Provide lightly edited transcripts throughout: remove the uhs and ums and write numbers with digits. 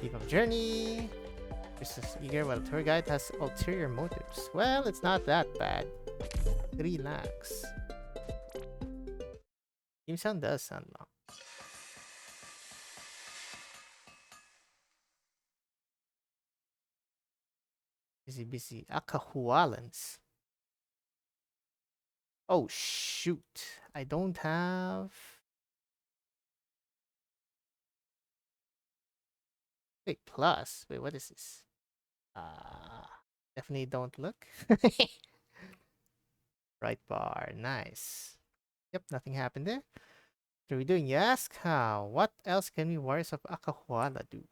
Leave of journey. This is eager while tour guide has ulterior motives. Well, it's not that bad. Relax. Team sound does sound long. Busy, busy. Akahualans. Oh, shoot. I don't have... Wait, plus. Wait, what is this? Definitely don't look. Right bar. Nice. Yep, nothing happened there. What are we doing? You ask how? What else can we warriors of Akahuala do?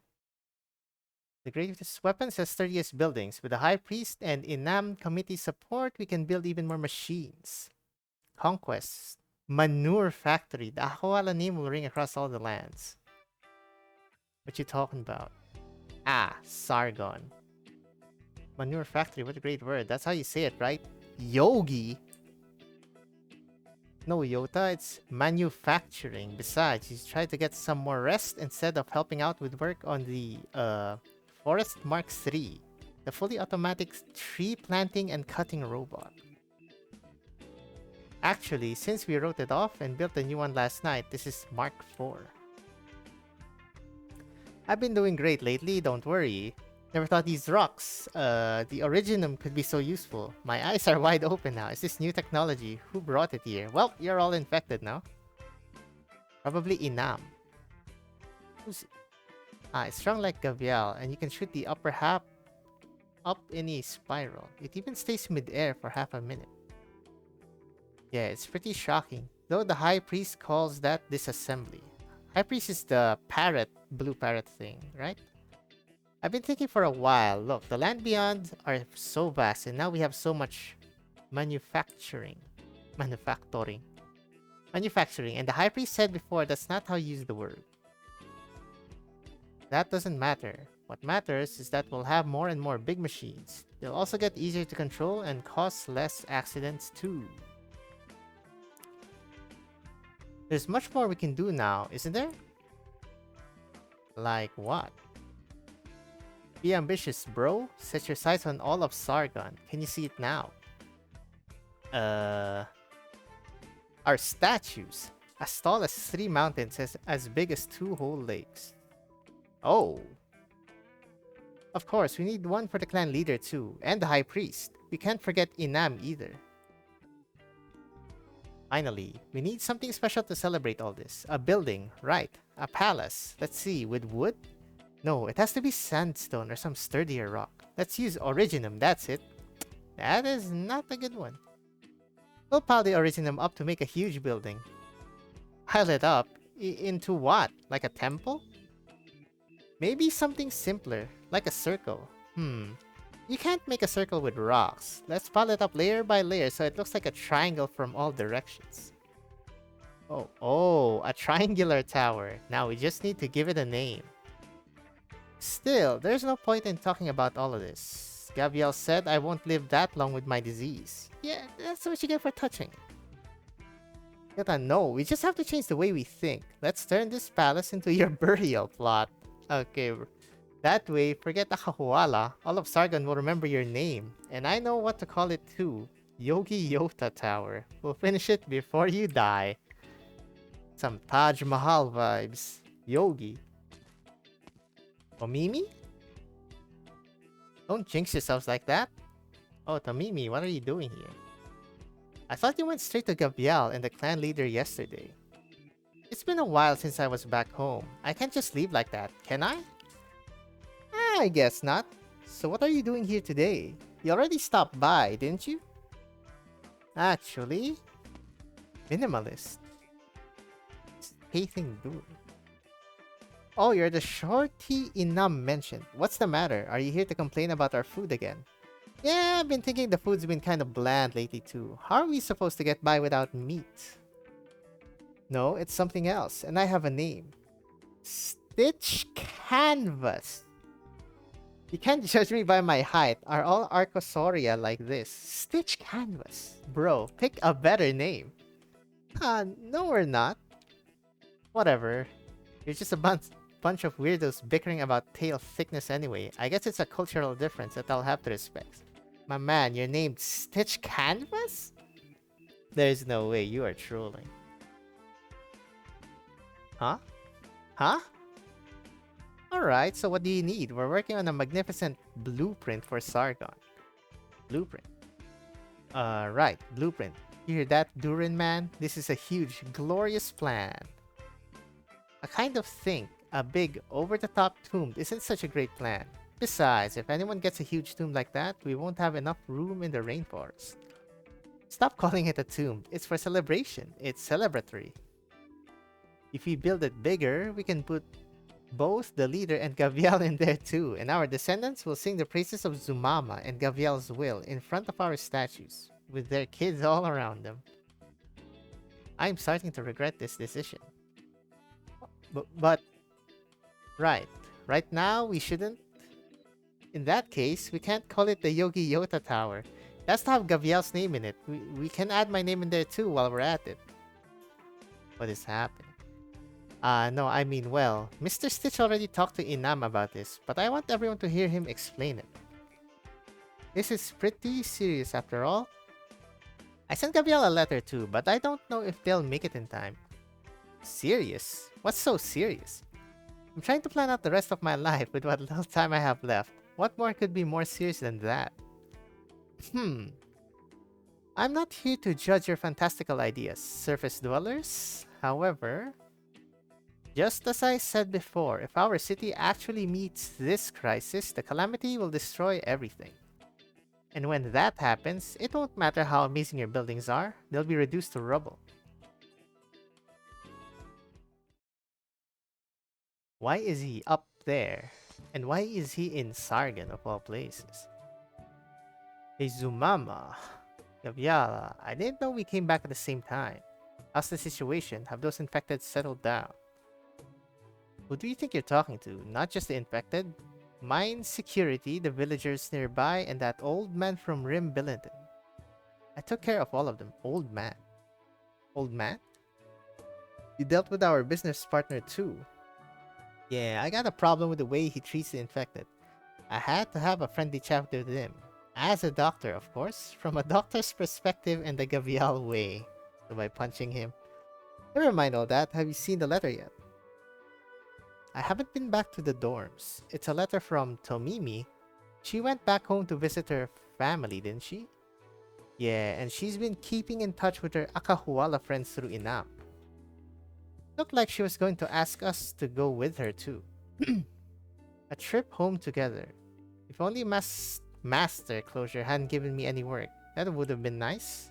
The greatest weapons has sturdiest buildings. With the High Priest and Inam Committee support, we can build even more machines. Conquests. Manure Factory. The Akahuala name will ring across all the lands. What you talking about? Ah, Sargon. Manure Factory, what a great word. That's how you say it, right? Yogi? No, Yota, it's manufacturing. Besides, he's trying to get some more rest instead of helping out with work on the Forest Mark III, the fully automatic tree planting and cutting robot. Actually, since we wrote it off and built a new one last night, this is Mark IV. I've been doing great lately, don't worry. Never thought these rocks, the originum, could be so useful. My eyes are wide open now. Is this new technology? Who brought it here? Well, you're all infected now. Probably Inam. Who's... Ah, it's strong like Gavial, and you can shoot the upper half up in a spiral. It even stays mid-air for half a minute. Yeah, it's pretty shocking. Though the High Priest calls that disassembly. High Priest is the parrot, blue parrot thing, right? I've been thinking for a while. Look, the land beyond are so vast, and now we have so much manufacturing. And the High Priest said before, that's not how you use the word. That doesn't matter. What matters is that we'll have more and more big machines. They'll also get easier to control and cause less accidents too. There's much more we can do now, isn't there? Like what? Be ambitious, bro. Set your sights on all of Sargon. Can you see it now? Our statues. As tall as 3 mountains, as big as 2 whole lakes. Oh. Of course, we need one for the clan leader too, and the High Priest. We can't forget Inam either. Finally, we need something special to celebrate all this. A building, right. A palace. Let's see, with wood? No, it has to be sandstone or some sturdier rock. Let's use originum, that's it. That is not a good one. We'll pile the originum up to make a huge building. Pile it up? Into what? Like a temple? Maybe something simpler, like a circle. You can't make a circle with rocks. Let's pile it up layer by layer so it looks like a triangle from all directions. Oh, a triangular tower. Now we just need to give it a name. Still, there's no point in talking about all of this. Gabriel said I won't live that long with my disease. Yeah, that's what you get for touching. Yota, no, we just have to change the way we think. Let's turn this palace into your burial plot. Okay, that way, forget Akahuala, all of Sargon will remember your name. And I know what to call it too. Yogi Yota Tower. We'll finish it before you die. Some Taj Mahal vibes. Yogi. Tomimi? Don't jinx yourselves like that. Oh, Tomimi, what are you doing here? I thought you went straight to Gabriel and the clan leader yesterday. It's been a while since I was back home. I can't just leave like that, can I? I guess not. So what are you doing here today? You already stopped by, didn't you? Actually, minimalist. Hating dude. Oh, you're the shorty Inam mentioned. What's the matter? Are you here to complain about our food again? Yeah, I've been thinking the food's been kind of bland lately too. How are we supposed to get by without meat? No, it's something else, and I have a name. Stitch Canvas. You can't judge me by my height. Are all Arcosauria like this? Stitch Canvas. Bro, pick a better name. No we're not. Whatever. You're just a bunch bunch of weirdos bickering about tail thickness anyway. I guess it's a cultural difference that I'll have to respect. My man, you're named Stitch Canvas? There's no way you are trolling. Huh? Huh? Alright, so what do you need? We're working on a magnificent blueprint for Sargon. Blueprint. Right, blueprint. You hear that, Durin man? This is a huge, glorious plan. I kind of think a big, over-the-top tomb isn't such a great plan. Besides, if anyone gets a huge tomb like that, we won't have enough room in the rainforest. Stop calling it a tomb. It's for celebration. It's celebratory. If we build it bigger, we can put both the leader and Gavial in there too, and our descendants will sing the praises of Zumama and Gavial's will in front of our statues, with their kids all around them. I'm starting to regret this decision. But right now we shouldn't. In that case, we can't call it the Yogi Yota Tower. It has to have Gavial's name in it. We can add my name in there too while we're at it. What is happening? No, I mean, well, Mr. Stitch already talked to Inam about this, but I want everyone to hear him explain it. This is pretty serious after all. I sent Gabriel a letter too, but I don't know if they'll make it in time. Serious? What's so serious? I'm trying to plan out the rest of my life with what little time I have left. What more could be more serious than that? I'm not here to judge your fantastical ideas, surface dwellers. However, just as I said before, if our city actually meets this crisis, the calamity will destroy everything. And when that happens, it won't matter how amazing your buildings are, they'll be reduced to rubble. Why is he up there? And why is he in Sargon of all places? Hey Zumama, Gaviala, I didn't know we came back at the same time. How's the situation? Have those infected settled down? Who do you think you're talking to? Not just the infected? Mine security, the villagers nearby, and that old man from Rim Billington. I took care of all of them. Old man. Old man? You dealt with our business partner too. Yeah, I got a problem with the way he treats the infected. I had to have a friendly chat with him. As a doctor, of course. From a doctor's perspective and the Gavial way. So by punching him. Never mind all that. Have you seen the letter yet? I haven't been back to the dorms. It's a letter from Tomimi. She went back home to visit her family, didn't she? Yeah, and she's been keeping in touch with her Akahuala friends through Inam. Looked like she was going to ask us to go with her too. A trip home together. If only Master Closure hadn't given me any work, that would have been nice.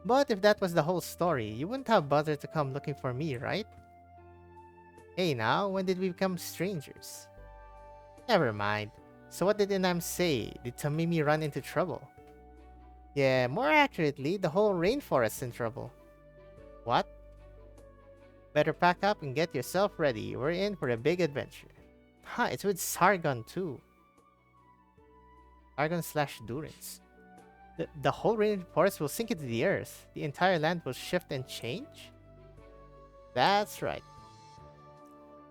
But if that was the whole story, you wouldn't have bothered to come looking for me, right? Hey now, when did we become strangers? Never mind. So what did Inam say? Did Tamimi run into trouble? Yeah, more accurately, the whole rainforest's in trouble. What? Better pack up and get yourself ready. We're in for a big adventure. Huh, it's with Sargon too. Sargon/Durins. The whole rainforest will sink into the earth. The entire land will shift and change? That's right.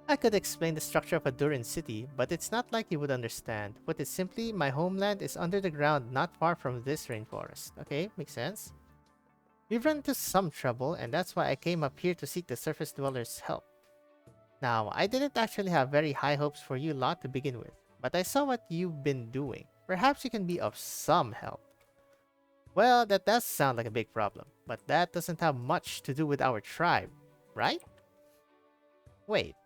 I could explain the structure of a Durin city, but it's not like you would understand. Put it simply, my homeland is under the ground not far from this rainforest. Okay, makes sense. We've run into some trouble, and that's why I came up here to seek the surface dwellers' help. Now, I didn't actually have very high hopes for you lot to begin with, but I saw what you've been doing. Perhaps you can be of some help. Well, that does sound like a big problem, but that doesn't have much to do with our tribe, right? Wait.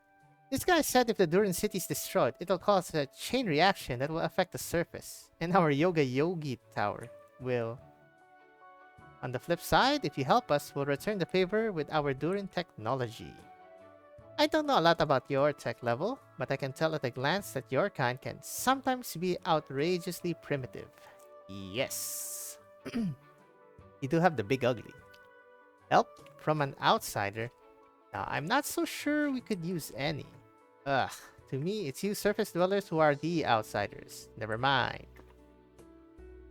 This guy said if the Durin city is destroyed, it'll cause a chain reaction that will affect the surface, and our Yogi Tower will. On the flip side, if you help us, we'll return the favor with our Durin technology. I don't know a lot about your tech level, but I can tell at a glance that your kind can sometimes be outrageously primitive. Yes. You do have the big ugly. Help from an outsider? Now, I'm not so sure we could use any. Ugh, to me, it's you surface dwellers who are the outsiders. Never mind.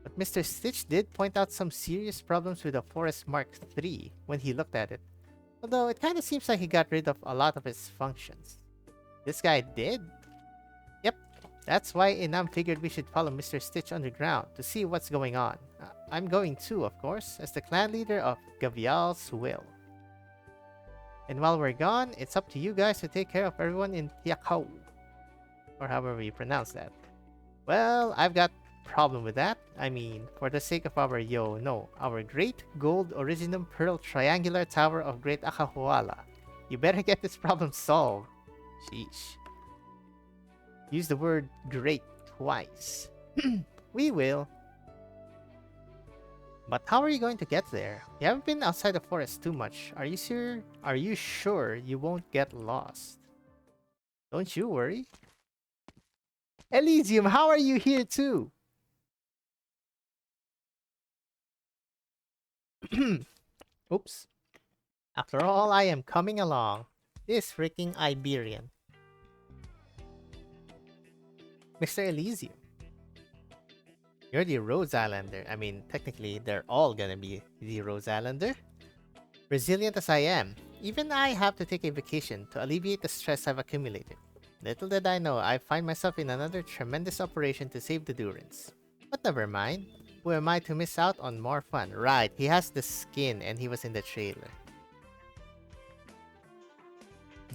But Mr. Stitch did point out some serious problems with the Forest Mark III when he looked at it. Although it kinda seems like he got rid of a lot of its functions. This guy did? Yep. That's why Inam figured we should follow Mr. Stitch underground to see what's going on. I'm going too, of course, as the clan leader of Gavial's will. And while we're gone, it's up to you guys to take care of everyone in Tiakau. Or however you pronounce that. Well, I've got problem with that. I mean, for the sake of our great gold originum pearl triangular tower of Great Akahuala, you better get this problem solved. Sheesh. Use the word great twice. We will. But how are you going to get there? You haven't been outside the forest too much. Are you sure? Are you sure you won't get lost? Don't you worry. Elysium, how are you here too? Oops. After all, I am coming along. This freaking Iberian. Mr. Elysium. You're the Rose Islander. I mean, technically, they're all gonna be the Rose Islander. Resilient as I am, even I have to take a vacation to alleviate the stress I've accumulated. Little did I know, I find myself in another tremendous operation to save the Durins. But never mind. Who am I to miss out on more fun? Right, he has the skin and he was in the trailer.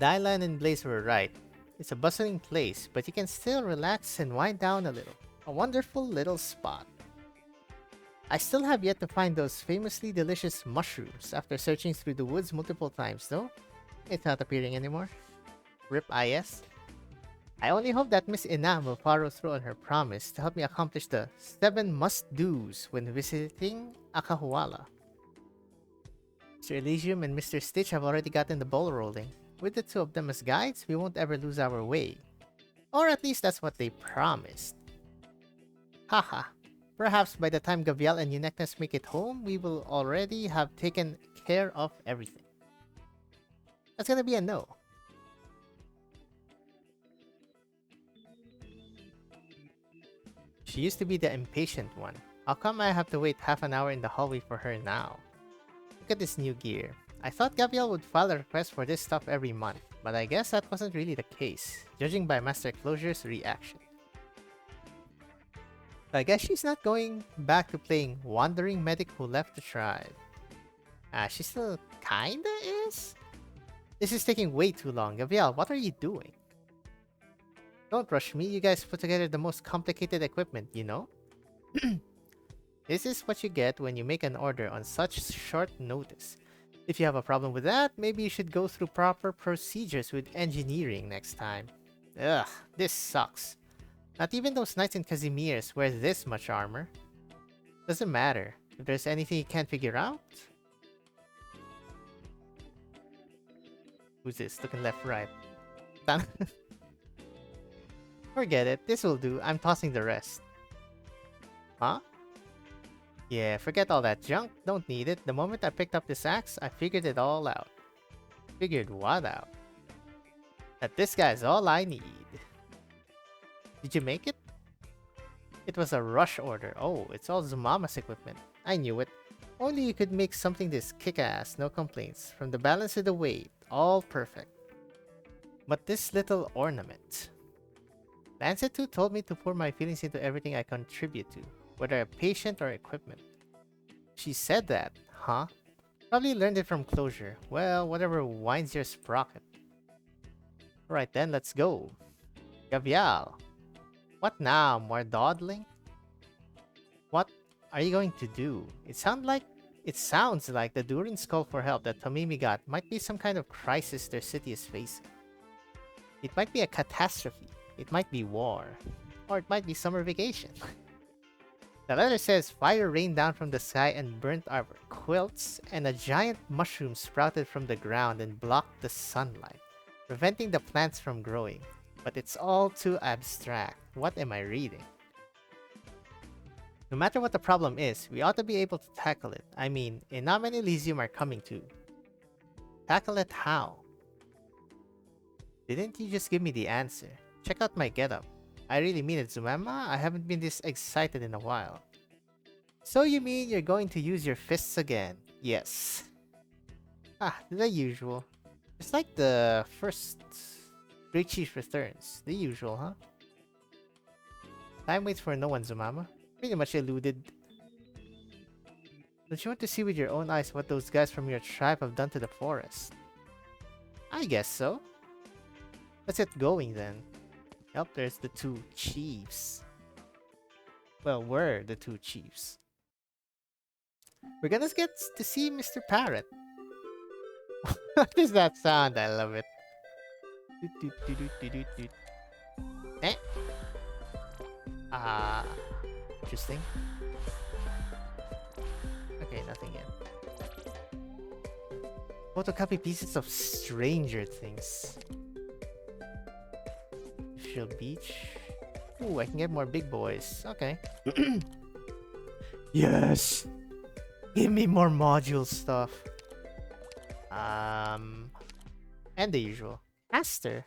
Dylan and Blaze were right. It's a bustling place, but you can still relax and wind down a little. A wonderful little spot. I still have yet to find those famously delicious mushrooms after searching through the woods multiple times though. It's not appearing anymore. RIP IS. I only hope that Miss Inam will follow through on her promise to help me accomplish the 7 must-dos when visiting Akahuala. Mr. Elysium and Mr. Stitch have already gotten the ball rolling. With the two of them as guides, we won't ever lose our way. Or at least that's what they promised. Haha. Perhaps by the time Gavial and Eunecnus make it home, we will already have taken care of everything. That's gonna be a no. She used to be the impatient one. How come I have to wait half an hour in the hallway for her now? Look at this new gear. I thought Gabriel would file a request for this stuff every month, but I guess that wasn't really the case, judging by Master Closure's reaction. So I guess she's not going back to playing Wandering Medic Who Left the Tribe. She still kinda is? This is taking way too long. Gabriel, what are you doing? Don't rush me, you guys put together the most complicated equipment, you know? This is what you get when you make an order on such short notice. If you have a problem with that, maybe you should go through proper procedures with engineering next time. Ugh, this sucks. Not even those knights in Casimirs wear this much armor. Doesn't matter. If there's anything you can't figure out... Who's this? Looking left, right. Forget it. This will do. I'm tossing the rest. Huh? Yeah, forget all that junk. Don't need it. The moment I picked up this axe, I figured it all out. Figured what out? That this guy's all I need. Did you make it? It was a rush order. Oh, it's all Zumama's equipment. I knew it. Only you could make something this kick-ass, no complaints. From the balance to the weight, all perfect. But this little ornament... Lancet told me to pour my feelings into everything I contribute to, whether a patient or equipment. She said that, huh? Probably learned it from Closure. Well, whatever winds your sprocket. Alright then, let's go. Gavial. What now, more dawdling? What are you going to do? It sounds like the Durin's call for help that Tomimi got might be some kind of crisis their city is facing. It might be a catastrophe. It might be war. Or it might be summer vacation. The letter says fire rained down from the sky and burnt our quilts, and a giant mushroom sprouted from the ground and blocked the sunlight, preventing the plants from growing. But it's all too abstract. What am I reading? No matter what the problem is, we ought to be able to tackle it. I mean, Inam and Elysium are coming too. Tackle it how? Didn't you just give me the answer? Check out my getup. I really mean it, Zumama. I haven't been this excited in a while. So you mean you're going to use your fists again? Yes. The usual. It's like the first Great Chief returns. The usual, huh? Time waits for no one, Zumama. Pretty much eluded. Don't you want to see with your own eyes what those guys from your tribe have done to the forest? I guess so. Let's get going then. Yep, there's the two chiefs. Well, we're the two chiefs. We're gonna get to see Mr. Parrot. What does that sound? I love it. Eh? Interesting. Okay, nothing yet. Photocopy pieces of Stranger Things. Official beach. Ooh, I can get more big boys. Okay. Yes! Give me more module stuff. And the usual. Aster.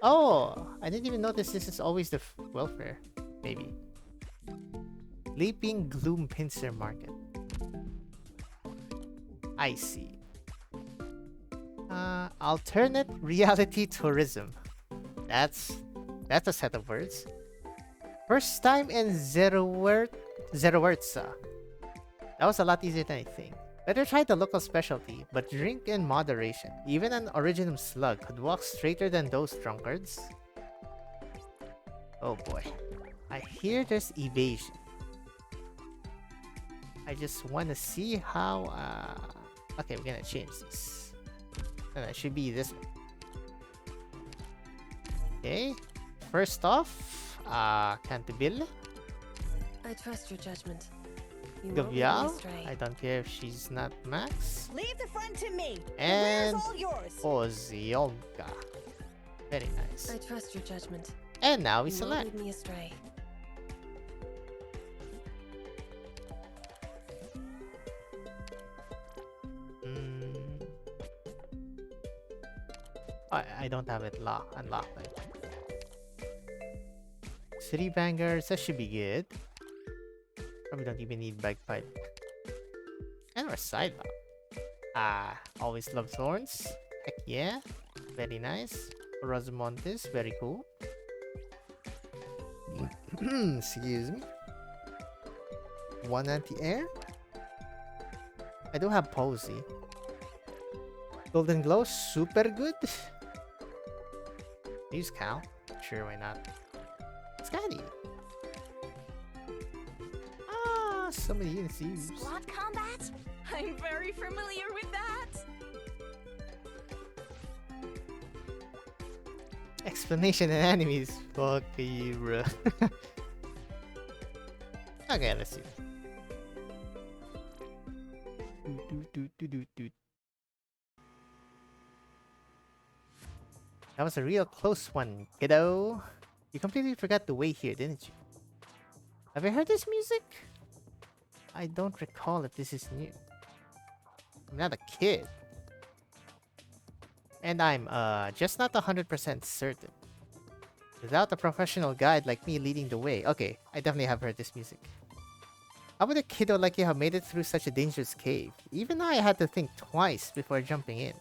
Oh, I didn't even notice this is always the welfare. Maybe. Leaping Gloom Pincer Market. I see. Alternate reality tourism. That's a set of words. First time in Zerowertsa. That was a lot easier than I think. Better try the local specialty, but drink in moderation. Even an originum slug could walk straighter than those drunkards. Oh boy. I hear there's evasion. I just want to see how... Okay, we're gonna change this. And it should be this one. Okay. First off, Cantabile. I trust your judgment. You won't lead me Gavial. astray. I don't care if she's not max. Leave the front to me. And Where's all yours? Ozionka. Very nice. I trust your judgment. And now we You won't select. lead me astray. Mm. I don't have it unlocked. City bangers, that should be good. Probably don't even need bagpipe. And our side lock. Always love thorns. Heck yeah. Very nice. Rosamontes, very cool. Excuse me. One anti-air. I do have Posey. Golden Glow, super good. Use Cal. Sure, why not? Scotty. So many units to use. Spot combat? I'm very familiar with that. Explanation and enemies. Fuck you, bro. Okay, let's see. That was a real close one, kiddo. You completely forgot the way here, didn't you? Have you heard this music? I don't recall if this is new. I'm not a kid. And I'm just not 100% certain. Without a professional guide like me leading the way. Okay, I definitely have heard this music. How would a kiddo like you have made it through such a dangerous cave? Even I had to think twice before jumping in.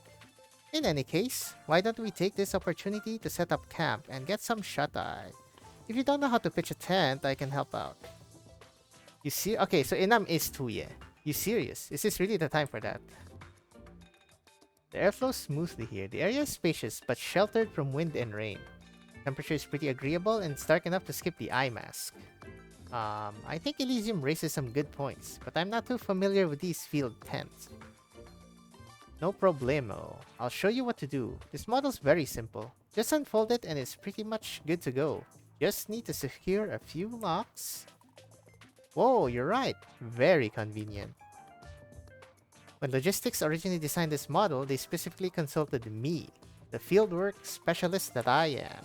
In any case, why don't we take this opportunity to set up camp and get some shut-eye? If you don't know how to pitch a tent, I can help out. You see? Okay, so Inam is 2, yeah. You serious? Is this really the time for that? The air flows smoothly here. The area is spacious, but sheltered from wind and rain. Temperature is pretty agreeable, and it's dark enough to skip the eye mask. I think Elysium raises some good points, but I'm not too familiar with these field tents. No problemo. I'll show you what to do. This model's very simple. Just unfold it and it's pretty much good to go. Just need to secure a few locks. Whoa, you're right. Very convenient. When Logistics originally designed this model, they specifically consulted me, the fieldwork specialist that I am.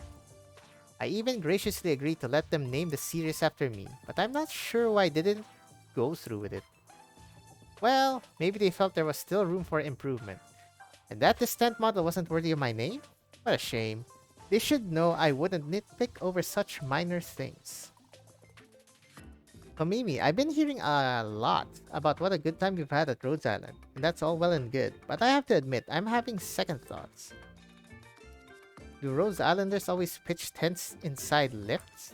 I even graciously agreed to let them name the series after me, but I'm not sure why they didn't go through with it. Well, maybe they felt there was still room for improvement. And that this tent model wasn't worthy of my name? What a shame. They should know I wouldn't nitpick over such minor things. Komimi, I've been hearing a lot about what a good time you've had at Rhodes Island, and that's all well and good, but I have to admit, I'm having second thoughts. Do Rose Islanders always pitch tents inside lifts?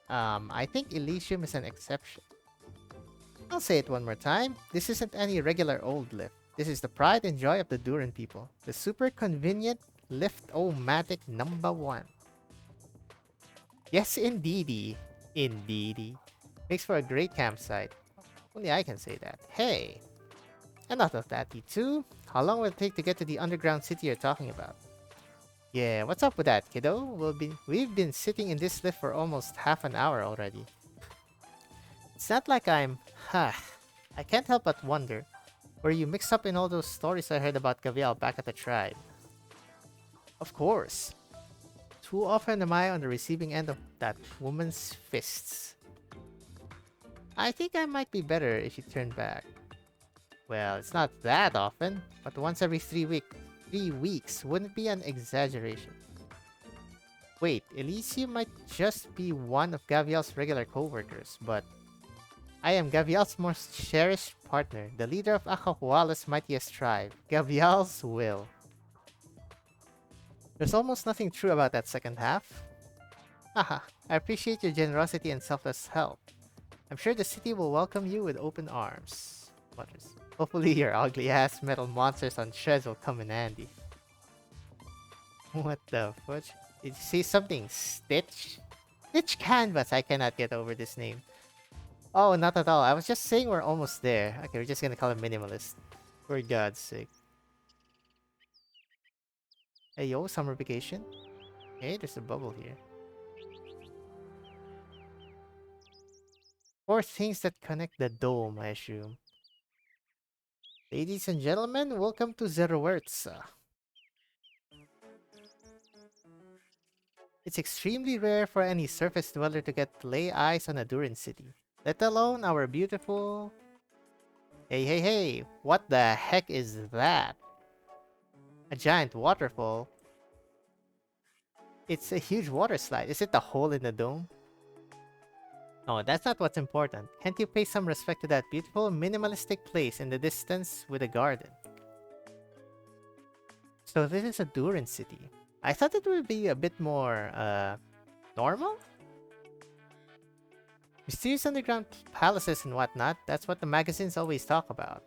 I think Elysium is an exception. I'll say it one more time. This isn't any regular old lift. This is the pride and joy of the Durin people. The super convenient lift-o-matic #1. Yes, indeedy. Indeedy. Makes for a great campsite. Only I can say that. Hey! Enough of that, T2. How long will it take to get to the underground city you're talking about? Yeah, what's up with that, kiddo? We've been sitting in this lift for almost half an hour already. It's not like I'm... I can't help but wonder, were you mixed up in all those stories I heard about Gavial back at the tribe? Of course. Too often am I on the receiving end of that woman's fists. I think I might be better if you turn back. Well, it's not that often, but once every 3 weeks wouldn't be an exaggeration. Wait, Elysium might just be one of Gavial's regular co-workers, but I am Gavial's most cherished partner, the leader of Akahuala's mightiest tribe, Gavial's will. There's almost nothing true about that second half. Haha, I appreciate your generosity and selfless help. I'm sure the city will welcome you with open arms. Mutters. Hopefully your ugly-ass metal monsters on shreds will come in handy. What the fudge? Did you say something? Stitch? Stitch Canvas! I cannot get over this name. Oh, not at all. I was just saying we're almost there. Okay, we're just gonna call him Minimalist. For God's sake. Hey yo, summer vacation. Hey, there's a bubble here. 4 things that connect the dome, I assume. Ladies and gentlemen, welcome to Zerwertza. It's extremely rare for any surface dweller to get to lay eyes on a Durin city, let alone our beautiful... Hey, what the heck is that? A giant waterfall? It's a huge water slide. Is it the hole in the dome? No, that's not what's important. Can't you pay some respect to that beautiful, minimalistic place in the distance with a garden? So this is a Durin city. I thought it would be a bit more, normal? Mysterious underground palaces and whatnot, that's what the magazines always talk about.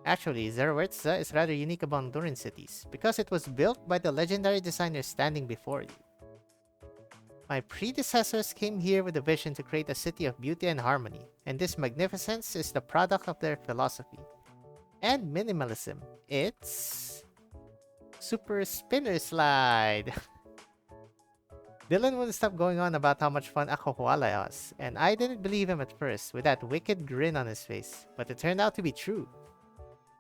Actually, Zerwertza is rather unique among Durin cities, because it was built by the legendary designer standing before you. My predecessors came here with a vision to create a city of beauty and harmony, and this magnificence is the product of their philosophy. And minimalism. It's... Super Spinner Slide! Dylan wouldn't stop going on about how much fun Akahuala was, and I didn't believe him at first, with that wicked grin on his face, but it turned out to be true.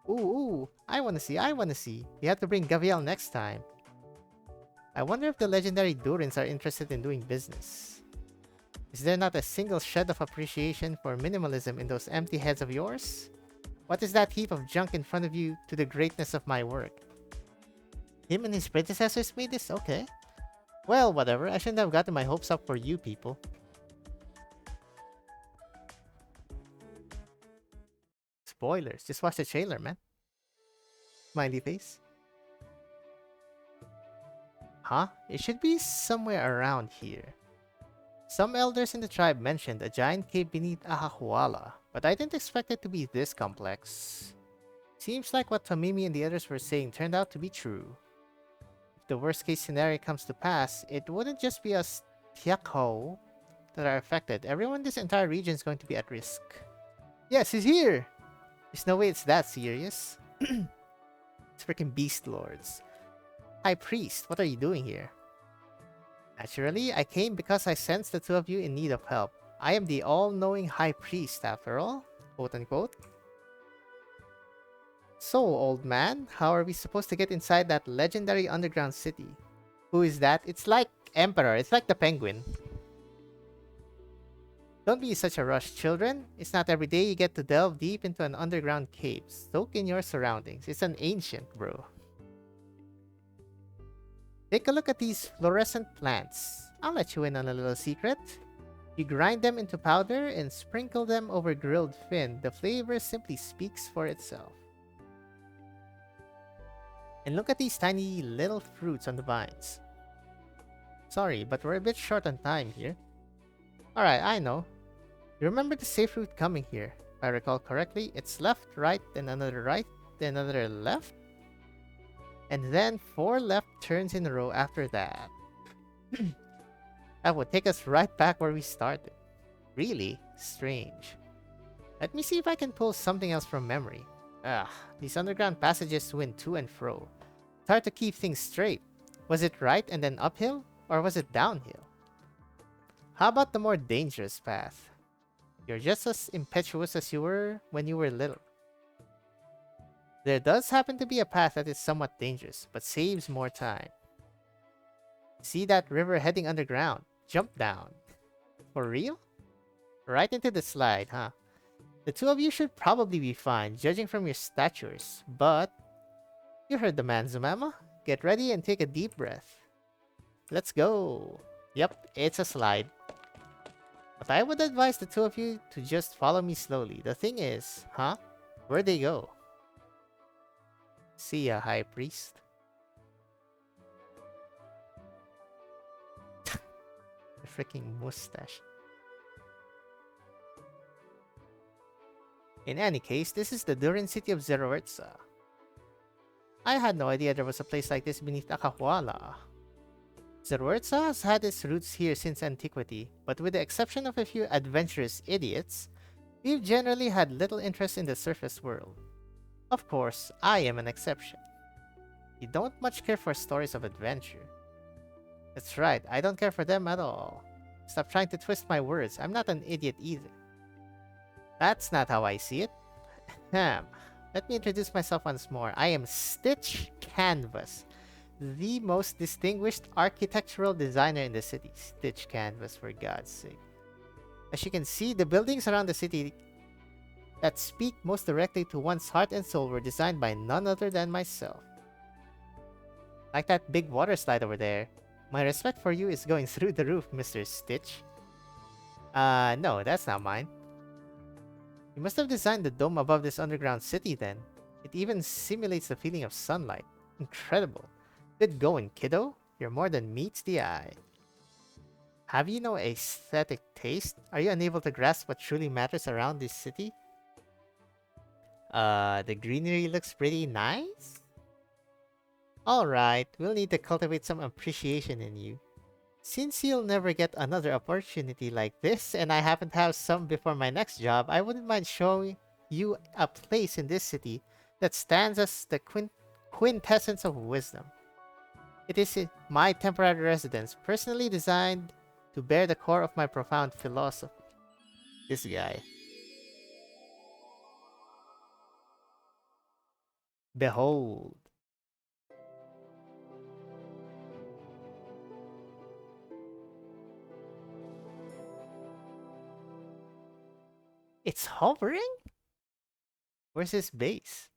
Ooh, I wanna see. You have to bring Gavial next time. I wonder if the legendary Durins are interested in doing business. Is there not a single shred of appreciation for minimalism in those empty heads of yours? What is that heap of junk in front of you to the greatness of my work? Him and his predecessors made this? Okay. Well, whatever. I shouldn't have gotten my hopes up for you people. Spoilers. Just watch the trailer, man. Smiley face. Huh? It should be somewhere around here. Some elders in the tribe mentioned a giant cave beneath Ahahuala, but I didn't expect it to be this complex. Seems like what Tamimi and the others were saying turned out to be true. If the worst case scenario comes to pass, it wouldn't just be us Tiakho that are affected. Everyone in this entire region is going to be at risk. Yes, he's here! There's no way it's that serious. It's freaking Beast Lords. High Priest, what are you doing here? Naturally, I came because I sensed the two of you in need of help. I am the all-knowing High Priest, after all, quote-unquote. So, old man, how are we supposed to get inside that legendary underground city? Who is that? It's like Emperor, it's like the Penguin. Don't be such a rush, children. It's not every day you get to delve deep into an underground cave. Soak in your surroundings. It's an ancient, bro. Take a look at these fluorescent plants. I'll let you in on a little secret. You grind them into powder and sprinkle them over grilled fin. The flavor simply speaks for itself. And look at these tiny little fruits on the vines. Sorry, but we're a bit short on time here. Alright, I know. You remember the safe route coming here. If I recall correctly, it's left, right, then another left, and then 4 left turns in a row after that. That would take us right back where we started. Really strange. Let me see if I can pull something else from memory. These underground passages swing to and fro. It's hard to keep things straight. Was it right and then uphill? Or was it downhill? How about the more dangerous path? You're just as impetuous as you were when you were little. There does happen to be a path that is somewhat dangerous, but saves more time. See that river heading underground? Jump down. For real? Right into the slide, huh? The two of you should probably be fine, judging from your statures, but... You heard the man, Zumama. Get ready and take a deep breath. Let's go. Yep, it's a slide. But I would advise the two of you to just follow me slowly. The thing is, huh? Where'd they go? See ya, High Priest. The freaking mustache. In any case, this is the Durin city of Zerortza. I had no idea there was a place like this beneath Akahuala. Zerortza has had its roots here since antiquity, but with the exception of a few adventurous idiots, we've generally had little interest in the surface world. Of course, I am an exception. You don't much care for stories of adventure. That's right, I don't care for them at all. Stop trying to twist my words, I'm not an idiot either. That's not how I see it. Let me introduce myself once more. I am Stitch Canvas, the most distinguished architectural designer in the city. Stitch Canvas, for God's sake. As you can see, the buildings around the city that speak most directly to one's heart and soul were designed by none other than myself. Like that big water slide over there. My respect for you is going through the roof, Mr. Stitch. No, that's not mine. You must have designed the dome above this underground city then. It even simulates the feeling of sunlight. Incredible. Good going, kiddo. You're more than meets the eye. Have you no aesthetic taste? Are you unable to grasp what truly matters around this city? The greenery looks pretty nice? Alright, we'll need to cultivate some appreciation in you. Since you'll never get another opportunity like this, and I happen to have some before my next job, I wouldn't mind showing you a place in this city that stands as the quintessence of wisdom. It is my temporary residence, personally designed to bear the core of my profound philosophy. This guy. Behold. It's hovering? Where's his base?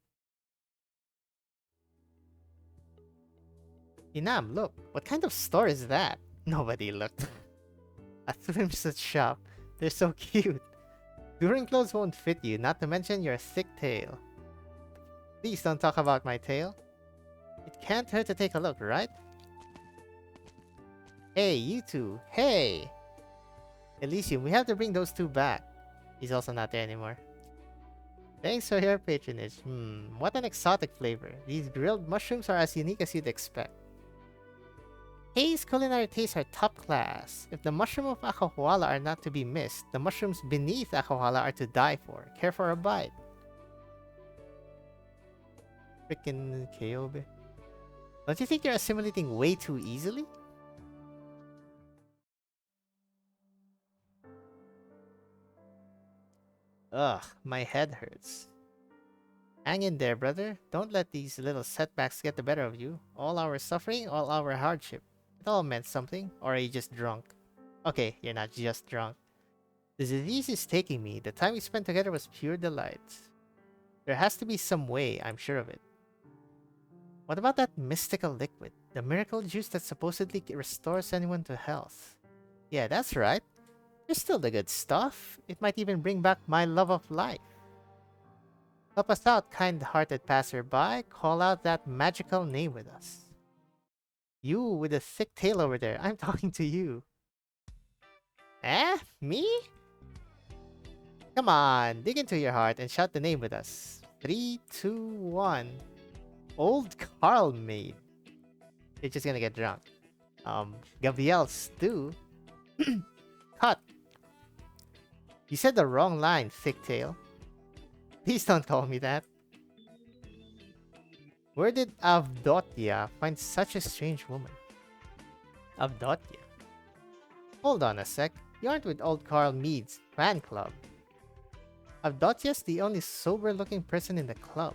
Inam, look. What kind of store is that? Nobody looked. A swimsuit shop. They're so cute. During clothes won't fit you, not to mention your thick tail. Please don't talk about my tail. It can't hurt to take a look, right? Hey, you two. Hey! Elysium, we have to bring those two back. He's also not there anymore. Thanks for your patronage. What an exotic flavor. These grilled mushrooms are as unique as you'd expect. Hey's culinary tastes are top class. If the mushroom of Akahuala are not to be missed, the mushrooms beneath Akahuala are to die for. Care for a bite? Frickin' Kyobe. Don't you think you're assimilating way too easily? Ugh, my head hurts. Hang in there, brother. Don't let these little setbacks get the better of you. All our suffering, all our hardship. It all meant something. Or are you just drunk? Okay, you're not just drunk. The disease is taking me. The time we spent together was pure delight. There has to be some way, I'm sure of it. What about that mystical liquid? The miracle juice that supposedly restores anyone to health. Yeah, that's right. It's still the good stuff. It might even bring back my love of life. Help us out, kind-hearted passerby. Call out that magical name with us. You with the thick tail over there. I'm talking to you. Eh? Me? Come on, dig into your heart and shout the name with us. 3, 2, 1. Old Carl maid. You're just gonna get drunk. Gabrielle Stew. Cut. You said the wrong line, thick tail. Please don't call me that. Where did Avdotya find such a strange woman? Avdotya? Hold on a sec. You aren't with old Carl Mead's fan club. Avdotya's the only sober-looking person in the club.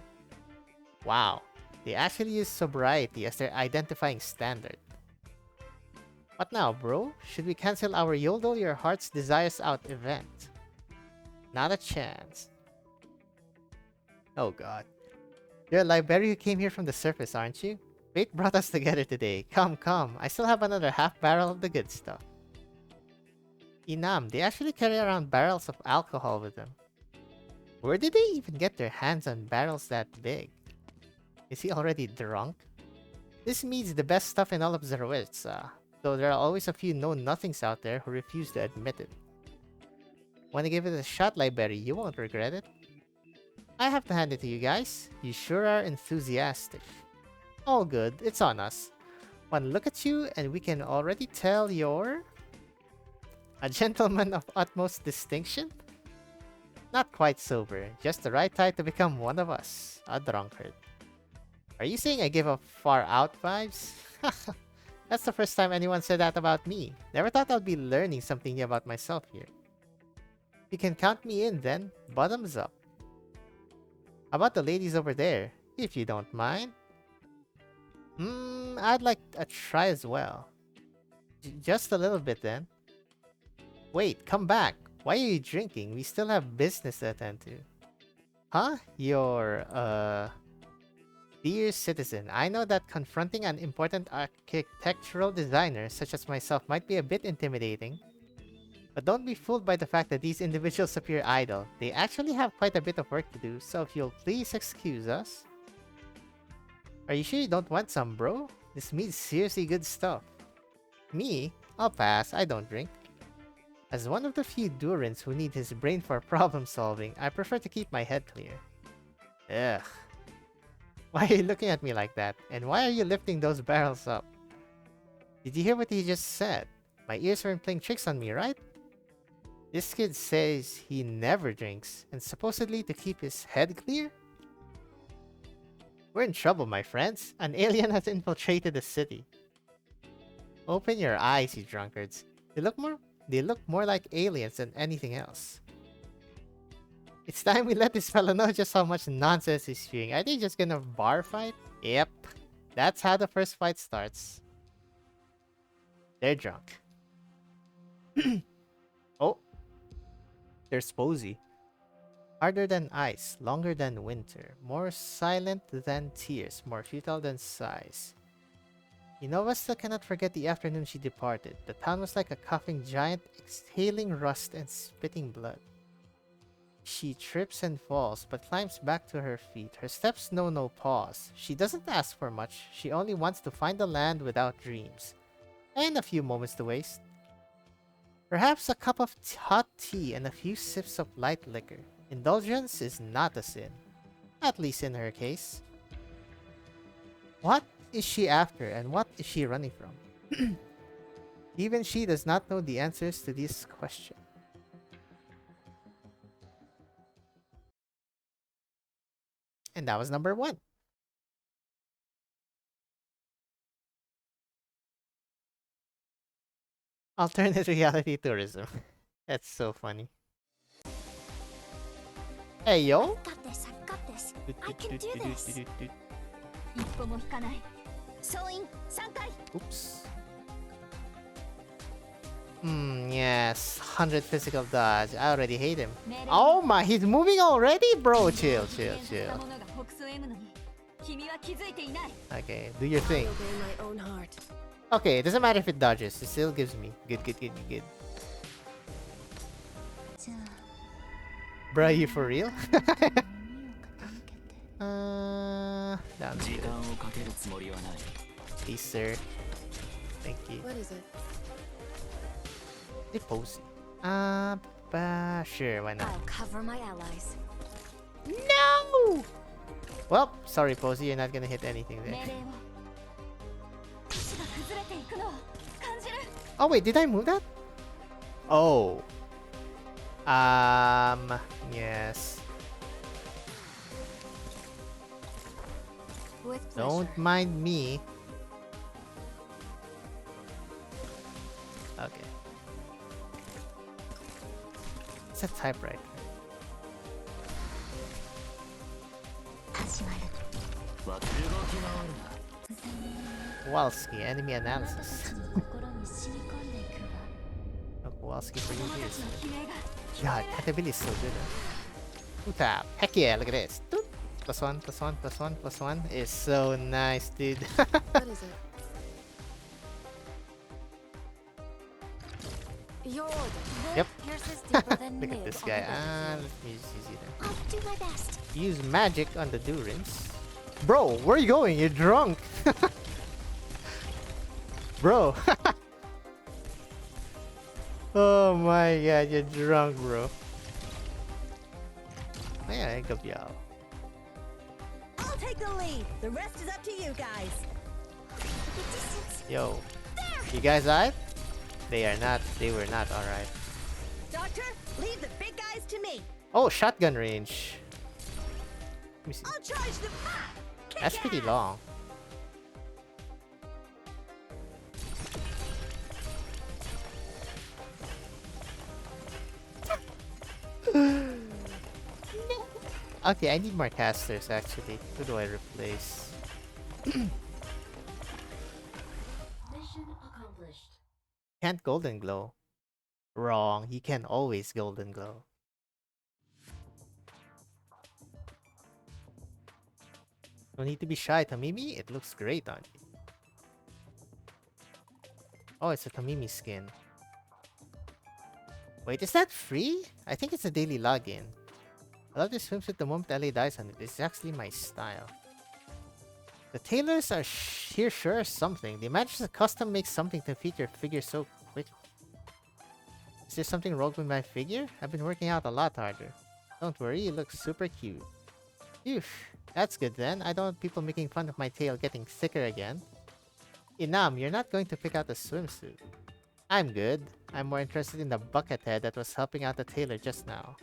Wow. They actually use sobriety as their identifying standard. What now, bro? Should we cancel our Yodel Your Heart's Desires Out event? Not a chance. Oh god. You're a librarian who came here from the surface, aren't you? Fate brought us together today. Come, come. I still have another half barrel of the good stuff. Inam, they actually carry around barrels of alcohol with them. Where did they even get their hands on barrels that big? Is he already drunk? This means the best stuff in all of Zerwitza, though there are always a few know-nothings out there who refuse to admit it. Wanna give it a shot, library? You won't regret it. I have to hand it to you guys. You sure are enthusiastic. All good, it's on us. One look at you and we can already tell you're... a gentleman of utmost distinction? Not quite sober, just the right type to become one of us, a drunkard. Are you saying I give off far out vibes? That's the first time anyone said that about me. Never thought I'd be learning something new about myself here. You can count me in then, bottoms up. How about the ladies over there, if you don't mind? I'd like a try as well. Just a little bit then. Wait, come back. Why are you drinking? We still have business to attend to. Huh? Dear citizen, I know that confronting an important architectural designer such as myself might be a bit intimidating. But don't be fooled by the fact that these individuals appear idle. They actually have quite a bit of work to do, so if you'll please excuse us. Are you sure you don't want some, bro? This means seriously good stuff. Me? I'll pass, I don't drink. As one of the few durins who need his brain for problem solving, I prefer to keep my head clear. Ugh. Why are you looking at me like that? And why are you lifting those barrels up? Did you hear what he just said? My ears weren't playing tricks on me, right? This kid says he never drinks, and supposedly to keep his head clear? We're in trouble, my friends. An alien has infiltrated the city. Open your eyes, you drunkards. They look more like aliens than anything else. It's time we let this fella know just how much nonsense he's spewing. Are they just gonna bar fight? Yep. That's how the first fight starts. They're drunk. Oh. There's Posey. Harder than ice, longer than winter, more silent than tears, more futile than sighs. Innova still cannot forget the afternoon she departed. The town was like a coughing giant, exhaling rust and spitting blood. She trips and falls, but climbs back to her feet. Her steps know no pause. She doesn't ask for much. She only wants to find a land without dreams. And a few moments to waste. Perhaps a cup of hot tea and a few sips of light liquor. Indulgence is not a sin. At least in her case. What is she after and what is she running from? Even she does not know the answers to this question. And that was number 1. Alternate reality tourism. That's so funny. Hey yo! I've got this. I can do this. Oops. Yes. 100 physical dodge. I already hate him. Oh my, he's moving already? Bro, chill. Okay, do your thing. Obey my own heart. Okay, it doesn't matter if it dodges. It still gives me. Good. Bruh, you for real? Down. Please, sir. Thank you. What is it? Hey, Posey. Sure, why not? I'll cover my allies. No! Well, sorry, Posey, you're not gonna hit anything there. Oh, wait, did I move that? Oh. Yes. With pleasure. Don't mind me. Okay. It's a typewriter. Kowalski, enemy analysis. No Kowalski for you years. God, Katabili is so good. Uta, heck yeah, look at this. Doot. Plus one, plus one, plus one, plus one is so nice, dude. What is it? Your order. Yep. Pierces deeper than Look at nib this on guy. the battlefield. Let me just use it then. I'll do my best. Use magic on the durins. Bro, where are you going? You're drunk. Bro. Oh my god, you're drunk, bro. Oh, yeah, Gabriel. I'll take the lead. The rest is up to you guys. Yo. You guys alright? They are not. They were not alright. Doctor, leave the big guys to me. Oh, shotgun range. Let me see. I'll charge them. Ah! Kick That's pretty ass! long. Okay, I need more casters actually. Who do I replace? Mission accomplished. Can't golden glow. Wrong. You can always golden glow. No need to be shy, Tamimi. It looks great on you. Oh, it's a Tamimi skin. Wait, is that free? I think it's a daily login. I love this swimsuit the moment LA dies on it. It's actually my style. The tailors are here sure something. They managed to custom make something to fit your figure so quick. Is there something wrong with my figure? I've been working out a lot harder. Don't worry, it looks super cute. Phew, that's good then. I don't want people making fun of my tail getting thicker again. Inam, you're not going to pick out the swimsuit. I'm good. I'm more interested in the bucket head that was helping out the tailor just now.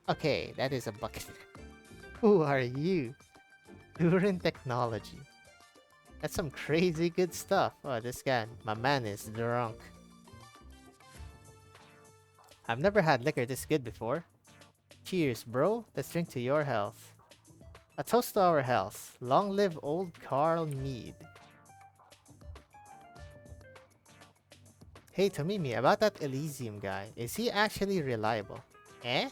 Okay, that is a bucket. Who are you? Durin technology. That's some crazy good stuff. Oh, this guy, my man is drunk. I've never had liquor this good before. Cheers, bro. Let's drink to your health. A toast to our health. Long live old Carl Mead. Hey, Tomimi, about that Elysium guy. Is he actually reliable? Eh?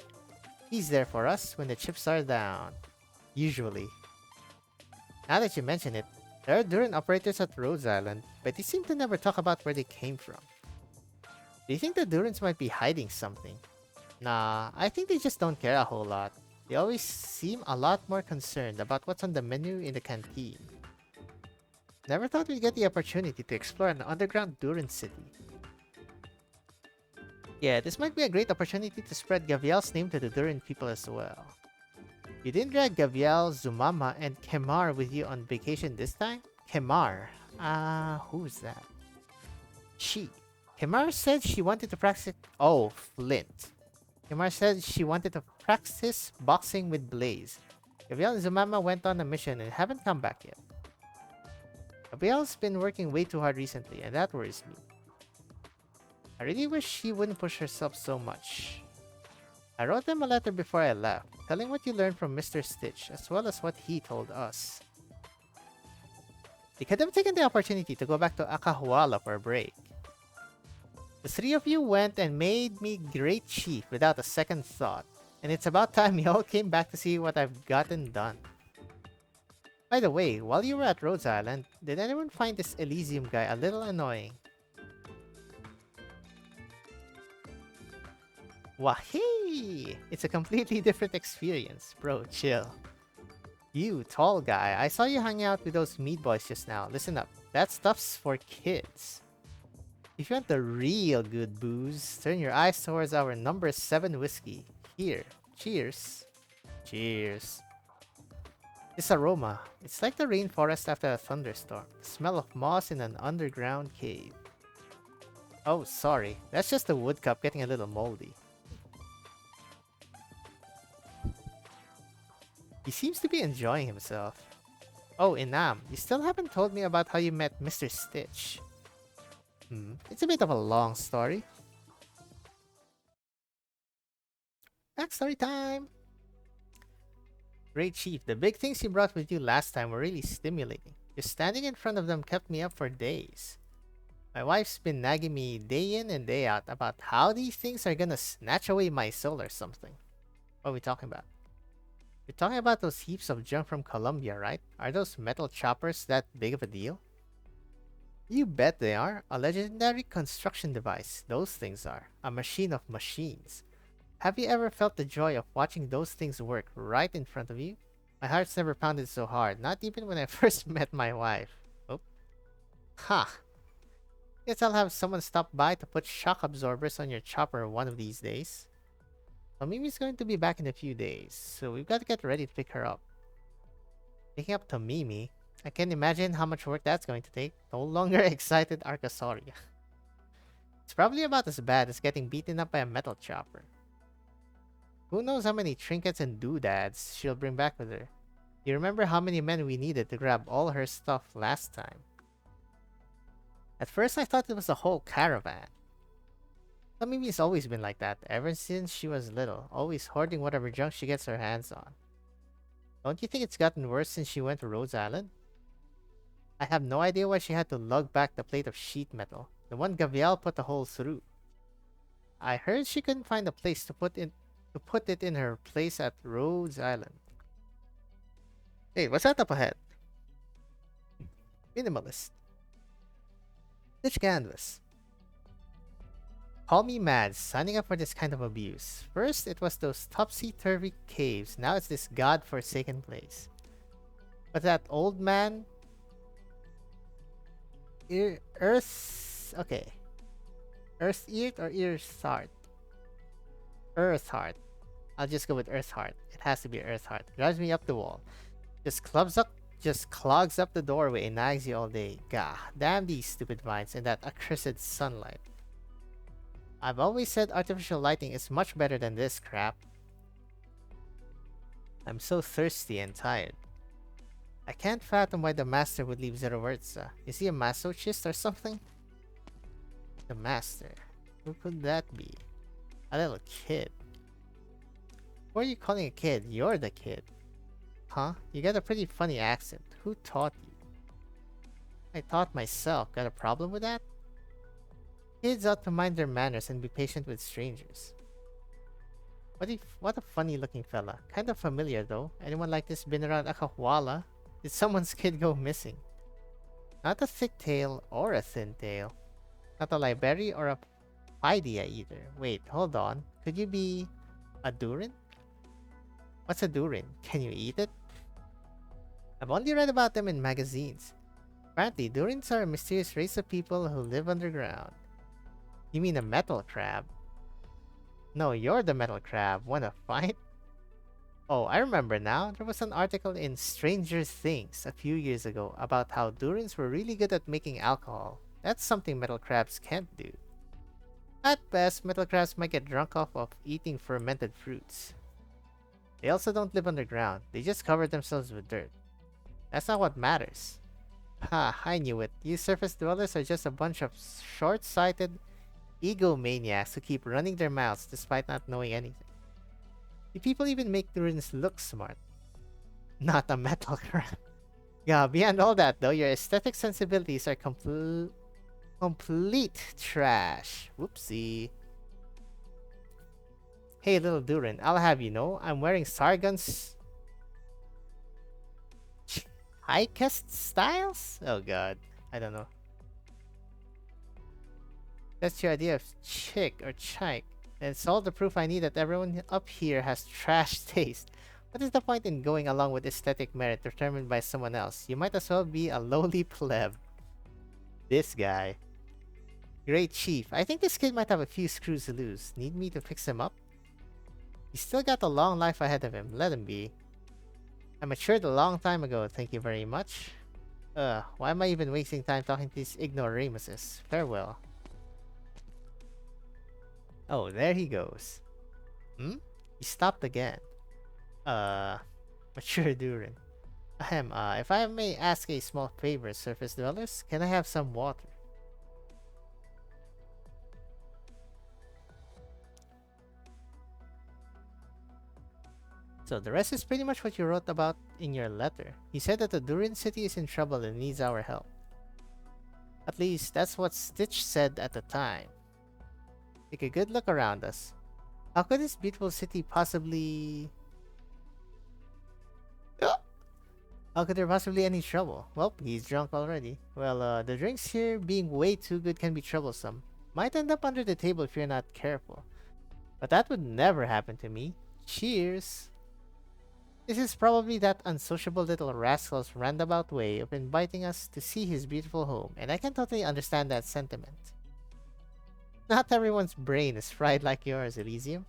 He's there for us when the chips are down. Usually. Now that you mention it, there are Durin operators at Rhodes Island, but they seem to never talk about where they came from. Do you think the Durins might be hiding something? Nah, I think they just don't care a whole lot. They always seem a lot more concerned about what's on the menu in the canteen. Never thought we'd get the opportunity to explore an underground Durin city. Yeah, this might be a great opportunity to spread Gaviel's name to the Durin people as well. You didn't drag Gaviel, Zumama, and Kemar with you on vacation this time? Kemar? Who's that? She. Kemar said she wanted to practice... Oh, Flint. Kemar said she wanted to practice boxing with Blaze. Gaviel and Zumama went on a mission and haven't come back yet. Gaviel's been working way too hard recently, and that worries me. I really wish she wouldn't push herself so much. I wrote them a letter before I left, telling what you learned from Mr. Stitch, as well as what he told us. They could have taken the opportunity to go back to Akahuala for a break. The three of you went and made me great chief without a second thought, and it's about time you all came back to see what I've gotten done. By the way, while you were at Rhodes Island, did anyone find this Elysium guy a little annoying? Wahee! It's a completely different experience, bro, chill. You, tall guy, I saw you hanging out with those meat boys just now. Listen up. That stuff's for kids. If you want the real good booze, turn your eyes towards our number 7 whiskey. Here. Cheers. Cheers. This aroma. It's like the rainforest after a thunderstorm. The smell of moss in an underground cave. Oh, sorry. That's just the wood cup getting a little moldy. He seems to be enjoying himself. Oh, Inam, you still haven't told me about how you met Mr. Stitch. It's a bit of a long story. Backstory time! Great Chief, the big things you brought with you last time were really stimulating. Just standing in front of them kept me up for days. My wife's been nagging me day in and day out about how these things are gonna snatch away my soul or something. What are we talking about? We're talking about those heaps of junk from Colombia, right? Are those metal choppers that big of a deal? You bet they are. A legendary construction device. Those things are. A machine of machines. Have you ever felt the joy of watching those things work right in front of you? My heart's never pounded so hard, not even when I first met my wife. Oh. Ha! Guess I'll have someone stop by to put shock absorbers on your chopper one of these days. Well, Mimi's going to be back in a few days, so we've got to get ready to pick her up. Picking up Tomimi? I can't imagine how much work that's going to take. No longer excited Arcasauria. It's probably about as bad as getting beaten up by a metal chopper. Who knows how many trinkets and doodads she'll bring back with her. You remember how many men we needed to grab all her stuff last time? At first I thought it was a whole caravan. But Mimi's always been like that, ever since she was little, always hoarding whatever junk she gets her hands on. Don't you think it's gotten worse since she went to Rhodes Island? I have no idea why she had to lug back the plate of sheet metal, the one Gavial put a hole through. I heard she couldn't find a place to put it in her place at Rhodes Island. Hey, what's that up ahead? Minimalist. Ditch canvas. Call me mad, signing up for this kind of abuse. First, it was those topsy-turvy caves. Now it's this god-forsaken place. But that old man... Okay. Earth-eared or Earth-heart? Earth-heart. I'll just go with Earth-heart. It has to be Earth-heart. Drives me up the wall. Just clogs up the doorway and nags you all day. Gah, damn these stupid vines and that accursed sunlight. I've always said artificial lighting is much better than this crap. I'm so thirsty and tired. I can't fathom why the master would leave Zoroartza. Is he a masochist or something? The master. Who could that be? A little kid. Who are you calling a kid? You're the kid. Huh? You got a pretty funny accent. Who taught you? I taught myself. Got a problem with that? Kids ought to mind their manners and be patient with strangers. What a funny looking fella. Kind of familiar though. Anyone like this been around Akawala? Did someone's kid go missing? Not a thick tail or a thin tail. Not a Liberi or a Paidia either. Wait, hold on. Could you be a Durin? What's a Durin? Can you eat it? I've only read about them in magazines. Apparently, Durins are a mysterious race of people who live underground. You mean a metal crab? No, you're the metal crab. Wanna fight? Oh, I remember now. There was an article in Stranger Things a few years ago about how Durins were really good at making alcohol. That's something metal crabs can't do. At best, metal crabs might get drunk off of eating fermented fruits. They also don't live underground. They just cover themselves with dirt. That's not what matters. Ha, I knew it. You surface dwellers are just a bunch of short-sighted egomaniacs who keep running their mouths despite not knowing anything. Do people even make Durins look smart? Not a metal crab. Yeah, beyond all that though, your aesthetic sensibilities are complete trash. Whoopsie. Hey little Durin, I'll have you know, I'm wearing Sargon's highest styles? Oh god, I don't know. That's your idea of chick or chike. And it's all the proof I need that everyone up here has trash taste. What is the point in going along with aesthetic merit determined by someone else? You might as well be a lowly pleb. This guy. Great chief. I think this kid might have a few screws to loose. Need me to fix him up? He's still got a long life ahead of him. Let him be. I matured a long time ago, thank you very much. Why am I even wasting time talking to these ignoramuses? Farewell. Oh, there he goes. Hmm? He stopped again. Mature Durin. Ahem, if I may ask a small favor, surface dwellers, can I have some water? So the rest is pretty much what you wrote about in your letter. He said that the Durin city is in trouble and needs our help. At least, that's what Stitch said at the time. Take a good look around us. How could this beautiful city possibly... How could there possibly any trouble? Well, he's drunk already. Well, the drinks here being way too good can be troublesome. Might end up under the table if you're not careful. But that would never happen to me. Cheers! This is probably that unsociable little rascal's roundabout way of inviting us to see his beautiful home, and I can totally understand that sentiment. Not everyone's brain is fried like yours, Elysium.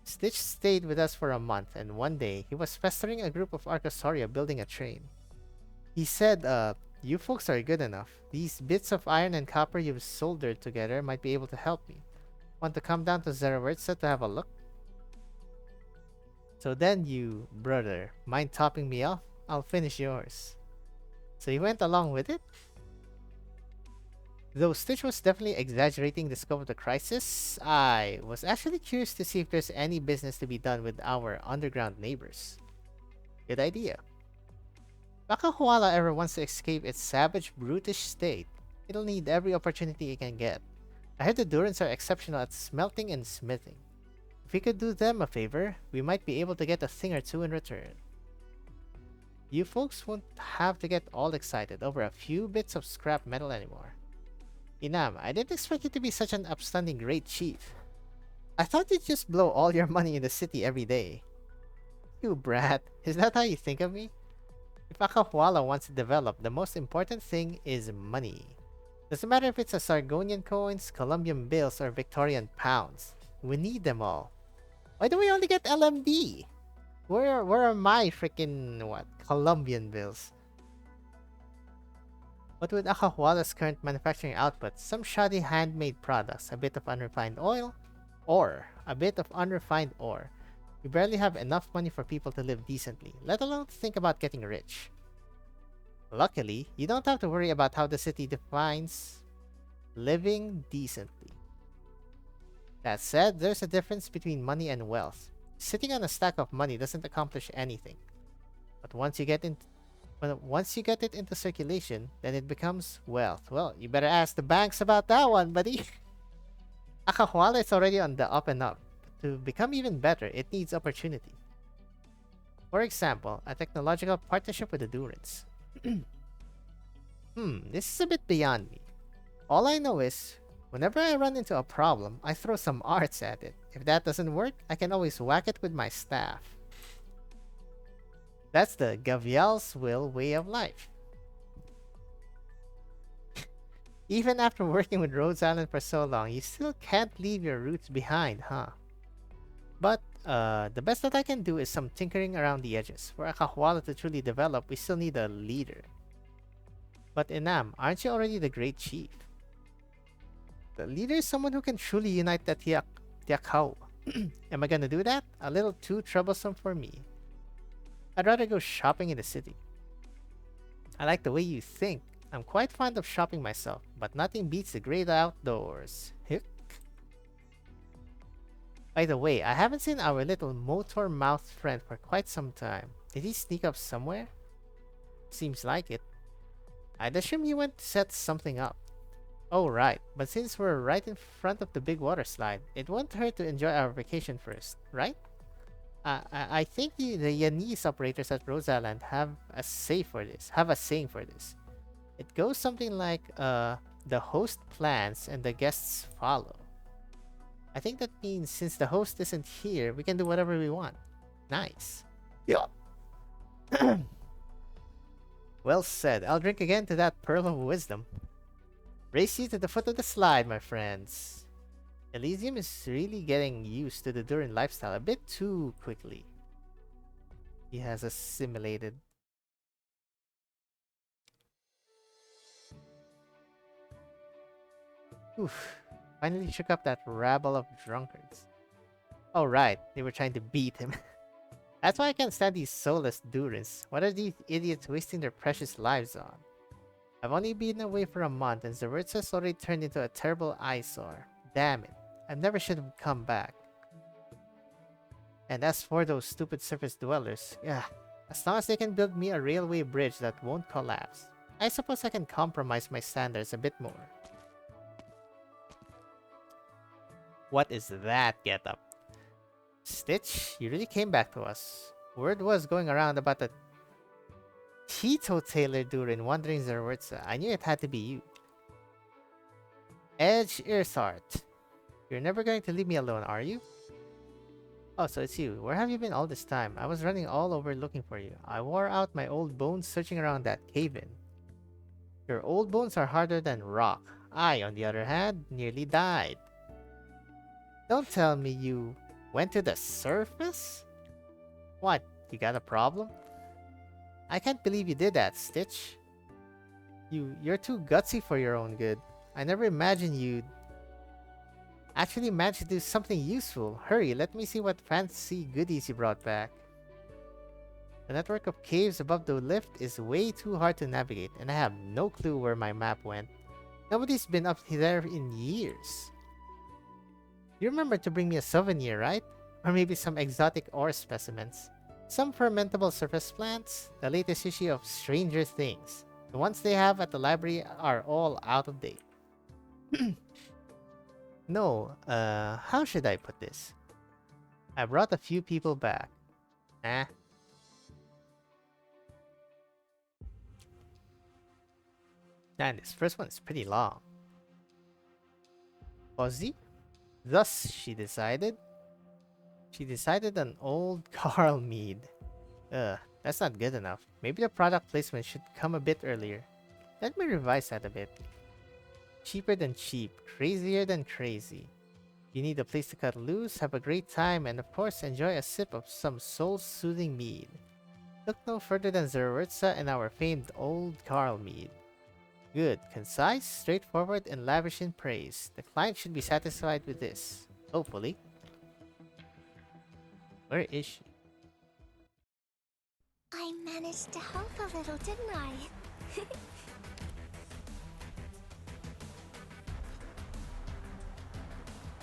Stitch stayed with us for a month, and one day, he was pestering a group of Archosaurus building a train. He said, you folks are good enough. These bits of iron and copper you've soldered together might be able to help me. Want to come down to Zerawertsa to have a look? So then you, brother, mind topping me off? I'll finish yours. So he went along with it? Though Stitch was definitely exaggerating the scope of the crisis, I was actually curious to see if there's any business to be done with our underground neighbors. Good idea. If Akahuala ever wants to escape its savage, brutish state, it'll need every opportunity it can get. I heard the Durins are exceptional at smelting and smithing. If we could do them a favor, we might be able to get a thing or two in return. You folks won't have to get all excited over a few bits of scrap metal anymore. Inam, I didn't expect you to be such an upstanding great chief. I thought you'd just blow all your money in the city every day. You brat, is that how you think of me? If Akahuala wants to develop, the most important thing is money. Doesn't matter if it's a Sargonian coins, Colombian bills, or Victorian pounds. We need them all. Why do we only get LMD? Where are my freaking, Colombian bills? But with Akahuala's current manufacturing output, some shoddy handmade products, a bit of unrefined ore, we barely have enough money for people to live decently, let alone think about getting rich. Luckily, you don't have to worry about how the city defines living decently. That said, there's a difference between money and wealth. Sitting on a stack of money doesn't accomplish anything. But once you get it into circulation, then it becomes wealth. Well, you better ask the banks about that one, buddy. Akahuala is already on the up and up. To become even better, it needs opportunity. For example, a technological partnership with the Durins. This is a bit beyond me. All I know is, whenever I run into a problem, I throw some arts at it. If that doesn't work, I can always whack it with my staff. That's the Gavial's Will way of life. Even after working with Rhodes Island for so long, you still can't leave your roots behind, huh? But, the best that I can do is some tinkering around the edges. For Akahuala to truly develop, we still need a leader. But Inam, aren't you already the great chief? The leader is someone who can truly unite the Tiakau. Am I gonna do that? A little too troublesome for me. I'd rather go shopping in the city. I like the way you think. I'm quite fond of shopping myself, but nothing beats the great outdoors. Hick. By the way, I haven't seen our little motor-mouthed friend for quite some time. Did he sneak up somewhere? Seems like it. I'd assume he went to set something up. Oh right, but since we're right in front of the big water slide, it won't hurt to enjoy our vacation first, right? I think the Yanese operators at Rose Island have a saying for this. It goes something like, the host plans and the guests follow. I think that means since the host isn't here, we can do whatever we want. Nice. Yeah. Well said. I'll drink again to that pearl of wisdom. Race you to the foot of the slide, my friends. Elysium is really getting used to the Durin lifestyle a bit too quickly. He has assimilated. Oof. Finally shook up that rabble of drunkards. Oh right, they were trying to beat him. That's why I can't stand these soulless durins. What are these idiots wasting their precious lives on? I've only been away for a month and Zaritsa's already turned into a terrible eyesore. Damn it. I never should have come back. And as for those stupid surface dwellers, yeah, as long as they can build me a railway bridge that won't collapse, I suppose I can compromise my standards a bit more. What is that getup? Stitch, you really came back to us. Word was going around about the teetotaler Durin wandering Zerwurza. I knew it had to be you. Edge Earsart. You're never going to leave me alone, are you? Oh, so it's you. Where have you been all this time? I was running all over looking for you. I wore out my old bones searching around that cave-in. Your old bones are harder than rock. I, on the other hand, nearly died. Don't tell me you went to the surface? What, you got a problem? I can't believe you did that, Stitch. You're too gutsy for your own good. I never imagined you'd actually manage to do something useful. Hurry, let me see what fancy goodies you brought back. The network of caves above the lift is way too hard to navigate, and I have no clue where my map went. Nobody's been up there in years. You remember to bring me a souvenir, right? Or maybe some exotic ore specimens. Some fermentable surface plants, the latest issue of Stranger Things. The ones they have at the library are all out of date. No, how should I put this? I brought a few people back. Eh? Man, this first one is pretty long. Ozzy? Thus, she decided. She decided an old Carl Mead. That's not good enough. Maybe the product placement should come a bit earlier. Let me revise that a bit. Cheaper than cheap, crazier than crazy. You need a place to cut loose, have a great time, and of course enjoy a sip of some soul-soothing mead. Look no further than Zerwurza and our famed old Carl Mead. Good, concise, straightforward, and lavish in praise. The client should be satisfied with this. Hopefully. Where is she? I managed to help a little, didn't I?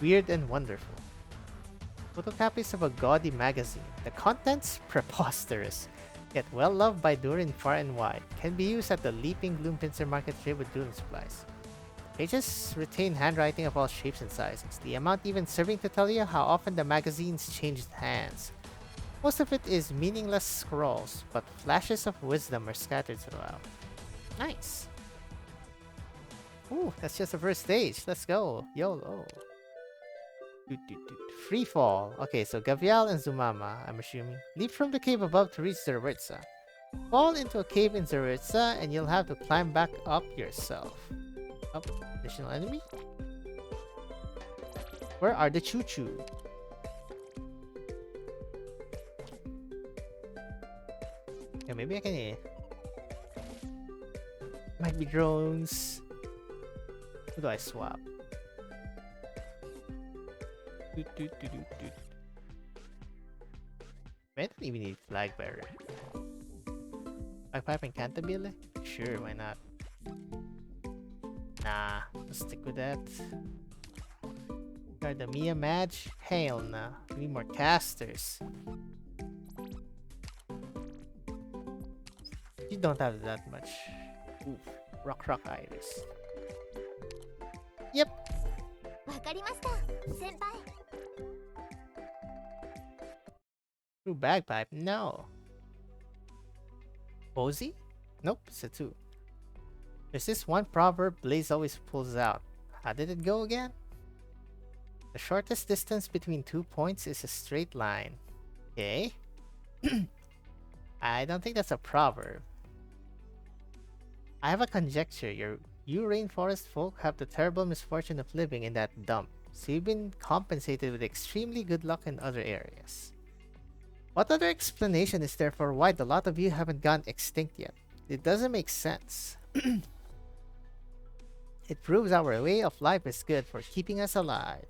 Weird and wonderful. Photocopies of a gaudy magazine. The contents preposterous, yet well loved by Durin far and wide. Can be used at the Leaping Gloom Pincer Market trade with Durin supplies. Pages retain handwriting of all shapes and sizes. The amount even serving to tell you how often the magazines changed hands. Most of it is meaningless scrawls, but flashes of wisdom are scattered throughout. Nice. Ooh, that's just the first stage. Let's go. YOLO. Free fall. Okay, so Gavial and Zumama, I'm assuming. Leap from the cave above to reach Zerwurza. Fall into a cave in Zerwurza and you'll have to climb back up yourself. Up, additional enemy? Where are the choo-choo? Yeah, maybe I can... Might be drones. Who do I swap? I don't even need flag bearer. Bagpipe and Cantabile? Sure, why not? Nah, let's stick with that. Are the Mia Madge? Hell nah. We need more casters. You don't have that much. Oof. Rock Iris. Yep. わかりました、先輩。True bagpipe? No. Posey? Nope, it's a 2. There's this one proverb Blaze always pulls out. How did it go again? The shortest distance between 2 points is a straight line. Okay. I don't think that's a proverb. I have a conjecture. You rainforest folk have the terrible misfortune of living in that dump, so you've been compensated with extremely good luck in other areas. What other explanation is there for why the lot of you haven't gone extinct yet? It doesn't make sense. It proves our way of life is good for keeping us alive.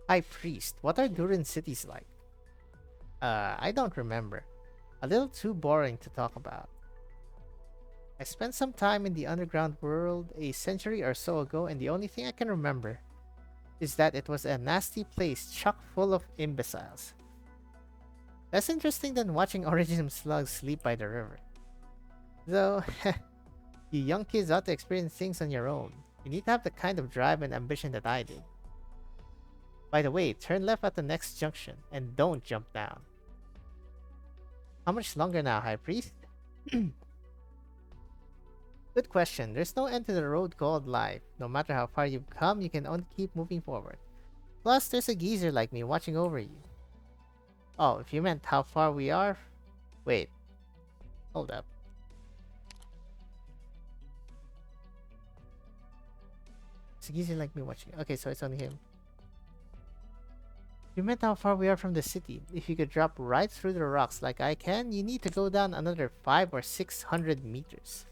High Priest, what are Durin cities like? I don't remember. A little too boring to talk about. I spent some time in the underground world a century or so ago, and the only thing I can remember is that it was a nasty place chock full of imbeciles. Less interesting than watching Originum slugs sleep by the river. Though, you young kids ought to experience things on your own. You need to have the kind of drive and ambition that I did. By the way, turn left at the next junction, and don't jump down. How much longer now, High Priest? Good question. There's no end to the road called life. No matter how far you've come, you can only keep moving forward. Plus, there's a geezer like me watching over you. Oh, if you meant how far we are... Wait. Hold up. It's a geezer like me watching... Okay, so it's only him. You meant how far we are from the city. If you could drop right through the rocks like I can, you need to go down another 500 or 600 meters.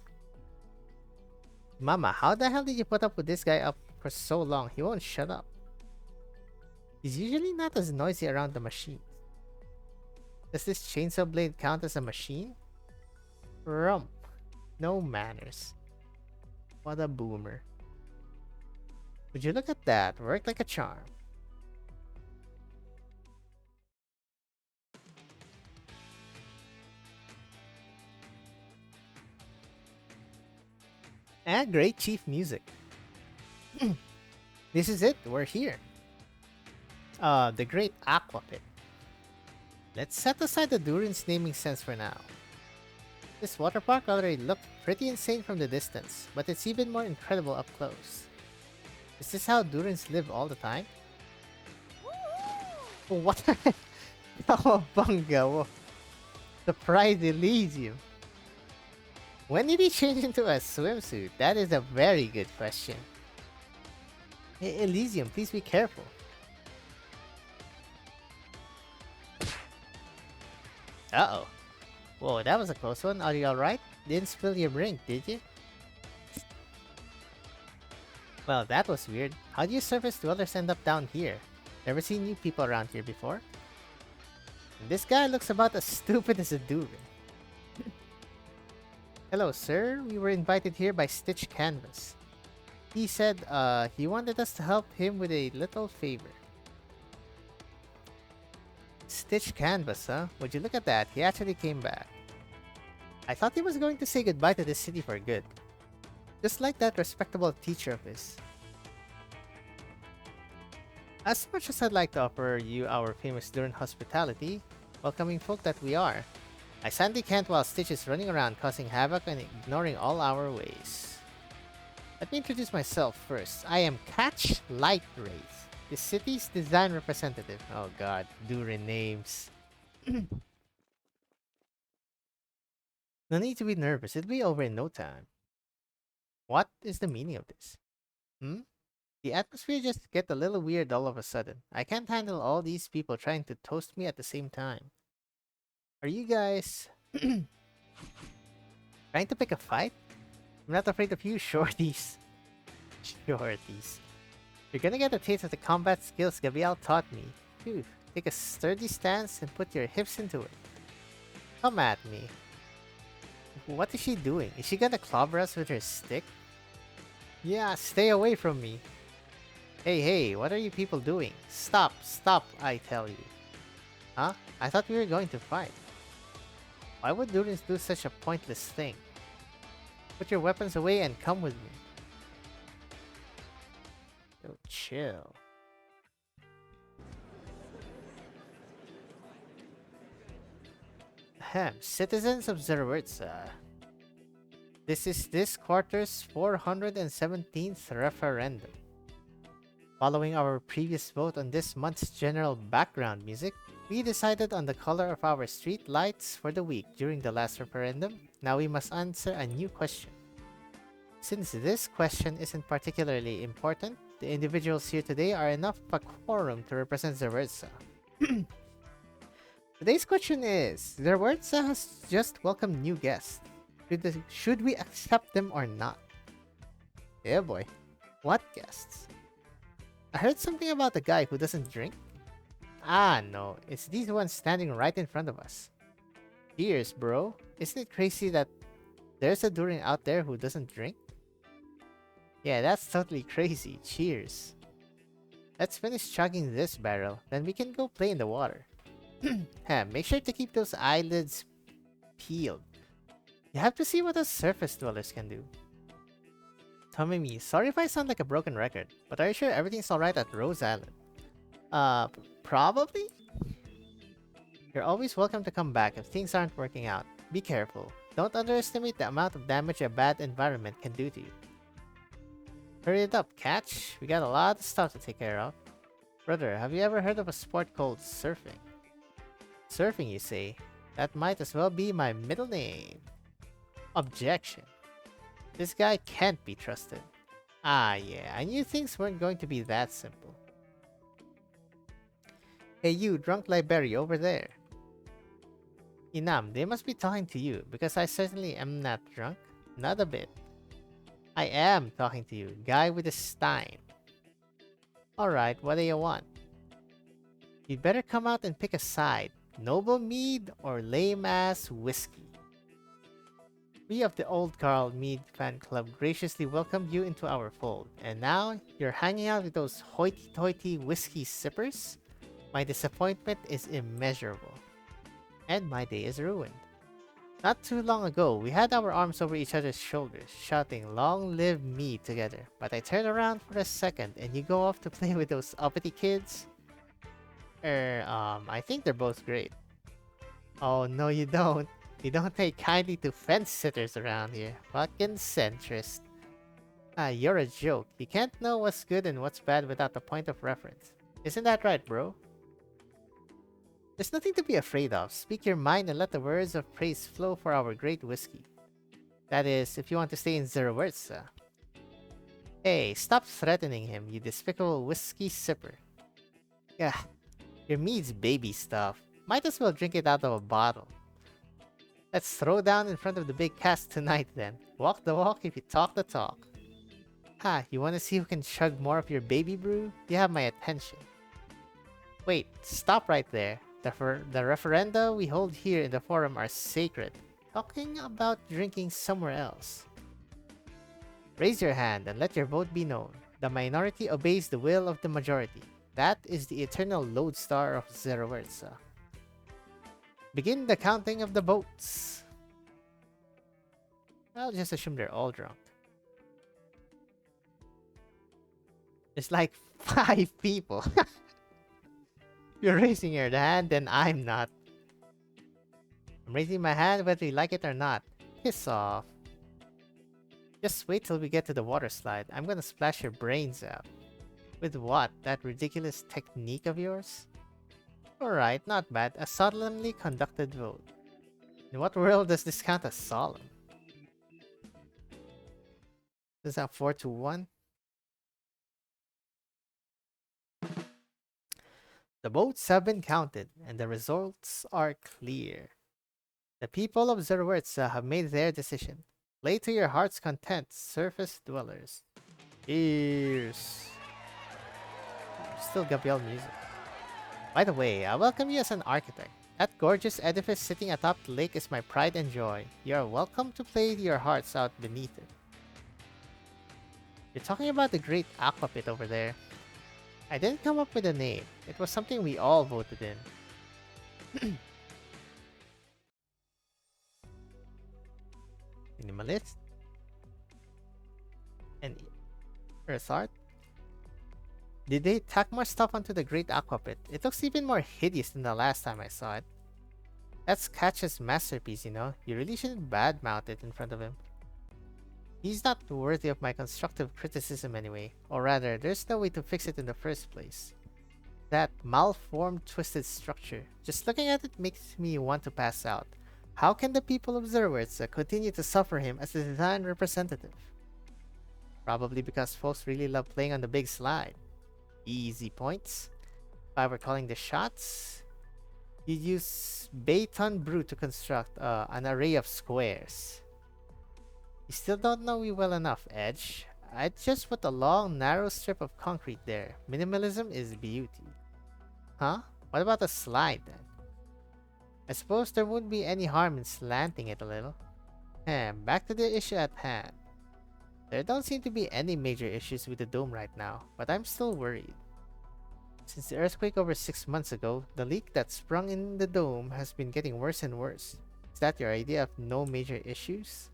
Mama, how the hell did you put up with this guy up for so long? He won't shut up. He's usually not as noisy around the machines. Does this chainsaw blade count as a machine? Rump. No manners. What a boomer. Would you look at that? Worked like a charm. And great chief music. This is it. We're here. The great Aqua Pit. Let's set aside the Durin's naming sense for now. This water park already looked pretty insane from the distance, but it's even more incredible up close. Is this how Durins live all the time? What? Cowabunga! Surprise Elysium! When did he change into a swimsuit? That is a very good question. Hey, Elysium, please be careful. Uh-oh. Whoa, that was a close one. Are you alright? Didn't spill your drink, did you? Well, that was weird. How do you surface to others end up down here? Never seen new people around here before? And this guy looks about as stupid as a durin. Hello, sir. We were invited here by Stitch Canvas. He said, he wanted us to help him with a little favor. Stitch Canvas, huh? Would you look at that? He actually came back. I thought he was going to say goodbye to this city for good. Just like that respectable teacher of his. As much as I'd like to offer you our famous Durin hospitality, welcoming folk that we are, I sadly can't while Stitch is running around causing havoc and ignoring all our ways. Let me introduce myself first. I am Catch Lightwraith, the city's design representative. Oh god, Durin names. No need to be nervous, it'll be over in no time. What is the meaning of this? The atmosphere just get a little weird all of a sudden. I can't handle all these people trying to toast me at the same time. Are you guys trying to pick a fight? I'm not afraid of you, shorties. Shorties. You're gonna get a taste of the combat skills Gabriel taught me. Phew. Take a sturdy stance and put your hips into it. Come at me. What is she doing? Is she gonna clobber us with her stick? Yeah, stay away from me. Hey, what are you people doing? Stop, I tell you. Huh? I thought we were going to fight. Why would Durins do such a pointless thing? Put your weapons away and come with me. Yo, chill. Ahem, citizens of Zerwitza. This is this quarter's 417th referendum. Following our previous vote on this month's general background music, We decided on the color of our street lights for the week during the last referendum. Now we must answer a new question. Since this question isn't particularly important, the individuals here today are enough of a quorum to represent Zerwerza. Today's question is, Zerwerza has just welcomed new guests. Should we accept them or not? Yeah boy. What guests? I heard something about the guy who doesn't drink. Ah no, it's these ones standing right in front of us. Cheers, bro. Isn't it crazy that there's a durin out there who doesn't drink? Yeah, that's totally crazy. Cheers. Let's finish chugging this barrel, then we can go play in the water. Make sure to keep those eyelids peeled. You have to see what us surface dwellers can do. Tomimi, sorry if I sound like a broken record, but are you sure everything's alright at Rose Island? Probably? You're always welcome to come back if things aren't working out. Be careful. Don't underestimate the amount of damage a bad environment can do to you. Hurry it up, Catch. We got a lot of stuff to take care of. Brother, have you ever heard of a sport called surfing? Surfing, you say? That might as well be my middle name. Objection. This guy can't be trusted. Ah yeah, I knew things weren't going to be that simple. Hey you, drunk library over there. Inam, they must be talking to you, because I certainly am not drunk. Not a bit. I am talking to you, guy with a stein. Alright, what do you want? You'd better come out and pick a side. Noble mead or lame-ass whiskey. We of the Old Carl Mead fan club graciously welcomed you into our fold, and now you're hanging out with those hoity-toity whiskey sippers? My disappointment is immeasurable. And my day is ruined. Not too long ago, we had our arms over each other's shoulders, shouting "Long live me" together, but I turn around for a second and you go off to play with those uppity kids? I think they're both great. Oh, no you don't. You don't take kindly to fence sitters around here. Fucking centrist. Ah, you're a joke. You can't know what's good and what's bad without a point of reference. Isn't that right, bro? There's nothing to be afraid of. Speak your mind and let the words of praise flow for our great whiskey. That is, if you want to stay in Zerwerza. Hey, stop threatening him, you despicable whiskey sipper. Yeah, your mead's baby stuff. Might as well drink it out of a bottle. Let's throw down in front of the big cast tonight then. Walk the walk if you talk the talk. Ha, you wanna see who can chug more of your baby brew? You have my attention. Wait, stop right there. The referenda we hold here in the forum are sacred. Talking about drinking somewhere else. Raise your hand and let your vote be known. The minority obeys the will of the majority. That is the eternal lodestar of Zerwerza. Begin the counting of the votes. I'll just assume they're all drunk. There's like 5 people. You're raising your hand and I'm not. I'm raising my hand whether you like it or not. Piss off. Just wait till we get to the water slide. I'm gonna splash your brains out. With what? That ridiculous technique of yours? Alright, not bad. A solemnly conducted vote. In what world does this count as solemn? Is that 4-1? The votes have been counted, and the results are clear. The people of Zerwerza have made their decision. Play to your heart's content, surface dwellers. Cheers! Still Gabriel music. By the way, I welcome you as an architect. That gorgeous edifice sitting atop the lake is my pride and joy. You are welcome to play your hearts out beneath it. You're talking about the great aqua pit over there. I didn't come up with a name. It was something we all voted in. Minimalist. And Earth Art. Did they tack more stuff onto the great aqua pit? It looks even more hideous than the last time I saw it. That's Catch's masterpiece, you know. You really shouldn't badmouth it in front of him. He's not worthy of my constructive criticism anyway. Or rather, there's no way to fix it in the first place. That malformed, twisted structure. Just looking at it makes me want to pass out. How can the people of Zerwitz continue to suffer him as the design representative? Probably because folks really love playing on the big slide. Easy points. If I were calling the shots, you'd use Bayton Brew to construct an array of squares. You still don't know me well enough, Edge. I'd just put a long, narrow strip of concrete there. Minimalism is beauty. Huh? What about a slide then? I suppose there wouldn't be any harm in slanting it a little. Back to the issue at hand. There don't seem to be any major issues with the dome right now, but I'm still worried. Since the earthquake over 6 months ago, the leak that sprung in the dome has been getting worse and worse. Is that your idea of no major issues?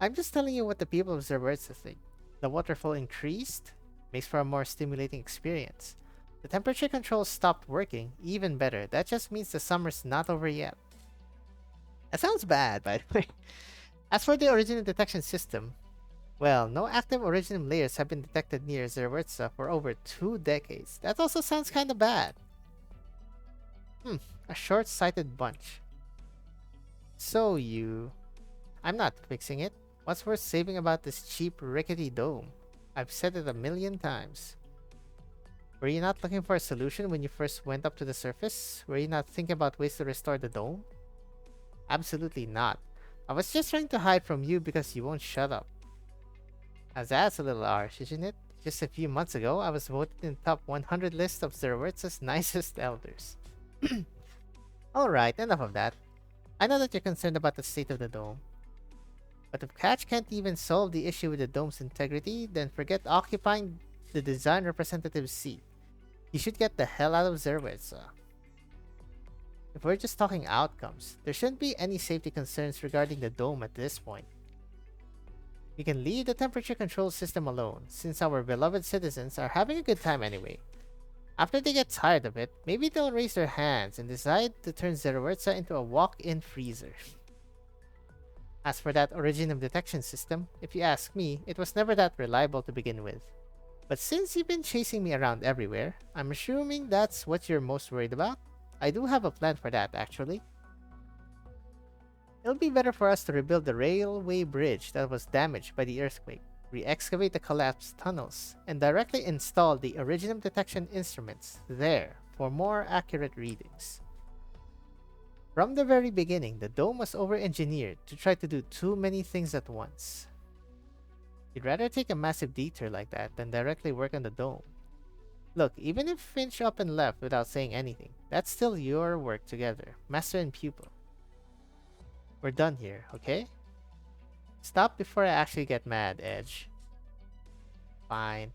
I'm just telling you what the people of Zerbertsa think. The waterfall increased, makes for a more stimulating experience. The temperature controls stopped working, even better. That just means the summer's not over yet. That sounds bad, by the way. As for the origin detection system, well, no active origin layers have been detected near Zerbertsa for over 2 decades. That also sounds kinda bad. A short-sighted bunch. So I'm not fixing it. What's worth saving about this cheap, rickety dome? I've said it a million times. Were you not looking for a solution when you first went up to the surface? Were you not thinking about ways to restore the dome? Absolutely not. I was just trying to hide from you because you won't shut up. Now that's a little harsh, isn't it? Just a few months ago, I was voted in the top 100 list of Zerwertsa's nicest elders. Alright, enough of that. I know that you're concerned about the state of the dome. But if Catch can't even solve the issue with the dome's integrity, then forget occupying the design representative's seat. You should get the hell out of Zerwitza. If we're just talking outcomes, there shouldn't be any safety concerns regarding the dome at this point. We can leave the temperature control system alone, since our beloved citizens are having a good time anyway. After they get tired of it, maybe they'll raise their hands and decide to turn Zerwitza into a walk-in freezer. As for that origin detection system, if you ask me, it was never that reliable to begin with. But since you've been chasing me around everywhere, I'm assuming that's what you're most worried about? I do have a plan for that, actually. It'll be better for us to rebuild the railway bridge that was damaged by the earthquake, re-excavate the collapsed tunnels, and directly install the origin detection instruments there for more accurate readings. From the very beginning, the dome was over-engineered to try to do too many things at once. You'd rather take a massive detour like that than directly work on the dome. Look, even if Finch up and left without saying anything, that's still your work together, master and pupil. We're done here, okay? Stop before I actually get mad, Edge. Fine.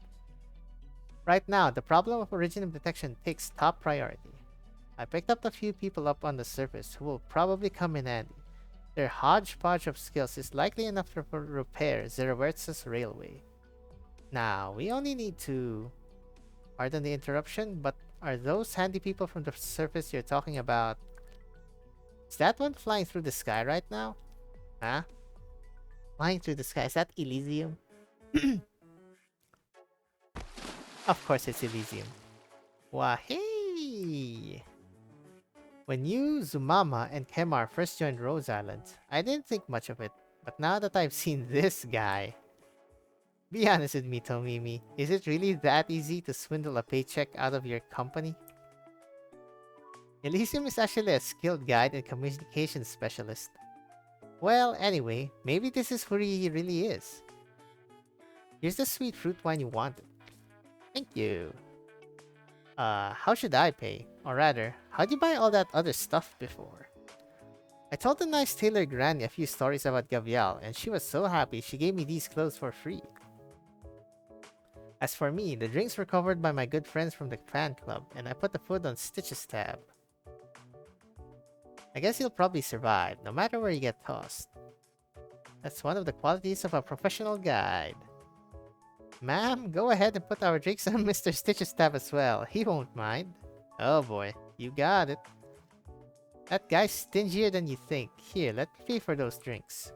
Right now, the problem of origin detection takes top priority. I picked up a few people up on the surface who will probably come in handy. Their hodgepodge of skills is likely enough to repair Zerwertsa's railway. Now, we only need to... Pardon the interruption, but are those handy people from the surface you're talking about? Is that one flying through the sky right now? Huh? Flying through the sky, is that Elysium? Of course it's Elysium. Wahey! When you, Zumama, and Kemar first joined Rose Island, I didn't think much of it, but now that I've seen this guy... Be honest with me, Tomimi, is it really that easy to swindle a paycheck out of your company? Elysium is actually a skilled guide and communication specialist. Well, anyway, maybe this is who he really is. Here's the sweet fruit wine you wanted. Thank you. How should I pay? Or rather, how'd you buy all that other stuff before? I told the nice tailor granny a few stories about Gavial, and she was so happy she gave me these clothes for free. As for me, the drinks were covered by my good friends from the fan club, and I put the food on Stitch's tab. I guess you'll probably survive, no matter where you get tossed. That's one of the qualities of a professional guide. Ma'am, go ahead and put our drinks on Mr. Stitch's tab as well. He won't mind. Oh boy, you got it. That guy's stingier than you think. Here, let me pay for those drinks.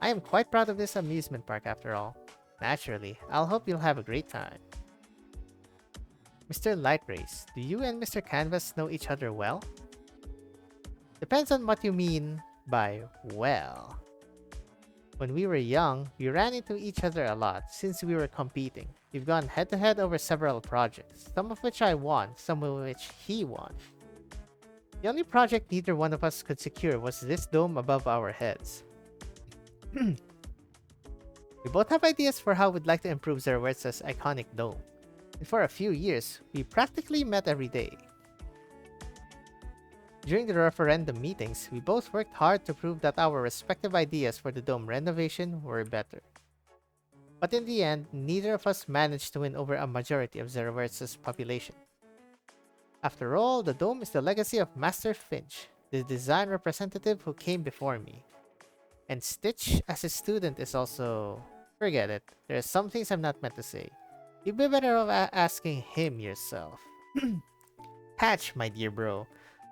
I am quite proud of this amusement park after all. Naturally, I'll hope you'll have a great time. Mr. Lightrace, do you and Mr. Canvas know each other well? Depends on what you mean by well. When we were young, we ran into each other a lot since we were competing. We've gone head to head over several projects, some of which I won, some of which he won. The only project neither one of us could secure was this dome above our heads. We both have ideas for how we'd like to improve Zerwertsa's iconic dome, and for a few years, we practically met every day. During the referendum meetings, we both worked hard to prove that our respective ideas for the dome renovation were better. But in the end, neither of us managed to win over a majority of Zerwertsa's population. After all, the dome is the legacy of Master Finch, the design representative who came before me. And Stitch, as a student, is also... Forget it. There are some things I'm not meant to say. You'd be better off asking him yourself. Patch, my dear bro.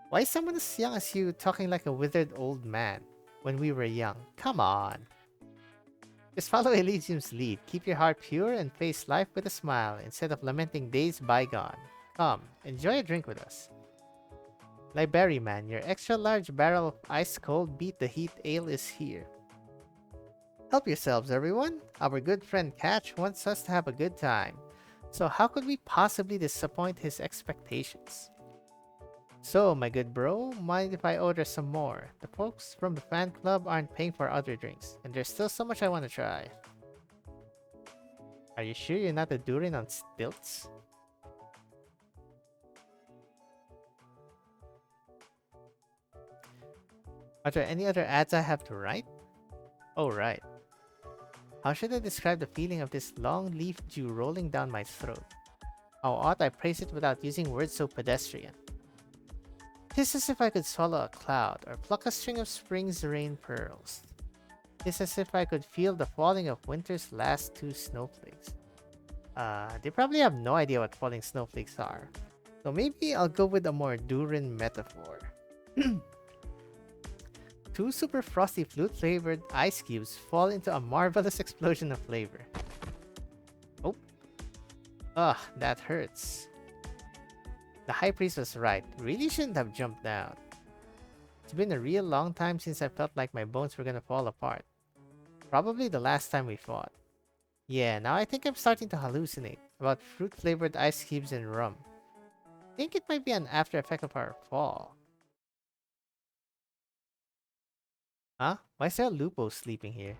Why is someone as young as you talking like a withered old man? When we were young. Come on. Just follow Elysium's lead. Keep your heart pure and face life with a smile instead of lamenting days bygone. Come, enjoy a drink with us. Library man, your extra large barrel of ice cold beat the heat ale is here. Help yourselves, everyone. Our good friend Catch wants us to have a good time. So how could we possibly disappoint his expectations? So, my good bro, mind if I order some more? The folks from the fan club aren't paying for other drinks, and there's still so much I want to try. Are you sure you're not a durin on stilts? Are there any other ads I have to write? Oh, right. How should I describe the feeling of this long leaf dew rolling down my throat? How ought I praise it without using words so pedestrian? Tis as if I could swallow a cloud or pluck a string of spring's rain pearls. Tis as if I could feel the falling of winter's last two snowflakes. They probably have no idea what falling snowflakes are. So maybe I'll go with a more durin metaphor. Two super frosty flute-flavored ice cubes fall into a marvelous explosion of flavor. Oh. Ugh, that hurts. The high priest was right. Really shouldn't have jumped down. It's been a real long time since I felt like my bones were gonna fall apart. Probably the last time we fought. Yeah, now I think I'm starting to hallucinate about fruit-flavored ice cubes and rum. I think it might be an after effect of our fall. Huh? Why is there a Lupo sleeping here?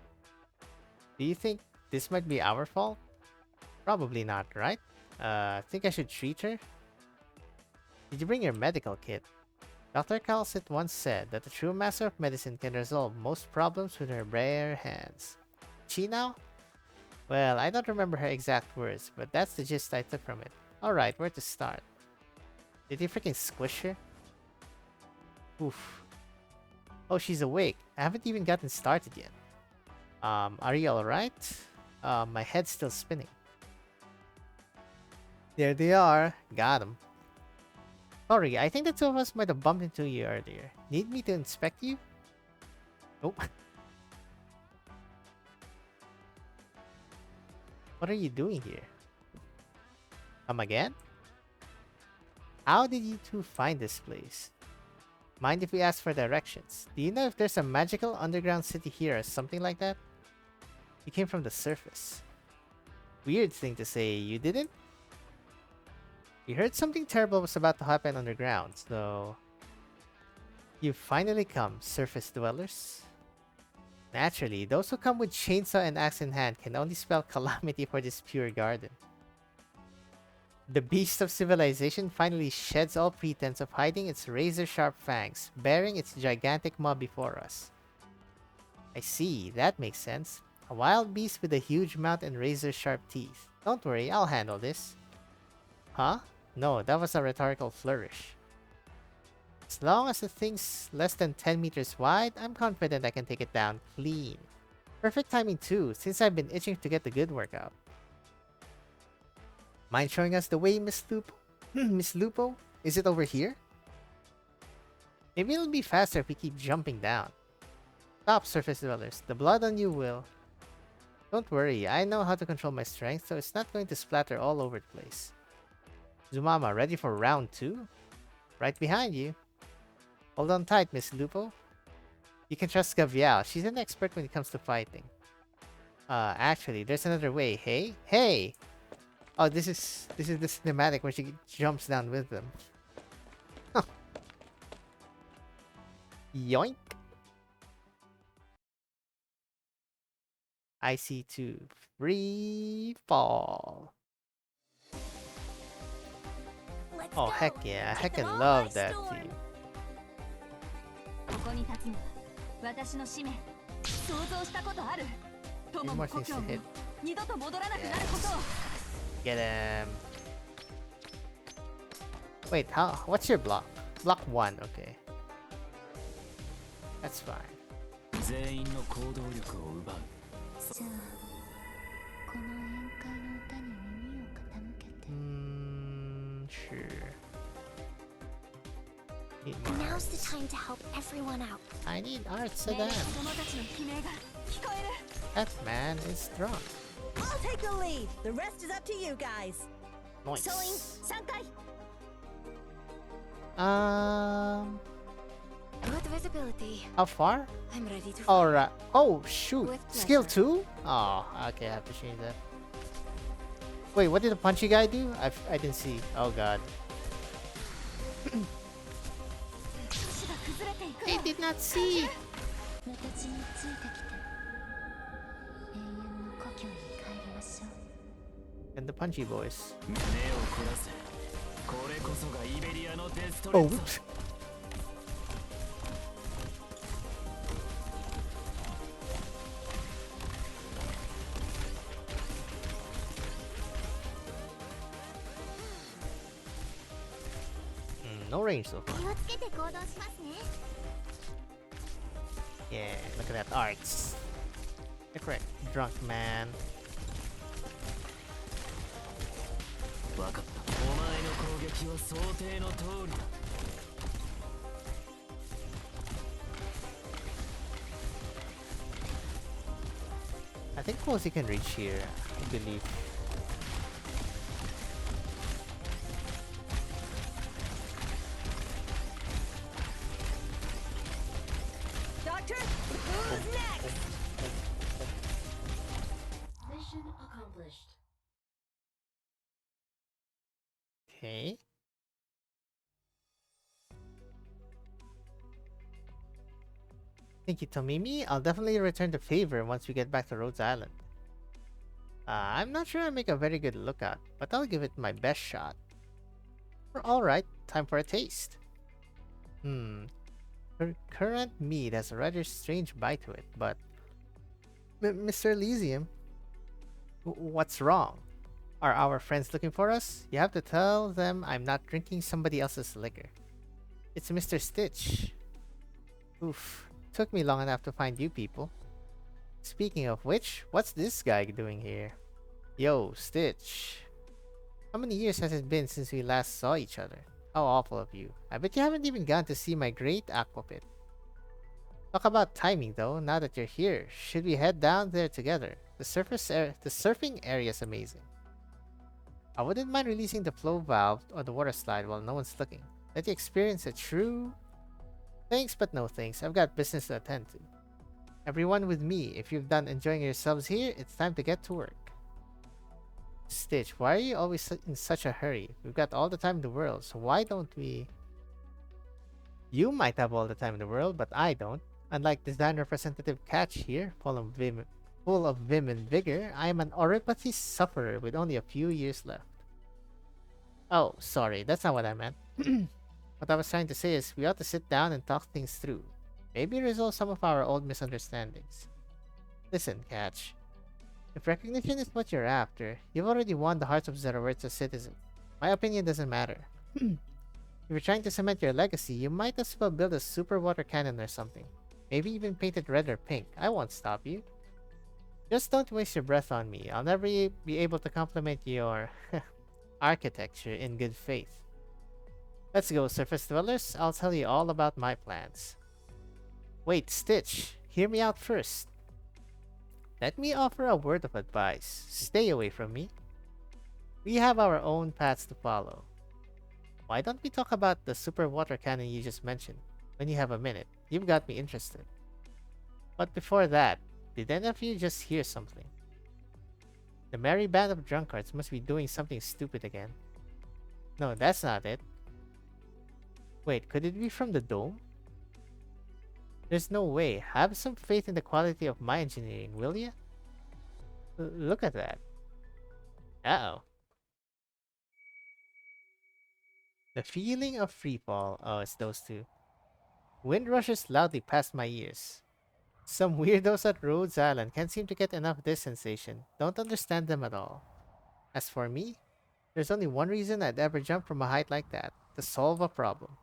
Do you think this might be our fault? Probably not, right? Think I should treat her? Did you bring your medical kit? Dr. Calcit once said that the true master of medicine can resolve most problems with her bare hands. She now? Well, I don't remember her exact words, but that's the gist I took from it. Alright, where to start? Did you freaking squish her? Oof. Oh, she's awake. I haven't even gotten started yet. Are you alright? My head's still spinning. There they are. Got 'em. Sorry, I think the two of us might have bumped into you earlier. Need me to inspect you? Nope. What are you doing here? Come again? How did you two find this place? Mind if we ask for directions? Do you know if there's a magical underground city here or something like that? You came from the surface. Weird thing to say, you didn't? We heard something terrible was about to happen underground, so... You've finally come, surface dwellers. Naturally, those who come with chainsaw and axe in hand can only spell calamity for this pure garden. The beast of civilization finally sheds all pretense of hiding its razor-sharp fangs, bearing its gigantic maw before us. I see, that makes sense. A wild beast with a huge mouth and razor-sharp teeth. Don't worry, I'll handle this. Huh? No, that was a rhetorical flourish. As long as the thing's less than 10 meters wide, I'm confident I can take it down clean. Perfect timing too, since I've been itching to get the good workout. Mind showing us the way, Miss Lupo? Miss Lupo? Is it over here? Maybe it'll be faster if we keep jumping down. Stop, surface dwellers. The blood on you will... Don't worry, I know how to control my strength, so it's not going to splatter all over the place. Zumama, ready for round 2? Right behind you. Hold on tight, Miss Lupo. You can trust Gaviao. She's an expert when it comes to fighting. Actually, there's another way. Hey? Hey! Oh, this is the cinematic where she jumps down with them. Yoink! IC2. Free fall. Let's Oh, go. heck yeah. I Take them heckin' all love by that storm. team. ここに立つのは私の使命。想像したことある。友 Few も more 故 things 郷 to も hit. 二度と戻らなくなることを。 Get him. Wait, what's your block? Block 1, okay. That's fine. 全員の行動力を奪う。じゃあこの宴会の歌に耳を傾けて。 Sure. Need more Now's the arts. time to help everyone out. I need arts ね Sedan. 子供たちの悲鳴が聞こえる。 That man is drunk. I'll take the lead. The rest is up to you guys. Nice. 総員3回。 Good visibility. How far? I'm ready to. Alright. Oh, shoot. With Skill pleasure. 2? Oh, okay, I have to change that. Wait, what did the punchy guy do? I didn't see. Oh, God. 足が崩れていく I の。 did not see. 私についてきて。永遠の故郷に帰りましょう。 And the punchy boys. 胸を凝らせ。これこそがイベリアのデスト Oh, レッ whoops. No range so far. 気をつけて行動しますね。 Yeah, look at that arts. Yeah, correct. Drunk man. 分かった。お前の攻撃は想定の通りだ。 I think Cozy can reach here, I believe. Doctor, who's next? Mission accomplished. Okay. Thank you, Tomimi. I'll definitely return the favor once we get back to Rhodes Island. I'm not sure I make a very good lookout, but I'll give it my best shot. Alright, time for a taste. Current meat has a rather strange bite to it, but... Mr. Elysium? What's wrong? Are our friends looking for us? You have to tell them I'm not drinking somebody else's liquor. It's Mr. Stitch. Oof. Took me long enough to find you people. Speaking of which, what's this guy doing here? Yo, Stitch. How many years has it been since we last saw each other? How awful of you. I bet you haven't even gone to see my great aquapit. Talk about timing though, now that you're here. Should we head down there together? The surfing area is amazing. I wouldn't mind releasing the flow valve on the water slide while no one's looking. Let you experience a true... Thanks, but no thanks. I've got business to attend to. Everyone with me, if you've done enjoying yourselves here, it's time to get to work. Stitch, why are you always in such a hurry? We've got all the time in the world, so why don't we... You might have all the time in the world, but I don't. Unlike design representative Catch here, full of vim and vigor, I am an oripathy sufferer with only a few years left. Oh, sorry, that's not what I meant. What I was trying to say is we ought to sit down and talk things through. Maybe resolve some of our old misunderstandings. Listen, Catch. If recognition is what you're after, you've already won the hearts of Zerawert's citizens. My opinion doesn't matter. If you're trying to cement your legacy, you might as well build a super water cannon or something. Maybe even paint it red or pink. I won't stop you. Just don't waste your breath on me. I'll never be able to compliment your architecture in good faith. Let's go, surface dwellers. I'll tell you all about my plans. Wait, Stitch. Hear me out first. Let me offer a word of advice. Stay away from me. We have our own paths to follow. Why don't we talk about the super water cannon you just mentioned? When you have a minute. You've got me interested. But before that, did any of you just hear something? The merry band of drunkards must be doing something stupid again. No, that's not it. Wait, could it be from the dome? There's no way. Have some faith in the quality of my engineering, will ya? Look at that. Uh-oh. The feeling of freefall. Oh, it's those two. Wind rushes loudly past my ears. Some weirdos at Rhodes Island can't seem to get enough of this sensation. Don't understand them at all. As for me, there's only one reason I'd ever jump from a height like that. To solve a problem.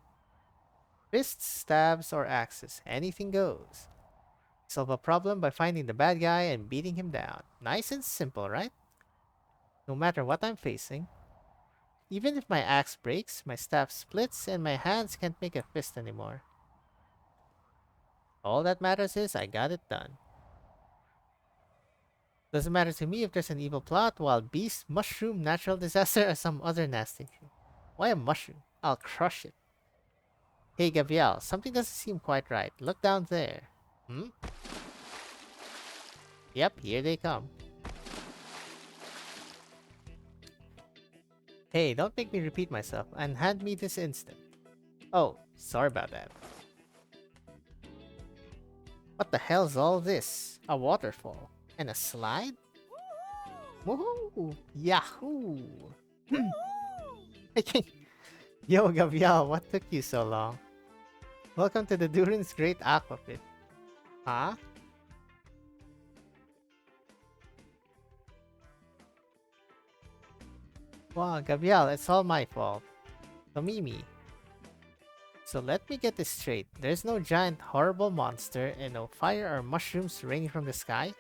Fists, stabs, or axes. Anything goes. Solve a problem by finding the bad guy and beating him down. Nice and simple, right? No matter what I'm facing. Even if my axe breaks, my staff splits, and my hands can't make a fist anymore. All that matters is I got it done. Doesn't matter to me if there's an evil plot, wild beast, mushroom, natural disaster, or some other nasty thing. Why a mushroom? I'll crush it. Hey Gabrielle, something doesn't seem quite right. Look down there. Hmm? Yep, here they come. Hey, don't make me repeat myself, and hand me this instant. Oh, sorry about that. What the hell's all this? A waterfall? And a slide? Woohoo! Yahoo! I can't... Yo, Gabrielle, what took you so long? Welcome to the Durins Great Aqua Pit. Huh? Wow, Gabrielle, it's all my fault. Tomimi. So let me get this straight. There's no giant horrible monster and no fire or mushrooms raining from the sky?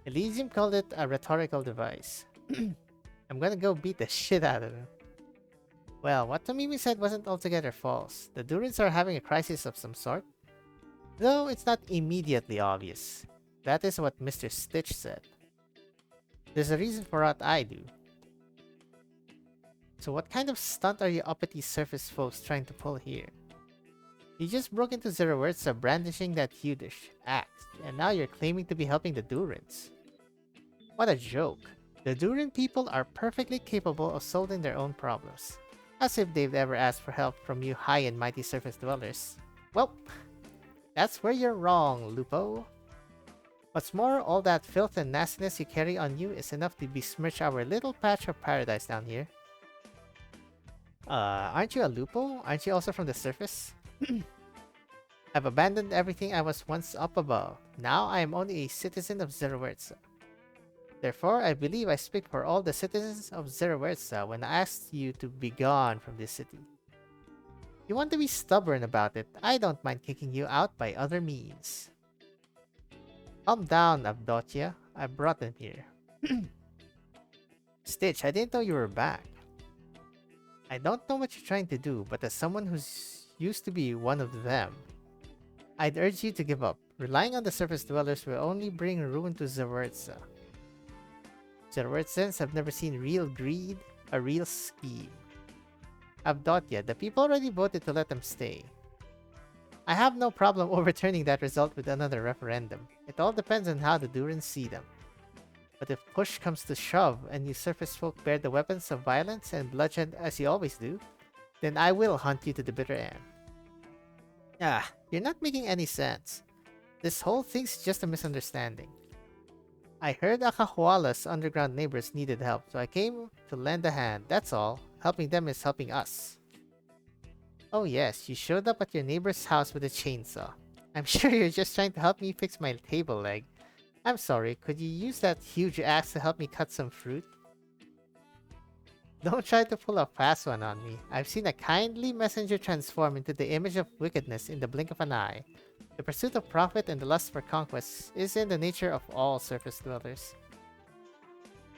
Elysium called it a rhetorical device. I'm gonna go beat the shit out of them. Well, what Tomimi said wasn't altogether false. The Durins are having a crisis of some sort. Though it's not immediately obvious. That is what Mr. Stitch said. There's a reason for what I do. So what kind of stunt are you uppity surface folks trying to pull here? You just broke into Zero Words brandishing that huge axe, and now you're claiming to be helping the Durins. What a joke. The Durin people are perfectly capable of solving their own problems. As if they've ever asked for help from you high and mighty surface dwellers. Well, that's where you're wrong, Lupo. What's more, all that filth and nastiness you carry on you is enough to besmirch our little patch of paradise down here. Aren't you a Lupo? Aren't you also from the surface? I've abandoned everything I was once up above. Now I am only a citizen of Zerwertza. Therefore, I believe I speak for all the citizens of Zerwertza when I asked you to be gone from this city. You want to be stubborn about it, I don't mind kicking you out by other means. Calm down, Avdotia. I brought them here. Stitch, I didn't know you were back. I don't know what you're trying to do, but as someone who's used to be one of them, I'd urge you to give up. Relying on the surface dwellers will only bring ruin to Zerwertza. Zerwertzans have never seen real greed, a real scheme. Avdotia, the people already voted to let them stay. I have no problem overturning that result with another referendum. It all depends on how the Durins see them. But if push comes to shove and you surface folk bear the weapons of violence and bloodshed as you always do, then I will hunt you to the bitter end. Ah, you're not making any sense. This whole thing's just a misunderstanding. I heard Akahuala's underground neighbors needed help, so I came to lend a hand, that's all. Helping them is helping us. Oh yes, you showed up at your neighbor's house with a chainsaw. I'm sure you're just trying to help me fix my table leg. I'm sorry, could you use that huge axe to help me cut some fruit? Don't try to pull a fast one on me. I've seen a kindly messenger transform into the image of wickedness in the blink of an eye. The pursuit of profit and the lust for conquest is in the nature of all surface dwellers.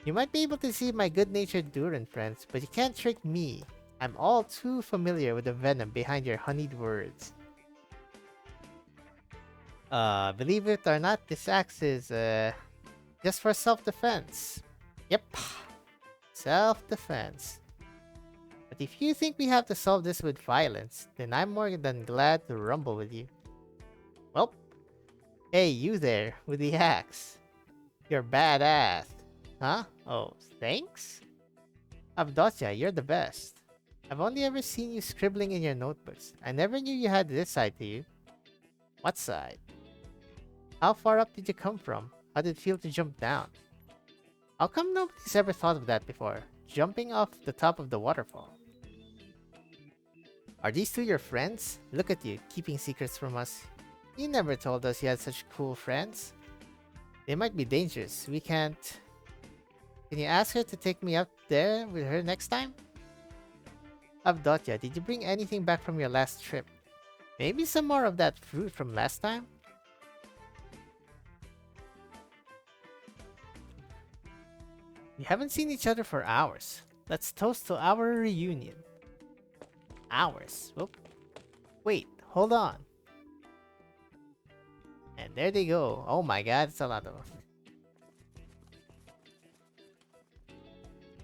You might be able to deceive my good-natured Durin friends, but you can't trick me. I'm all too familiar with the venom behind your honeyed words. Believe it or not, this axe is, just for self-defense. Yep. Self-defense. But if you think we have to solve this with violence, then I'm more than glad to rumble with you. Well, hey, you there with the axe. You're badass. Huh? Oh, thanks? Avdotya, you're the best. I've only ever seen you scribbling in your notebooks. I never knew you had this side to you. What side? How far up did you come from? How did it feel to jump down? How come nobody's ever thought of that before? Jumping off the top of the waterfall. Are these two your friends? Look at you, keeping secrets from us. You never told us you had such cool friends. They might be dangerous. We can't... Can you ask her to take me up there with her next time? Avdotya, did you bring anything back from your last trip? Maybe some more of that fruit from last time? We haven't seen each other for hours. Let's toast to our reunion. Hours. Whoop. Wait, hold on. And there they go. Oh my god, it's a lot of them.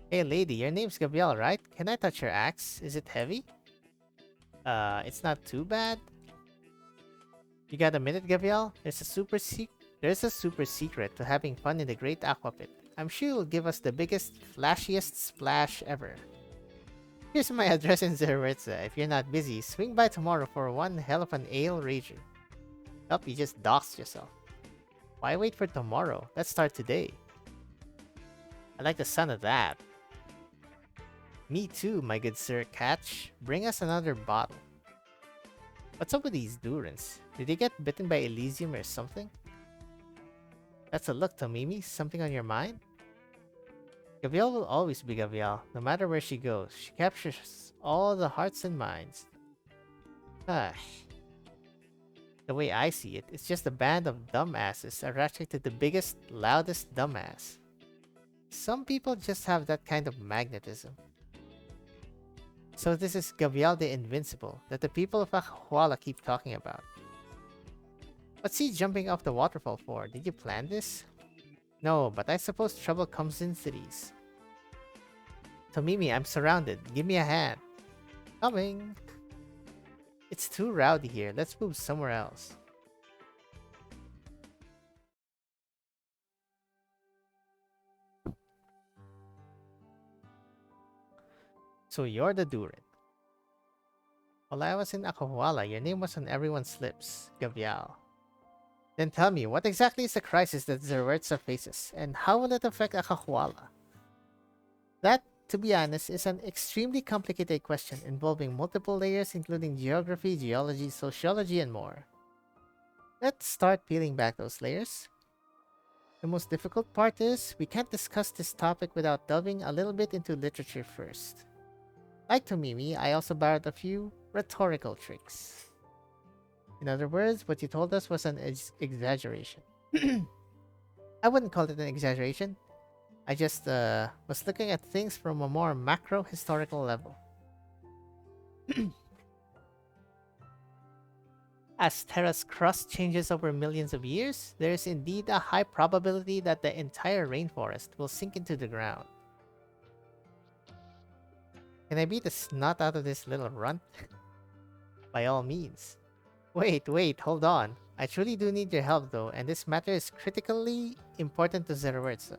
Hey lady, your name's Gabrielle, right? Can I touch your axe? Is it heavy? It's not too bad. You got a minute, Gabrielle? There's a super secret to having fun in the Great Aqua Pit. I'm sure you'll give us the biggest, flashiest splash ever. Here's my address in Zeretza. If you're not busy, swing by tomorrow for one hell of an ale rager. Oh, you just doxed yourself. Why wait for tomorrow? Let's start today. I like the sound of that. Me too, my good sir. Catch. Bring us another bottle. What's up with these durins? Did they get bitten by Elysium or something? That's a look, Tomimi. Something on your mind? Gabrielle will always be Gabrielle, no matter where she goes. She captures all the hearts and minds. Ah. The way I see it, it's just a band of dumbasses attracted to the biggest, loudest dumbass. Some people just have that kind of magnetism. So this is Gabrielle the Invincible, that the people of Akahuala keep talking about. What's he jumping off the waterfall for? Did you plan this? No, but I suppose trouble comes in cities. Tomimi, I'm surrounded. Give me a hand. Coming! It's too rowdy here. Let's move somewhere else. So you're the Durin. While I was in Akahuala, your name was on everyone's lips, Gabrielle. Then tell me, what exactly is the crisis that Zeretza faces, and how will it affect Akahuala? That, to be honest, is an extremely complicated question involving multiple layers including geography, geology, sociology, and more. Let's start peeling back those layers. The most difficult part is, we can't discuss this topic without delving a little bit into literature first. Like Tomimi, I also borrowed a few rhetorical tricks. In other words, what you told us was an exaggeration. I wouldn't call it an exaggeration. I just was looking at things from a more macro historical level. As Terra's crust changes over millions of years, there is indeed a high probability that the entire rainforest will sink into the ground. Can I beat the snot out of this little runt? By all means. Wait, hold on. I truly do need your help though, and this matter is critically important to Zeretza.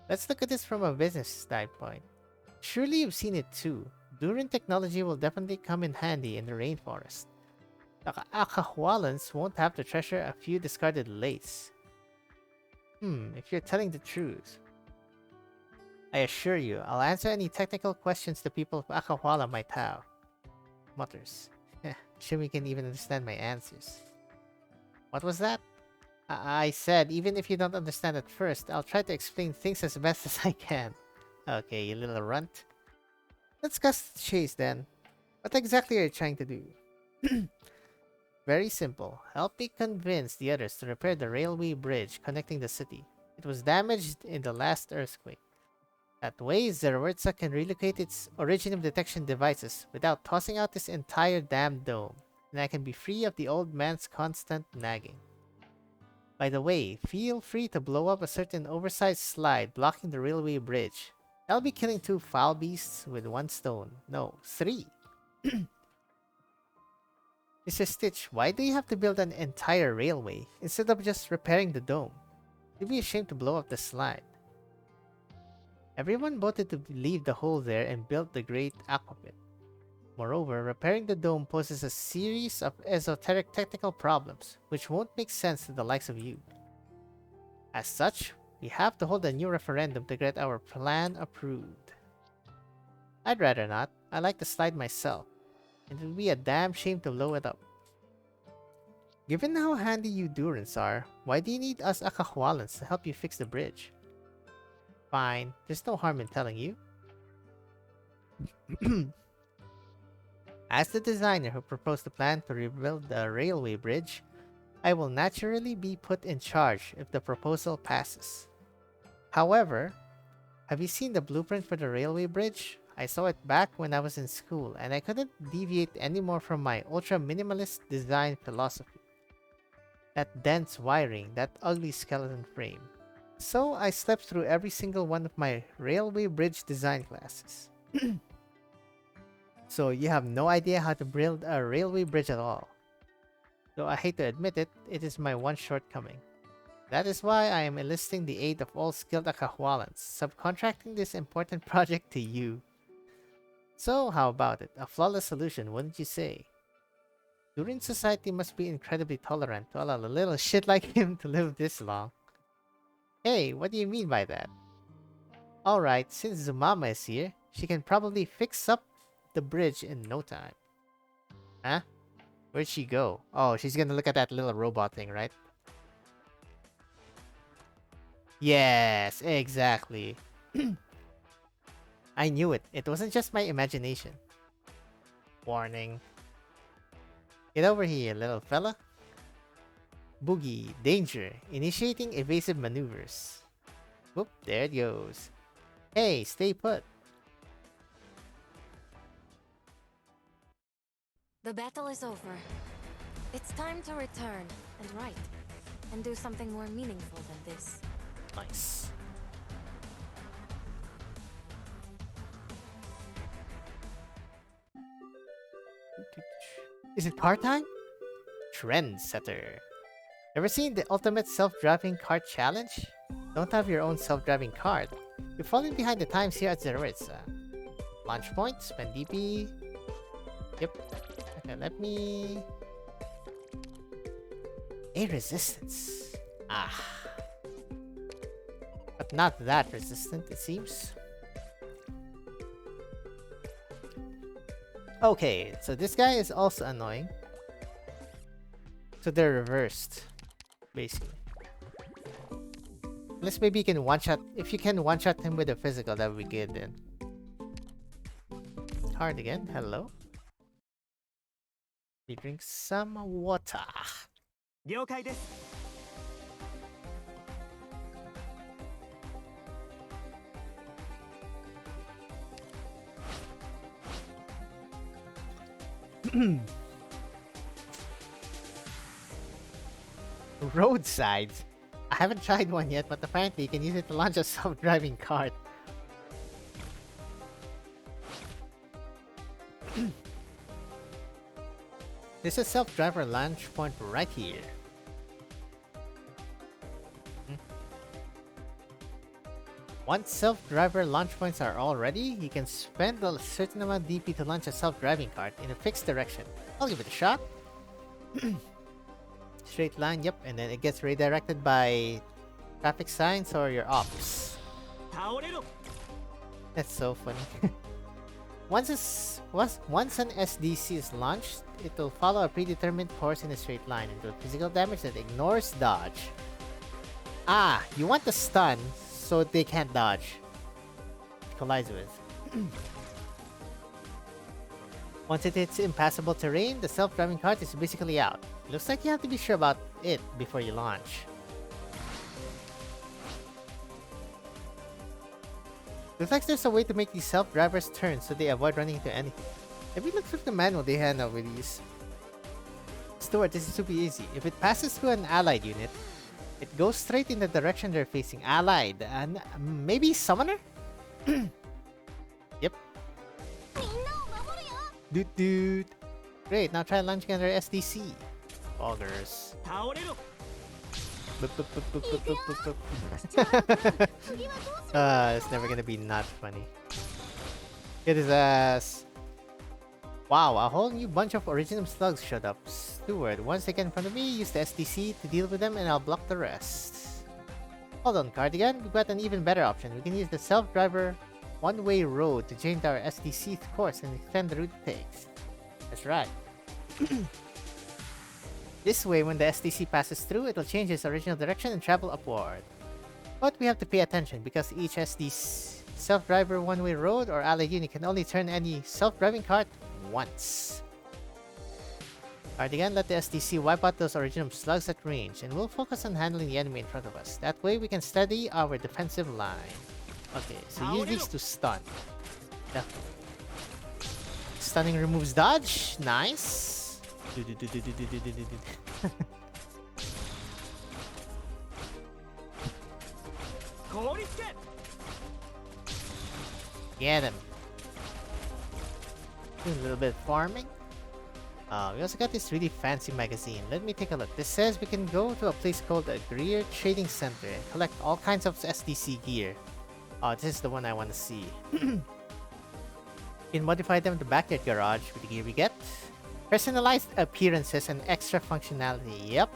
Let's look at this from a business standpoint. Surely you've seen it too. Durin technology will definitely come in handy in the rainforest. The Akahualans won't have to treasure a few discarded lace. If you're telling the truth. I assure you, I'll answer any technical questions the people of Akahuala might have. Mutters. Shumi can even understand my answers. What was that? I said, even if you don't understand at first, I'll try to explain things as best as I can. Okay, you little runt. Let's cut to the chase then. What exactly are you trying to do? Very simple. Help me convince the others to repair the railway bridge connecting the city. It was damaged in the last earthquake. That way, Zeretza can relocate its origin of detection devices without tossing out this entire damn dome, and I can be free of the old man's constant nagging. By the way, feel free to blow up a certain oversized slide blocking the railway bridge. I'll be killing 2 foul beasts with 1 stone. No, 3. Mr. Stitch, why do you have to build an entire railway instead of just repairing the dome? You'd be ashamed to blow up the slide. Everyone voted to leave the hole there and build the great aquapit. Moreover, repairing the dome poses a series of esoteric technical problems, which won't make sense to the likes of you. As such, we have to hold a new referendum to get our plan approved. I'd rather not. I like the slide myself. It would be a damn shame to blow it up. Given how handy you durins are, why do you need us Akahualans to help you fix the bridge? Fine, there's no harm in telling you. As the designer who proposed the plan to rebuild the railway bridge, I will naturally be put in charge if the proposal passes. However, have you seen the blueprint for the railway bridge? I saw it back when I was in school, and I couldn't deviate anymore from my ultra-minimalist design philosophy. That dense wiring, that ugly skeleton frame. So I slept through every single one of my railway bridge design classes. So you have no idea how to build a railway bridge at all. Though I hate to admit it, it is my one shortcoming. That is why I am enlisting the aid of all skilled Akahualans, subcontracting this important project to you. So how about it? A flawless solution, wouldn't you say? Durin society must be incredibly tolerant to allow a little shit like him to live this long. Hey, what do you mean by that? Alright, since Zumama is here, she can probably fix up the bridge in no time. Huh? Where'd she go? Oh, she's gonna look at that little robot thing, right? Yes, exactly. I knew it. It wasn't just my imagination. Warning. Get over here, little fella. Boogie, danger. Initiating evasive maneuvers. Whoop, there it goes. Hey, stay put. The battle is over. It's time to return and write, and do something more meaningful than this. Nice. Is it car time? Trendsetter. Ever seen the ultimate self-driving car challenge? Don't have your own self-driving car. You're falling behind the times here at Zeroitza. Launch point, spend DP. Yep. Okay, let me... A resistance. Ah. But not that resistant, it seems. Okay, so this guy is also annoying. So they're reversed, basically. Unless maybe you can one-shot... If you can one-shot him with a physical, that would be good then. Hard again, hello. We drink some water. 了解です Roadsides? I haven't tried one yet, but apparently you can use it to launch a self-driving cart. There's a self-driver launch point right here. Once self-driver launch points are all ready, you can spend a certain amount of DP to launch a self-driving cart in a fixed direction. I'll give it a shot. Straight line, yep, and then it gets redirected by traffic signs or your ops. 倒れろ That's so funny. Once an SDC is launched, it will follow a predetermined course in a straight line and do physical damage that ignores dodge. Ah, you want the stun so they can't dodge. It collides with. Once it hits impassable terrain, the self-driving cart is basically out. It looks like you have to be sure about it before you launch. Looks like there's a way to make these self-drivers turn so they avoid running into anything. Maybe look through the manual they handle with these. Stuart, this is super easy. If it passes through an allied unit, it goes straight in the direction they're facing. Allied, and maybe summoner? Doot doot. Great, now try launching under SDC. Augers. 倒れろ Boop, boop, boop, boop, boop, boop, boop, boop. It's never gonna be not funny. Get his ass. Wow, a whole new bunch of original slugs showed up. Steward, once they get in front of me, use the SDC to deal with them and I'll block the rest. Hold on, Cardigan, we've got an even better option. We can use the self-driver one-way road to change our SDC's course and extend the route it takes. That's right. This way, when the SDC passes through, it will change its original direction and travel upward. But we have to pay attention because each SDC self-driver one-way road or allied unit can only turn any self-driving cart once. Cardigan, let the SDC wipe out those original slugs at range, and we'll focus on handling the enemy in front of us. That way we can steady our defensive line. Okay, so use these to stun. Yeah. Stunning removes dodge. Nice. Get him. Do a little bit of farming. We also got this really fancy magazine. Let me take a look. This says we can go to a place called the Greer Trading Center and collect all kinds of SDC gear. Oh, this is the one I want to see. You can modify them in the backyard garage with the gear we get. Personalized appearances and extra functionality. Yep.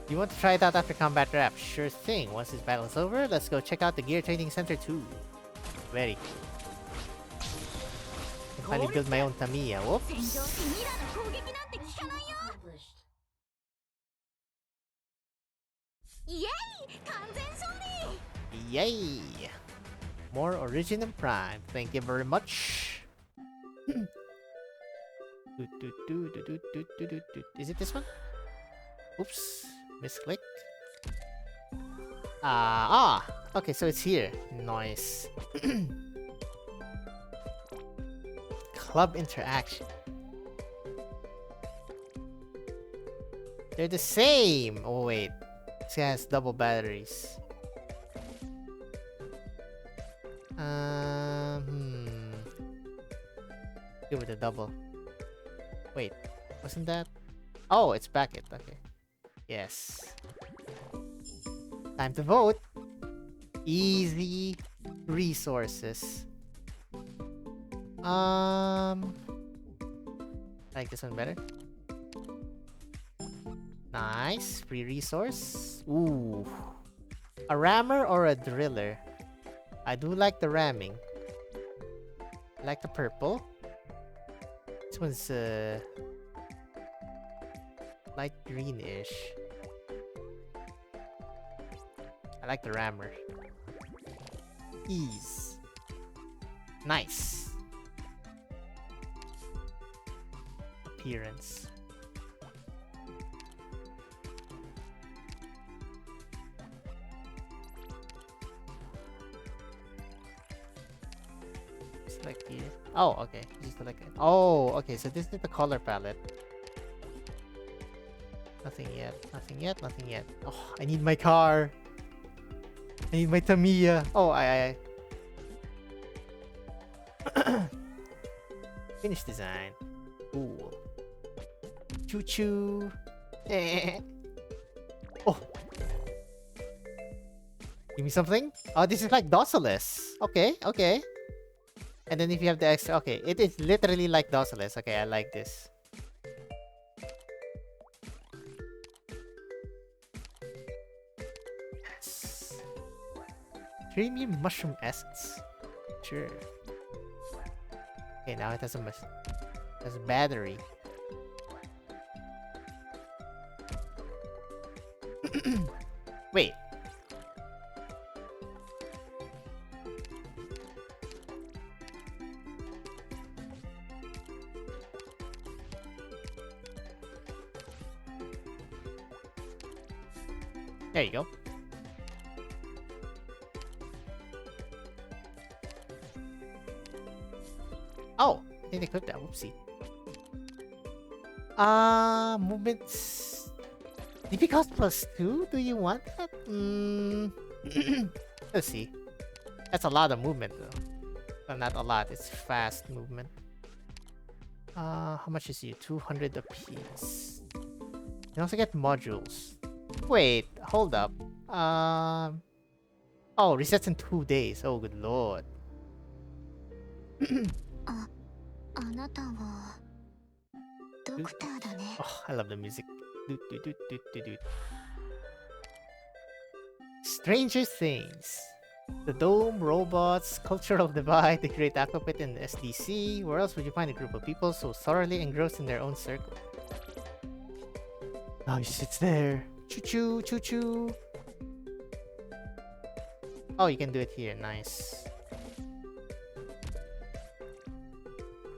You want to try it out after combat wrap? Sure thing. Once this battle is over, let's go check out the Gear Trading Center too. Very cool. I can finally build my own Tamiya. Whoops. Yay! More Origin Prime. Thank you very much. Is it this one? Oops. Misclick. Okay, so it's here. Nice. Club interaction. They're the same! Oh wait. This guy has double batteries. Give it a double. Wait, wasn't that? Oh, it's Beckett. Okay. Yes. Time to vote. Easy resources. I like this one better. Nice. Free resource. Ooh. A rammer or a driller? I do like the ramming. I like the purple. This one's light greenish. I like the rammer. Ease. Nice. Appearance. Select here. Oh, okay. Just select it. Oh, okay. So this is the color palette. Nothing yet. Nothing yet. Nothing yet. Oh, I need my car. I need my Tamiya. Oh, I Finish design. Cool. Choo choo. Oh. Give me something. Oh, this is like Docilis. Okay, okay. And then if you have the extra, okay, it is literally like Docilis. Okay, I like this. Yes. Premium mushroom essence. Sure. Okay, now it has a battery. Wait. There you go. Oh, I didn't equip that. Whoopsie. Movements. DP cost +2? Do you want that? Let's see. That's a lot of movement though. Well, not a lot. It's fast movement. How much is you? 200 apiece. You can also get modules. Wait, hold up. Oh, resets in 2 days. Oh, good lord. あなたはドクターだね。 Oh, I love the music. Doot, doot, doot, doot, doot, doot. Stranger Things. The Dome, robots, cultural divide, the Great Aquapit in the SDC. Where else would you find a group of people so thoroughly engrossed in their own circle? Oh, he sits there. Choo choo, choo choo. Oh, you can do it here. Nice.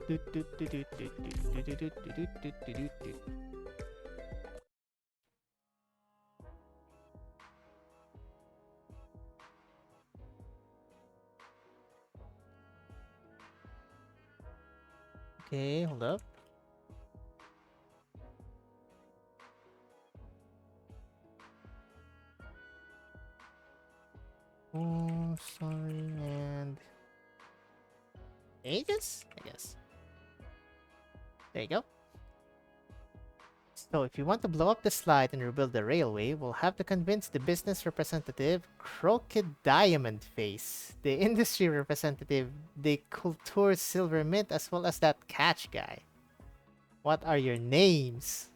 Doot, doot, doot, doot, doot, doot, doot, doot, doot, doot, doot, doot, doot. Okay, hold up. Oh, sorry, and Aegis, I guess. There you go. So if you want to blow up the slide and rebuild the railway, we'll have to convince the business representative, Crooked Diamond Face, the industry representative, the Kultur Silver Mint, as well as that catch guy. What are your names?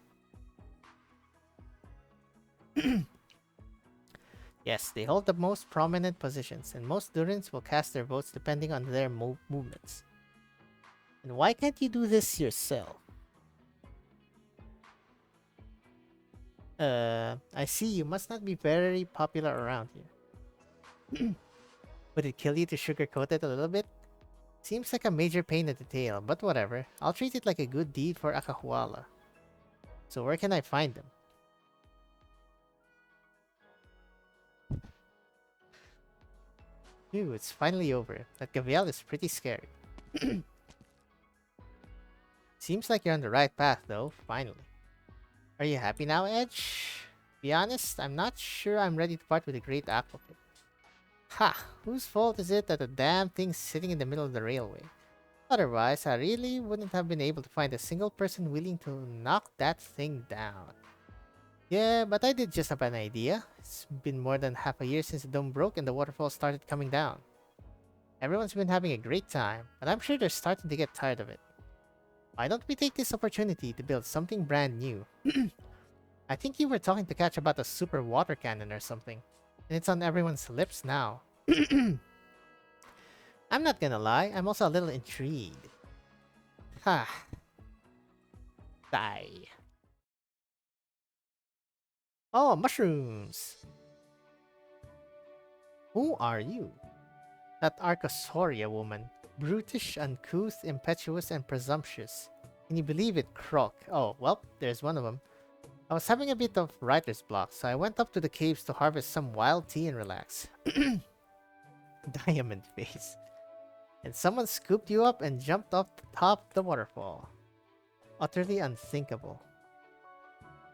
Yes, they hold the most prominent positions, and most durins will cast their votes depending on their movements. And why can't you do this yourself? I see you must not be very popular around here. Would it kill you to sugarcoat it a little bit? Seems like a major pain in the tail, but whatever. I'll treat it like a good deed for Akahuala. So where can I find them? Phew, it's finally over. That Gavial is pretty scary. Seems like you're on the right path though, finally. Are you happy now, Edge? Be honest, I'm not sure I'm ready to part with the Great Aquapit. Ha! Whose fault is it that the damn thing's sitting in the middle of the railway? Otherwise, I really wouldn't have been able to find a single person willing to knock that thing down. Yeah, but I did just have an idea. It's been more than half a year since the dome broke and the waterfall started coming down. Everyone's been having a great time, but I'm sure they're starting to get tired of it. Why don't we take this opportunity to build something brand new? I think you were talking to Catch about a super water cannon or something, and it's on everyone's lips now. I'm not gonna lie, I'm also a little intrigued. Ha. Die. Oh, mushrooms! Who are you? That Arcosauria woman. Brutish, uncouth, impetuous, and presumptuous. Can you believe it, Croc? Oh, well, there's one of them. I was having a bit of writer's block, so I went up to the caves to harvest some wild tea and relax. Diamond face. And someone scooped you up and jumped off the top of the waterfall. Utterly unthinkable.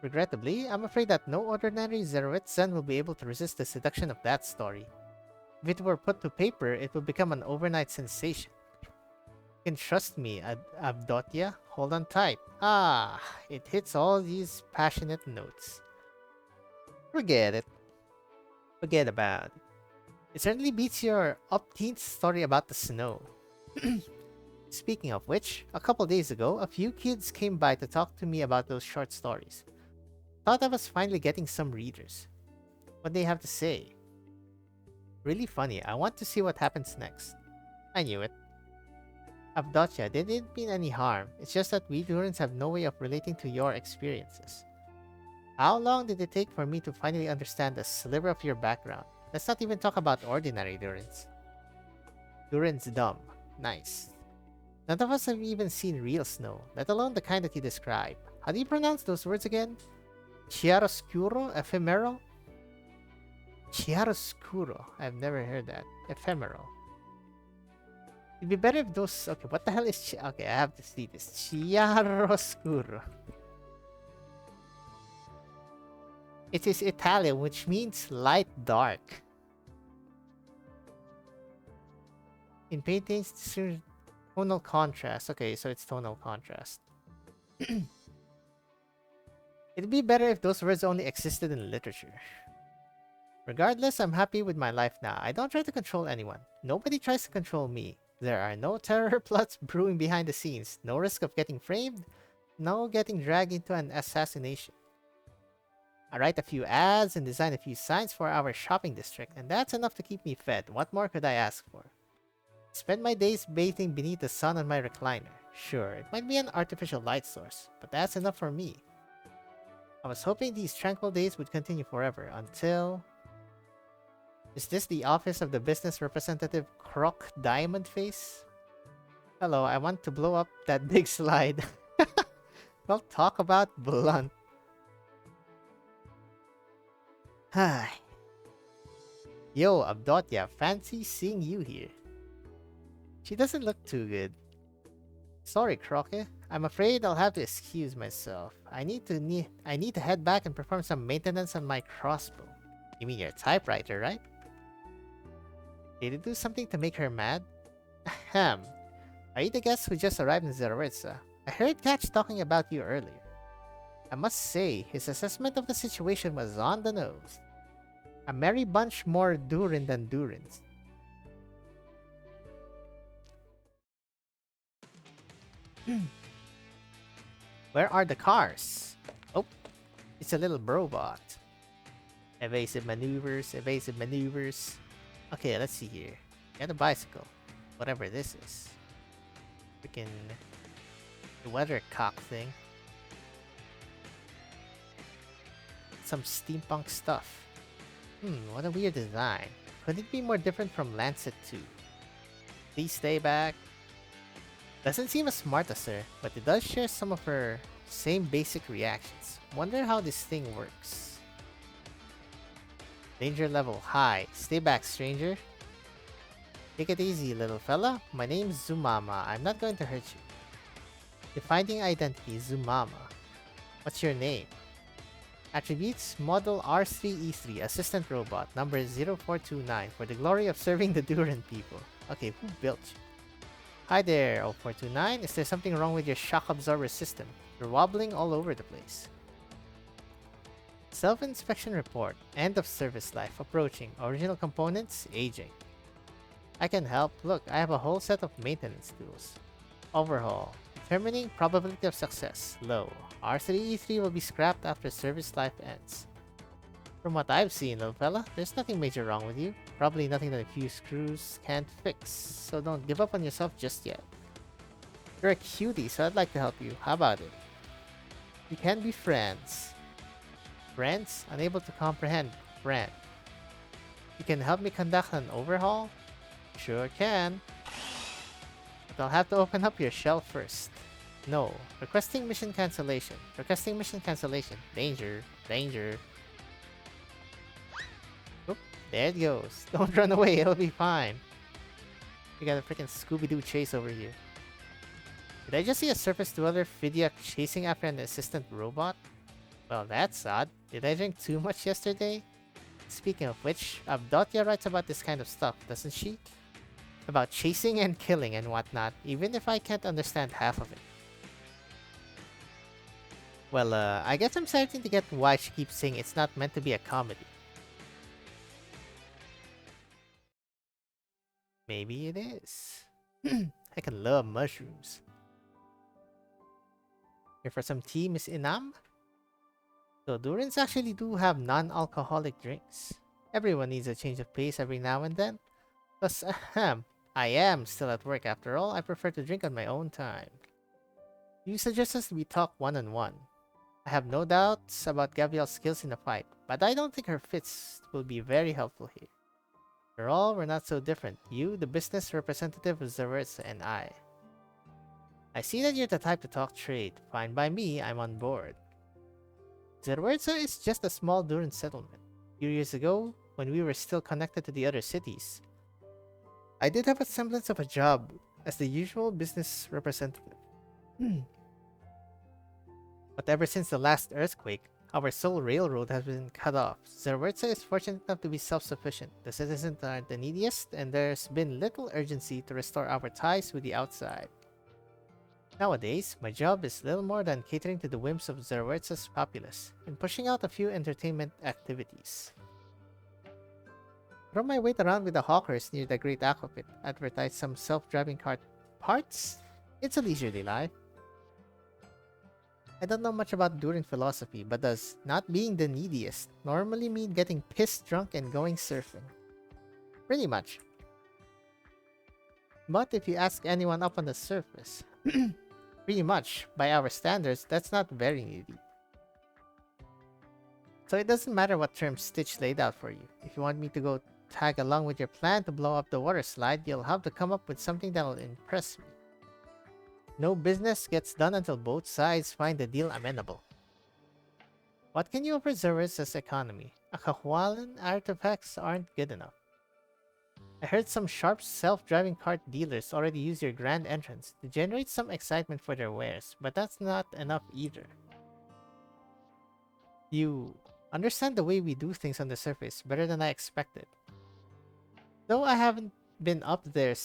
Regrettably, I'm afraid that no ordinary Zeroitzen will be able to resist the seduction of that story. If it were put to paper, it would become an overnight sensation. You can trust me, Abdotia. Hold on tight. Ah, it hits all these passionate notes. Forget it. Forget about it. It certainly beats your upbeat story about the snow. Speaking of which, a couple days ago, a few kids came by to talk to me about those short stories. Thought I was finally getting some readers. What they have to say? Really funny. I want to see what happens next. I knew it. Abdotia, they didn't mean any harm. It's just that we Durins have no way of relating to your experiences. How long did it take for me to finally understand a sliver of your background? Let's not even talk about ordinary Durins. Durins dumb. Nice. None of us have even seen real snow, let alone the kind that you describe. How do you pronounce those words again? Chiaroscuro? Ephemeral? Chiaroscuro. I've never heard that. Ephemeral. It'd be better if those... Okay, what the hell is... Okay, I have to see this. Chiaroscuro. It is Italian, which means light dark. In paintings, Tonal contrast. Okay, so it's tonal contrast. It'd be better if those words only existed in literature. Regardless, I'm happy with my life now. I don't try to control anyone. Nobody tries to control me. There are no terror plots brewing behind the scenes. No risk of getting framed. No getting dragged into an assassination. I write a few ads and design a few signs for our shopping district, and that's enough to keep me fed. What more could I ask for? Spend my days bathing beneath the sun on my recliner. Sure, it might be an artificial light source, but that's enough for me. I was hoping these tranquil days would continue forever until... Is this the office of the business representative Croc Diamond Face? Hello, I want to blow up that big slide. Well, talk about blunt. Hi. Yo, Abdotya, fancy seeing you here. She doesn't look too good. Sorry, Croque. I'm afraid I'll have to excuse myself. I need to head back and perform some maintenance on my crossbow. You mean your typewriter, right? Did you do something to make her mad? Ahem. Are you the guest who just arrived in Zeroritsa? I heard Catch talking about you earlier. I must say, his assessment of the situation was on the nose. A merry bunch more durin than durins. Where are the cars? Oh, it's a little robot. Evasive maneuvers, evasive maneuvers. Okay, let's see here. Get a bicycle. Whatever this is. Freaking weathercock thing. Some steampunk stuff. What a weird design. Could it be more different from Lancet 2? Please stay back. Doesn't seem as smart as her, but it does share some of her same basic reactions. Wonder how this thing works. Danger level high. Stay back, stranger. Take it easy, little fella. My name's Zumama. I'm not going to hurt you. Defining identity, Zumama. What's your name? Attributes, Model R3E3, Assistant Robot, number 0429, for the glory of serving the Duran people. Okay, who built you? Hi there, 0429. Is there something wrong with your shock absorber system? You're wobbling all over the place. Self-inspection report. End of service life approaching. Original components aging. I can help. Look, I have a whole set of maintenance tools. Overhaul. Determining probability of success. Low. R3E3 will be scrapped after service life ends. From what I've seen, little fella, there's nothing major wrong with you. Probably nothing that a few screws can't fix. So don't give up on yourself just yet. You're a cutie, so I'd like to help you. How about it? We can be friends. Friends? Unable to comprehend. Friend. You can help me conduct an overhaul? Sure can. But I'll have to open up your shell first. No. Requesting mission cancellation. Requesting mission cancellation. Danger. Danger. Oop. There it goes. Don't run away. It'll be fine. We got a freaking Scooby-Doo chase over here. Did I just see a surface dweller Fidyak chasing after an assistant robot? Well, that's odd. Did I drink too much yesterday? Speaking of which, Abdotya writes about this kind of stuff, doesn't she? About chasing and killing and whatnot, even if I can't understand half of it. Well, I guess I'm starting to get why she keeps saying it's not meant to be a comedy. Maybe it is. I can love mushrooms. Here for some tea, Miss Inam? So Durins actually do have non-alcoholic drinks. Everyone needs a change of pace every now and then. Plus, I am still at work after all. I prefer to drink on my own time. You suggest us we talk one-on-one. I have no doubts about Gabrielle's skills in the fight, but I don't think her fits will be very helpful here. After all, we're not so different. You, the business representative of Zeritza, and I. I see that you're the type to talk trade. Fine by me, I'm on board. Zeritza is just a small Duran settlement. A few years ago, when we were still connected to the other cities, I did have a semblance of a job as the usual business representative. But ever since the last earthquake, Our sole railroad has been cut off. Zerwertza is fortunate enough to be self-sufficient. The citizens are the neediest, and there's been little urgency to restore our ties with the outside. Nowadays, my job is little more than catering to the whims of Zerwertza's populace and pushing out a few entertainment activities. Throw my weight around with the hawkers near the Great Aquapit, advertise some self-driving cart parts. It's a leisurely life. I don't know much about durin philosophy, but does not being the neediest normally mean getting pissed drunk and going surfing? Pretty much. But if you ask anyone up on the surface, pretty much, by our standards, that's not very needy. So it doesn't matter what term Stitch laid out for you. If you want me to go tag along with your plan to blow up the water slide, you'll have to come up with something that'll impress me. No business gets done until both sides find the deal amenable. What can you offer Zerwertza's economy? Akahualan artifacts aren't good enough. I heard some sharp self-driving cart dealers already use your grand entrance to generate some excitement for their wares, but that's not enough either. You understand the way we do things on the surface better than I expected. Though I haven't been up there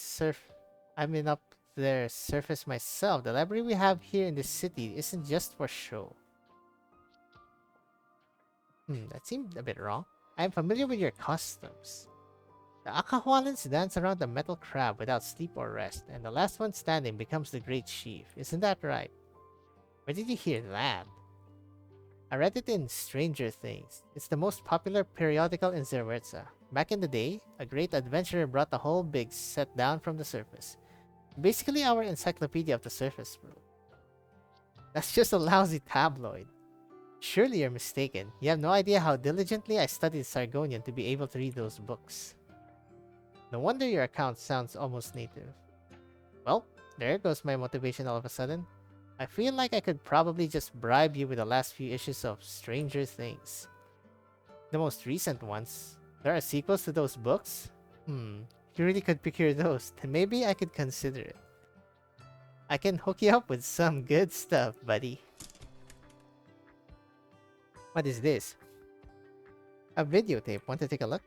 surface myself, the library we have here in the city isn't just for show. That seemed a bit wrong. I am familiar with your customs. The Akahualans dance around the metal crab without sleep or rest, and the last one standing becomes the great chief. Isn't that right? Where did you hear that? I read it in Stranger Things. It's the most popular periodical in Zerwertza. Back in the day, a great adventurer brought the whole big set down from the surface. Basically our encyclopedia of the surface world. That's just a lousy tabloid. Surely you're mistaken. You have no idea how diligently I studied Sargonian to be able to read those books. No wonder your account sounds almost native. Well, there goes my motivation all of a sudden. I feel like I could probably just bribe you with the last few issues of Stranger Things. The most recent ones. There are sequels to those books? If you really could procure those, then maybe I could consider it. I can hook you up with some good stuff, buddy. What is this? A videotape. Want to take a look?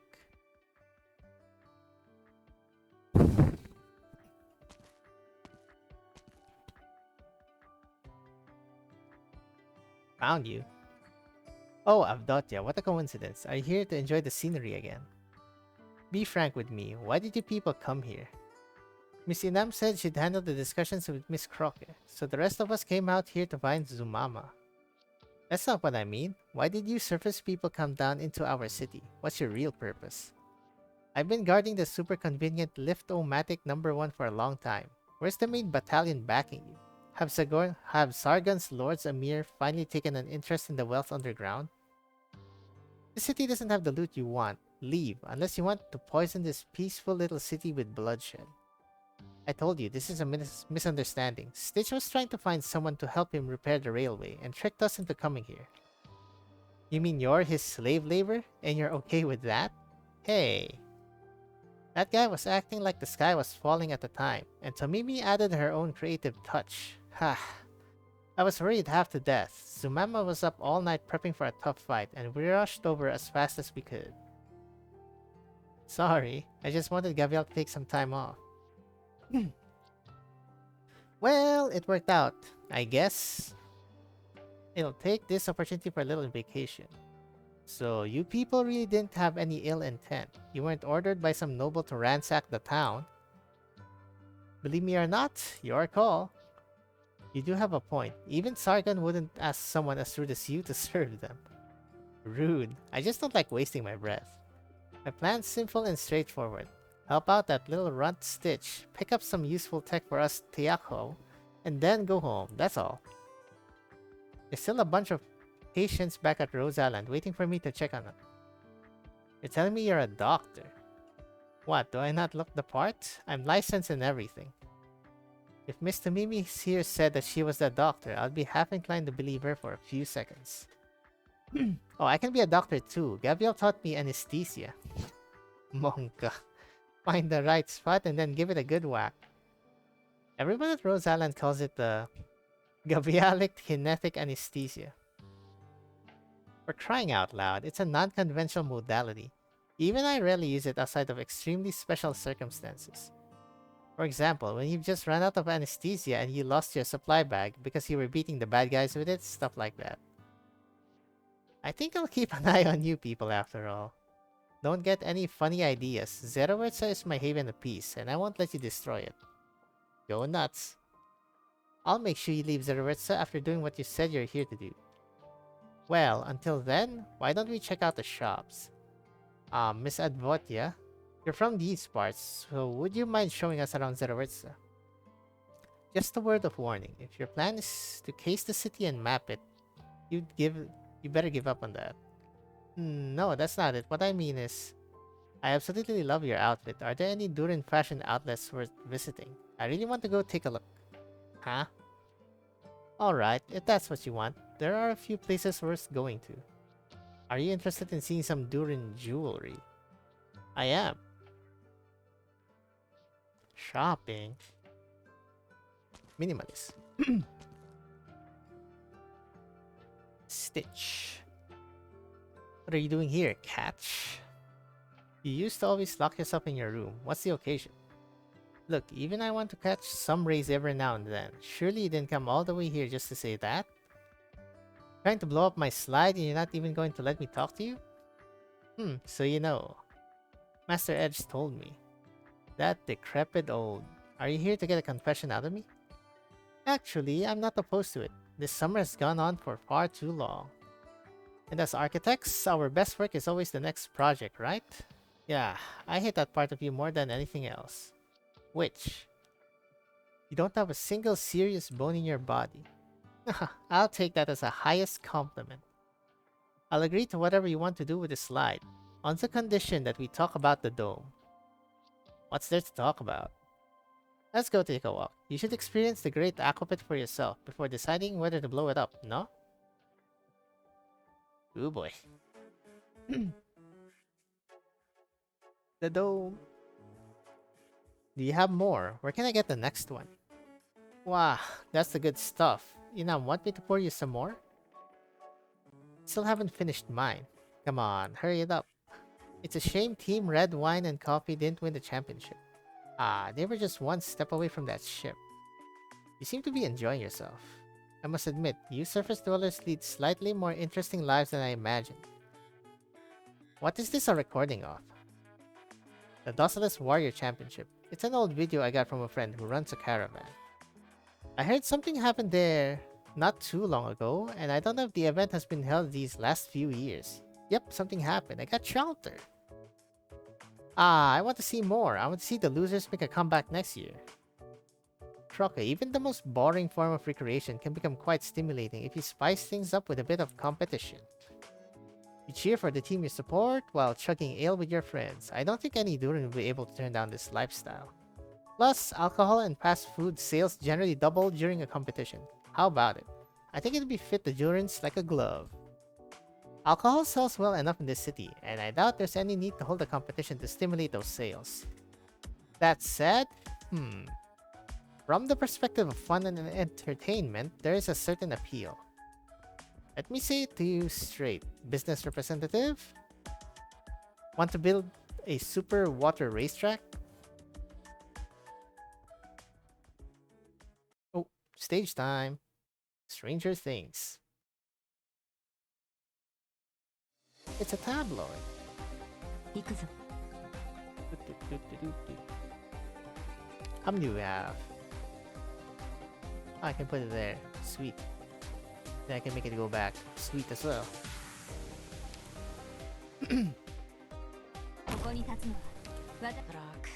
Found you. Oh, Avdotya, what a coincidence. Are you here to enjoy the scenery again? Be frank with me, why did you people come here? Miss Inam said she'd handle the discussions with Miss Croque, so the rest of us came out here to find Zumama. That's not what I mean. Why did you surface people come down into our city? What's your real purpose? I've been guarding the super convenient Lift-O-Matic #1 for a long time. Where's the main battalion backing you? Have Sargon's Lords Amir finally taken an interest in the wealth underground? The city doesn't have the loot you want. Leave, unless you want to poison this peaceful little city with bloodshed. I told you, this is a misunderstanding. Stitch was trying to find someone to help him repair the railway and tricked us into coming here. You mean you're his slave labor? And you're okay with that? Hey. That guy was acting like the sky was falling at the time, and Tomimi added her own creative touch. Ha. I was worried half to death. Zumama was up all night prepping for a tough fight, and we rushed over as fast as we could. Sorry, I just wanted Gabriel to take some time off. Well, it worked out, I guess. I'll take this opportunity for a little vacation. So, you people really didn't have any ill intent. You weren't ordered by some noble to ransack the town. Believe me or not, your call. You do have a point. Even Sargon wouldn't ask someone as rude as you to serve them. Rude. I just don't like wasting my breath. My plan's simple and straightforward. Help out that little runt Stitch, pick up some useful tech for us Tiako, and then go home. That's all. There's still a bunch of patients back at Rose Island waiting for me to check on them. You're telling me you're a doctor? What, do I not look the part? I'm licensed and everything. If Miss Tomimi here said that she was the doctor, I'd be half inclined to believe her for a few seconds. Oh, I can be a doctor too. Gabriel taught me anesthesia. Monka. Find the right spot and then give it a good whack. Everyone at Rose Island calls it the Gavialic kinetic anesthesia. For crying out loud, it's a non-conventional modality. Even I rarely use it outside of extremely special circumstances. For example, when you've just run out of anesthesia and you lost your supply bag because you were beating the bad guys with it, stuff like that. I think I'll keep an eye on you people after all. Don't get any funny ideas. Zerawerza is my haven of peace, and I won't let you destroy it. Go nuts. I'll make sure you leave Zerawerza after doing what you said you're here to do. Well, until then, why don't we check out the shops? Miss Advotia, you're from these parts, so would you mind showing us around Zerawerza? Just a word of warning, if your plan is to case the city and map it, you better give up on that. No, that's not it. What I mean is, I absolutely love your outfit. Are there any Durin fashion outlets worth visiting? I really want to go take a look. Huh? Alright, if that's what you want, there are a few places worth going to. Are you interested in seeing some Durin jewelry? I am. Shopping. Minimalist. Stitch. What are you doing here, Catch? You used to always lock yourself in your room. What's the occasion? Look, even I want to catch some rays every now and then. Surely you didn't come all the way here just to say that? Trying to blow up my slide and you're not even going to let me talk to you? So you know. Master Edge told me. That decrepit old. Are you here to get a confession out of me? Actually, I'm not opposed to it. This summer has gone on for far too long. And as architects, our best work is always the next project, right? Yeah, I hate that part of you more than anything else. Which? You don't have a single serious bone in your body. I'll take that as a highest compliment. I'll agree to whatever you want to do with the slide, on the condition that we talk about the dome. What's there to talk about? Let's go take a walk. You should experience the great aquapit for yourself before deciding whether to blow it up, no? Ooh boy. The dome. Do you have more? Where can I get the next one? Wow, that's the good stuff. You now want me to pour you some more? Still haven't finished mine. Come on, hurry it up. It's a shame Team Red Wine and Coffee didn't win the championship. They were just one step away from that ship. You seem to be enjoying yourself. I must admit, you surface dwellers lead slightly more interesting lives than I imagined. What is this a recording of? The Docilist Warrior Championship. It's an old video I got from a friend who runs a caravan. I heard something happened there not too long ago, and I don't know if the event has been held these last few years. Yep, something happened. I got sheltered. I want to see more. I want to see the losers make a comeback next year. Troca, even the most boring form of recreation can become quite stimulating if you spice things up with a bit of competition. You cheer for the team you support while chugging ale with your friends. I don't think any Durin will be able to turn down this lifestyle. Plus, alcohol and fast food sales generally double during a competition. How about it? I think it'll be fit the Durins like a glove. Alcohol sells well enough in this city, and I doubt there's any need to hold a competition to stimulate those sales. That said, from the perspective of fun and entertainment, there is a certain appeal. Let me say it to you straight, business representative. Want to build a super water racetrack? Oh, stage time. Stranger Things. It's a tabloid. 行くぞ。 How many do we have? I can put it there. Sweet. Then I can make it go back. Sweet as well. ここに立つのは私 Rock.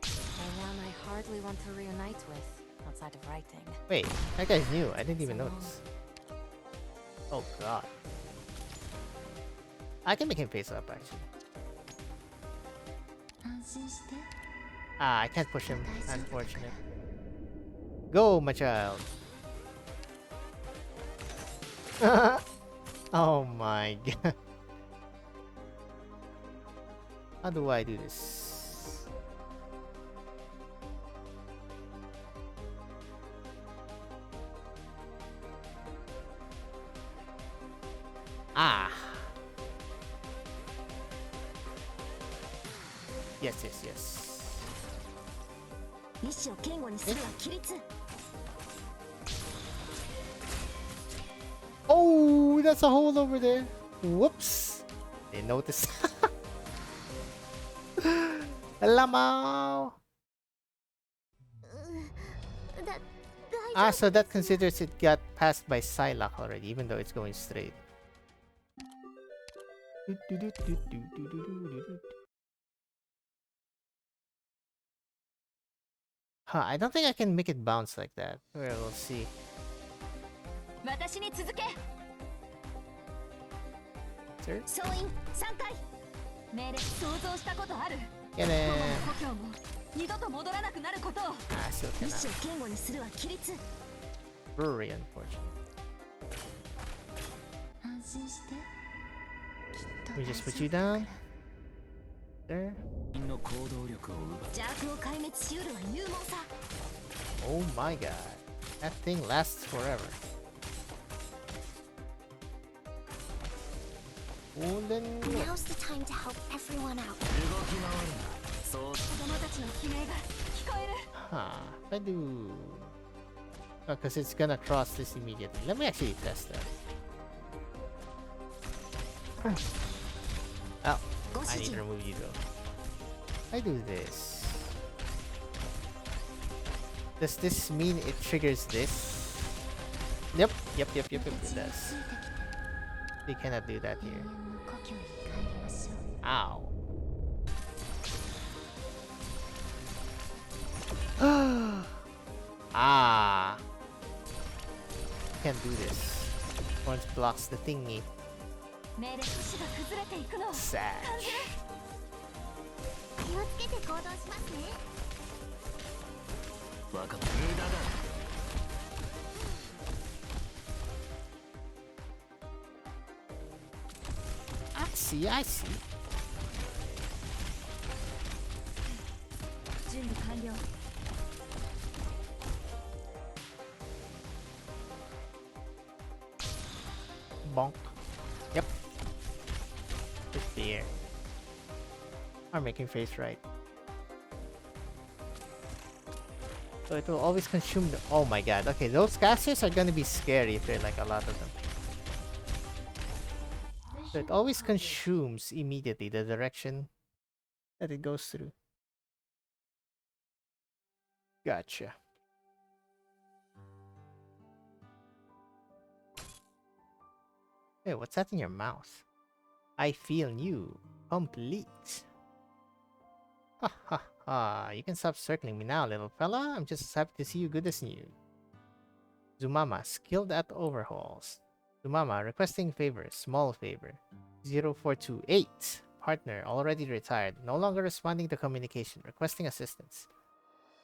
A man I hardly want to reunite with, outside of writing. Wait, that guy's new. I didn't even notice. Oh god. I can make him face up actually. 安心して。 I can't push him. Unfortunate. Go, my child. Oh my god. How do I do this? Yes, yes, yes. 意志を堅固にするは規律 Oh, that's a hole over there. Whoops. Didn't notice. Lamau. Ah, so that considers it got passed by Psylocke already, even though it's going straight. Huh, I don't think I can make it bounce like that. Well, we'll see. 私に続け Sir? 総員3回命令想像したことある Get ママ it. の故郷も二度と戻らなくなることを Ah, still 意志 cannot. を堅固にするは規律 Very unfortunate. 安心して。きっと We 大 just 丈 put 夫 you だから down. There. 人の行動力を奪う邪悪を壊滅しうるは勇猛さ Oh my god. That thing lasts forever. Oh, then... Now's the time to help everyone out. 動き回るなそう子供たちの悲鳴が聞こえる Huh. If I do... Oh, because it's gonna cross this immediately. Let me actually test that. Oh, ご I 指 need 示 to remove you though. I do this. Does this mean it triggers this? Yep, yep, yep, yep, yep, it 私に does. ついてきて。 We cannot do that 永 here. 遠の故郷に帰りましょう。 Ow. Ah. Can't do this. Once blocks the thingy. 命令都市が崩れていくのを Sag. 気をつけて行動しますね。分かった無駄だ I see, I see. 準備完了 Bonk. Yep. Just there. I'm making face right. So it will always consume the— oh my god. Okay, those casters are gonna be scary if there are like a lot of them. So it always consumes immediately the direction that it goes through. Gotcha. Hey, what's that in your mouth? I feel new. Complete. Ha ha ha. You can stop circling me now, little fella. I'm just as happy to see you good as new. Zumama, skilled at overhauls. Zumama, requesting favor, small favor. 0428. Partner, already retired. No longer responding to communication. Requesting assistance.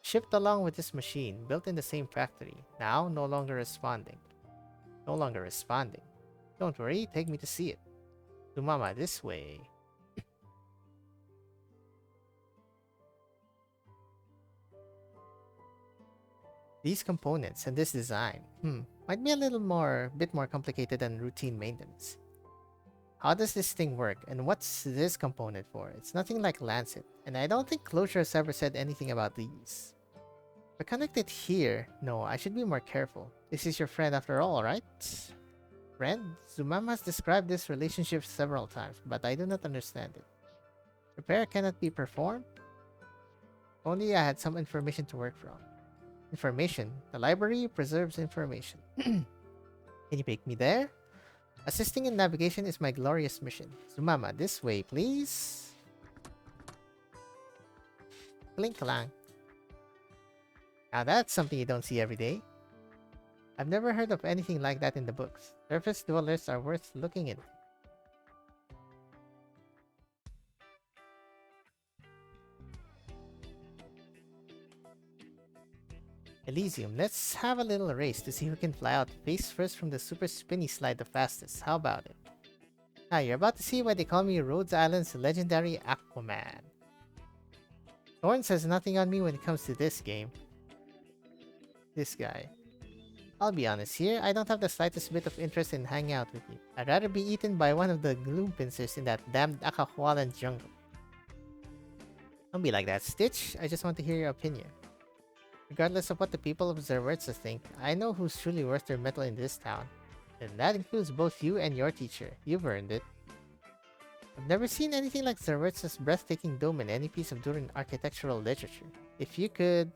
Shipped along with this machine, built in the same factory. Now, no longer responding. No longer responding. Don't worry, take me to see it. Zumama, this way. These components and this design, might be a bit more complicated than routine maintenance. How does this thing work, and what's this component for? It's nothing like Lancet, and I don't think Closure has ever said anything about these. If I connect it here, no, I should be more careful. This is your friend after all, right? Friend? Zumama has described this relationship several times, but I do not understand it. Repair cannot be performed? Only I had some information to work from. Information. The library preserves information. Can you take me there? Assisting in navigation is my glorious mission. Zumama, this way, please. Clink clang. Now that's something you don't see every day. I've never heard of anything like that in the books. Surface dwellers are worth looking into. Elysium, let's have a little race to see who can fly out face first from the super spinny slide the fastest. How about it? Now you're about to see why they call me Rhodes Island's legendary Aquaman. Thorns has nothing on me when it comes to this game. This guy. I'll be honest here, I don't have the slightest bit of interest in hanging out with you. I'd rather be eaten by one of the gloom pincers in that damned Akahualan jungle. Don't be like that, Stitch. I just want to hear your opinion. Regardless of what the people of Zerwurza think, I know who's truly worth their metal in this town. And that includes both you and your teacher. You've earned it. I've never seen anything like Zerwurza's breathtaking dome in any piece of Durin architectural literature. If you could...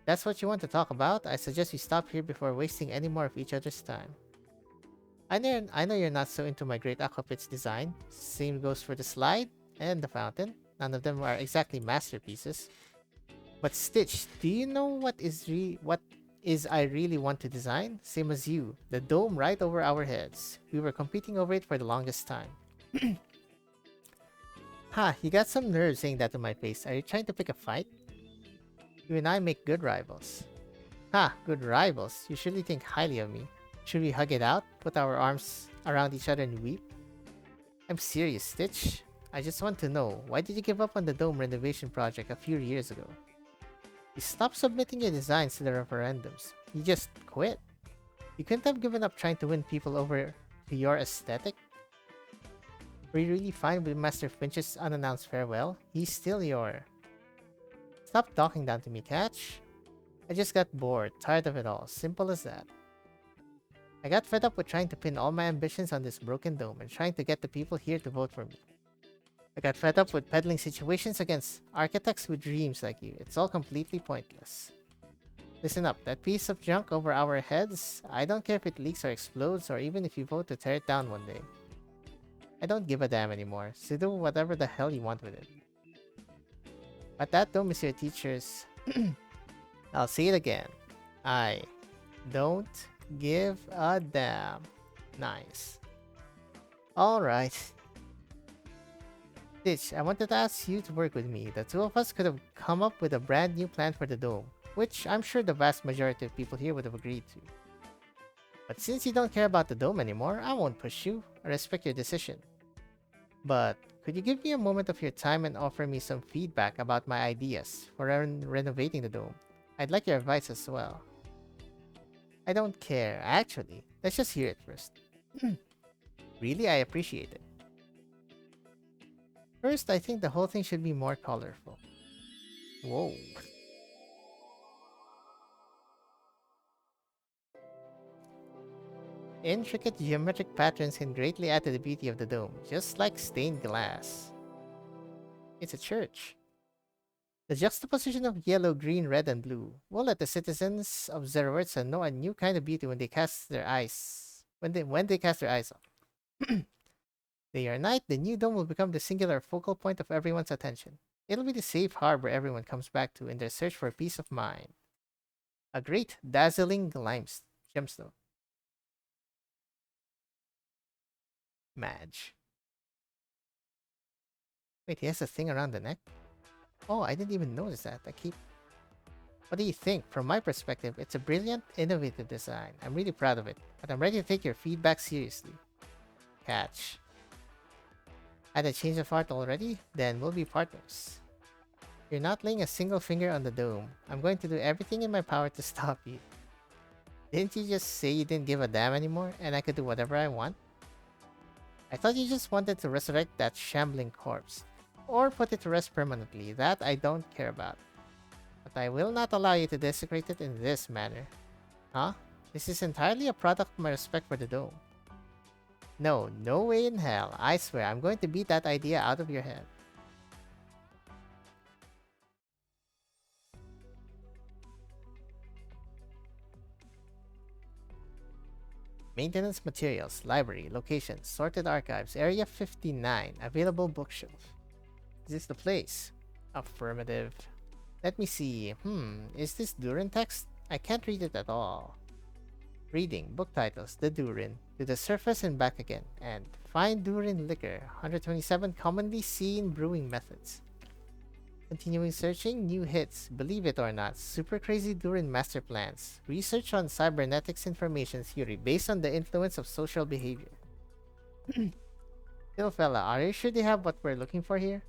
That's what you want to talk about? I suggest we stop here before wasting any more of each other's time. I know you're not so into my great aquapits design. Same goes for the slide and the fountain. None of them are exactly masterpieces. But Stitch, do you know what is I really want to design? Same as you, the dome right over our heads. We were competing over it for the longest time. Ha, you got some nerve saying that to my face. Are you trying to pick a fight? You and I make good rivals. Ha, good rivals. You surely think highly of me. Should we hug it out? Put our arms around each other and weep? I'm serious, Stitch. I just want to know, why did you give up on the dome renovation project a few years ago? You stopped submitting your designs to the referendums. You just quit. You couldn't have given up trying to win people over to your aesthetic? Were you really fine with Master Finch's unannounced farewell? He's still your... Stop talking down to me, Catch. I just got bored, tired of it all. Simple as that. I got fed up with trying to pin all my ambitions on this broken dome and trying to get the people here to vote for me. I got fed up with peddling situations against architects with dreams like you. It's all completely pointless. Listen up, that piece of junk over our heads, I don't care if it leaks or explodes or even if you vote to tear it down one day. I don't give a damn anymore, so do whatever the hell you want with it. But that dome is your teacher's... I'll say it again. I don't give a damn. Nice. Alright. Stitch, I wanted to ask you to work with me. The two of us could have come up with a brand new plan for the dome, which I'm sure the vast majority of people here would have agreed to. But since you don't care about the dome anymore, I won't push you. I respect your decision. But could you give me a moment of your time and offer me some feedback about my ideas for renovating the dome? I'd like your advice as well. I don't care, actually. Let's just hear it first. Really, I appreciate it. First, I think the whole thing should be more colorful. Whoa. Intricate geometric patterns can greatly add to the beauty of the dome, just like stained glass. It's a church. The juxtaposition of yellow, green, red, and blue will let the citizens of Zerwurza know a new kind of beauty when they cast their eyes off. Day or night, the new dome will become the singular focal point of everyone's attention. It'll be the safe harbor everyone comes back to in their search for peace of mind. A great, dazzling gemstone. Madge. Wait, he has a thing around the neck? Oh, I didn't even notice that. What do you think? From my perspective, it's a brilliant, innovative design. I'm really proud of it, but I'm ready to take your feedback seriously. Catch. Had a change of heart already? Then we'll be partners. You're not laying a single finger on the dome. I'm going to do everything in my power to stop you. Didn't you just say you didn't give a damn anymore and I could do whatever I want? I thought you just wanted to resurrect that shambling corpse. Or put it to rest permanently. That I don't care about. But I will not allow you to desecrate it in this manner. Huh? This is entirely a product of my respect for the dome. No, no way in hell. I swear, I'm going to beat that idea out of your head. Maintenance materials, library, locations, sorted archives, area 59, available bookshelf. Is this the place? Affirmative. Let me see. Is this Durin text? I can't read it at all. Reading, book titles, the Durin, to the surface and back again, and fine Durin liquor, 127 commonly seen brewing methods. Continuing searching, new hits, believe it or not, super crazy Durin master plans, research on cybernetics information theory based on the influence of social behavior. Little fella, are you sure they have what we're looking for here?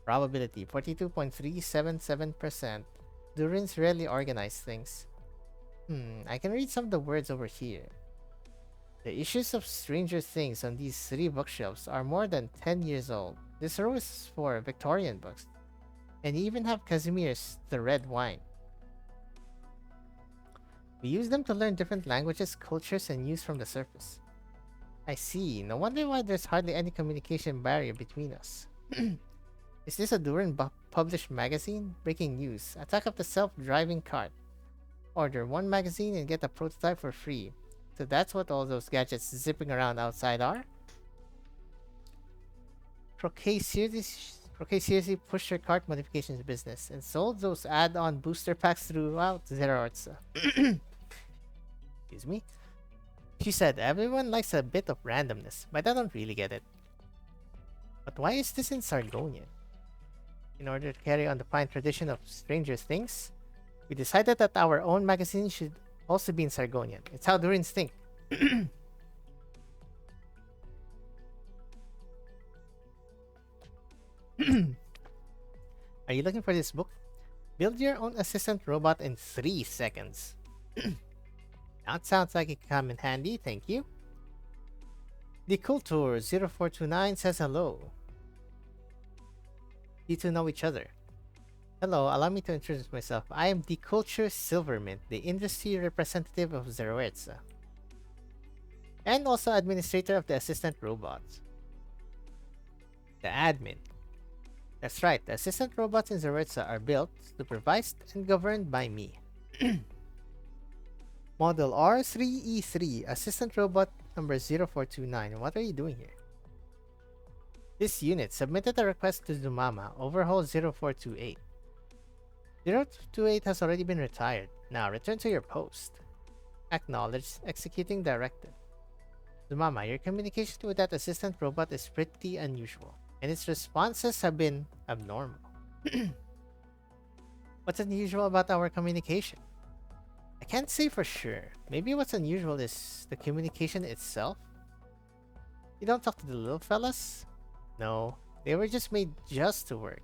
Probability, 42.377%. Durins rarely organize things. I can read some of the words over here. The issues of Stranger Things on these 3 bookshelves are more than 10 years old. This row is for Victorian books. And you even have Casimir's The Red Wine. We use them to learn different languages, cultures, and news from the surface. I see. No wonder why there's hardly any communication barrier between us. Is this a Durin published magazine? Breaking news. Attack of the self-driving cart. Order one magazine and get a prototype for free. So that's what all those gadgets zipping around outside are? Croquet seriously pushed her cart modifications business and sold those add-on booster packs throughout Zerorza. Excuse me. She said everyone likes a bit of randomness, but I don't really get it. But why is this in Sargonian? In order to carry on the fine tradition of Stranger Things, we decided that our own magazine should also be in Sargonian. It's how Durins think. Are you looking for this book? Build your own assistant robot in 3 seconds. That sounds like it could come in handy, thank you. The Culture 0429 says hello. You two know each other. Hello, allow me to introduce myself. I am the Culture Silvermint, the industry representative of Zeroetza. And also administrator of the assistant robots. The admin. That's right, the assistant robots in Zeroetza are built, supervised, and governed by me. Model R3E3, assistant robot number 0429. What are you doing here? This unit submitted a request to Zumama, overhaul 0428. 028 has already been retired. Now return to your post. Acknowledged, executing directive. Zumama, your communication with that assistant robot is pretty unusual, and its responses have been abnormal. What's unusual about our communication? I can't say for sure. Maybe what's unusual is the communication itself? You don't talk to the little fellas? No, they were just made just to work.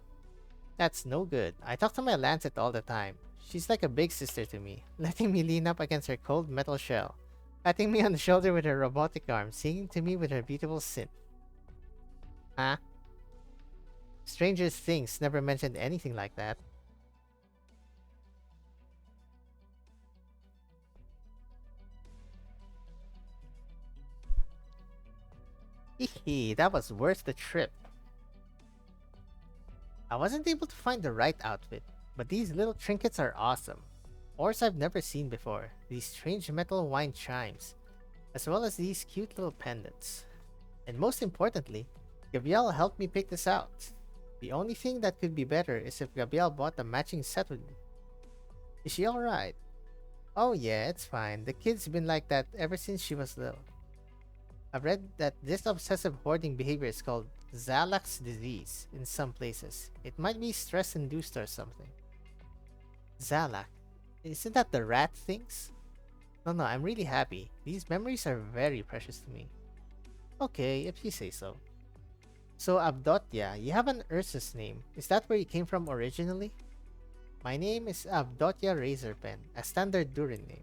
That's no good. I talk to my Lancet all the time. She's like a big sister to me, letting me lean up against her cold metal shell, patting me on the shoulder with her robotic arm, singing to me with her beautiful synth. Huh? Stranger Things never mentioned anything like that. Hehe, that was worth the trip. I wasn't able to find the right outfit, but these little trinkets are awesome. Ores I've never seen before, these strange metal wine chimes, as well as these cute little pendants. And most importantly, Gabrielle helped me pick this out. The only thing that could be better is if Gabrielle bought a matching set with me. Is she alright? Oh yeah, it's fine. The kid's been like that ever since she was little. I've read that this obsessive hoarding behavior is called Zalak's disease in some places. It might be stress-induced or something. Zalak? Isn't that the rat things? No, I'm really happy. These memories are very precious to me. Okay, if you say so. So Abdotya, you have an Ursus name. Is that where you came from originally? My name is Abdotya Razorpen, a standard Durin name.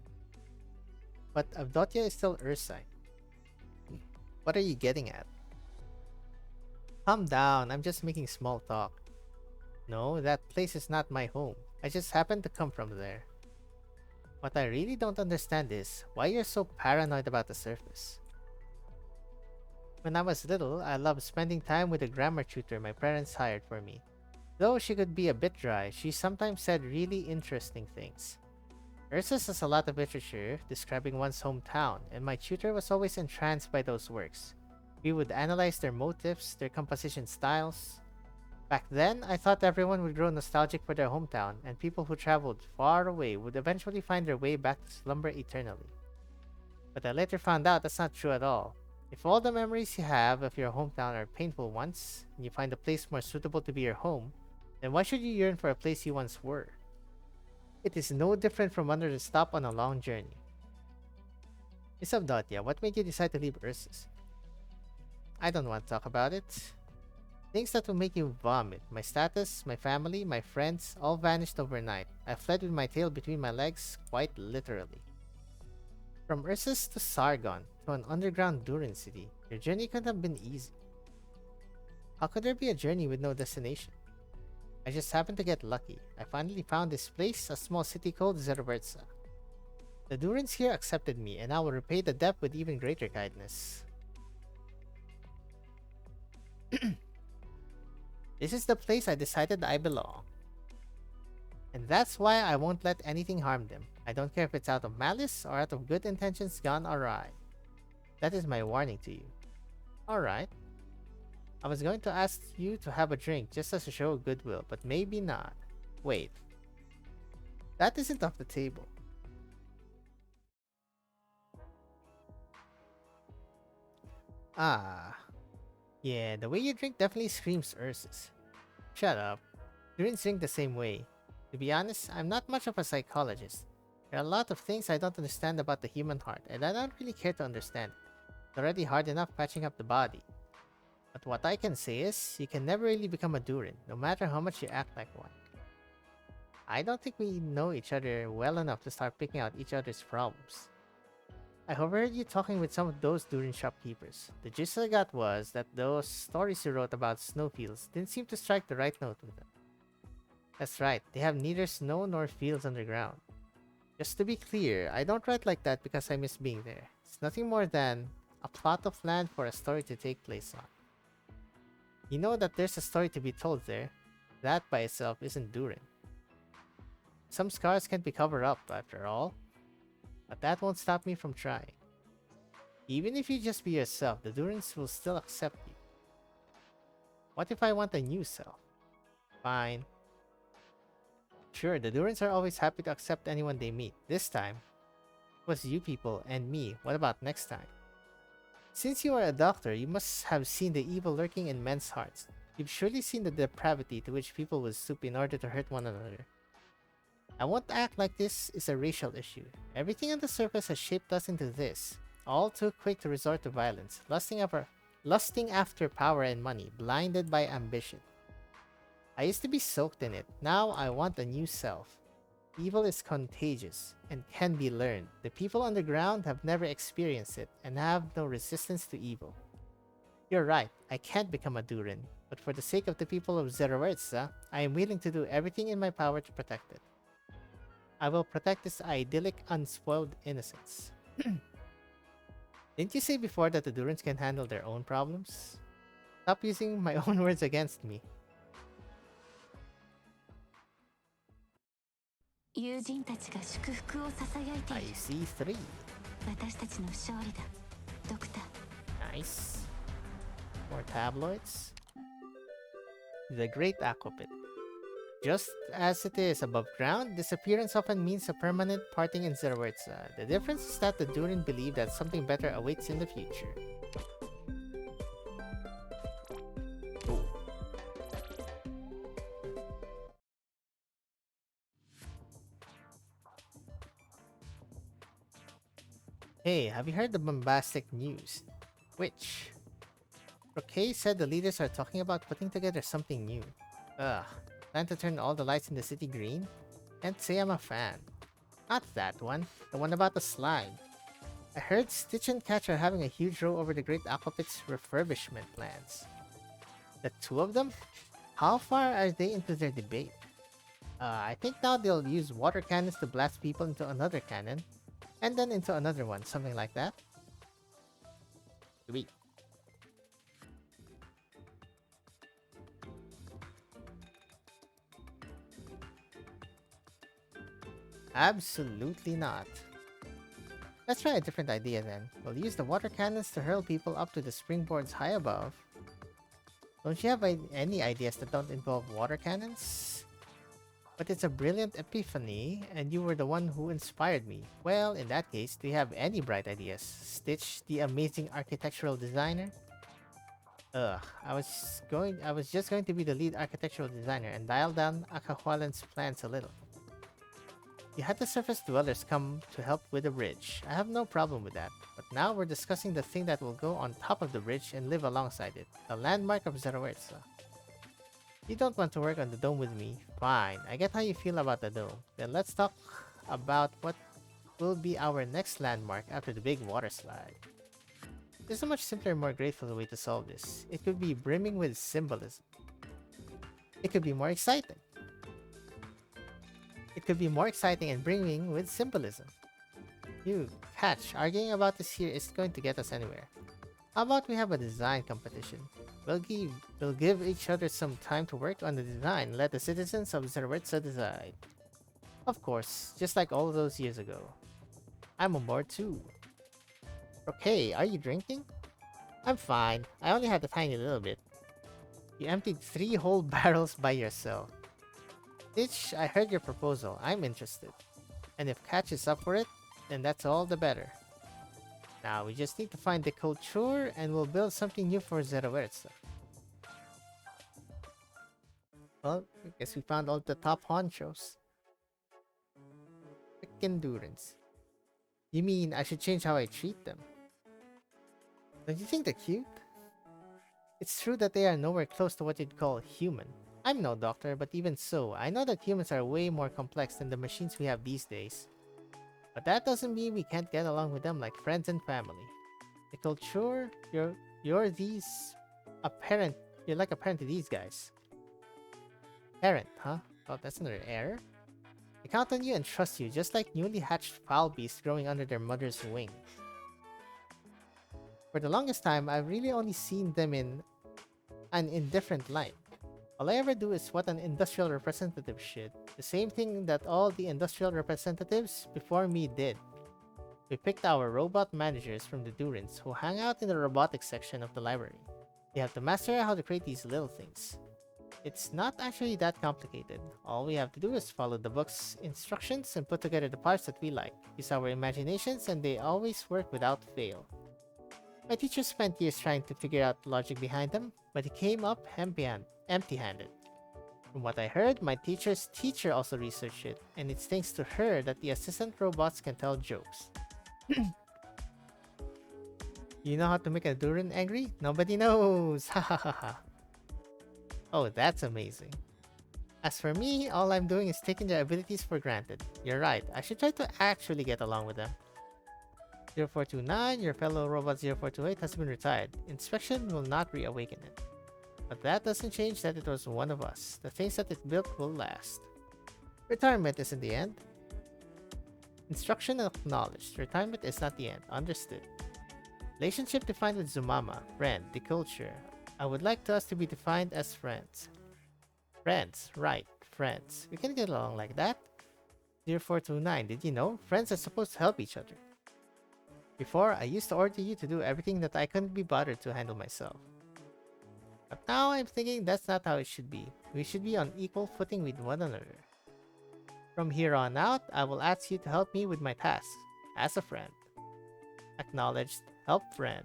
But Abdotya is still Ursine. What are you getting at? Calm down, I'm just making small talk. No, that place is not my home. I just happened to come from there. What I really don't understand is why you're so paranoid about the surface. When I was little, I loved spending time with the grammar tutor my parents hired for me. Though she could be a bit dry, she sometimes said really interesting things. Ursus has a lot of literature describing one's hometown, and my tutor was always entranced by those works. We would analyze their motifs, their composition styles. Back then, I thought everyone would grow nostalgic for their hometown, and people who traveled far away would eventually find their way back to slumber eternally. But I later found out that's not true at all. If all the memories you have of your hometown are painful ones, and you find a place more suitable to be your home, then why should you yearn for a place you once were? It is no different from wanting to stop on a long journey. Miss Abdotya, what made you decide to leave Ursus? I don't want to talk about it. Things that will make you vomit. My status, my family, my friends, all vanished overnight. I fled with my tail between my legs, quite literally. From Ursus to Sargon, to an underground Durin city, your journey couldn't have been easy. How could there be a journey with no destination? I just happened to get lucky. I finally found this place, a small city called Zerbertsa. The durins here accepted me, and I will repay the debt with even greater kindness. This is the place I decided I belong. And that's why I won't let anything harm them. I don't care if it's out of malice or out of good intentions gone awry. That is my warning to you. Alright. I was going to ask you to have a drink just as a show of goodwill, but maybe not. Wait. That isn't off the table. Ah. Yeah, the way you drink definitely screams Ursus. Shut up. Durins drink the same way. To be honest, I'm not much of a psychologist. There are a lot of things I don't understand about the human heart, and I don't really care to understand it. It's already hard enough patching up the body. But what I can say is, you can never really become a Durin, no matter how much you act like one. I don't think we know each other well enough to start picking out each other's problems. I overheard you talking with some of those Durin shopkeepers. The gist I got was that those stories you wrote about snowfields didn't seem to strike the right note with them. That's right, they have neither snow nor fields underground. Just to be clear, I don't write like that because I miss being there. It's nothing more than a plot of land for a story to take place on. You know that there's a story to be told there. That by itself isn't Durin. Some scars can't be covered up, after all. But that won't stop me from trying. Even if you just be yourself, the Durins will still accept you. What if I want a new self? Fine. Sure, the Durins are always happy to accept anyone they meet. This time, it was you people and me. What about next time? Since you are a doctor, you must have seen the evil lurking in men's hearts. You've surely seen the depravity to which people will stoop in order to hurt one another. I won't act like this is a racial issue. Everything on the surface has shaped us into this. All too quick to resort to violence, lusting after power and money, blinded by ambition. I used to be soaked in it. Now I want a new self. Evil is contagious and can be learned. The people underground have never experienced it and have no resistance to evil. You're right, I can't become a Durin, but for the sake of the people of Zerwertza, I am willing to do everything in my power to protect it. I will protect this idyllic, unspoiled innocence. Didn't you say before that the Durins can handle their own problems? Stop using my own words against me. 友人たちが祝福を囁いてい I る see 3. 私たちの勝利だドクター Nice. More tabloids. The Great Aquapit. Just as it is above ground, disappearance often means a permanent parting in Zerwertza. The difference is that the Durin believe that something better awaits in the future. Hey, have you heard the bombastic news? Which? Roque said the leaders are talking about putting together something new. Ugh. Plan to turn all the lights in the city green? Can't say I'm a fan. Not that one. The one about the slide. I heard Stitch and Catch are having a huge row over the Great Aquapit's refurbishment plans. The two of them? How far are they into their debate? I think now they'll use water cannons to blast people into another cannon, and then into another one, something like that. Sweet. Absolutely not. Let's try a different idea then. We'll use the water cannons to hurl people up to the springboards high above. Don't you have any ideas that don't involve water cannons? But it's a brilliant epiphany, and you were the one who inspired me. Well, in that case, do you have any bright ideas? Stitch, the amazing architectural designer? Ugh, I was just going to be the lead architectural designer and dial down Akahualan's plans a little. You had the surface dwellers come to help with the bridge. I have no problem with that. But now we're discussing the thing that will go on top of the bridge and live alongside it. The landmark of Zerwertza. You don't want to work on the dome with me? Fine, I get how you feel about the dome. Then let's talk about what will be our next landmark after the big water slide. There's a much simpler and more grateful way to solve this. It could be brimming with symbolism. It could be more exciting. It could be more exciting and brimming with symbolism. You catch, arguing about this here isn't going to get us anywhere. How about we have a design competition? We'll give each other some time to work on the design. Let the citizens of Zerwitza decide. Of course, just like all those years ago. I'm on board too. Okay, are you drinking? I'm fine. I only had a tiny little bit. You emptied 3 whole barrels by yourself. Ditch, I heard your proposal. I'm interested. And if Catch is up for it, then that's all the better. Now we just need to find the culture and we'll build something new for Zerawerza. Well, I guess we found all the top honchos. Frickin' durins. You mean I should change how I treat them? Don't you think they're cute? It's true that they are nowhere close to what you'd call human. I'm no doctor, but even so, I know that humans are way more complex than the machines we have these days. But that doesn't mean we can't get along with them like friends and family. The culture, you're like a parent to these guys. Parent, huh? Oh, that's another error. I count on you and trust you, just like newly hatched fowl beasts growing under their mother's wing. For the longest time, I've really only seen them in an indifferent light. All I ever do is what an industrial representative should. The same thing that all the industrial representatives before me did. We picked our robot managers from the Durins who hang out in the robotics section of the library. They have to master how to create these little things. It's not actually that complicated. All we have to do is follow the book's instructions and put together the parts that we like. Use our imaginations and they always work without fail. My teacher spent years trying to figure out the logic behind them, but he came up empty-handed. From what I heard, my teacher's teacher also researched it, and it's thanks to her that the assistant robots can tell jokes. You know how to make a Durin angry? Nobody knows! Ha ha ha ha. Oh, that's amazing. As for me, all I'm doing is taking their abilities for granted. You're right, I should try to actually get along with them. 0429, your fellow robot 0428 has been retired. Inspection will not reawaken it. But that doesn't change that it was one of us. The things that it built will last. Retirement isn't the end. Instruction acknowledged. Retirement is not the end. Understood. Relationship defined with Zumama. Friend. The culture. I would like us to be defined as friends. Friends. Right. Friends. We can get along like that. 0429. Did you know? Friends are supposed to help each other. Before, I used to order you to do everything that I couldn't be bothered to handle myself. But now I'm thinking that's not how it should be. We should be on equal footing with one another. From here on out, I will ask you to help me with my tasks, as a friend. Acknowledged. Help friend.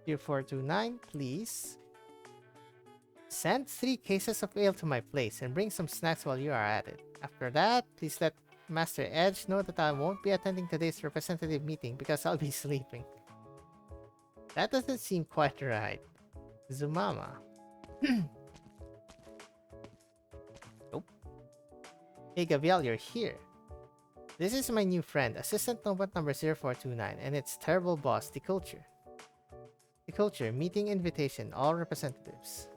0429, please. Send 3 cases of ale to my place and bring some snacks while you are at it. After that, please let Master Edge know that I won't be attending today's representative meeting because I'll be sleeping. That doesn't seem quite right. Zumama. Nope. Hey Gabriel, you're here. This is my new friend, Assistant Robot number 0429, and its terrible boss, the culture. The culture, meeting invitation, all representatives.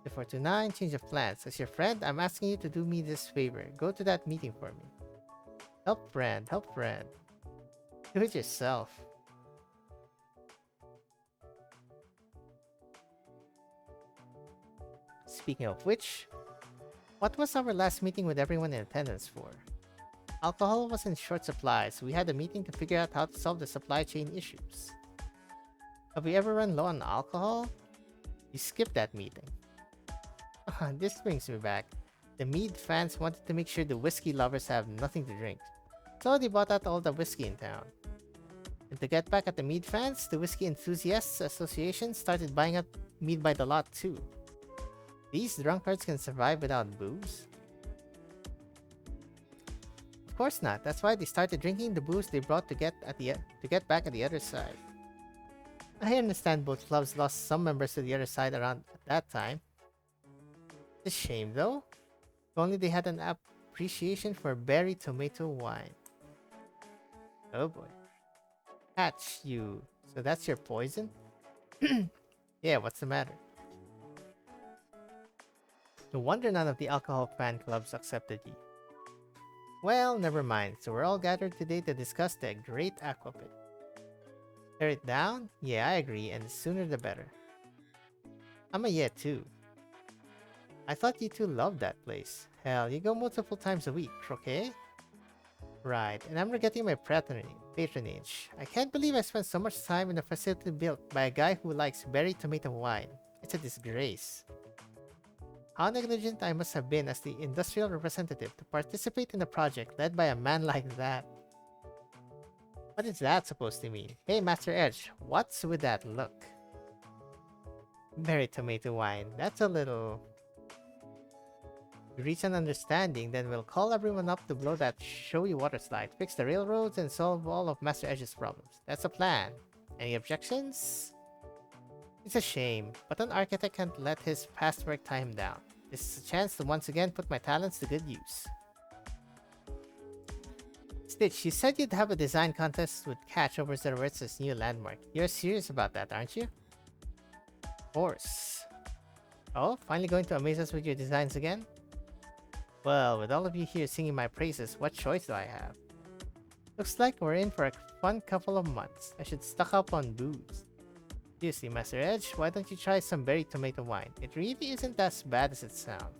0429, change of plans. As your friend, I'm asking you to do me this favor. Go to that meeting for me. Help friend, help friend. Do it yourself. Speaking of which, what was our last meeting with everyone in attendance for? Alcohol was in short supply, so we had a meeting to figure out how to solve the supply chain issues. Have we ever run low on alcohol? You skipped that meeting. This brings me back. The mead fans wanted to make sure the whiskey lovers have nothing to drink, so they bought out all the whiskey in town. And to get back at the mead fans, the Whiskey Enthusiasts Association started buying up mead by the lot too. These drunkards can survive without booze? Of course not. That's why they started drinking the booze they brought to get back at the other side. I understand both clubs lost some members to the other side around that time. It's a shame though. If only they had an appreciation for berry tomato wine. Oh boy. Catch, you So that's your poison? Yeah, what's the matter? No wonder none of the alcohol fan clubs accepted you. Well, never mind. So we're all gathered today to discuss the Great Aqua Pit. Tear it down? Yeah, I agree, and the sooner the better. I'm a yeah too. I thought you two loved that place. Hell, you go multiple times a week, okay? Right, and I'm forgetting my patronage. I can't believe I spent so much time in a facility built by a guy who likes berry tomato wine. It's a disgrace. How negligent I must have been as the industrial representative to participate in a project led by a man like that. What is that supposed to mean? Hey, Master Edge, what's with that look? Berry tomato wine, that's a little... We reach an understanding, then we'll call everyone up to blow that showy water slide, fix the railroads, and solve all of Master Edge's problems. That's a plan. Any objections? It's a shame, but an architect can't let his past work tie him down. This is a chance to once again put my talents to good use. Stitch, you said you'd have a design contest with Catch over Zerwertz's new landmark. You're serious about that, aren't you? Of course. Oh, finally going to amaze us with your designs again? Well, with all of you here singing my praises, what choice do I have? Looks like we're in for a fun couple of months. I should stock up on booze. Seriously, Master Edge, why don't you try some berry tomato wine? It really isn't as bad as it sounds.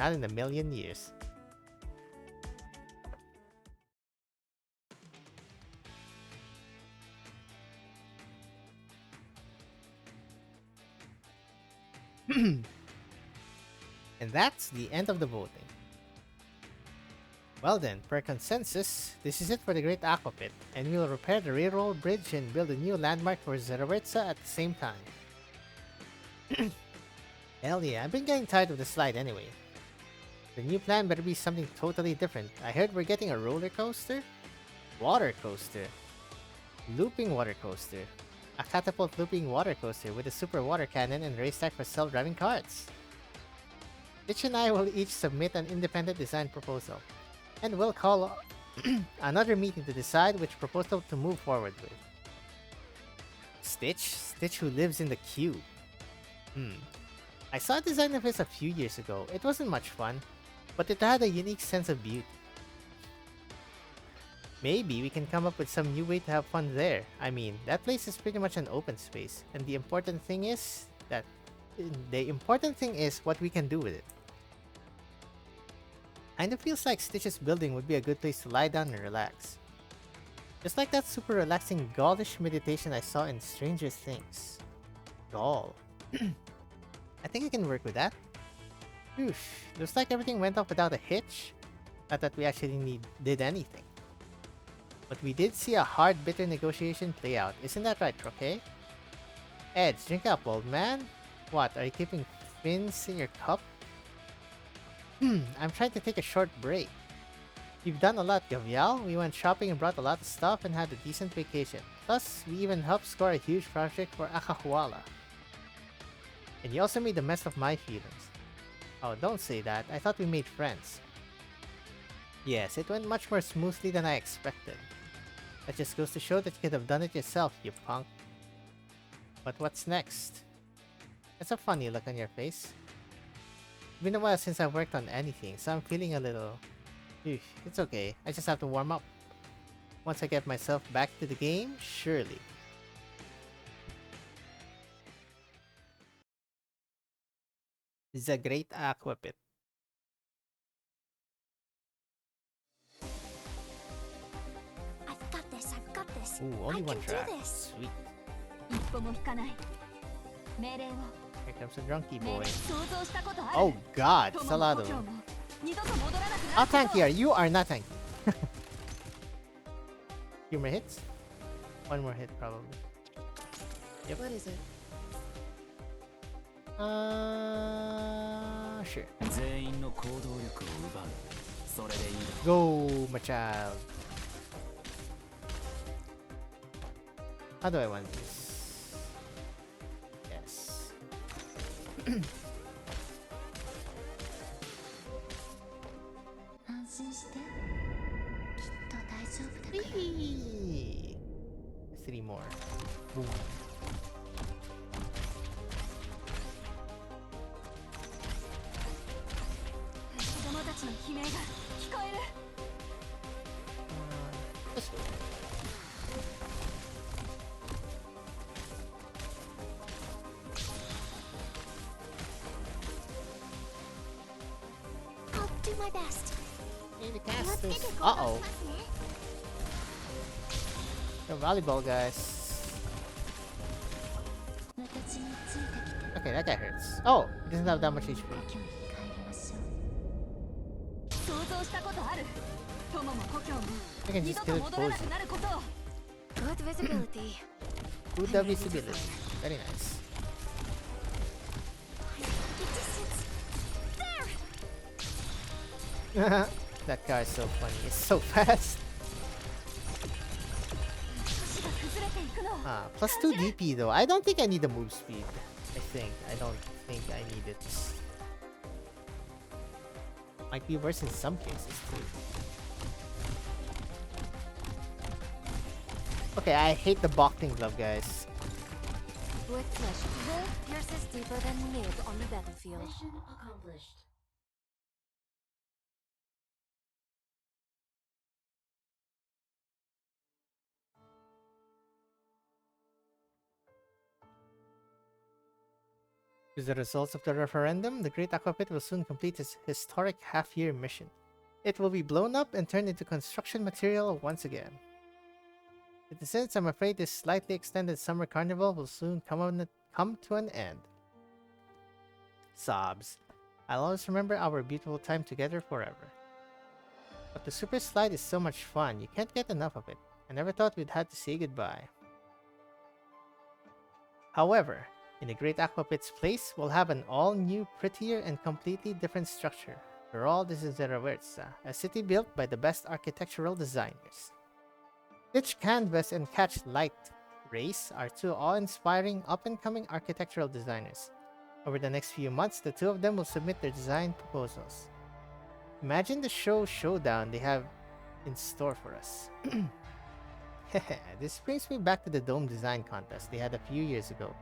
Not in a million years. And that's the end of the voting. Well then, per consensus, this is it for the Great Aqua Pit, and we will repair the railroad bridge and build a new landmark for Zerwertza at the same time. Hell yeah, I've been getting tired of the slide anyway. The new plan better be something totally different. I heard we're getting a roller coaster? Water coaster. Looping water coaster. A catapult looping water coaster with a super water cannon and racetrack for self-driving carts. Itch and I will each submit an independent design proposal, and we'll call another meeting to decide which proposal to move forward with. Stitch who lives in the cube. I saw a design of his a few years ago. It wasn't much fun, but it had a unique sense of beauty. Maybe we can come up with some new way to have fun there. I mean, that place is pretty much an open space, and the important thing is what we can do with it. Kinda feels like Stitch's building would be a good place to lie down and relax. Just like that super relaxing Gaulish meditation I saw in Stranger Things. Gaul. I think I can work with that. Oof, looks like everything went off without a hitch. Not that we actually did anything. But we did see a hard, bitter negotiation play out. Isn't that right, Troke? Edge, drink up, old man. What, are you keeping fins in your cup? I'm trying to take a short break. We've done a lot, Gavial. We went shopping and brought a lot of stuff and had a decent vacation. Plus, we even helped score a huge project for Akahuala. And you also made the mess of my feelings. Oh, don't say that. I thought we made friends. Yes, it went much more smoothly than I expected. That just goes to show that you could have done it yourself, you punk. But what's next? That's a funny look on your face. It's been a while since I've worked on anything, so I'm feeling a little... It's okay, I just have to warm up. Once I get myself back to the game, surely. This is a great aqua pit. I've got this, I've got this. Ooh, only I one can track. do this. Sweet. 一歩も引かない命令を Here comes the drunky ね boy. 想像したことある Oh god, 友 it's a の lot 故 of 郷 them. も二度と戻らなくな How ること tanky are you? You are not tanky. Few more hits? One more hit, probably. Yep. What is it? Sure. 全員の行動力を奪う。それでいいだ。 Go, my child. How do I want this? Yes. 安心して。きっと大丈夫だから。Whee! 3 more. Boom. 子供たちの悲鳴が聞こえる。 This way. I'll do my best. Need to cast this. Uh-oh. The volleyball guys. Okay, that guy hurts. Oh, he doesn't have that much HP. 想像したことある。友も故郷も I can 二 just 度 kill と it 戻らな poison. くなることを。 Good visibility. Good visibility. Very nice. That car is so funny. It's so fast. 橋が崩れていくのを。 Plus 2 DP though. I don't think I need the move speed. I don't think I need it. Might be worse in some cases too. Okay, I hate the boxing glove, guys. With pleasure. Wolf pierces deeper than mid on the battlefield. Mission accomplished. With the results of the referendum, the Great Aquapit will soon complete its historic half-year mission. It will be blown up and turned into construction material once again. Citizens, I'm afraid this slightly extended summer carnival will soon come to an end. Sobs. I'll always remember our beautiful time together forever. But the super slide is so much fun, you can't get enough of it. I never thought we'd have to say goodbye. However, in the Great Aquapit's place, we'll have an all-new, prettier, and completely different structure. For all, this is Zerawerza, a city built by the best architectural designers. Ditch Canvas and Catch Light Race are two awe-inspiring, up-and-coming architectural designers. Over the next few months, the two of them will submit their design proposals. Imagine the showdown they have in store for us. This brings me back to the dome design contest they had a few years ago,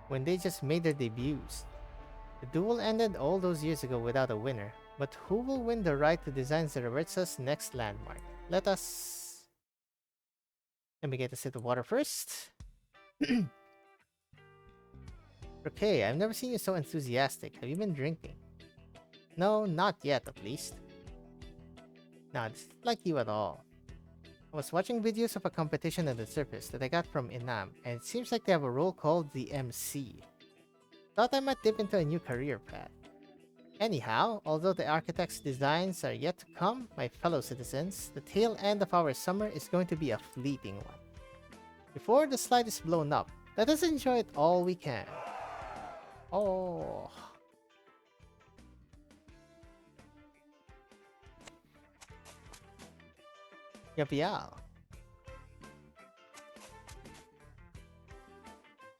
when they just made their debuts. The duel ended all those years ago without a winner, but who will win the right to design Zerawerza's next landmark? Let me get a sip of water first. Okay, I've never seen you so enthusiastic. Have you been drinking? No, not yet at least. Nah, it's not like you at all. I was watching videos of a competition at the surface that I got from Inam, and it seems like they have a role called the MC. Thought I might dip into a new career path. Anyhow, although the architect's designs are yet to come, my fellow citizens, the tail end of our summer is going to be a fleeting one. Before the slide is blown up, let us enjoy it all we can. Oh. Yapial.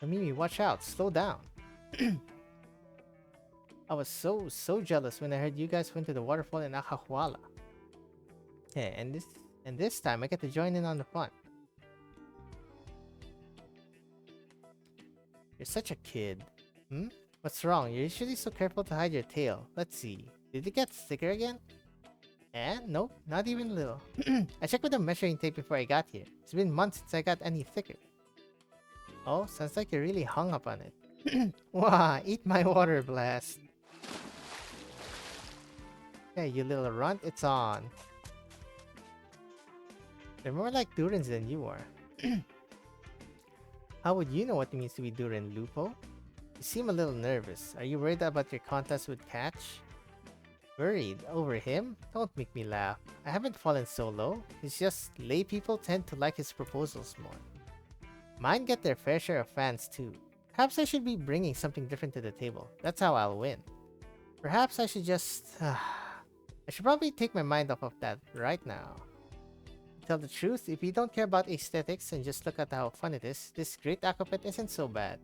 Mimi, watch out. Slow down. I was so jealous when I heard you guys went to the waterfall in Acahuala. Yeah, and this time I get to join in on the fun. You're such a kid. Hmm? What's wrong? You're usually so careful to hide your tail. Let's see. Did it get thicker again? And nope, not even a little. I checked with the measuring tape before I got here. It's been months since I got any thicker. Oh, sounds like you're really hung up on it. Wow, eat my water blast. Hey, you little runt, it's on. They're more like durins than you are. How would you know what it means to be durin, Lupo? You seem a little nervous. Are you worried about your contest with Catch? Worried? Over him? Don't make me laugh. I haven't fallen so low. It's just lay people tend to like his proposals more. Mine get their fair share of fans too. Perhaps I should be bringing something different to the table. That's how I'll win. Perhaps I should just... I should probably take my mind off of that right now. To tell the truth, if you don't care about aesthetics and just look at how fun it is, this Great Aquapit isn't so bad.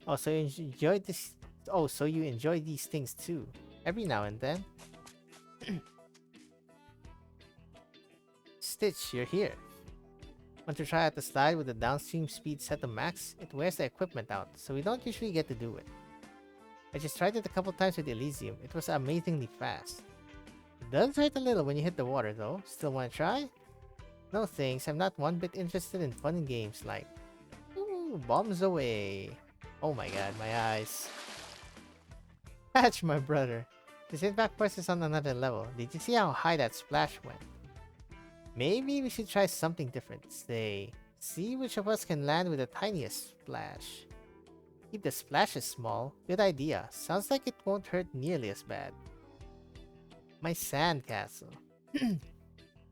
Oh, so you enjoy this... Oh, so you enjoy these things too. Every now and then. Stitch, you're here. Want to try out the slide with the downstream speed set to max? It wears the equipment out, so we don't usually get to do it. I just tried it a couple times with Elysium. It was amazingly fast. It does hurt a little when you hit the water though. Still wanna try? No thanks, I'm not one bit interested in fun games like... Ooh, bombs away. Oh my god, my eyes. Catch my brother. This impact force is on another level. Did you see how high that splash went? Maybe we should try something different. Say, see which of us can land with the tiniest splash. Keep the splashes small. Good idea. Sounds like it won't hurt nearly as bad. My sandcastle.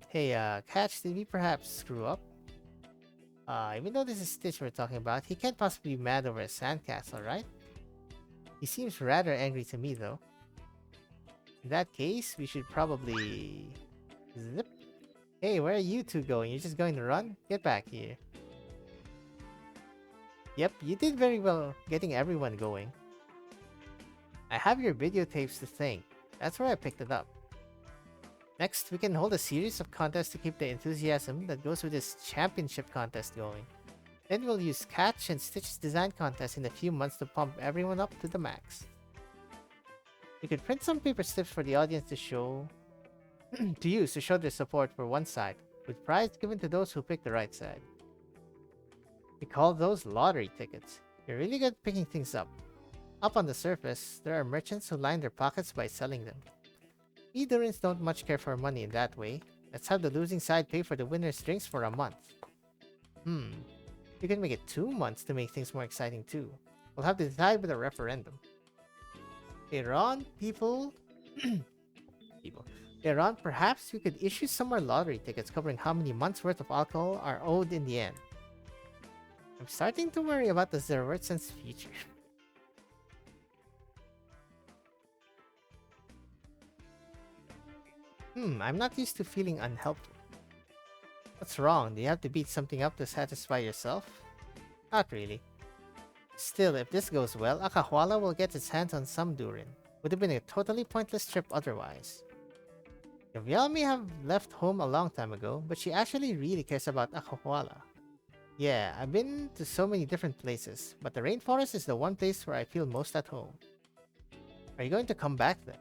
Hey, Catch, did we perhaps screw up? Even though this is Stitch we're talking about, he can't possibly be mad over a sandcastle, right? He seems rather angry to me, though. In that case, we should probably... Zip. Hey, where are you two going? You're just going to run? Get back here. Yep, you did very well getting everyone going. I have your videotapes to thank. That's where I picked it up. Next, we can hold a series of contests to keep the enthusiasm that goes with this championship contest going. Then we'll use Catch and Stitch's design contest in a few months to pump everyone up to the max. We could print some paper slips for the audience to show... to use to show their support for one side, with prize given to those who pick the right side. We call those lottery tickets. You're really good at picking things up. Up on the surface, there are merchants who line their pockets by selling them. We durins don't much care for money in that way. Let's have the losing side pay for the winner's drinks for a month. You can make it 2 months to make things more exciting too. We'll have to decide with a referendum. Later on, Later on, perhaps we could issue some more lottery tickets covering how many months worth of alcohol are owed in the end. I'm starting to worry about the Zerwertsen's future. I'm not used to feeling unhelpful. What's wrong? Do you have to beat something up to satisfy yourself? Not really. Still, if this goes well, Akahwala will get its hands on some durin. Would have been a totally pointless trip otherwise. Gabrielle may have left home a long time ago, but she actually really cares about Akahwala. Yeah, I've been to so many different places, but the rainforest is the one place where I feel most at home. Are you going to come back then?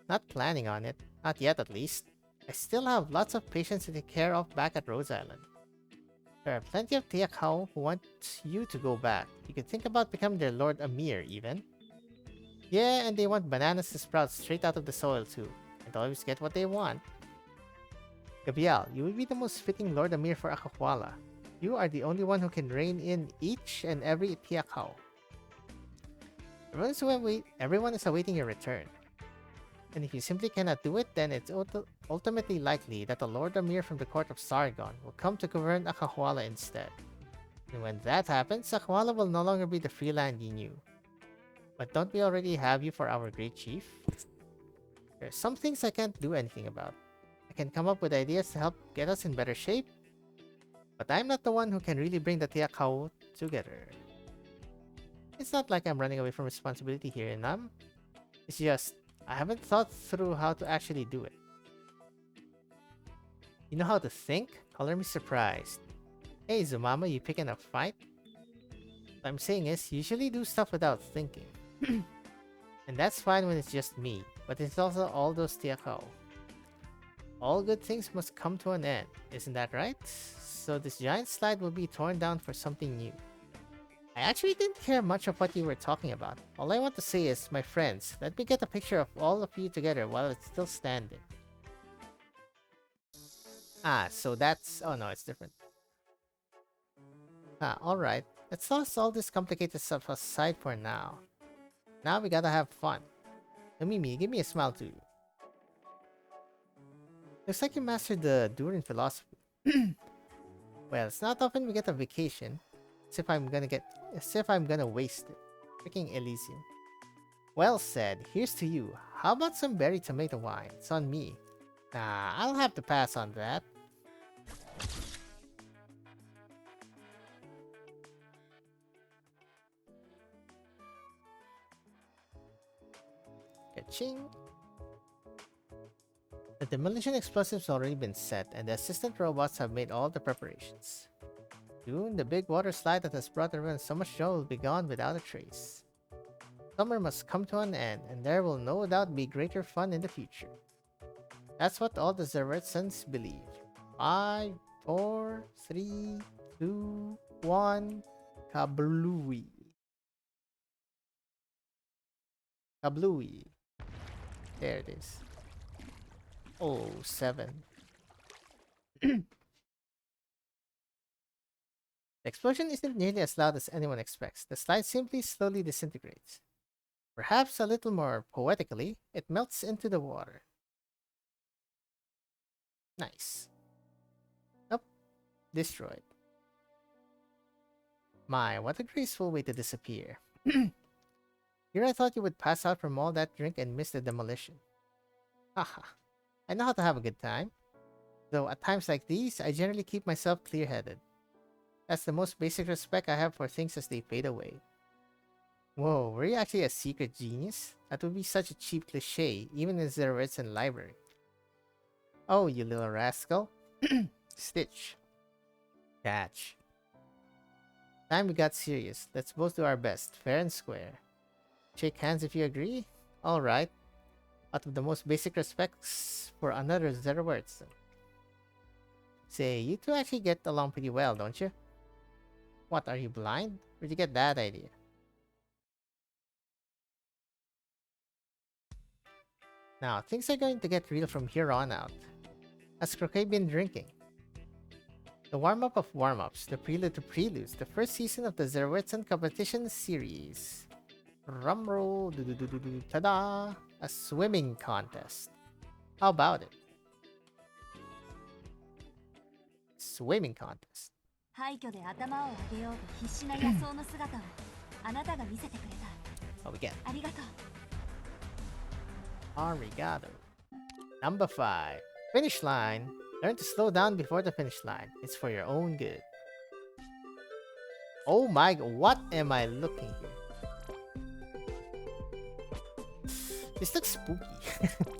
Not planning on it. Not yet, at least. I still have lots of patients to take care of back at Rose Island. There are plenty of Tiakhao who want you to go back. You could think about becoming their Lord Amir, even. Yeah, and they want bananas to sprout straight out of the soil, too. And always get what they want. Gabrielle, you would be the most fitting Lord Amir for Akahwala. You are the only one who can rein in each and every Tiakhao. Everyone is awaiting your return. And if you simply cannot do it, then it's ultimately likely that the Lord Amir from the court of Sargon will come to govern Akahwala instead. And when that happens, Akahwala will no longer be the free land you knew. But don't we already have you for our great chief? There are some things I can't do anything about. I can come up with ideas to help get us in better shape, but I'm not the one who can really bring the Tiakhao together. It's not like I'm running away from responsibility here, Nam. It's just, I haven't thought through how to actually do it. You know how to think? Color me surprised. Hey Zumama, you picking a fight? What I'm saying is, usually do stuff without thinking. And that's fine when it's just me, but it's also all those Tiakhao. All good things must come to an end, isn't that right? So this giant slide will be torn down for something new. I actually didn't care much of what you were talking about. All I want to say is, my friends, let me get a picture of all of you together while it's still standing. Ah, so that's... oh no, it's different. Ah, alright. Let's toss all this complicated stuff aside for now. Now we gotta have fun. Mimi, give me a smile too. Looks like you mastered the Durin philosophy. Well, it's not often we get a vacation. As if I'm gonna waste it. Freaking Elysium. Well said. Here's to you. How about some berry tomato wine? It's on me. Nah, I'll have to pass on that. Ka-ching. The demolition explosives already been set, and the assistant robots have made all the preparations. Soon, the big water slide that has brought everyone so much joy will be gone without a trace. Summer must come to an end, and there will no doubt be greater fun in the future. That's what all the Zeretsans believe. 5, 4, 3, 2, 1, kablooey. Kablooey. There it is. Oh, 7. The explosion isn't nearly as loud as anyone expects. The slide simply slowly disintegrates. Perhaps a little more poetically, it melts into the water. Nice. Nope. Destroyed. My, what a graceful way to disappear. Here I thought you would pass out from all that drink and miss the demolition. Haha. I know how to have a good time. Though at times like these, I generally keep myself clear-headed. That's the most basic respect I have for things as they fade away. Whoa, were you actually a secret genius? That would be such a cheap cliche, even in Zeretsan library. Oh, you little rascal. Stitch. Catch. Time we got serious. Let's both do our best, fair and square. Shake hands if you agree? Alright. Out of the most basic respects for another Zeretsan. Say, you two actually get along pretty well, don't you? What, are you blind? Where'd you get that idea? Now, things are going to get real from here on out. Has Croquet been drinking? The warm-up of warm-ups, the prelude to preludes, the first season of the Zeretsan competition series. Drumroll, ta-da! A swimming contest. How about it? Swimming contest. 廃墟で頭を上げようと必死な野草の姿をあなたが見せてくれた。 What we get? ありがとう。 Arigato. Number 5. Finish line. Learn to slow down before the finish line. It's for your own good. Oh my god, what am I looking here? This looks spooky.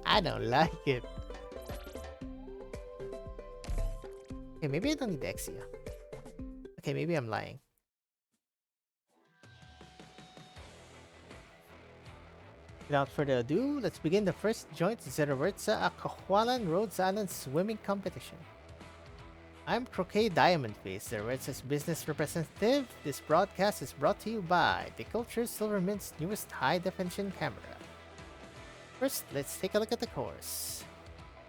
I don't like it. Okay, maybe I don't need Exia. Okay, maybe I'm lying. Without further ado, let's begin the first joint Zeretsa Akahualan Rhodes Island swimming competition. I'm Croquet Diamondface, Zeretsa's business representative. This broadcast is brought to you by the Culture Silver Mint's newest high-definition camera. First, let's take a look at the course.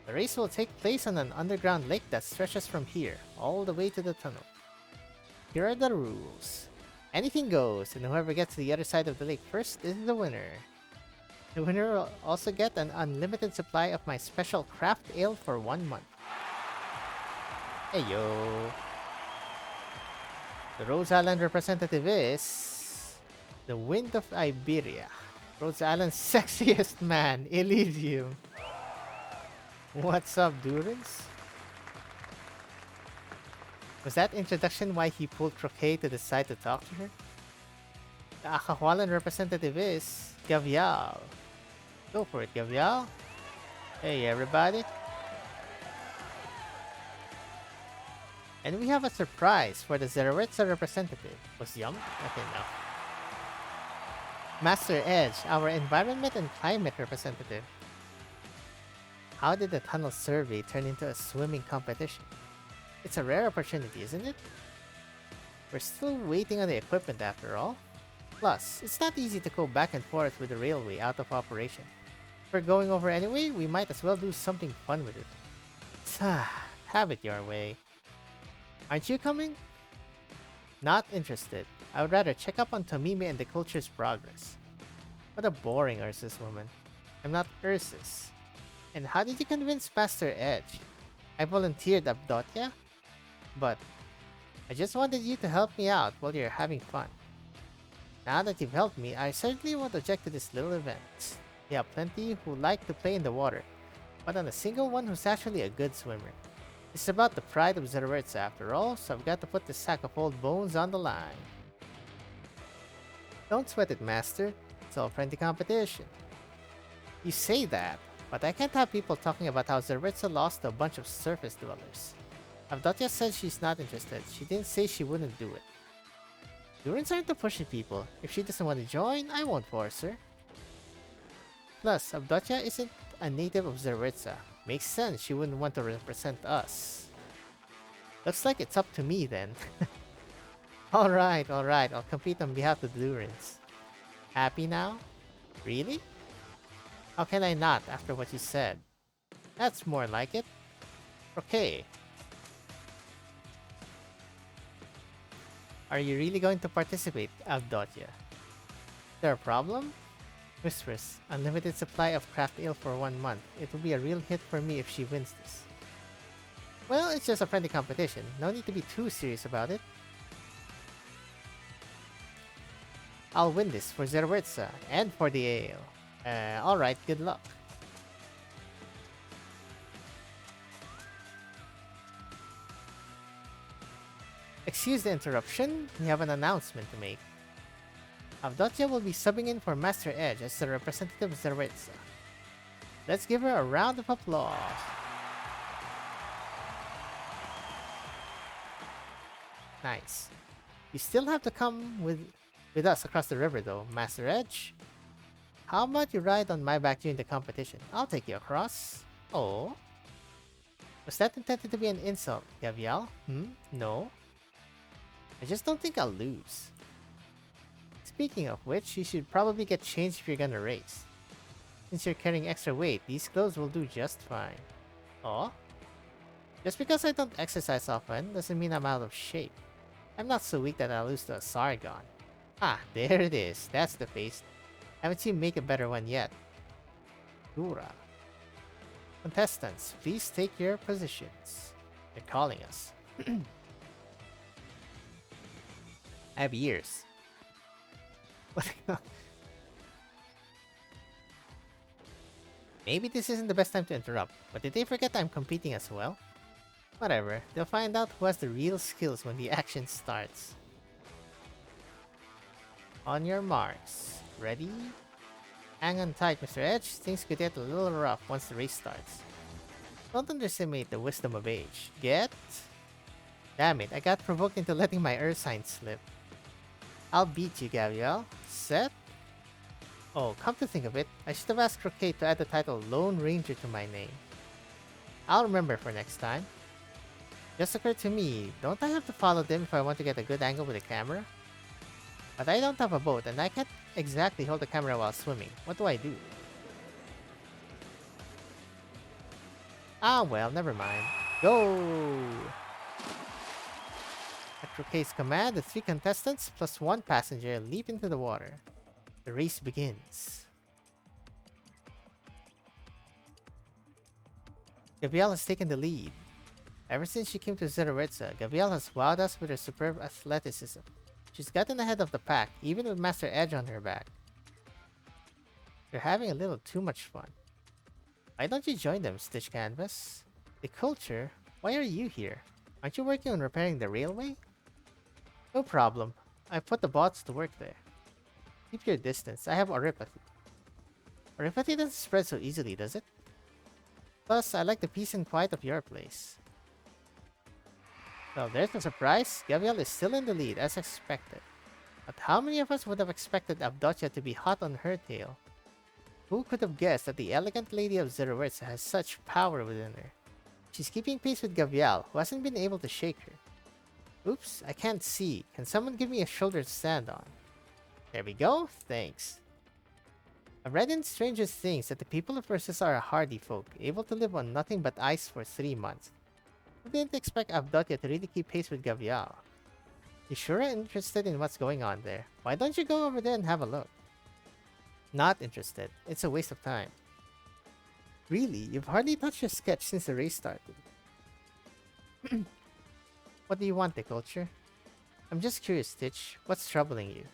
The race will take place on an underground lake that stretches from here, all the way to the tunnel. Here are the rules. Anything goes, and whoever gets to the other side of the lake first is the winner. The winner will also get an unlimited supply of my special craft ale for 1 month. Hey yo! The Rhodes Island representative is... the Wind of Iberia. Rhodes Island's sexiest man, Elysium. What's up, durins? Was that introduction why he pulled Croquet to the side to talk to her? The Akahualan representative is... Gavial. Go for it, Gavial. Hey, everybody. And we have a surprise for the Zeretsa representative. Was Yum? Okay, no. Master Edge, our environment and climate representative. How did the tunnel survey turn into a swimming competition? It's a rare opportunity, isn't it? We're still waiting on the equipment after all. Plus, it's not easy to go back and forth with the railway out of operation. If we're going over anyway, we might as well do something fun with it. Have it your way. Aren't you coming? Not interested. I would rather check up on Tomimi and the culture's progress. What a boring Ursus woman. I'm not Ursus. And how did you convince Master Edge? I volunteered Abdotia, but I just wanted you to help me out while you're having fun. Now that you've helped me, I certainly won't object to this little event. We have plenty who like to play in the water, but not a single one who's actually a good swimmer. It's about the pride of Zeretsa after all, so I've got to put this sack of old bones on the line. Don't sweat it, Master. It's all friendly competition. You say that, But I can't have people talking about how Zaritza lost to a bunch of surface dwellers. Avdotya said she's not interested. She didn't say she wouldn't do it. Durins aren't the pushy people. If she doesn't want to join, I won't force her. Plus, Avdotya isn't a native of Zaritza. Makes sense she wouldn't want to represent us. Looks like it's up to me then. Alright, I'll compete on behalf of the Durins. Happy now? Really? How can I not after what you said? That's more like it. Okay. Are you really going to participate, Avdotya? Is there a problem? Whispers, unlimited supply of craft ale for 1 month. It will be a real hit for me if she wins this. Well, it's just a friendly competition. No need to be too serious about it. I'll win this for Zaritza and for the ale. Alright, good luck. Excuse the interruption, we have an announcement to make. Avdotya will be subbing in for Master Edge as the representative of Zaritza. Let's give her a round of applause. Nice. You still have to come with us across the river though, Master Edge. How about you ride on my back during the competition? I'll take you across. Oh. Was that intended to be an insult, Gavial? No. I just don't think I'll lose. Speaking of which, you should probably get changed if you're gonna race. Since you're carrying extra weight, these clothes will do just fine. Oh? Just because I don't exercise often doesn't mean I'm out of shape. I'm not so weak that I'll lose to a Sargon. Ah, there it is. That's the face. Haven't seen make a better one yet. Dura. Contestants, please take your positions. They're calling us. I have ears. Maybe this isn't the best time to interrupt, but did they forget I'm competing as well? Whatever, they'll find out who has the real skills when the action starts. On your marks. Ready? Hang on tight, Mr. Edge. Things could get a little rough once the race starts. Don't underestimate the wisdom of age. Get? Damn it, I got provoked into letting my earth sign slip. I'll beat you, Gabriel. Set? Oh, come to think of it, I should have asked Croquet to add the title Lone Ranger to my name. I'll remember for next time. Just occurred to me, don't I have to follow them if I want to get a good angle with the camera? But I don't have a boat and I can't exactly hold the camera while swimming. What do I do? Ah well, never mind. Go! At Croquet's command, the 3 contestants plus 1 passenger leap into the water. The race begins. Gabrielle has taken the lead. Ever since she came to Zaritza, Gabrielle has wowed us with her superb athleticism. She's gotten ahead of the pack, even with Master Edge on her back. They're having a little too much fun. Why don't you join them, Stitch Canvas? The culture? Why are you here? Aren't you working on repairing the railway? No problem. I put the bots to work there. Keep your distance. I have oripathy. Oripathy doesn't spread so easily, does it? Plus, I like the peace and quiet of your place. Well, there's no surprise. Gabrielle is still in the lead, as expected. But how many of us would have expected Avdotya to be hot on her tail? Who could have guessed that the elegant lady of Zaritza has such power within her? She's keeping pace with Gabrielle, who hasn't been able to shake her. Oops, I can't see. Can someone give me a shoulder to stand on? There we go, thanks. I've read in Strangest Things that the people of Persis are a hardy folk, able to live on nothing but ice for 3 months. I didn't expect Avdotya to really keep pace with Gabrielle. You sure are interested in what's going on there. Why don't you go over there and have a look? Not interested. It's a waste of time. Really? You've hardly touched your sketch since the race started. What do you want, the culture? I'm just curious, Stitch. What's troubling you?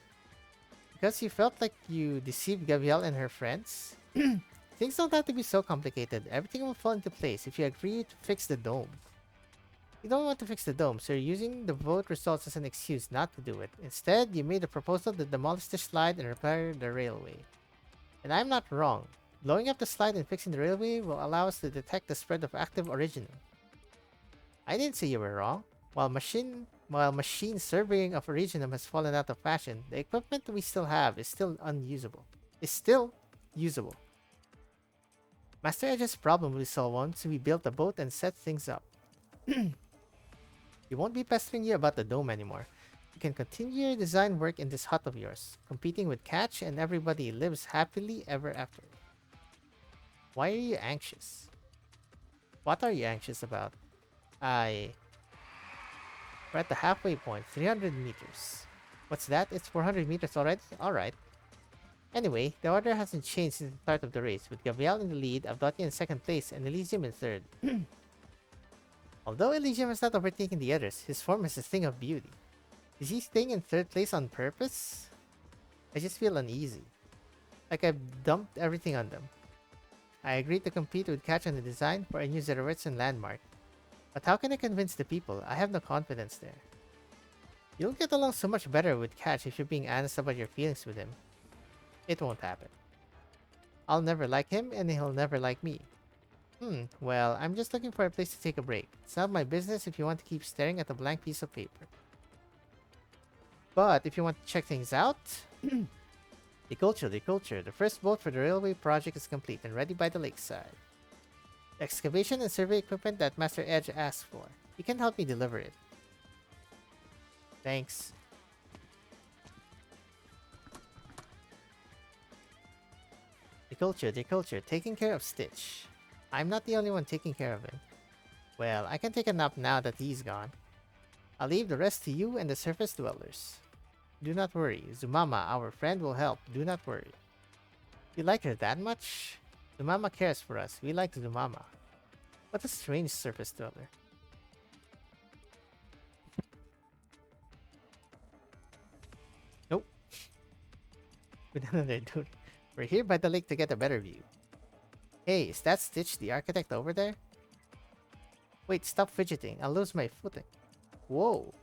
Because you felt like you deceived Gabrielle and her friends? Things don't have to be so complicated. Everything will fall into place if you agree to fix the dome. You don't want to fix the dome, so you're using the vote results as an excuse not to do it. Instead, you made a proposal to demolish the slide and repair the railway. And I'm not wrong. Blowing up the slide and fixing the railway will allow us to detect the spread of active originum. I didn't say you were wrong. While machine surveying of originum has fallen out of fashion, the equipment we still have is still unusable. Is still usable. Master Edge's problem will be solved once we build the boat and set things up. He won't be pestering you about the dome anymore. You can continue your design work in this hut of yours, competing with Catch, and everybody lives happily ever after. Why are you anxious? What are you anxious about? We're at the halfway point, 300 meters. What's that? It's 400 meters already? Alright. Anyway, the order hasn't changed since the start of the race, with Gabriel in the lead, Avdotya in second place, and Elysium in third. Although Elysium has not overtaken the others, his form is a thing of beauty. Is he staying in third place on purpose? I just feel uneasy. Like I've dumped everything on them. I agreed to compete with Catch on the design for a new Zerowitzen landmark. But how can I convince the people? I have no confidence there. You'll get along so much better with Catch if you're being honest about your feelings with him. It won't happen. I'll never like him and he'll never like me. Well, I'm just looking for a place to take a break. It's not my business if you want to keep staring at a blank piece of paper. But if you want to check things out... The culture. The first boat for the railway project is complete and ready by the lakeside. The excavation and survey equipment that Master Edge asked for. He can help me deliver it. Thanks. The culture. Taking care of Stitch. I'm not the only one taking care of him. Well, I can take a nap now that he's gone. I'll leave the rest to you and the surface dwellers. Do not worry. Zumama, our friend, will help. Do not worry. You like her that much? Zumama cares for us. We like Zumama. What a strange surface dweller. Nope. With another dude. We're here by the lake to get a better view. Hey, is that Stitch, the architect, over there? Wait, stop fidgeting. I'll lose my footing. Whoa.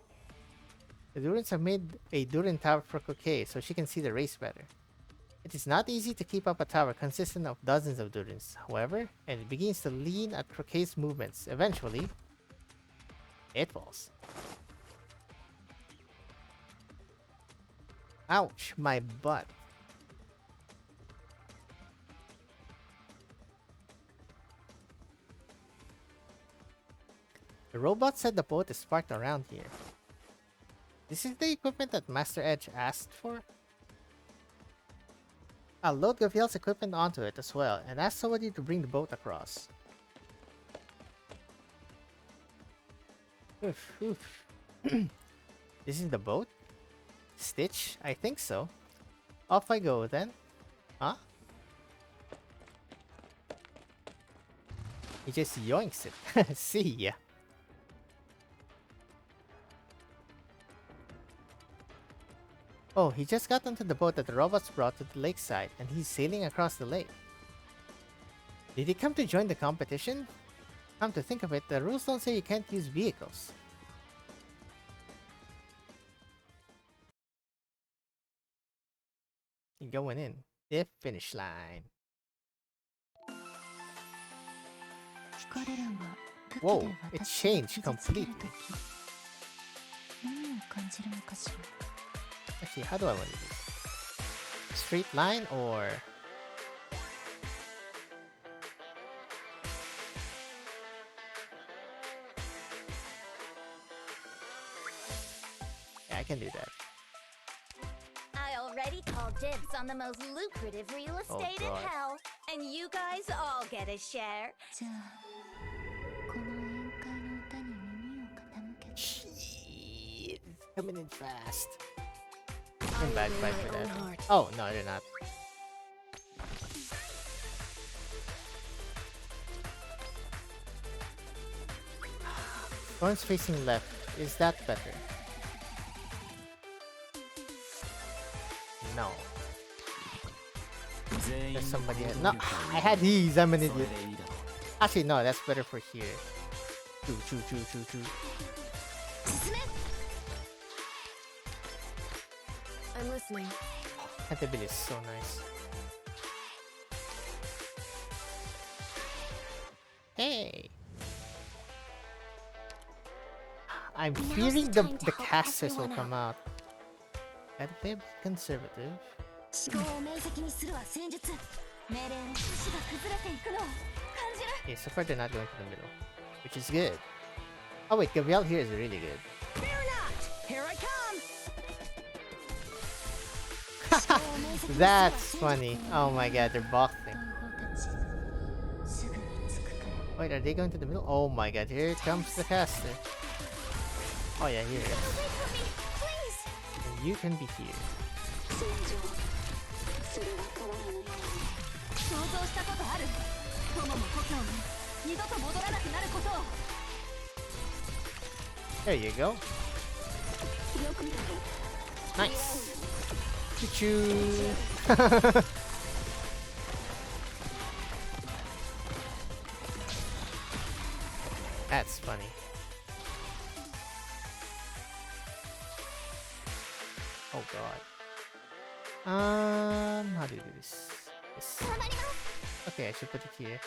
The durins have made a durin tower for Croquet so she can see the race better. It is not easy to keep up a tower consisting of dozens of durins, however, and it begins to lean at Croquet's movements. Eventually, it falls. Ouch, my butt. The robot said the boat is parked around here. This is the equipment that Master Edge asked for? I'll load Gaviel's equipment onto it as well and ask somebody to bring the boat across. Oof. This is the boat? Stitch? I think so. Off I go then. Huh? He just yoinks it. See ya. Oh, he just got onto the boat that the robots brought to the lakeside, and he's sailing across the lake. Did he come to join the competition? Come to think of it, the rules don't say you can't use vehicles. You're going in. The finish line. Whoa, it changed completely. Actually, how do I want to do this? Straight line or... Yeah, I can do that. I already called dibs on the most lucrative real estate in God. hell, and you guys all get a share. じゃあこの宴会の歌に耳を傾けて Shit, coming in fast. I'm bad fight for that. Oh, no, they're not. One's facing left. Is that better? No. There's somebody else. No, I had these. I'm an idiot. Actually, no, that's better for here. Choo. I'm listening. Canterbury is so nice. Hey! I'm Now's the fearing time to the help casters will everyone come out. Gotta be conservative. 思考を明晰にするは戦術。命令の星が崩れていくのを感じる。 Okay, so far they're not going to the middle, which is good. Oh wait, Gabriel here is really good. Fear not! Here I come! 思考を明晰にするは That's 戦術。 funny. Oh my god, they're boxing. 同胞たちすぐに着くから Wait, are they going to the middle? Oh my god, here comes the caster. Oh yeah, here it is. Wait for me, please. And you can be here. 想像したことある。友も故郷も二度と戻らなくなることを。 There you go. Nice. Choo-choo. That's funny. Oh god. How do you do this? This. 頑張ります。 Okay, I should put it here.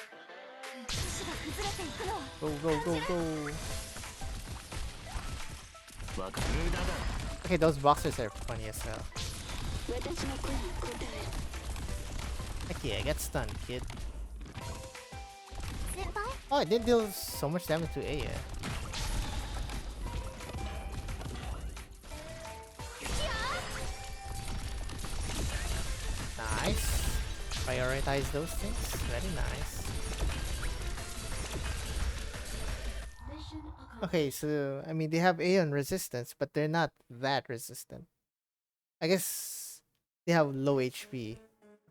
星が崩れていくのを Go, go, go, go. わかる無駄だ Okay, those boxers are funny as hell. 私の声に答え Okay, I got stunned, kid. 先輩 Oh, it did deal so much damage to Aya. Nice. Prioritize those things. Very nice. Okay, so I mean they have Aeon resistance, but they're not that resistant. I guess they have low HP.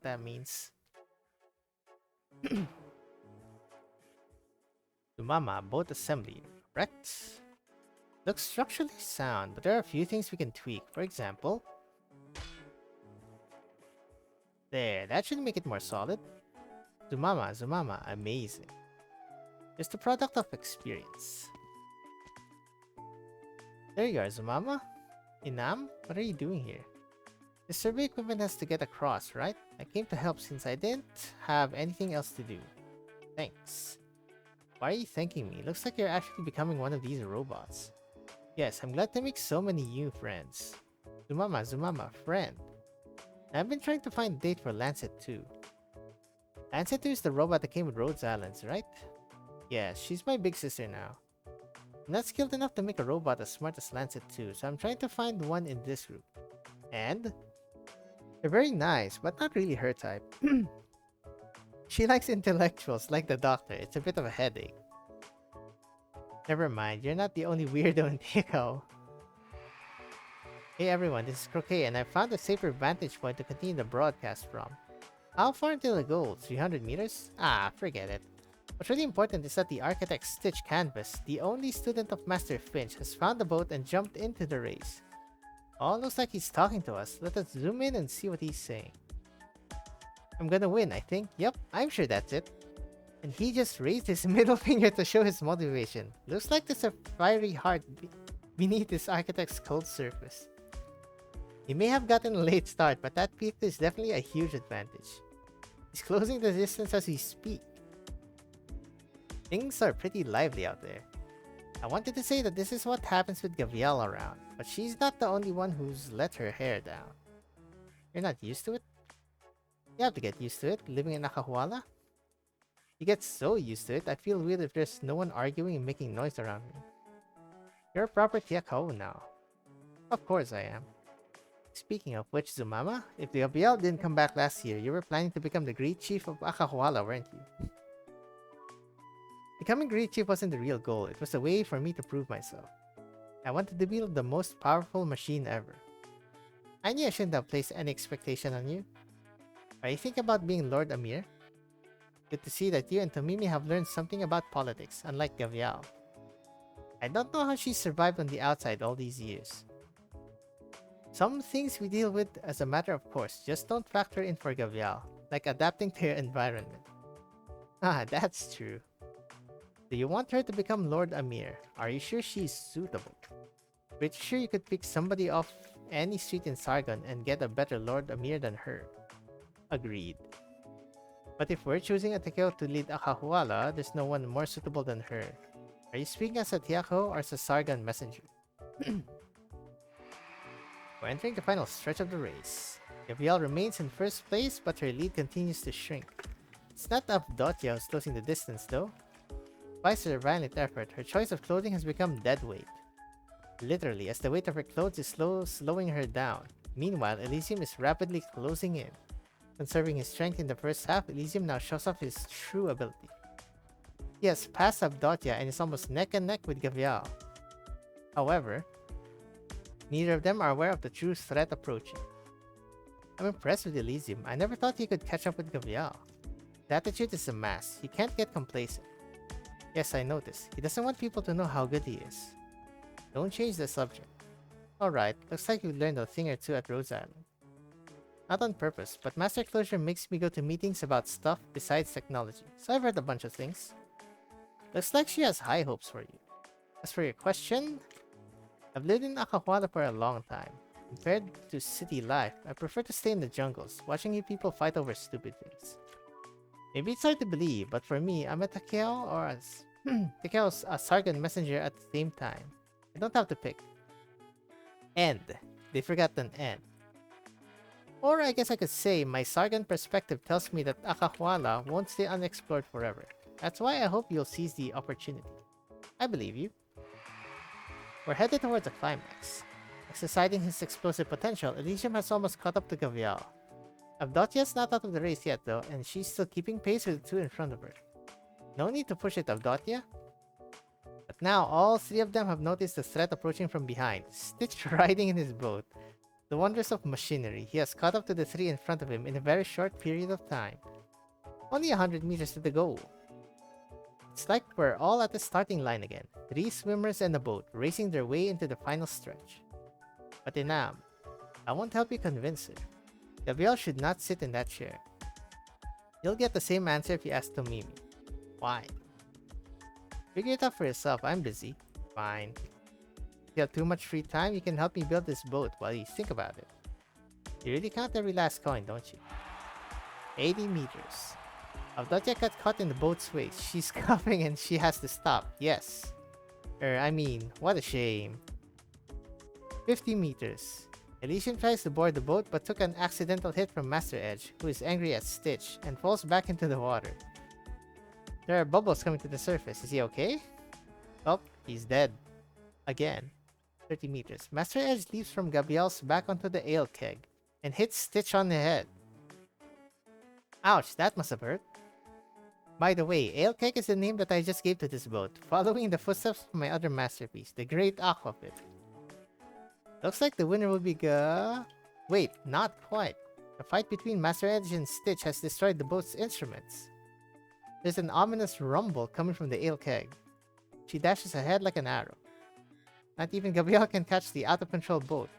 That means. Mama, boat assembly, correct? Looks structurally sound, but there are a few things we can tweak. For example, there, that should make it more solid. Zumama, amazing. Just a product of experience. There you are, Zumama. Inam, what are you doing here? The survey equipment has to get across, right? I came to help since I didn't have anything else to do. Thanks. Why are you thanking me? Looks like you're actually becoming one of these robots. Yes, I'm glad to make so many new friends. Zumama, friend. I've been trying to find a date for Lancet 2. Lancet 2 is the robot that came with Rhodes Islands, right? Yes, she's my big sister now. I'm not skilled enough to make a robot as smart as Lancet 2, so I'm trying to find one in this group. And? They're very nice, but not really her type. She likes intellectuals like the doctor. It's a bit of a headache. Never mind, you're not the only weirdo in Tikao. Hey everyone, this is Croquet, and I found a safer vantage point to continue the broadcast from. How far until the goal? 300 meters? Ah, forget it. What's really important is that the architect Stitch Canvas, the only student of Master Finch, has found the boat and jumped into the race. Oh, looks like he's talking to us. Let us zoom in and see what he's saying. I'm gonna win, I think. Yep, I'm sure that's it. And he just raised his middle finger to show his motivation. Looks like there's a fiery heart beneath this architect's cold surface. He may have gotten a late start, but that peak is definitely a huge advantage. He's closing the distance as we speak. Things are pretty lively out there. I wanted to say that this is what happens with Gabrielle around, but she's not the only one who's let her hair down. You're not used to it? You have to get used to it, living in Nakahuala. You get so used to it, I feel weird if there's no one arguing and making noise around me. You're a proper Tiakao now. Of course I am. Speaking of which, Zumama, if the Gabrielle didn't come back last year, you were planning to become the Great Chief of Akahuala, weren't you? Becoming Great Chief wasn't the real goal, it was a way for me to prove myself. I wanted to build the most powerful machine ever. I knew I shouldn't have placed any expectation on you. Are you thinking about being Lord Amir? Good to see that you and Tomimi have learned something about politics, unlike Gaviao. I don't know how she survived on the outside all these years. Some things we deal with as a matter of course just don't factor in for Gaviao, like adapting to your environment. Ah, that's true. Do you want her to become Lord Amir? Are you sure she's suitable? Pretty sure you could pick somebody off any street in Sargon and get a better Lord Amir than her. Agreed. But if we're choosing a Takeo to lead Akahuala, there's no one more suitable than her. Are you speaking as a Tiako or as a Sargon messenger? We're entering the final stretch of the race. Gabrielle remains in first place, but her lead continues to shrink. It's not Avdotia who's closing the distance, though. Despite her valiant effort, her choice of clothing has become dead weight. Literally, as the weight of her clothes is slowing her down. Meanwhile, Elysium is rapidly closing in. Conserving his strength in the first half, Elysium now shows off his true ability. He has passed Avdotia and is almost neck and neck with Gavial. However, neither of them are aware of the true threat approaching. I'm impressed with Elysium. I never thought he could catch up with Gavial. His attitude is a mask. He can't get complacent. Yes, I noticed. He doesn't want people to know how good he is. Don't change the subject. Alright, looks like you learned a thing or two at Rose Island. Not on purpose, but Master Closure makes me go to meetings about stuff besides technology, so I've read a bunch of things. Looks like she has high hopes for you. As for your question, I've lived in Akahuala for a long time. Compared to city life, I prefer to stay in the jungles, watching you people fight over stupid things. Maybe it's hard to believe, but for me, I'm a Takeo or Takeo's a Sargon messenger at the same time. I don't have to pick. End. They forgot an end. Or I guess I could say my Sargon perspective tells me that Akahuala won't stay unexplored forever. That's why I hope you'll seize the opportunity. I believe you. We're headed towards a climax. Exercising his explosive potential, Elysium has almost caught up to Gavial. Avdotia's not out of the race yet though, and she's still keeping pace with the two in front of her. No need to push it, Avdotia. But now all three of them have noticed the threat approaching from behind. Stitch riding in his boat. The wonders of machinery, he has caught up to the three in front of him in a very short period of time. Only 100 meters to the goal. It's like we're all at the starting line again. 3 swimmers and a boat, racing their way into the final stretch. But Inam, I won't help you convince her. Gabriel should not sit in that chair. You'll get the same answer if you ask Tomimi. Why? Figure it out for yourself, I'm busy. Fine. If you have too much free time, you can help me build this boat while you think about it. You really count every last coin, don't you? 80 meters. Avdotia got caught in the boat's waist. She's coughing and she has to stop. Yes. I mean, what a shame. 50 meters. Elysium tries to board the boat but took an accidental hit from Master Edge, who is angry at Stitch, and falls back into the water. There are bubbles coming to the surface. Is he okay? Oh, he's dead. Again. 30 meters. Master Edge leaps from Gabriel's back onto the ale keg and hits Stitch on the head. Ouch, that must have hurt. By the way, ale keg is the name that I just gave to this boat, following in the footsteps of my other masterpiece, the Great Aquapit. Looks like the winner will be Wait, not quite. The fight between Master Edge and Stitch has destroyed the boat's instruments. There's an ominous rumble coming from the ale keg. She dashes ahead like an arrow. Not even Gabriel can catch the out-of-control boat.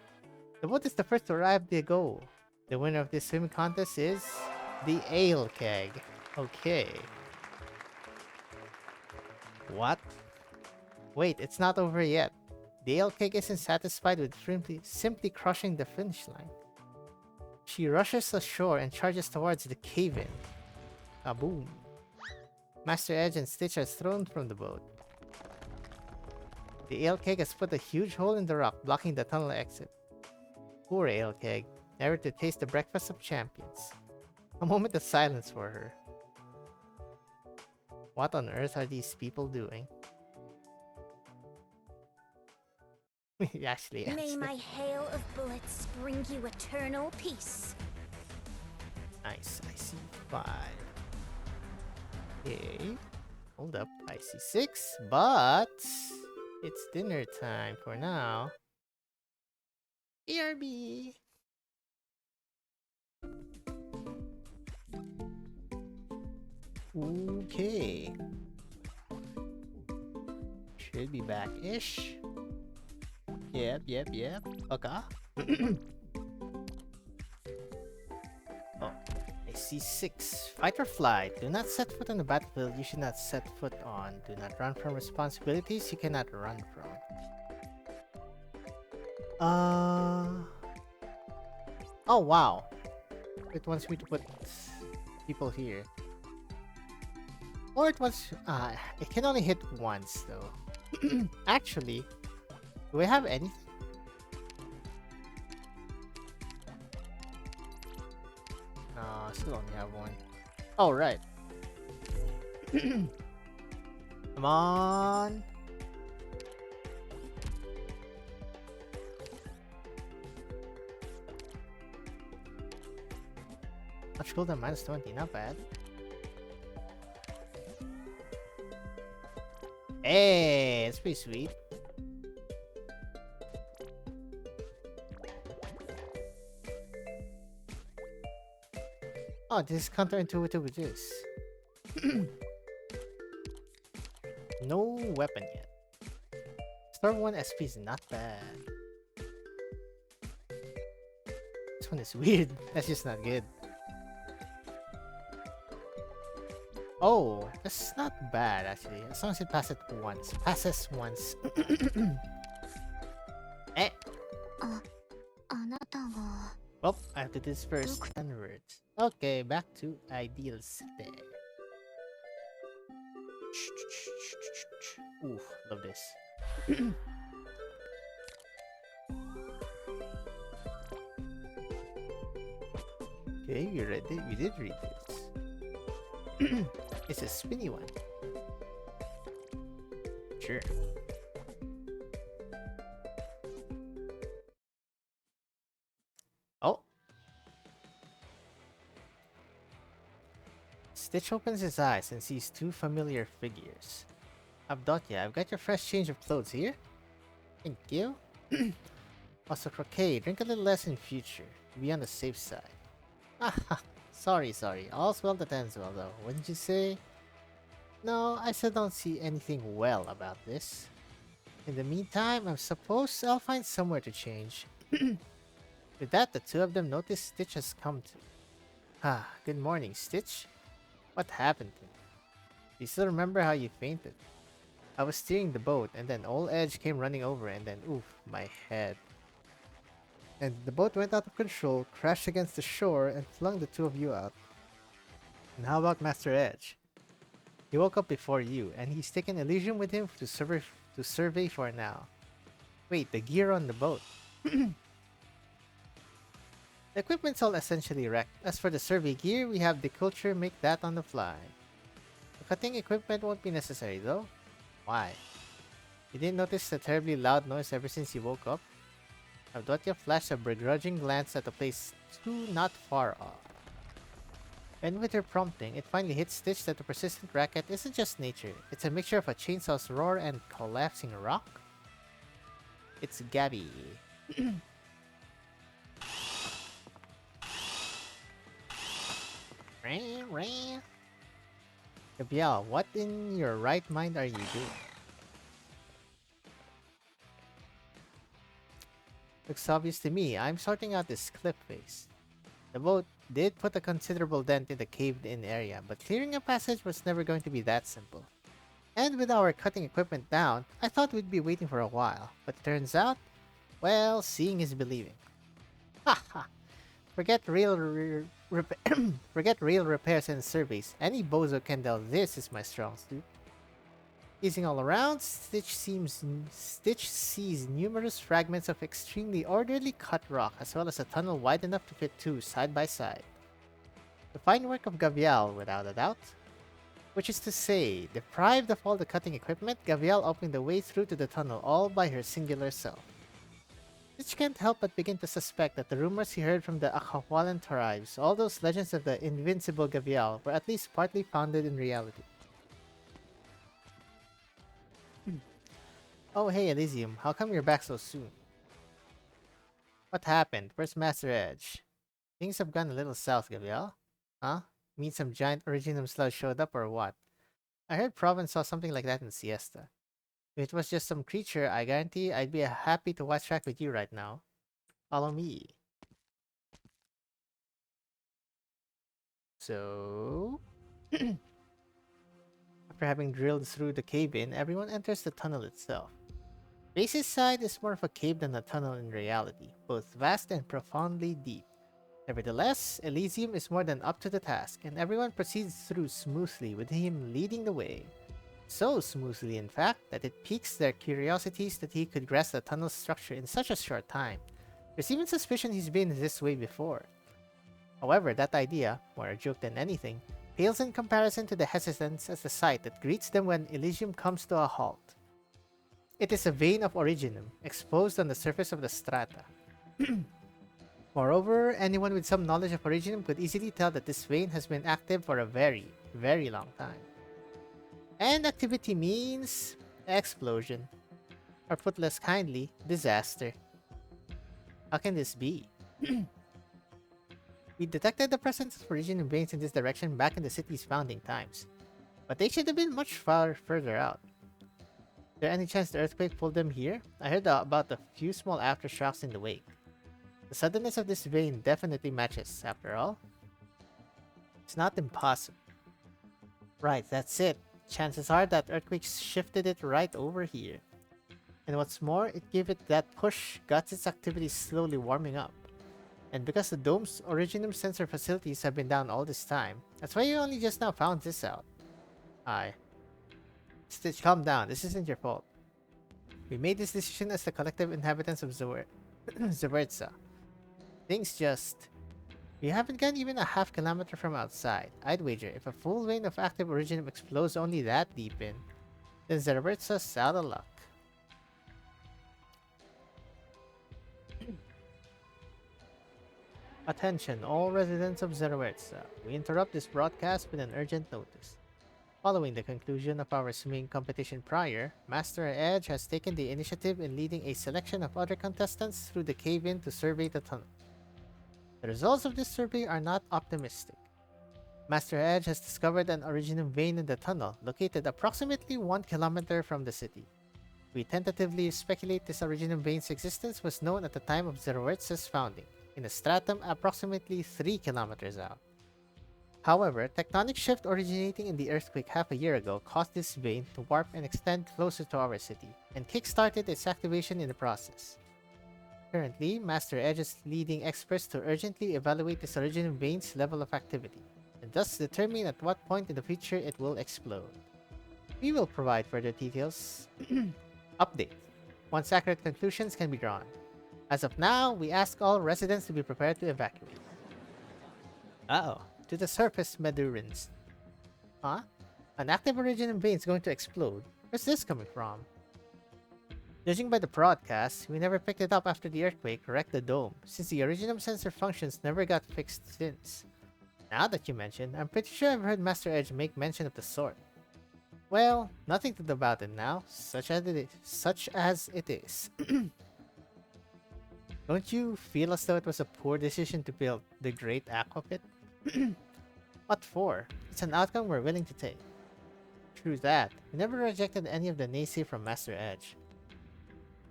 The boat is the first to arrive at the goal. The winner of this swimming contest is the ale keg. Okay. What? Wait, it's not over yet. The ale keg isn't satisfied with simply crushing the finish line. She rushes ashore and charges towards the cave-in. Kaboom. Master Edge and Stitch are thrown from the boat. The ale keg has put a huge hole in the rock, blocking the tunnel exit. Poor ale keg, never to taste the breakfast of champions. A moment of silence for her. What on earth are these people doing? He actually May answered. my hail of bullets bring you eternal peace. Nice, I see 5. Okay. Hold up, I see 6, but it's dinner time for now. ERB! Okay. Should be back-ish. Yep. Okay. Oh, I see 6. Fight or flight. Do not set foot on the battlefield you should not set foot on. Do not run from responsibilities you cannot run from. Oh wow. It wants me to put people here. Or it was. It can only hit once though. Actually, do we have anything? No, I still only have one. Oh, right. Come on. Much cooler than -20, not bad. Hey, it's pretty sweet. Oh, this is counterintuitive with this. No weapon yet. Star 1 SP is not bad. This one is weird. That's just not good. Oh, that's not bad actually. As long as it passes once. Passes once. Eh. あなたが Well, I have to disperse 10 words. Okay, back to ideal setting. Ooh, love this. Okay, we read it. We did read this. It's a spinny one. Sure. Oh. Stitch opens his eyes and sees two familiar figures. Abdotya, I've got your fresh change of clothes here. Thank you. Also, Croquet, drink a little less in future, to be on the safe side. Ah, sorry. All's well that ends well, though. Wouldn't you say? No, I still don't see anything well about this. In the meantime, I suppose I'll find somewhere to change. With that, the two of them notice Stitch has come to. Ah, good morning, Stitch. What happened to you? Do you still remember how you fainted? I was steering the boat, and then Old Edge came running over, and then oof, my head. And the boat went out of control, crashed against the shore, and flung the two of you out. And how about Master Edge? He woke up before you, and he's taken Elysium with him to survey for now. Wait, the gear on the boat. The equipment's all essentially wrecked. As for the survey gear, we have the culture make that on the fly. The cutting equipment won't be necessary though. Why? You didn't notice the terribly loud noise ever since you woke up? Avdotya flashed a begrudging glance at a place not far off. And with her prompting, it finally hit Stitch that the persistent racket isn't just nature. It's a mixture of a chainsaw's roar and collapsing rock. It's Gabby. Gabrielle, what in your right mind are you doing? Looks obvious to me. I'm sorting out this cliff face. The boat did put a considerable dent in the caved-in area, but clearing a passage was never going to be that simple. And with our cutting equipment down, I thought we'd be waiting for a while. But turns out, well, seeing is believing. Ha ha! Forget real repairs and surveys. Any bozo can tell this is my strong suit. Gazing all around, Stitch sees numerous fragments of extremely orderly cut rock, as well as a tunnel wide enough to fit two side by side. The fine work of Gavial, without a doubt. Which is to say, deprived of all the cutting equipment, Gavial opened the way through to the tunnel all by her singular self. Stitch can't help but begin to suspect that the rumors he heard from the Akhawalan tribes, all those legends of the invincible Gavial, were at least partly founded in reality. Oh hey Elysium, how come you're back so soon? What happened? Where's Master Edge? Things have gone a little south, Gabriel. Huh? You mean some giant Originum slug showed up or what? I heard Province saw something like that in Siesta. If it was just some creature, I guarantee I'd be happy to watch track with you right now. Follow me. So... After having drilled through the cave-in, everyone enters the tunnel itself. Base's side is more of a cave than a tunnel in reality, both vast and profoundly deep. Nevertheless, Elysium is more than up to the task, and everyone proceeds through smoothly with him leading the way. So smoothly, in fact, that it piques their curiosities that he could grasp the tunnel's structure in such a short time. There's even suspicion he's been this way before. However, that idea, more a joke than anything, pales in comparison to the hesitance as the sight that greets them when Elysium comes to a halt. It is a vein of Originum, exposed on the surface of the strata. Moreover, anyone with some knowledge of Originum could easily tell that this vein has been active for a very, very long time. And activity means explosion. Or put less kindly, disaster. How can this be? We detected the presence of Originum veins in this direction back in the city's founding times, but they should have been much further out. Is there any chance the earthquake pulled them here? I heard about a few small aftershocks in the wake. The suddenness of this vein definitely matches, after all. It's not impossible. Right, that's it. Chances are that earthquake shifted it right over here. And what's more, it gave it that push, got its activity slowly warming up. And because the dome's Originum sensor facilities have been down all this time, that's why you only just now found this out. Aye. Stitch, calm down. This isn't your fault. We made this decision as the collective inhabitants of Zawertza. Things just... We haven't gone even a half kilometer from outside. I'd wager if a full vein of active Originum explodes only that deep in, then Zawertza's out of luck. Attention, all residents of Zawertza. We interrupt this broadcast with an urgent notice. Following the conclusion of our swimming competition prior, Master Edge has taken the initiative in leading a selection of other contestants through the cave-in to survey the tunnel. The results of this survey are not optimistic. Master Edge has discovered an Originum vein in the tunnel, located approximately 1 kilometer from the city. We tentatively speculate this Originum vein's existence was known at the time of Zawertza's founding, in a stratum approximately 3 kilometers out. However, tectonic shift originating in the earthquake half a year ago caused this vein to warp and extend closer to our city, and kick-started its activation in the process. Currently, Master Edge is leading experts to urgently evaluate this Originum vein's level of activity, and thus determine at what point in the future it will explode. We will provide further details. Update. Once accurate conclusions can be drawn. As of now, we ask all residents to be prepared to evacuate. Uh-oh. To the surface, durins. Huh? An active Originum vein is going to explode. Where's this coming from? Judging by the broadcast, we never picked it up after the earthquake wrecked the dome, since the Originum sensor functions never got fixed since. Now that you mention, I'm pretty sure I've heard Master Edge make mention of the sort. Well, nothing to do about it now, such as it is. Don't you feel as though it was a poor decision to build the Great Aqua Pit? What for? It's an outcome we're willing to take. True that, we never rejected any of the naysay from Master Edge.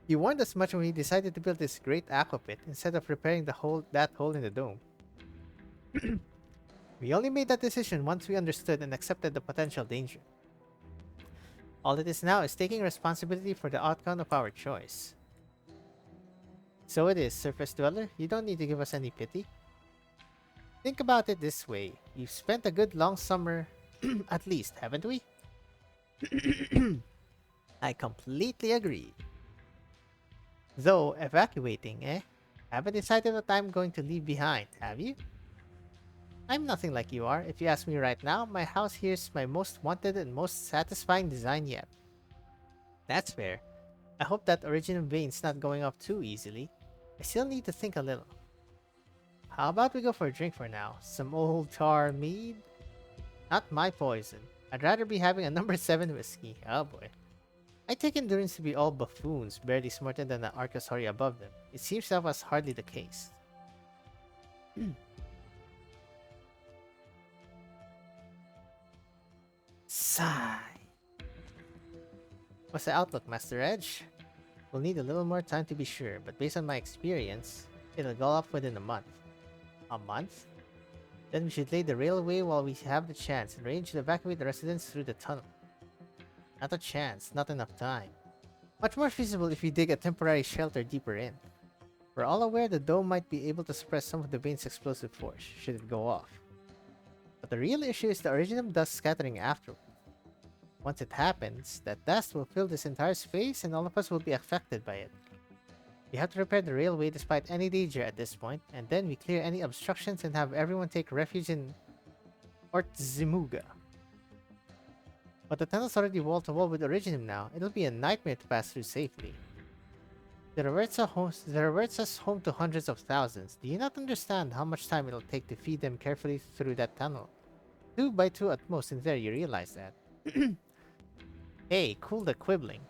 You warned us much when we decided to build this Great Aqua Pit instead of repairing that hole in the dome. We only made that decision once we understood and accepted the potential danger. All it is now is taking responsibility for the outcome of our choice. So it is, Surface Dweller, you don't need to give us any pity. Think about it this way, we've spent a good long summer, at least, haven't we? I completely agree. Though, evacuating, eh? Haven't decided what I'm going to leave behind, have you? I'm nothing like you are. If you ask me right now, my house here is my most wanted and most satisfying design yet. That's fair. I hope that Originum vein's not going off too easily. I still need to think a little. How about we go for a drink for now? Some old tar mead? Not my poison. I'd rather be having a number 7 whiskey. Oh boy. I take Endurance to be all buffoons, barely smarter than the Archosauri above them. It seems that was hardly the case. Sigh. What's the outlook, Master Edge? We'll need a little more time to be sure, but based on my experience, it'll go up within a month. A month? Then we should lay the railway while we have the chance and arrange to evacuate the residents through the tunnel. Not a chance, not enough time. Much more feasible if we dig a temporary shelter deeper in. We're all aware the dome might be able to suppress some of the Bane's explosive force, should it go off. But the real issue is the originum dust scattering afterward. Once it happens, that dust will fill this entire space and all of us will be affected by it. We have to repair the railway despite any danger at this point, and then we clear any obstructions and have everyone take refuge in Ortzimuga. But the tunnel's already wall-to-wall with Originum now. It'll be a nightmare to pass through safely. The reverts home to hundreds of thousands. Do you not understand how much time it'll take to feed them carefully through that tunnel? 2 by 2 at most, in there you realize that. Hey, cool the quibbling.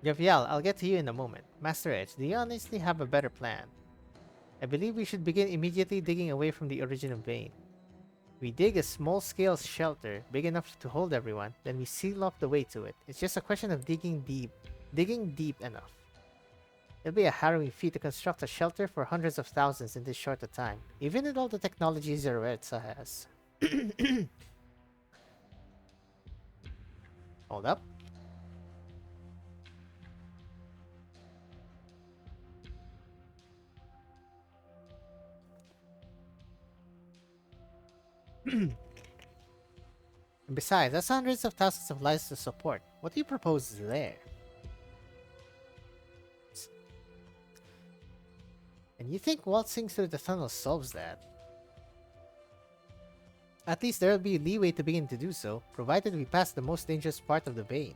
Gavial, I'll get to you in a moment. Master Edge, do you honestly have a better plan? I believe we should begin immediately digging away from the Originum vein. We dig a small-scale shelter, big enough to hold everyone, then we seal off the way to it. It's just a question of digging deep enough. It'll be a harrowing feat to construct a shelter for hundreds of thousands in this short a time, even with all the technology Zeroetsa has. Hold up. And besides, that's hundreds of thousands of lives to support. What do you propose there? And you think waltzing through the tunnel solves that? At least there'll be leeway to begin to do so, provided we pass the most dangerous part of the vein.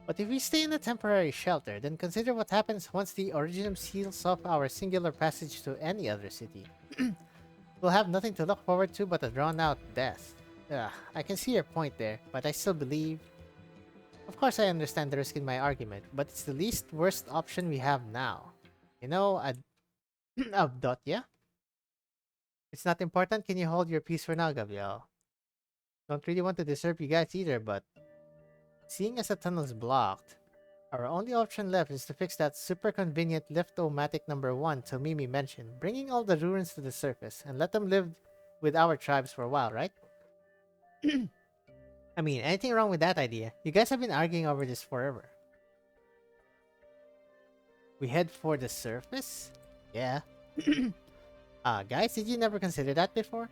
But if we stay in a temporary shelter, then consider what happens once the Originum seals off our singular passage to any other city. We'll have nothing to look forward to but a drawn-out death. I can see your point there, but I still believe... Of course I understand the risk in my argument, but it's the least worst option we have now. You know, Abdotya? It's not important, can you hold your peace for now, Gabriel? Don't really want to disturb you guys either, but... Seeing as the tunnel's blocked, our only option left is to fix that super convenient lift-o-matic number 1 Tomimi mentioned, bringing all the durins to the surface, and let them live with our tribes for a while, right? I mean, anything wrong with that idea? You guys have been arguing over this forever. We head for the surface? Yeah. Guys, did you never consider that before?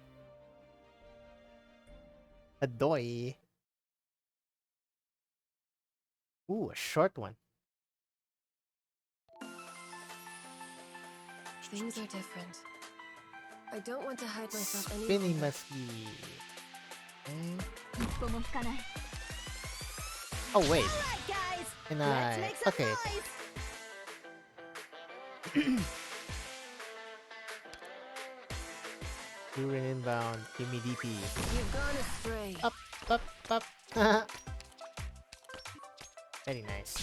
Adoy. Ooh, a short one. Things are different. I don't want to hide myself any Spinning longer. must be...一歩も引かない Oh wait, Alright, guys. can Let's I... make some Okay, noise. Durin inbound, give me DP. You've gone astray. Up. Very nice.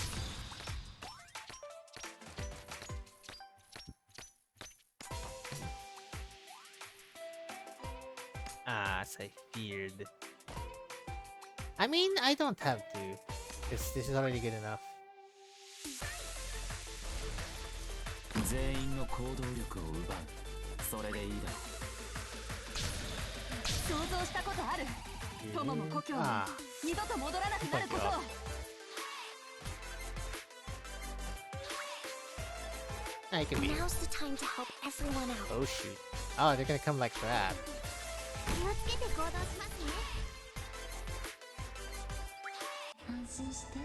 As I feared. I mean, I don't have to. This is already good enough. 全員の行動力を奪う。それでいいだろ想像したことある友も故郷も Ah, 二度と戻らなくなることを I can be. Now's the time to help everyone out. Oh shoot. Oh, they're gonna come like that. 気をつけて行動しますね。安心して。きっ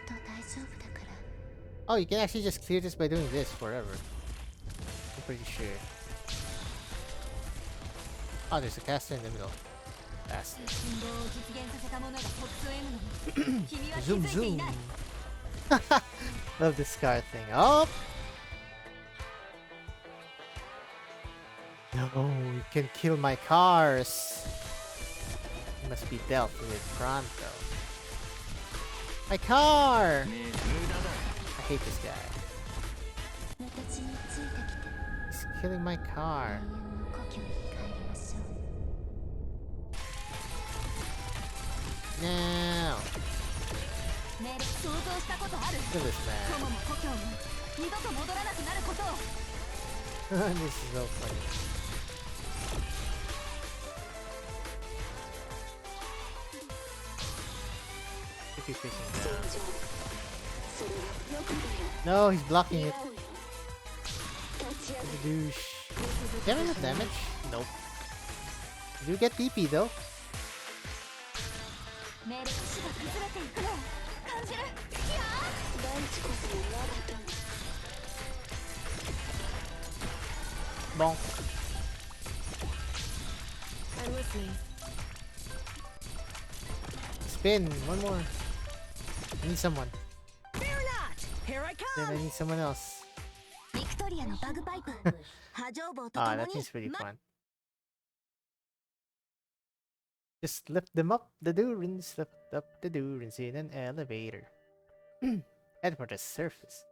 と大丈夫だから。 Oh, you can actually just clear this by doing this forever. I'm pretty sure. Oh, there's a caster in the middle. Bastard. 信号を実現させた者がトップ M なのに君は気 Zoom づいてい zoom. ない Love this car thing. Oh! No, you can kill my cars. It must be dealt with pronto. My car! う。ねえ、無駄だ。 I hate this guy. 私についてきて。 He's killing my 永 car. 遠の故郷に帰りましょう。 No! 命令想像したことある Look at this 友 man. も故郷も二度と戻らなくなることを This is so funny. Keep facing down. No, he's blocking it. Douche. Get enough damage? Nope. You get TP though. 命令地が崩れていくのを感じる。いやー Bonk. I'm listening. Spin. One more. I need someone. Fear not! Here I Then I come! need someone else. ビクトリアのバグパイプ波状棒とと Ah, も that に seems pretty fun. Just lift them up, the durins. Lift up the durins in an elevator. Head for the surface.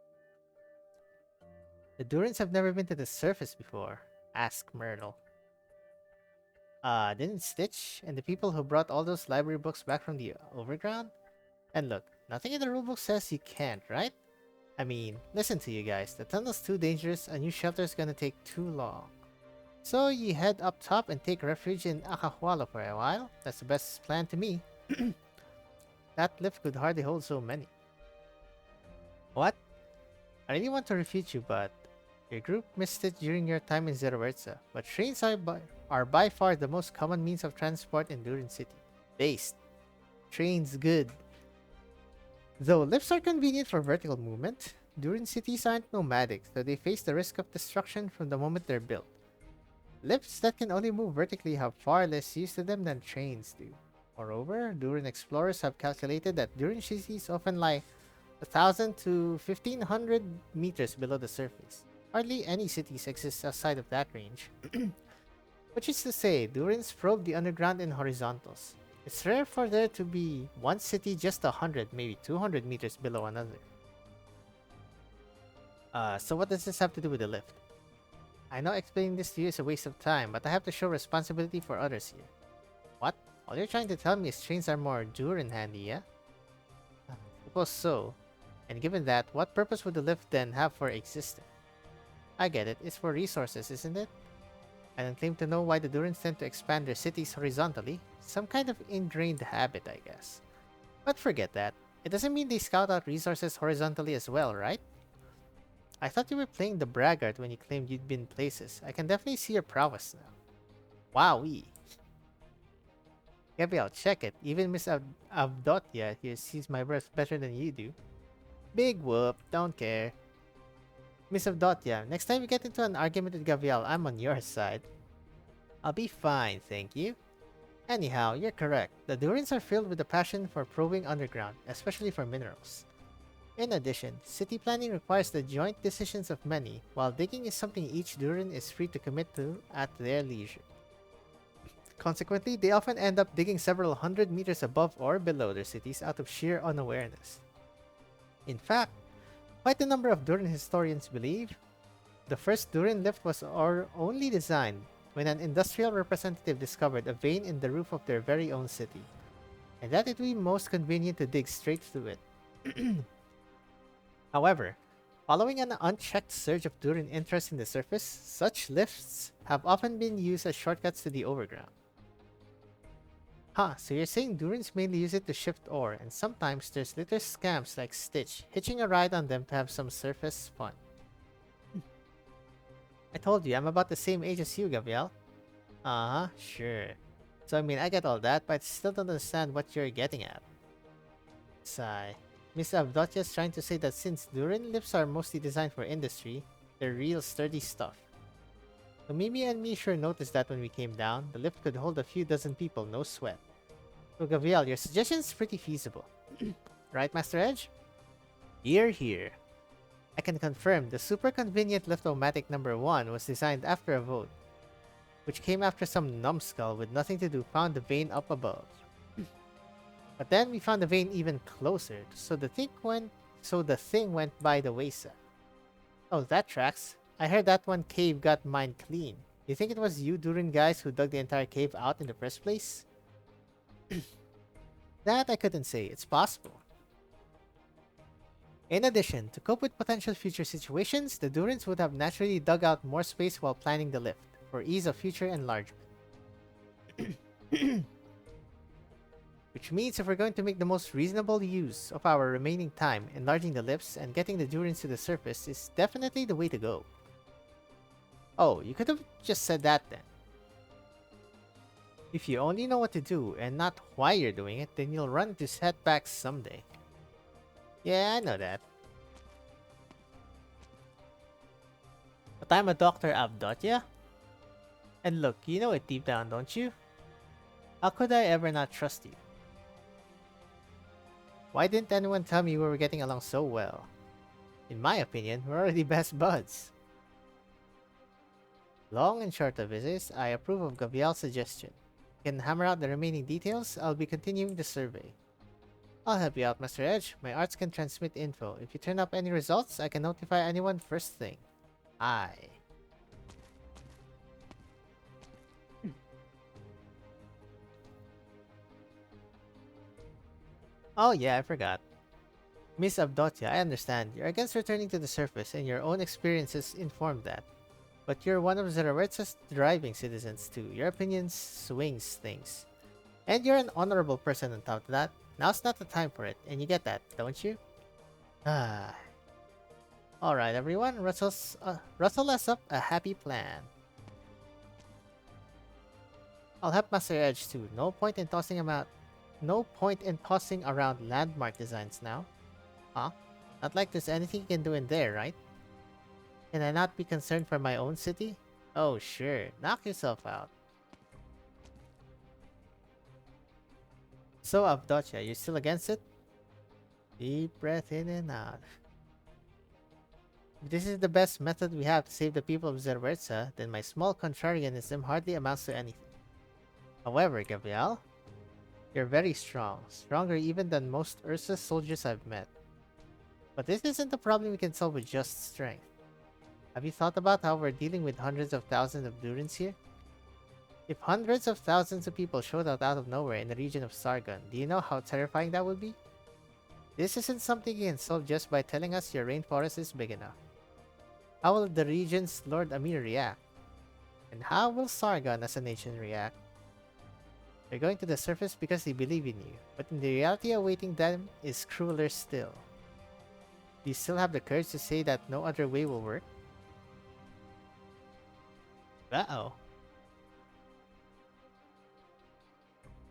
The durins have never been to the surface before. Ask Myrtle. Didn't Stitch and the people who brought all those library books back from the overground? And look, nothing in the rulebook says you can't, right? I mean, listen to you guys. The tunnel's too dangerous. A new shelter's gonna take too long. So you head up top and take refuge in Akahualo for a while? That's the best plan to me. That lift could hardly hold so many. What? I really want to refute you, but your group missed it during your time in Zerawerza. But trains are by far the most common means of transport in Durin City. Based. Trains good. Though lifts are convenient for vertical movement, Durin cities aren't nomadic, so they face the risk of destruction from the moment they're built. Lifts that can only move vertically have far less use to them than trains do. Moreover, Durin explorers have calculated that Durin cities often lie 1,000 to 1,500 meters below the surface. Hardly any cities exist outside of that range. Which is to say, Durins probe the underground in horizontals. It's rare for there to be one city just 100, maybe 200 meters below another. So what does this have to do with the lift? I know explaining this to you is a waste of time, but I have to show responsibility for others here. What? All you're trying to tell me is trains are more Durin handy, yeah? Suppose so. And given that, what purpose would the lift then have for existing? I get it, it's for resources, isn't it? I don't claim to know why the Durins tend to expand their cities horizontally. Some kind of ingrained habit, I guess. But forget that. It doesn't mean they scout out resources horizontally as well, right? I thought you were playing the braggart when you claimed you'd been places. I can definitely see your prowess now. Wowee. Maybe I'll check it. Even Miss Avdotya here sees my breath better than you do. Big whoop, don't care. Miss Avdotya, next time you get into an argument with Gavial, I'm on your side. I'll be fine, thank you. Anyhow, you're correct. The Durins are filled with a passion for probing underground, especially for minerals. In addition, city planning requires the joint decisions of many, while digging is something each Durin is free to commit to at their leisure. Consequently, they often end up digging several hundred meters above or below their cities out of sheer unawareness. In fact, quite a number of Durin historians believe the first Durin lift was only designed when an industrial representative discovered a vein in the roof of their very own city, and that it would be most convenient to dig straight through it. However, following an unchecked surge of Durin interest in the surface, such lifts have often been used as shortcuts to the overground. Huh, so you're saying Durins mainly use it to shift ore, and sometimes there's little scamps like Stitch hitching a ride on them to have some surface fun. I told you, I'm about the same age as you, Gabriel. Uh-huh, sure. So I mean, I get all that, but I still don't understand what you're getting at. Sigh. Miss Avdotya is trying to say that since Durin lifts are mostly designed for industry, they're real sturdy stuff. So Mimi and me sure noticed that when we came down, the lift could hold a few dozen people, no sweat. So Gabriel, your suggestion's pretty feasible. Right, Master Edge? Here, here. I can confirm the super convenient Lift-O-Matic number 1 was designed after a vote, which came after some numbskull with nothing to do found the vein up above. But then we found the vein even closer, so the thing went by the wayside. Oh, that tracks. I heard that one cave got mined clean. You think it was you Durin guys who dug the entire cave out in the first place? That I couldn't say. It's possible. In addition, to cope with potential future situations, the Durins would have naturally dug out more space while planning the lift, for ease of future enlargement. Which means if we're going to make the most reasonable use of our remaining time, enlarging the lips and getting the durins to the surface is definitely the way to go. Oh, you could have just said that then. If you only know what to do and not why you're doing it, then you'll run into setbacks someday. Yeah, I know that. But I'm a Dr. Avdotya. And look, you know it deep down, don't you? How could I ever not trust you? Why didn't anyone tell me we were getting along so well? In my opinion, we're already best buds. Long and short of it is, I approve of Gabriel's suggestion. You can hammer out the remaining details, I'll be continuing the survey. I'll help you out, Master Edge. My arts can transmit info. If you turn up any results, I can notify anyone first thing. Aye. Oh yeah, I forgot. Miss Avdotya, I understand. You're against returning to the surface and your own experiences inform that. But you're one of Zerawertsa's thriving citizens too. Your opinion swings things. And you're an honorable person on top of that. Now's not the time for it, and you get that, don't you? Ah. Alright everyone, rustle us up a happy plan. I'll help Master Edge too. No point in tossing around landmark designs now. Huh? Not like there's anything you can do in there, right? Can I not be concerned for my own city? Oh sure, knock yourself out. So Avdotya, you're still against it? Deep breath in and out. If this is the best method we have to save the people of Zerwertsa, then my small contrarianism hardly amounts to anything. However, Gabriel, you're very strong, stronger even than most Ursa's soldiers I've met. But this isn't a problem we can solve with just strength. Have you thought about how we're dealing with hundreds of thousands of durins here? If hundreds of thousands of people showed up out of nowhere in the region of Sargon, do you know how terrifying that would be? This isn't something you can solve just by telling us your rainforest is big enough. How will the region's Lord Amir react? And how will Sargon as a nation react? They're going to the surface because they believe in you, but in the reality awaiting them is crueler still. Do you still have the courage to say that no other way will work? Uh-oh.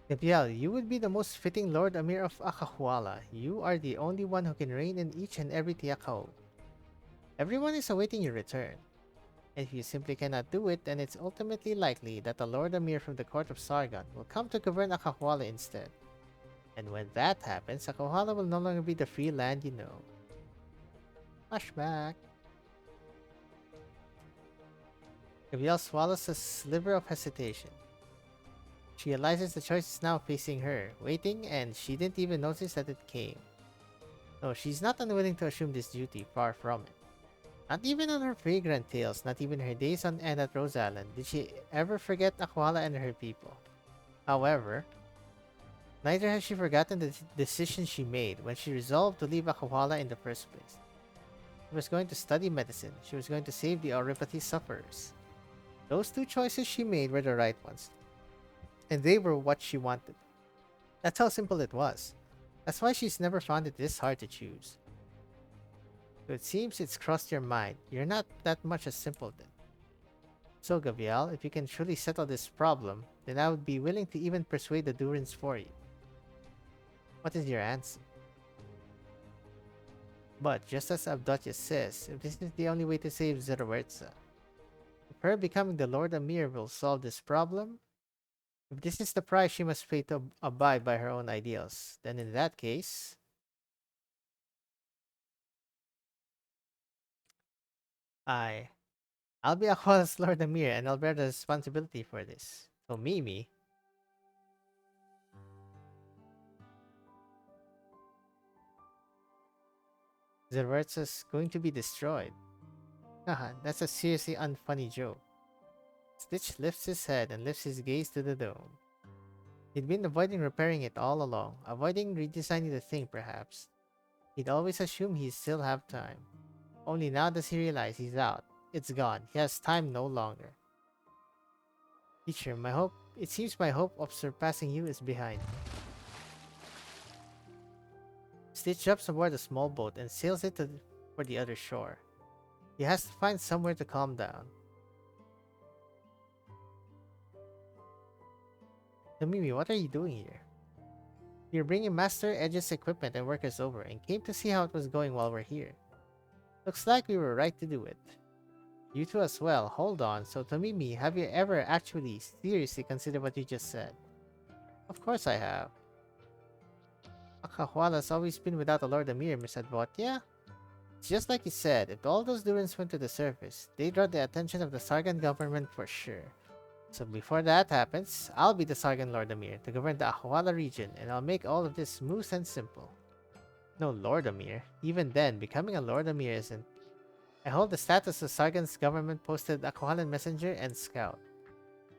Gabriel, you would be the most fitting Lord Amir of Akahuala. You are the only one who can reign in each and every Tiakao. Everyone is awaiting your return. And if you simply cannot do it, then it's ultimately likely that the Lord Amir from the court of Sargon will come to govern Akahuala instead. And when that happens, Akahuala will no longer be the free land you know. Flashback. Gabriel swallows a sliver of hesitation. She realizes the choice is now facing her, waiting, and she didn't even notice that it came. No, she's not unwilling to assume this duty, far from it. Not even on her fragrant tales, not even her days on end at Rose Island, did she ever forget Aquala and her people. However, neither has she forgotten the decision she made when she resolved to leave Aquala in the first place. She was going to study medicine, she was going to save the Auripathy sufferers. Those two choices she made were the right ones. And they were what she wanted. That's how simple it was. That's why she's never found it this hard to choose. So it seems it's crossed your mind. You're not that much a simpleton. So Gabriel, if you can truly settle this problem, then I would be willing to even persuade the durins for you. What is your answer? But just as Avdotya says, if this is the only way to save Zerawertsa, if her becoming the Lord Amir will solve this problem, if this is the price she must pay to abide by her own ideals, then in that case, I'll be Aquala's Lord Amir and I'll bear the responsibility for this. So Mimi, Zerwertsa's going to be destroyed. Haha, that's a seriously unfunny joke. Stitch lifts his head and lifts his gaze to the dome. He'd been avoiding repairing it all along, avoiding redesigning the thing perhaps. He'd always assumed he'd still have time. Only now does he realize he's out. It's gone. He has time no longer. Teacher, it seems my hope of surpassing you is behind me. Stitch jumps aboard a small boat and sails it for the other shore. He has to find somewhere to calm down. Tamimi, what are you doing here? You're bringing Master Edge's equipment and workers over and came to see how it was going while we're here. Looks like we were right to do it. You two as well. Hold on. So Tamimi, have you ever actually seriously considered what you just said? Of course I have. Akahwala's always been without a Lord Amir, Miss Advot. Yeah? It's just like you said, if all those durins went to the surface, they'd draw the attention of the Sargon government for sure. So before that happens, I'll be the Sargon Lord Amir to govern the Ahwala region, and I'll make all of this smooth and simple. No Lord Amir. Even then, becoming a Lord Amir isn't. I hold the status of Sargon's government-posted Akwalan messenger and scout.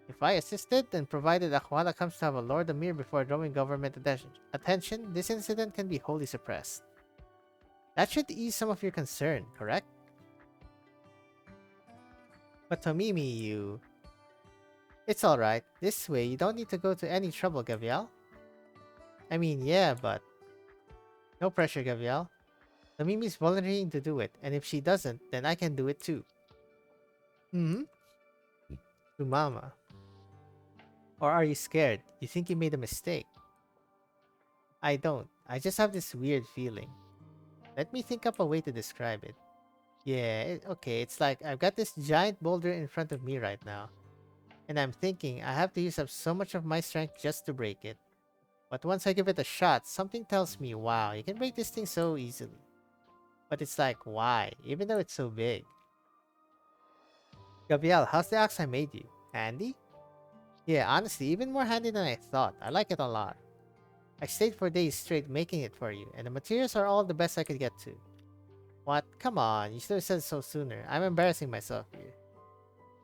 If I assisted and provided Akwala comes to have a Lord Amir before drawing government attention, this incident can be wholly suppressed. That should ease some of your concern, correct? But Tamimi, you... It's alright. This way, you don't need to go to any trouble, Gavial. I mean, yeah, but... No pressure, Gavial. Tamimi's volunteering to do it, and if she doesn't, then I can do it too. Hmm? To Mama. Or are you scared? You think you made a mistake? I don't. I just have this weird feeling. Let me think up a way to describe it. Yeah, okay, it's like I've got this giant boulder in front of me right now. And I'm thinking I have to use up so much of my strength just to break it. But once I give it a shot, something tells me, wow, you can break this thing so easily. But it's like, why? Even though it's so big. Gabriel, how's the axe I made you? Handy? Yeah, honestly, even more handy than I thought. I like it a lot. I stayed for days straight making it for you, and the materials are all the best I could get to. What? Come on, you should have said so sooner. I'm embarrassing myself here.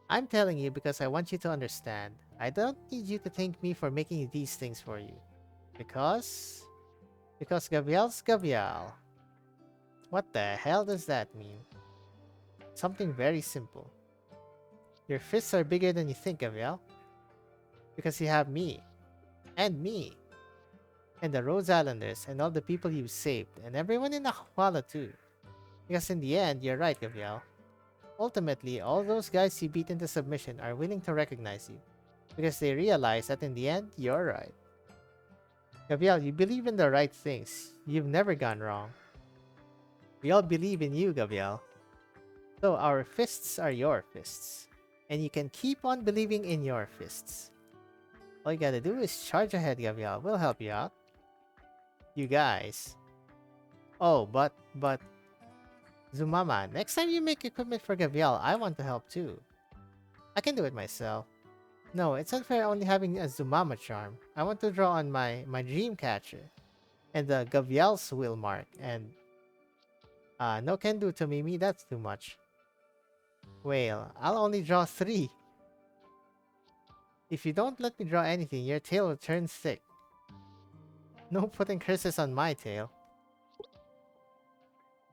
I'm telling you because I want you to understand. I don't need you to thank me for making these things for you. Because Gabriel's Gabriel. What the hell does that mean? Something very simple. Your fists are bigger than you think, Gabriel. Because you have me. And me. And the Rhodes Islanders and all the people you've saved. And everyone in Akwala too. Because in the end, you're right, Gabriel. Ultimately, all those guys you beat into submission are willing to recognize you. Because they realize that in the end, you're right. Gabriel, you believe in the right things. You've never gone wrong. We all believe in you, Gabriel. So our fists are your fists. And you can keep on believing in your fists. All you gotta do is charge ahead, Gabriel. We'll help you out. You guys. Oh, but... Zumama, next time you make equipment for Gabriel, I want to help too. I can do it myself. No, it's unfair only having a Zumama charm. I want to draw on my dream catcher. And the Gabriel's will mark. And... no can do to Mimi, that's too much. Well, I'll only draw 3. If you don't let me draw anything, your tail will turn thick. No putting curses on my tail.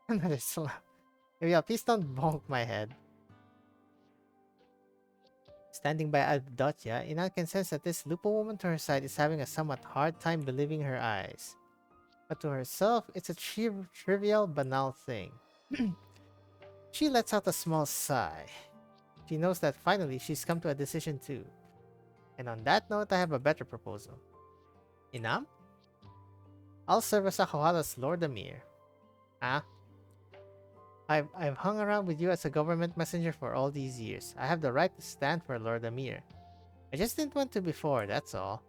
Another slap. Yeah, please don't bonk my head. Standing by Avdotya, Inan can sense that this Lupo woman to her side is having a somewhat hard time believing her eyes. But to herself, it's a trivial, banal thing. She lets out a small sigh. She knows that finally she's come to a decision too. And on that note, I have a better proposal. Inam? I'll serve as Akawala's Lord Amir. Huh? I've hung around with you as a government messenger for all these years. I have the right to stand for Lord Amir. I just didn't want to before, that's all.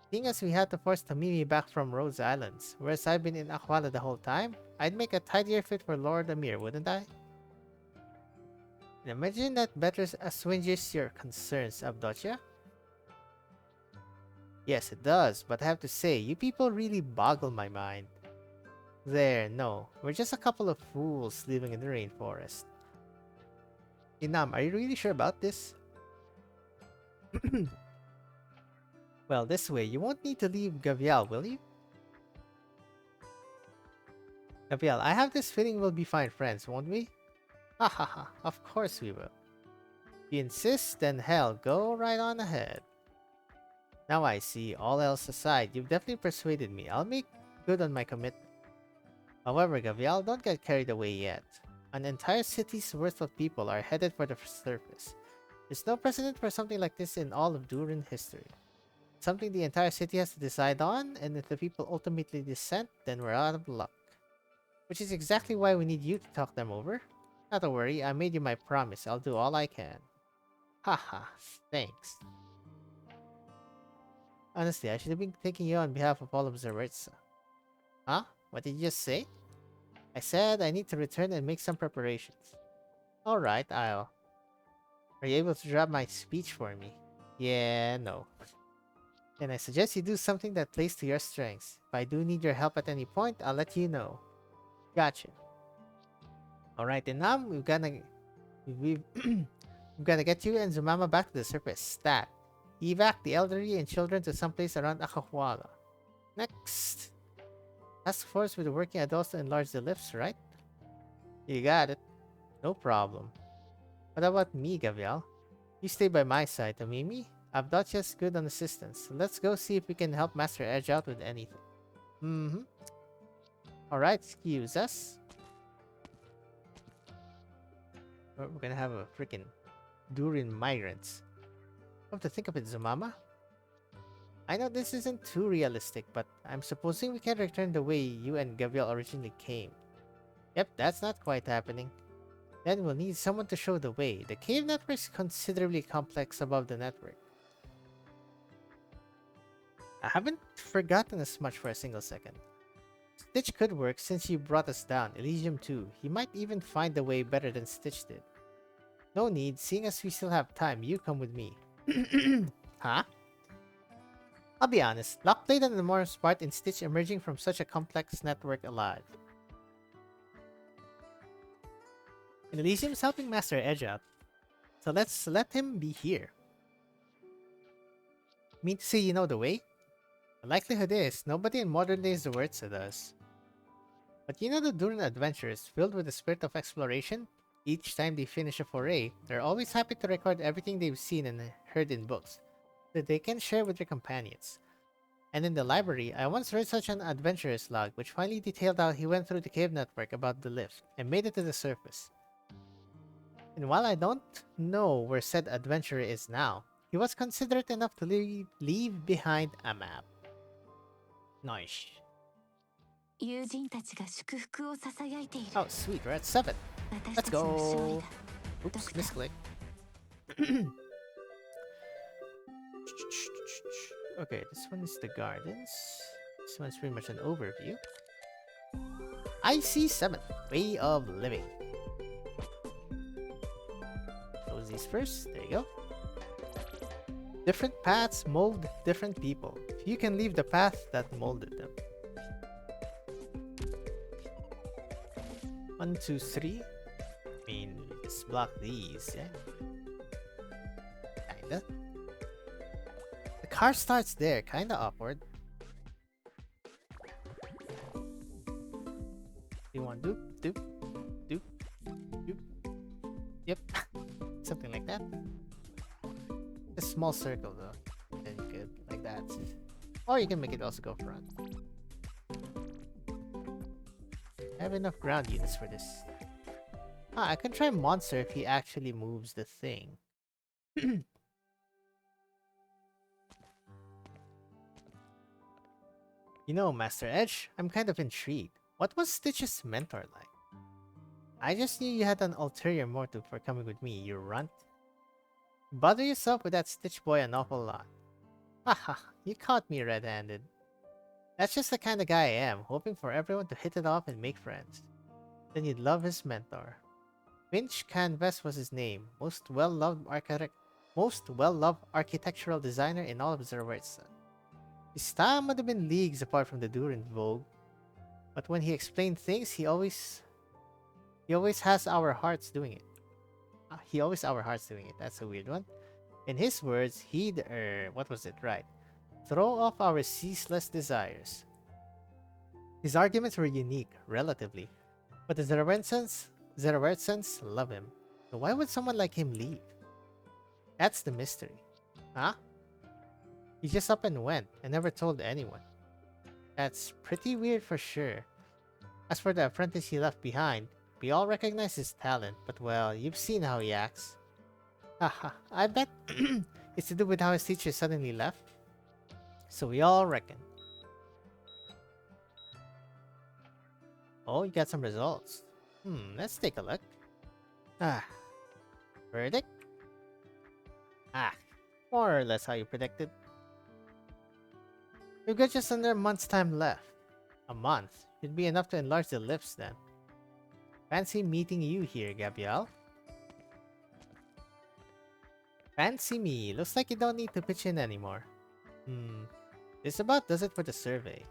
Seeing as we had to force Tamimi back from Rhodes Islands, whereas I've been in Akwala the whole time, I'd make a tidier fit for Lord Amir, wouldn't I? And imagine that better assuages your concerns, Avdotya. Yes, it does, but I have to say, you people really boggle my mind. There, no. We're just a couple of fools living in the rainforest. Inam, are you really sure about this? Well, this way, you won't need to leave Gavial, will you? Gavial, I have this feeling we'll be fine friends, won't we? Ha ha ha, of course we will. If you insist, then hell, go right on ahead. Now I see, all else aside, you've definitely persuaded me. I'll make good on my commitment. However, Gavial, don't get carried away yet. An entire city's worth of people are headed for the surface. There's no precedent for something like this in all of Durin history. Something the entire city has to decide on, and if the people ultimately dissent, then we're out of luck. Which is exactly why we need you to talk them over. Not to worry, I made you my promise. I'll do all I can. Haha, thanks. Honestly, I should have been thanking you on behalf of all of Zeritza. Huh? What did you just say? I said I need to return and make some preparations. Alright, I'll... Are you able to drop my speech for me? Yeah, no. Then I suggest you do something that plays to your strengths. If I do need your help at any point, I'll let you know. Gotcha. Alright, and now we've gotta get you and Zumama back to the surface. Stat. Evac the elderly and children to someplace around Akahuala. Next. Task force with the working adults to enlarge the lifts, right? You got it. No problem. What about me, Gavial? You stay by my side, Tamimi. I've not just good on assistance. So let's go see if we can help Master Edge out with anything. Alright, excuse us. We're gonna have a freaking Durin migrants. Come to think of it, Zumama. I know this isn't too realistic, but I'm supposing we can return the way you and Gabriel originally came. Yep, that's not quite happening. Then we'll need someone to show the way. The cave network is considerably complex above the network. I haven't forgotten as much for a single second. Stitch could work since you brought us down, Elysium too. He might even find the way better than Stitch did. No need, seeing as we still have time, you come with me. Huh? I'll be honest, Locke played an enormous part in Stitch emerging from such a complex network alive. And Elysium's helping Master Edge out, so let's let him be here. Mean to say you know the way? The likelihood is, nobody in modern day Zawertza does. But you know the Durin adventurers, filled with the spirit of exploration? Each time they finish a foray, they're always happy to record everything they've seen and heard in books, that they can share with their companions. And in the library, I once read such an adventurer's log, which finally detailed how he went through the cave network about the lift, and made it to the surface. And while I don't know where said adventurer is now, he was considerate enough to leave behind a map. Nice. 友人たちが祝福を囁いている。 Oh, sweet, we're at 7. 私 Let's たちの勝利 go. だ。 Oops, misclick. Okay, this one is the gardens. This one's pretty much an overview. IC7, way of living. Close these first. There you go. Different paths mold different people. You can leave the path that molded them. 1, 2, 3. I mean, just block these, yeah. Kinda. The car starts there, kinda awkward. You want doop, doop, doop, doop. Yep, something like that. A small circle though, then you could like that, or you can make it also go front. I have enough ground units for this. I can try Monster if he actually moves the thing. You know, Master Edge, I'm kind of intrigued. What was Stitch's mentor like? I just knew you had an ulterior motive for coming with me, you runt. You bother yourself with that Stitch boy an awful lot. Haha, you caught me red-handed. That's just the kind of guy I am, hoping for everyone to hit it off and make friends. Then you'd love his mentor. Finch Canvas was his name, most well-loved architectural designer in all of Zerwertza. His style might have been leagues apart from the Durin vogue, but when he explained things, he always has our hearts doing it. He always our hearts doing it. That's a weird one. In his words, he'd what was it, right? Throw off our ceaseless desires. His arguments were unique, relatively, but the Zerawertsans love him. So why would someone like him leave? That's the mystery. Huh? He just up and went and never told anyone. That's pretty weird for sure. As for the apprentice he left behind, we all recognize his talent, but well, you've seen how he acts. Haha, I bet it's to do with how his teacher suddenly left. So we all reckon. Oh, you got some results. Let's take a look. Ah, verdict? Ah, more or less how you predicted. We've got just under a month's time left. A month should be enough to enlarge the lifts then. Fancy meeting you here, Gabrielle. Fancy me. Looks like you don't need to pitch in anymore. This about does it for the survey.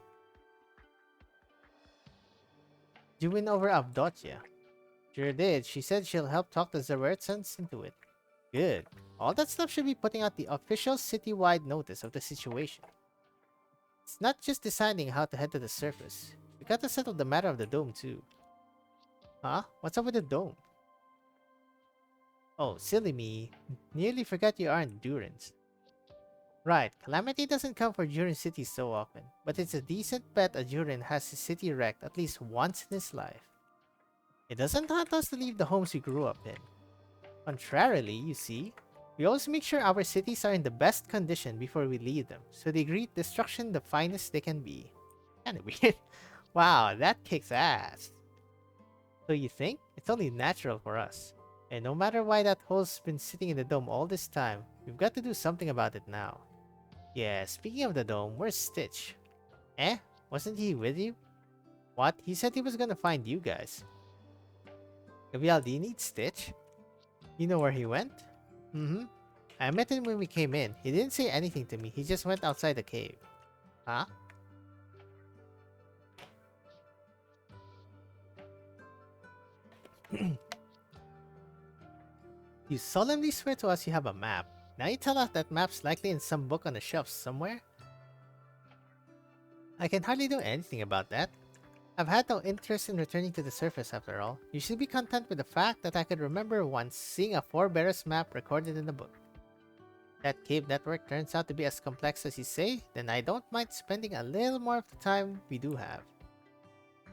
Did you win over Avdotia? Sure did. She said she'll help talk the Zerwertsons into it. Good. All that stuff should be putting out the official citywide notice of the situation. It's not just deciding how to head to the surface. We gotta settle the matter of the dome too. Huh? What's up with the dome? Oh, silly me. Nearly forgot you aren't durins. Right, Calamity doesn't come for Durin City so often, but it's a decent bet a Durin has his city wrecked at least once in his life. It doesn't haunt us to leave the homes we grew up in. Contrarily, you see, we always make sure our cities are in the best condition before we leave them, so they greet destruction the finest they can be. Kinda weird. Wow, that kicks ass. So you think? It's only natural for us. And no matter why that hole's been sitting in the dome all this time, we've got to do something about it now. Yeah, speaking of the dome, where's Stitch? Eh? Wasn't he with you? What? He said he was gonna find you guys. Gabriel, do you need Stitch? You know where he went? I met him when we came in. He didn't say anything to me. He just went outside the cave. Huh? You solemnly swear to us you have a map. Now you tell us that map's likely in some book on the shelf somewhere? I can hardly do anything about that. I've had no interest in returning to the surface after all. You should be content with the fact that I could remember once seeing a Forebearers map recorded in the book. That cave network turns out to be as complex as you say, then I don't mind spending a little more of the time we do have.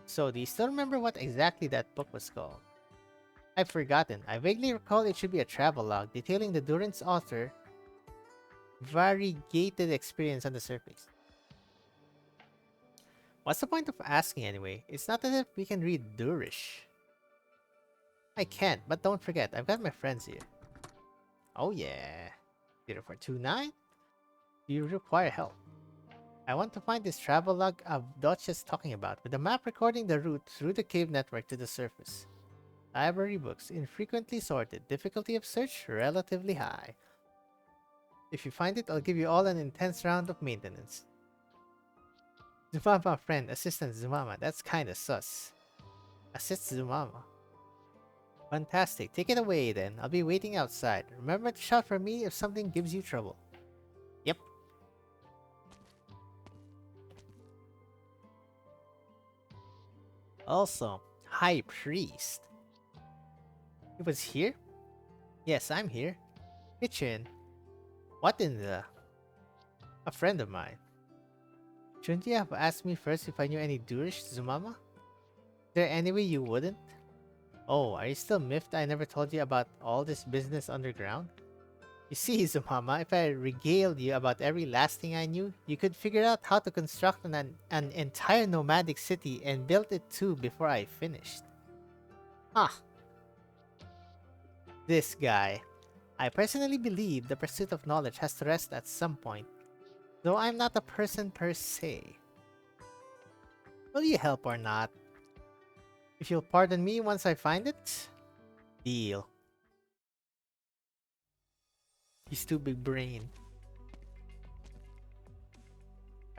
So, do you still remember what exactly that book was called? I've forgotten. I vaguely recall it should be a travelogue detailing the Durin's author variegated experience on the surface. What's the point of asking anyway? It's not as if we can read Durish. I can't, but don't forget, I've got my friends here. Oh yeah. 0429? Do you require help? I want to find this travelogue Avdotia's talking about, with a map recording the route through the cave network to the surface. Library books, infrequently sorted, difficulty of search, relatively high. If you find it, I'll give you all an intense round of maintenance. Zumama friend, assistant Zumama, that's kinda sus. Assist Zumama. Fantastic, take it away then, I'll be waiting outside. Remember to shout for me if something gives you trouble. Yep. Also, High Priest. He was here? Yes, I'm here. Kitchen. What in the... A friend of mine. Shouldn't you have asked me first if I knew any Durish, Zumama? Is there any way you wouldn't? Oh, are you still miffed I never told you about all this business underground? You see, Zumama, if I regaled you about every last thing I knew, you could figure out how to construct an entire nomadic city and build it too before I finished. Huh. This guy. I personally believe the pursuit of knowledge has to rest at some point, though I'm not a person per se. Will you help or not? If you'll pardon me once I find it? Deal. He's too big brain.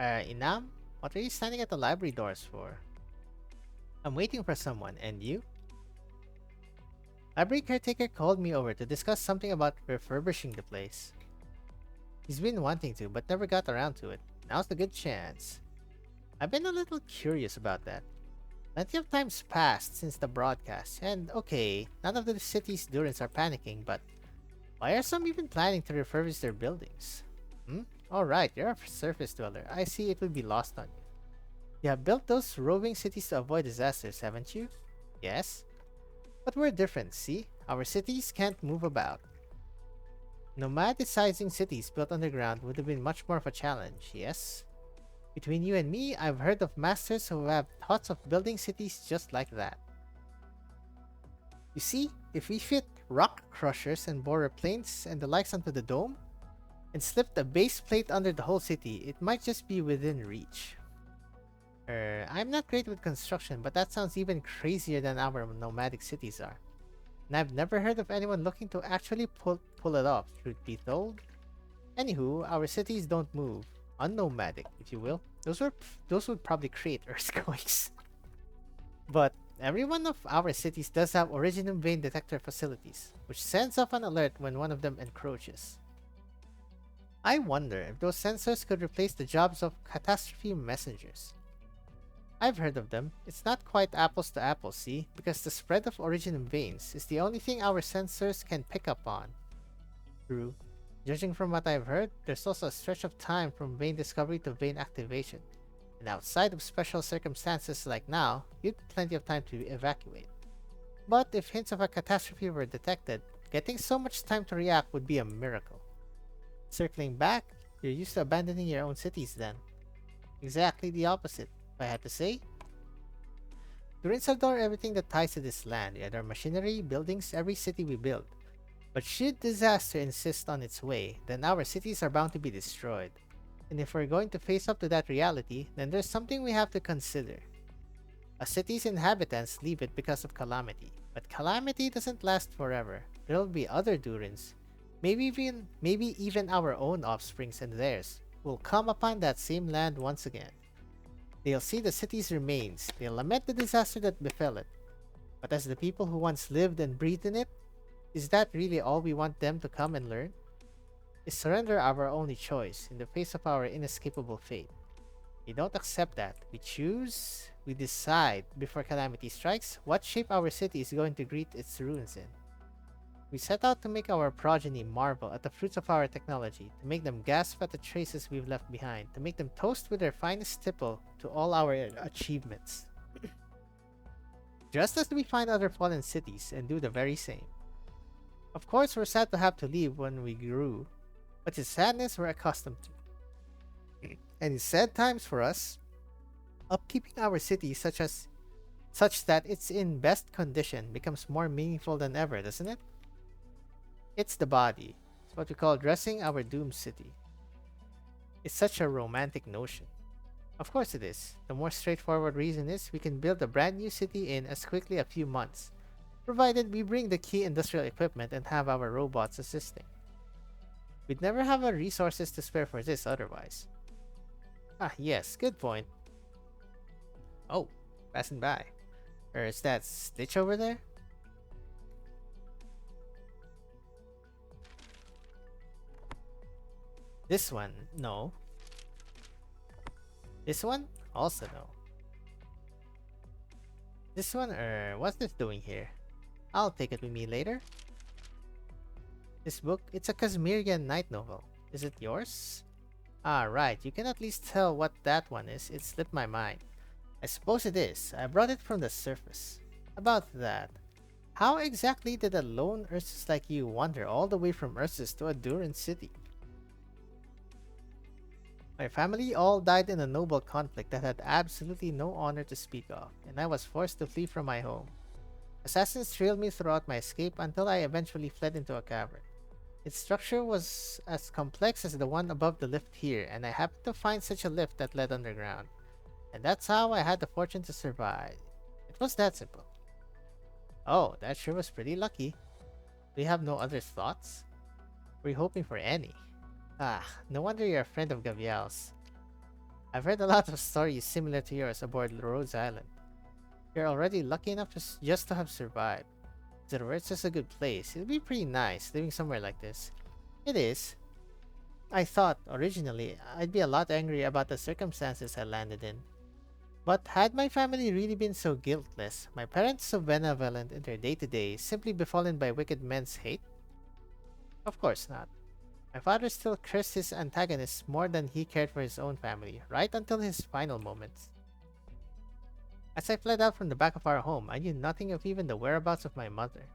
Inam? What are you standing at the library doors for? I'm waiting for someone, and you? Library caretaker called me over to discuss something about refurbishing the place. He's been wanting to, but never got around to it. Now's the good chance. I've been a little curious about that. Plenty of time's passed since the broadcast, and okay, none of the city's durins are panicking, but why are some even planning to refurbish their buildings? Alright, you're a surface dweller. I see it would be lost on you. You have built those roving cities to avoid disasters, haven't you? Yes. But we're different, see? Our cities can't move about. Nomadicizing cities built underground would have been much more of a challenge, yes? Between you and me, I've heard of masters who have thoughts of building cities just like that. You see, if we fit rock crushers and borer planes and the likes onto the dome, and slipped a base plate under the whole city, it might just be within reach. I'm not great with construction, but that sounds even crazier than our nomadic cities are. And I've never heard of anyone looking to actually pull it off, truth be told. Anywho, our cities don't move. Unnomadic, if you will. Those would probably create earthquakes. But every one of our cities does have originium vein detector facilities, which sends off an alert when one of them encroaches. I wonder if those sensors could replace the jobs of catastrophe messengers. I've heard of them. It's not quite apples to apples, see, because the spread of originium veins is the only thing our sensors can pick up on. True. Judging from what I've heard, there's also a stretch of time from vein discovery to vein activation, and outside of special circumstances like now, you'd plenty of time to evacuate. But if hints of a catastrophe were detected, getting so much time to react would be a miracle. Circling back, you're used to abandoning your own cities then. Exactly the opposite, if I had to say. Durins adore everything that ties to this land, our machinery, buildings, every city we build. But should disaster insist on its way, then our cities are bound to be destroyed. And if we're going to face up to that reality, then there's something we have to consider. A city's inhabitants leave it because of calamity, but calamity doesn't last forever. There'll be other Durins, maybe even our own offsprings and theirs, will come upon that same land once again. They'll see the city's remains, they'll lament the disaster that befell it. But as the people who once lived and breathed in it, is that really all we want them to come and learn? Is surrender our only choice in the face of our inescapable fate? We don't accept that. We choose, we decide before calamity strikes what shape our city is going to greet its ruins in. We set out to make our progeny marvel at the fruits of our technology, to make them gasp at the traces we've left behind, to make them toast with their finest stipple to all our achievements. Just as we find other fallen cities and do the very same. Of course, we're sad to have to leave when we grew, but it's sadness we're accustomed to. And in sad times for us, upkeeping our city such that it's in best condition becomes more meaningful than ever, doesn't it? It's the body. It's what we call dressing our doomed city. It's such a romantic notion. Of course it is. The more straightforward reason is we can build a brand new city in as quickly a few months, provided we bring the key industrial equipment and have our robots assisting. We'd never have the resources to spare for this otherwise. Ah, yes, good point. Oh, passing by. Or is that Stitch over there? This one, no. This one, also no. This one, what's this doing here? I'll take it with me later. This book, it's a Kazmirian night novel. Is it yours? Ah, right, you can at least tell what that one is. It slipped my mind. I suppose it is. I brought it from the surface. About that, how exactly did a lone Ursus like you wander all the way from Ursus to a Durin city? My family all died in a noble conflict that had absolutely no honor to speak of, and I was forced to flee from my home. Assassins trailed me throughout my escape until I eventually fled into a cavern. Its structure was as complex as the one above the lift here, and I happened to find such a lift that led underground. And that's how I had the fortune to survive. It was that simple. Oh, that sure was pretty lucky. Do you have no other thoughts? Were you hoping for any? Ah, no wonder you're a friend of Gavial's. I've heard a lot of stories similar to yours aboard Rhodes Island. You're already lucky enough just to have survived. The world's just a good place. It'd be pretty nice living somewhere like this. It is. I thought, originally, I'd be a lot angry about the circumstances I landed in. But had my family really been so guiltless, my parents so benevolent in their day-to-day, simply befallen by wicked men's hate? Of course not. My father still cursed his antagonists more than he cared for his own family, right until his final moments. As I fled out from the back of our home, I knew nothing of even the whereabouts of my mother.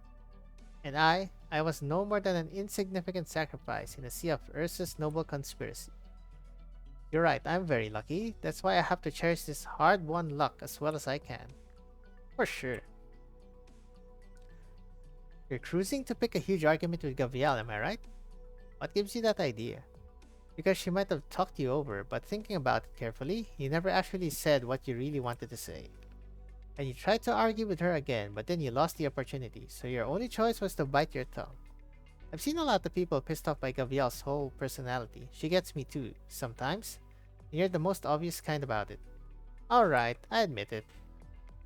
And I was no more than an insignificant sacrifice in a sea of Ursa's noble conspiracy. You're right, I'm very lucky. That's why I have to cherish this hard-won luck as well as I can. For sure. You're cruising to pick a huge argument with Gavial, am I right? What gives you that idea? Because she might have talked you over, but thinking about it carefully, you never actually said what you really wanted to say. And you tried to argue with her again, but then you lost the opportunity, so your only choice was to bite your tongue. I've seen a lot of people pissed off by Gavial's whole personality. She gets me too, sometimes. And you're the most obvious kind about it. Alright, I admit it.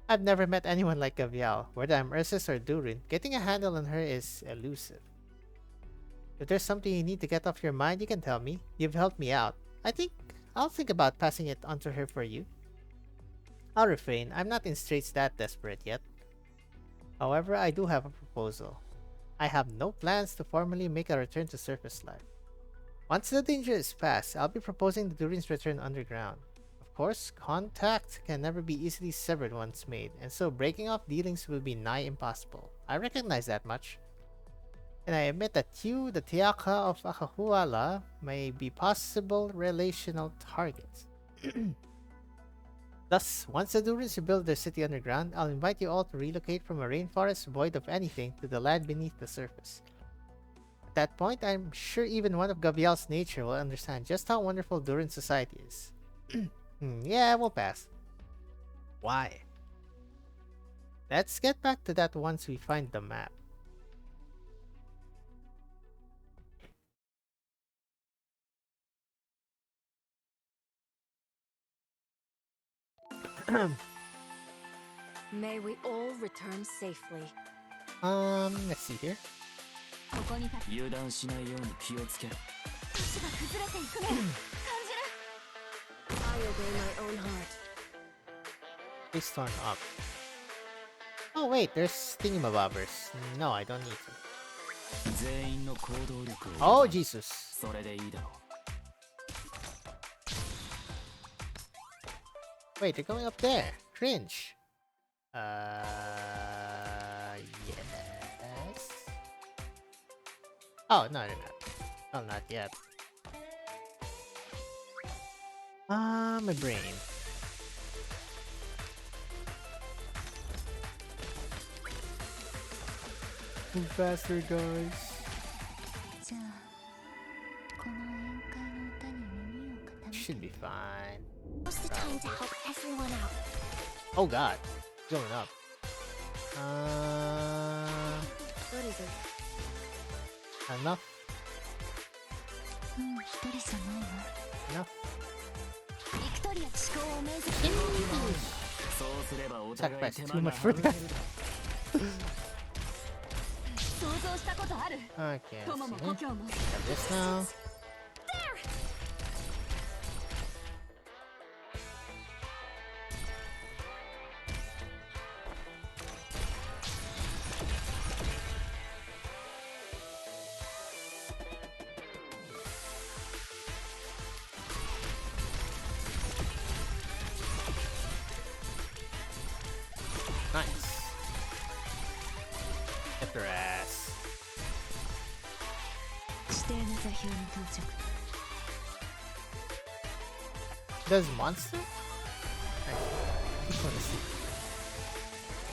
I've never met anyone like Gavial. Whether I'm Ursus or Durin, getting a handle on her is elusive. If there's something you need to get off your mind, you can tell me. You've helped me out. I'll think about passing it on to her for you. I'll refrain. I'm not in straits that desperate yet. However, I do have a proposal. I have no plans to formally make a return to surface life. Once the danger is past, I'll be proposing the Durins return underground. Of course, contact can never be easily severed once made, and so breaking off dealings will be nigh impossible. I recognize that much. And I admit that you, the Tiaka of Akahuala, may be possible relational targets. Thus, once the Durins rebuild their city underground, I'll invite you all to relocate from a rainforest void of anything to the land beneath the surface. At that point, I'm sure even one of Gavial's nature will understand just how wonderful Durin society is. Yeah, we'll pass. Why? Let's get back to that once we find the map. May we all return safely. Let's see here. ここに立つ油断しないように気をつけろ。都市が崩れていくのを感じる I obey my own heart. Please turn up. Oh wait, there's thingamabobbers. No, I don't need to. 全員の行動力を Oh Jesus. それでいいだろ Wait, they're going up there. Cringe. Yes. Oh, no, they're not. Oh, not yet. My brain. Move faster, guys. じゃあこの宴会の歌に耳を傾け Should be fine. Now's the time to help everyone out. Oh god. It's going up. What is it? Enough. もう一人じゃないわ Enough. ビクトリア思考を命ずるう。そうすればお互い Sacrifice 手 too 間 much が for 省け that. る。想像したことある Okay, 友 let's も see 故 here. 郷も Got this now. Nice. Get their ass. 指定の座標に到着 Does monster? I just want to see.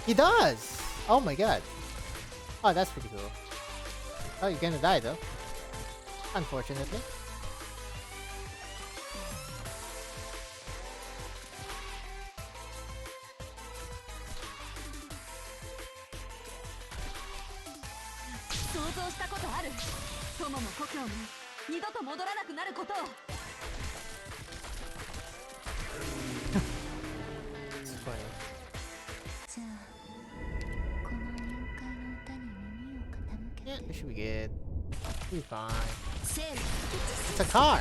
He does! Oh my god. Oh, that's pretty cool. Oh, you're gonna die though. Unfortunately. It's funny. じゃあこの宴会の歌に耳を傾け Yeah, we should be good. We'll be fine. セール It's a car!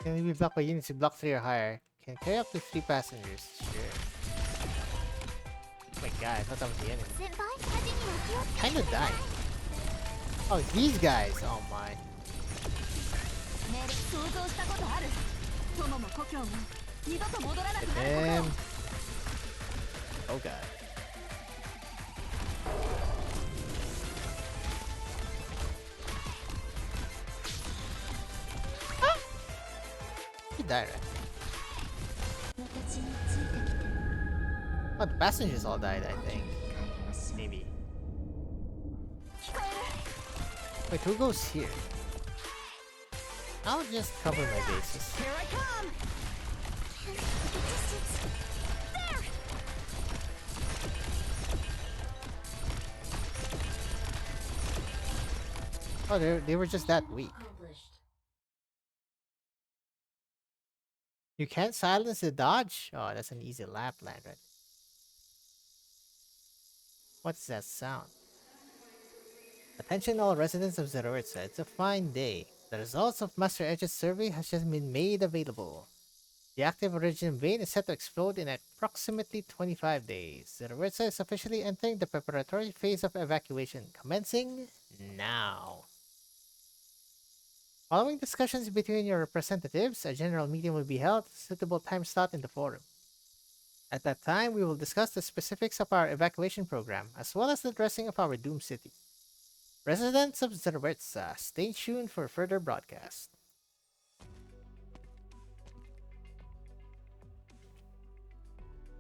Can be blocked by units who block 3 or higher. Can carry up to 3 passengers. Sure. Oh my god, I thought that was the enemy. 先輩火事には気をつ Kinda died. Oh, these guys! Oh my. け命令想像したことある友も故郷も二度と戻らなく Hit なることを him. Oh god. Ah! He died, right? 私についてきて Oh, the passengers all died, I 故郷 think. に帰りましょう Maybe. 聞こえる Wait, who goes here? I'll just cover my bases. Here I come! Oh, they were just that weak. You can't silence the dodge? Oh, that's an easy lap land, right? What's that sound? Attention all residents of Zeroritza, it's a fine day. The results of Master Edge's survey has just been made available. The active origin vein is set to explode in approximately 25 days. Zeroritza is officially entering the preparatory phase of evacuation, commencing now. Following discussions between your representatives, a general meeting will be held at a suitable time slot in the forum. At that time, we will discuss the specifics of our evacuation program, as well as the dressing of our doomed city. Residents of Zeroritza, stay tuned for further broadcast.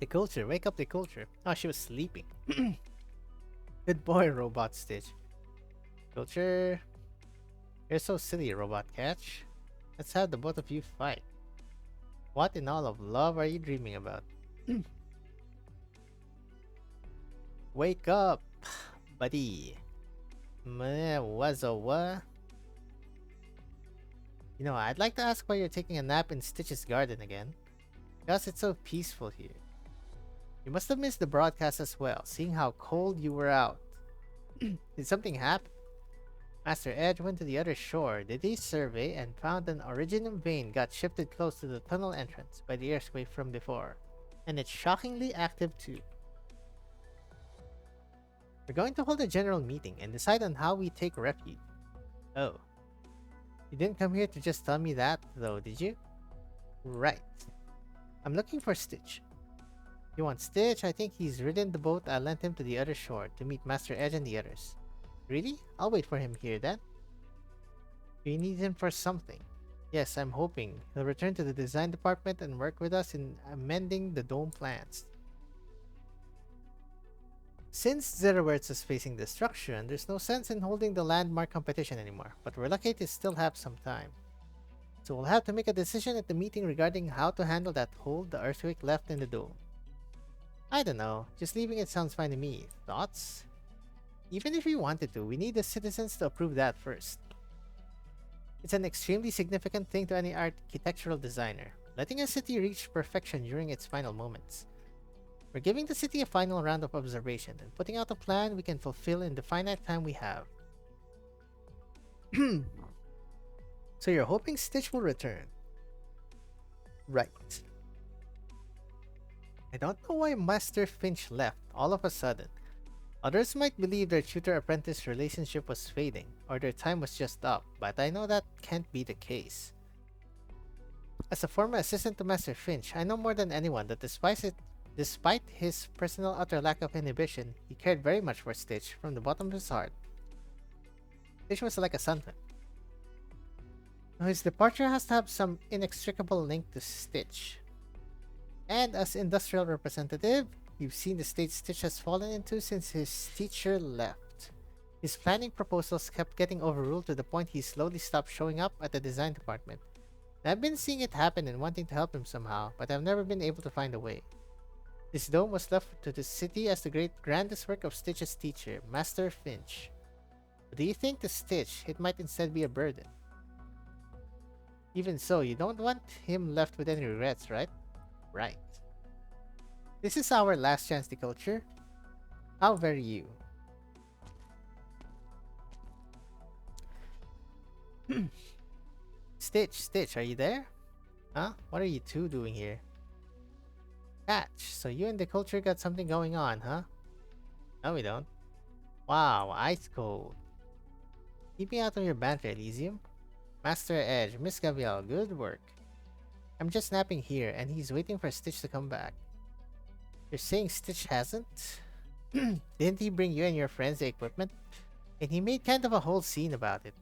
The culture, wake up the culture. Oh, she was sleeping. Good boy, Robot Stitch. Culture. You're so silly, Robot Catch. Let's have the both of you fight. What in all of love are you dreaming about? Wake up, buddy. Was a what? You know, I'd like to ask why you're taking a nap in Stitch's garden again. Because it's so peaceful here. You must have missed the broadcast as well, seeing how cold you were out. Did something happen? Master Edge went to the other shore, did a survey, and found an originum vein got shifted close to the tunnel entrance by the earthquake from before. And it's shockingly active too. We're going to hold a general meeting and decide on how we take refuge. Oh. You didn't come here to just tell me that, though, did you? Right. I'm looking for Stitch. You want Stitch? I think he's ridden the boat I lent him to the other shore to meet Master Edge and the others. Really? I'll wait for him here then. We need him for something. Yes, I'm hoping he'll return to the design department and work with us in amending the dome plans. Since Zeroworks is facing destruction, there's no sense in holding the landmark competition anymore, but we're lucky to still have some time. So we'll have to make a decision at the meeting regarding how to handle that hole the earthquake left in the dome. I don't know, just leaving it sounds fine to me. Thoughts? Even if we wanted to, we need the citizens to approve that first. It's an extremely significant thing to any architectural designer, letting a city reach perfection during its final moments. We're giving the city a final round of observation and putting out a plan we can fulfill in the finite time we have. So you're hoping Stitch will return? Right. I don't know why Master Finch left all of a sudden. Others might believe their tutor-apprentice relationship was fading, or their time was just up, but I know that can't be the case. As a former assistant to Master Finch, I know more than anyone that despite his personal utter lack of inhibition, he cared very much for Stitch from the bottom of his heart. Stitch was like a son to him. Now his departure has to have some inextricable link to Stitch. And as industrial representative, you've seen the state Stitch has fallen into since his teacher left. His planning proposals kept getting overruled to the point he slowly stopped showing up at the design department. And I've been seeing it happen and wanting to help him somehow, but I've never been able to find a way. This dome was left to the city as the grandest work of Stitch's teacher, Master Finch. But do you think to Stitch, it might instead be a burden? Even so, you don't want him left with any regrets, right? Right. This is our last chance to culture. How very you. Stitch, are you there? Huh? What are you two doing here? Catch, so you and the culture got something going on, huh? No, we don't. Wow, ice cold. Keep me out of your banter, Elysium. Master Edge, Miss Gabrielle, good work. I'm just napping here, and he's waiting for Stitch to come back. You're saying Stitch hasn't? Didn't he bring you and your friends the equipment? And he made kind of a whole scene about it.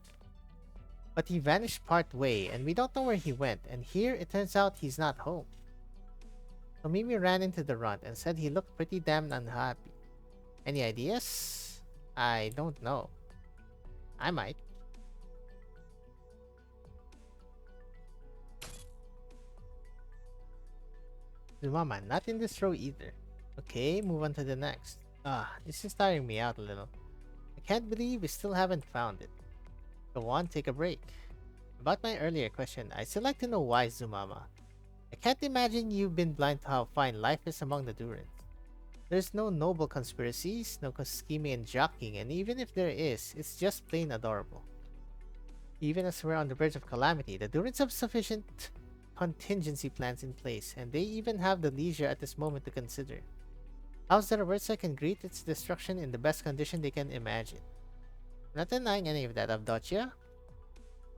But he vanished part way, and we don't know where he went, and here it turns out he's not home. So Mimi ran into the runt and said he looked pretty damn unhappy. Any ideas? I don't know. I might. Mama, not in this row either. Okay, move on to the next. This is tiring me out a little. I can't believe we still haven't found it. Go on, take a break. About my earlier question, I'd still like to know why Zumama. I can't imagine you've been blind to how fine life is among the durins. There's no noble conspiracies, no scheming and jockeying, and even if there is, it's just plain adorable. Even as we're on the verge of calamity, the durins have sufficient contingency plans in place, and they even have the leisure at this moment to consider. How's there a word can greet its destruction in the best condition they can imagine? I'm not denying any of that, Avdotya.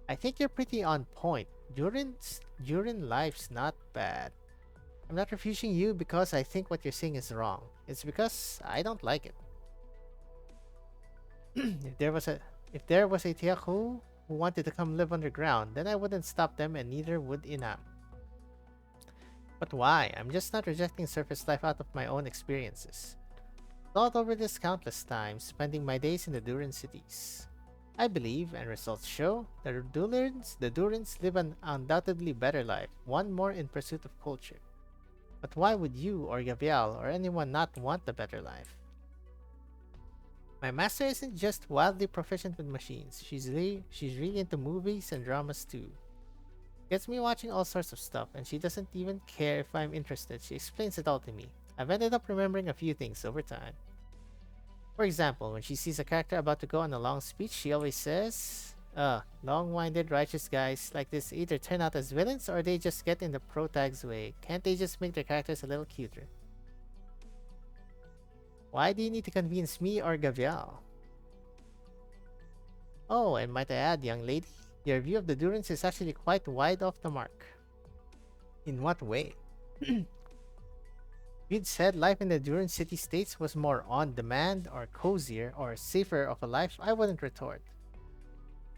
I think you're pretty on point. Durin life's not bad. I'm not refusing you because I think what you're saying is wrong. It's because I don't like it. if there was a Tiaku who wanted to come live underground, then I wouldn't stop them, and neither would Inam. But why? I'm just not rejecting surface life out of my own experiences. Thought over this countless times, spending my days in the Durin cities. I believe, and results show, the Durins live an undoubtedly better life, one more in pursuit of culture. But why would you, or Gabriel, or anyone not want a better life? My master isn't just wildly proficient with machines, she's really into movies and dramas too. Gets me watching all sorts of stuff, and she doesn't even care if I'm interested. She explains it all to me. I've ended up remembering a few things over time. For example, when she sees a character about to go on a long speech, she always says, long-winded righteous guys like this either turn out as villains or they just get in the protag's way. Can't they just make their characters a little cuter? Why do you need to convince me or Gavial? Oh, and might I add, young lady, your view of the Durins is actually quite wide off the mark. In what way? You'd said life in the Durin city-states was more on-demand, or cozier, or safer of a life, I wouldn't retort.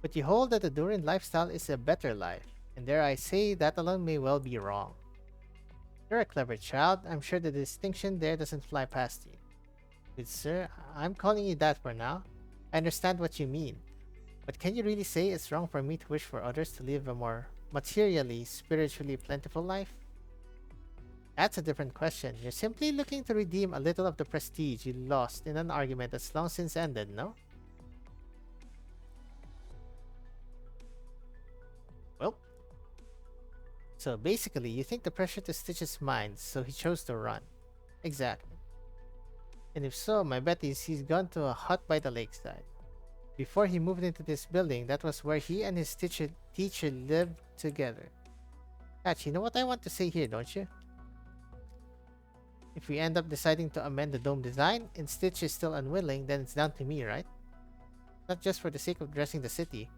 But you hold that the Durin lifestyle is a better life, and dare I say that alone may well be wrong. You're a clever child, I'm sure the distinction there doesn't fly past you. Good sir, I'm calling you that for now. I understand what you mean. But can you really say it's wrong for me to wish for others to live a more materially, spiritually plentiful life? That's a different question. You're simply looking to redeem a little of the prestige you lost in an argument that's long since ended, no? Well, so basically, you think the pressure to stitch his mind, so he chose to run. Exactly. And if so, my bet is he's gone to a hut by the lakeside. Before he moved into this building, that was where he and his teacher lived together. Catch, you know what I want to say here, don't you? If we end up deciding to amend the dome design and Stitch is still unwilling, then it's down to me, right? Not just for the sake of dressing the city.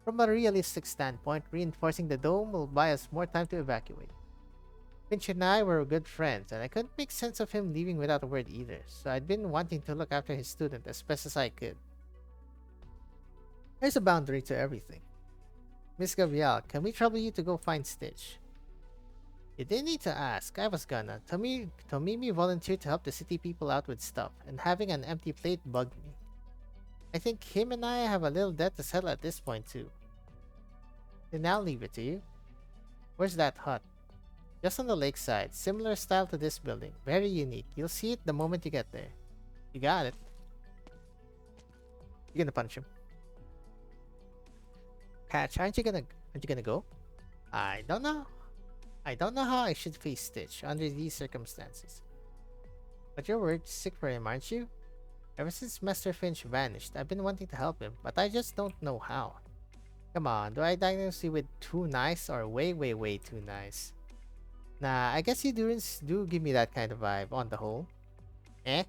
From a realistic standpoint, reinforcing the dome will buy us more time to evacuate. Finch and I were good friends, and I couldn't make sense of him leaving without a word either, so I'd been wanting to look after his student as best as I could. There's a boundary to everything. Miss Gabrielle, can we trouble you to go find Stitch? You didn't need to ask, I was gonna. Tomimi volunteered to help the city people out with stuff, and having an empty plate bugged me. I think him and I have a little debt to settle at this point too. Then I'll leave it to you. Where's that hut? Just on the lakeside, similar style to this building, very unique. You'll see it the moment you get there. You got it. You're gonna punch him. Patch, aren't you gonna go? I don't know. I don't know how I should face Stitch under these circumstances. But you're worried sick for him, aren't you? Ever since Master Finch vanished, I've been wanting to help him, but I just don't know how. Come on, do I diagnose you with too nice or way too nice? Nah, I guess you Durins do give me that kind of vibe on the whole. Eh?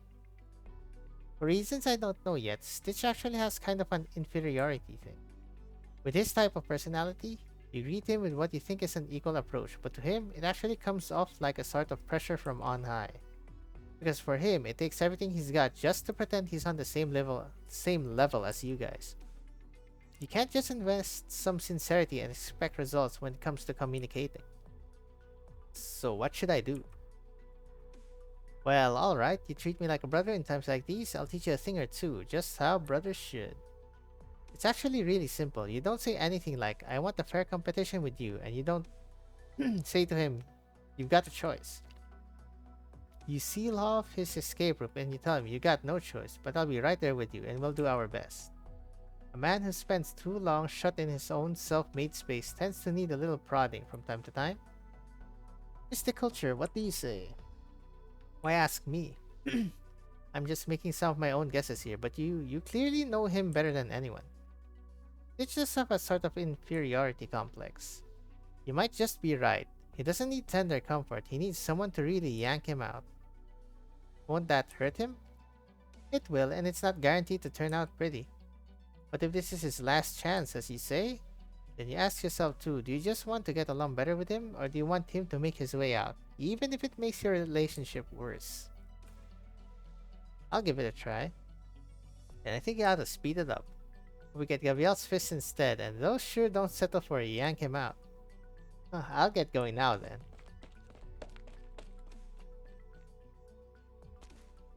For reasons I don't know yet, Stitch actually has kind of an inferiority thing. With his type of personality, You greet him with what you think is an equal approach, but to him, it actually comes off like a sort of pressure from on high. Because for him, it takes everything he's got just to pretend he's on the same level as you guys. You can't just invest some sincerity and expect results when it comes to communicating. So what should I do? Well, alright, you treat me like a brother in times like these, I'll teach you a thing or two, just how brothers should. It's actually really simple. You don't say anything like, I want a fair competition with you, and you don't say to him, you've got a choice. You seal off his escape route and you tell him, you got no choice, but I'll be right there with you and we'll do our best. A man who spends too long shut in his own self-made space tends to need a little prodding from time to time. Mr. Culture, what do you say? Why ask me? I'm just making some of my own guesses here, but you clearly know him better than anyone. It's just have a sort of inferiority complex. You might just be right. He doesn't need tender comfort, he needs someone to really yank him out. Won't that hurt him? It will, and it's not guaranteed to turn out pretty. But if this is his last chance, as you say, then you ask yourself too, do you just want to get along better with him, or do you want him to make his way out, even if it makes your relationship worse? I'll give it a try. And I think you ought to speed it up. We get Gabriel's fist instead, and those sure don't settle for a yank him out. I'll get going now then.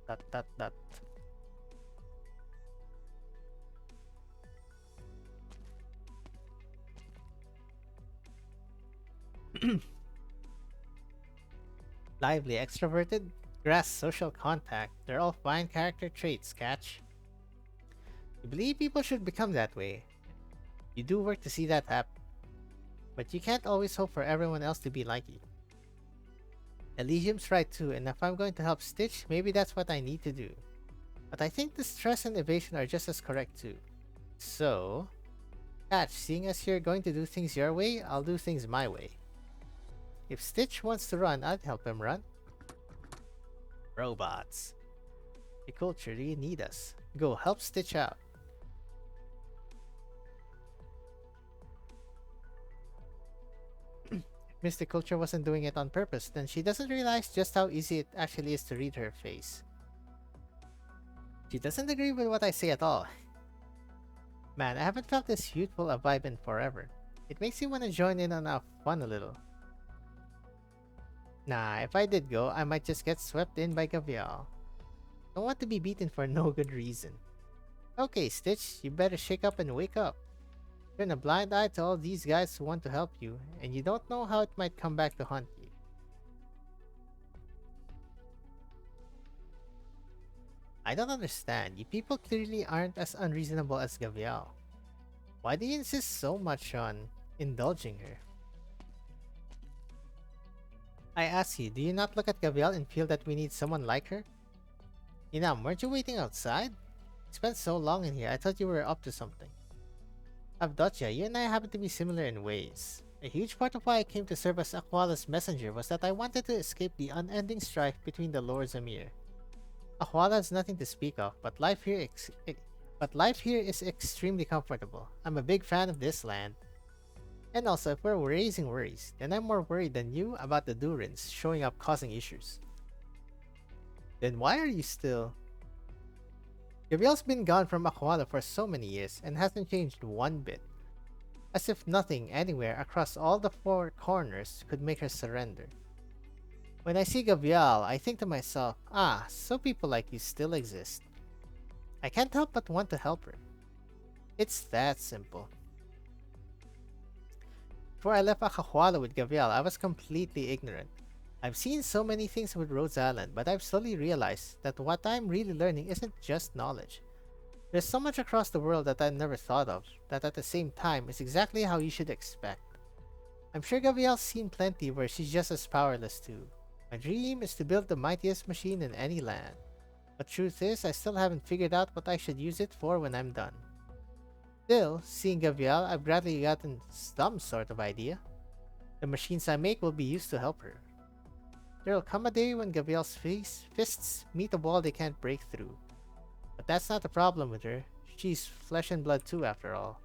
Dot dot dot. Lively, extroverted, grasp social contact. They're all fine character traits, Catch. You believe people should become that way. You do work to see that happen. But you can't always hope for everyone else to be like you. Elysium's right too, and if I'm going to help Stitch, maybe that's what I need to do. But I think the stress and evasion are just as correct too. So, Catch, seeing as you're going to do things your way, I'll do things my way. If Stitch wants to run, I'd help him run. Robots. The culture, do you need us? Go help Stitch out. Mr. Culture wasn't doing it on purpose, then she doesn't realize just how easy it actually is to read her face. She doesn't agree with what I say at all. Man, I haven't felt this youthful a vibe in forever. It makes me want to join in on our fun a little. Nah, if I did go, I might just get swept in by Gavial. Don't want to be beaten for no good reason. Okay, Stitch, you better shake up and wake up. Turn a blind eye to all these guys who want to help you, and you don't know how it might come back to haunt you. I don't understand. You people clearly aren't as unreasonable as Gavial. Why do you insist so much on indulging her? I ask you, do you not look at Gavial and feel that we need someone like her? Inam, weren't you waiting outside? You spent so long in here, I thought you were up to something. Avdotya, you and I happen to be similar in ways. A huge part of why I came to serve as Akwala's messenger was that I wanted to escape the unending strife between the Lords Amir. Akwala has nothing to speak of, but life here is extremely comfortable. I'm a big fan of this land. And also, if we're raising worries, then I'm more worried than you about the durins showing up causing issues. Then why are you still... Gabriel's been gone from Akwala for so many years and hasn't changed one bit. As if nothing anywhere across all the four corners could make her surrender. When I see Gabriel, I think to myself, so people like you still exist. I can't help but want to help her. It's that simple. Before I left Akwala with Gabriel, I was completely ignorant. I've seen so many things with Rhodes Island, but I've slowly realized that what I'm really learning isn't just knowledge. There's so much across the world that I've never thought of, that at the same time is exactly how you should expect. I'm sure Gabriel's seen plenty where she's just as powerless too. My dream is to build the mightiest machine in any land. But truth is, I still haven't figured out what I should use it for when I'm done. Still, seeing Gabriel, I've gradually gotten some sort of idea. The machines I make will be used to help her. There'll come a day when Gabriel's fists meet a wall they can't break through. But that's not the problem with her. She's flesh and blood too, after all.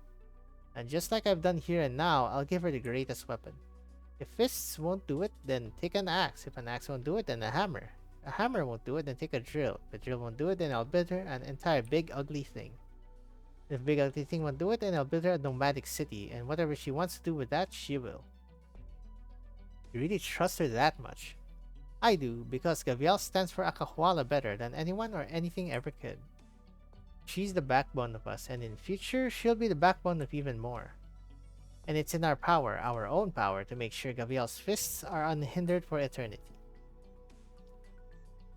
And just like I've done here and now, I'll give her the greatest weapon. If fists won't do it, then take an axe. If an axe won't do it, then a hammer. A hammer won't do it, then take a drill. If a drill won't do it, then I'll build her an entire big ugly thing. If big ugly thing won't do it, then I'll build her a nomadic city, and whatever she wants to do with that, she will. You really trust her that much? I do, because Gavial stands for Akahuala better than anyone or anything ever could. She's the backbone of us, and in future, she'll be the backbone of even more. And it's in our power, our own power, to make sure Gavial's fists are unhindered for eternity.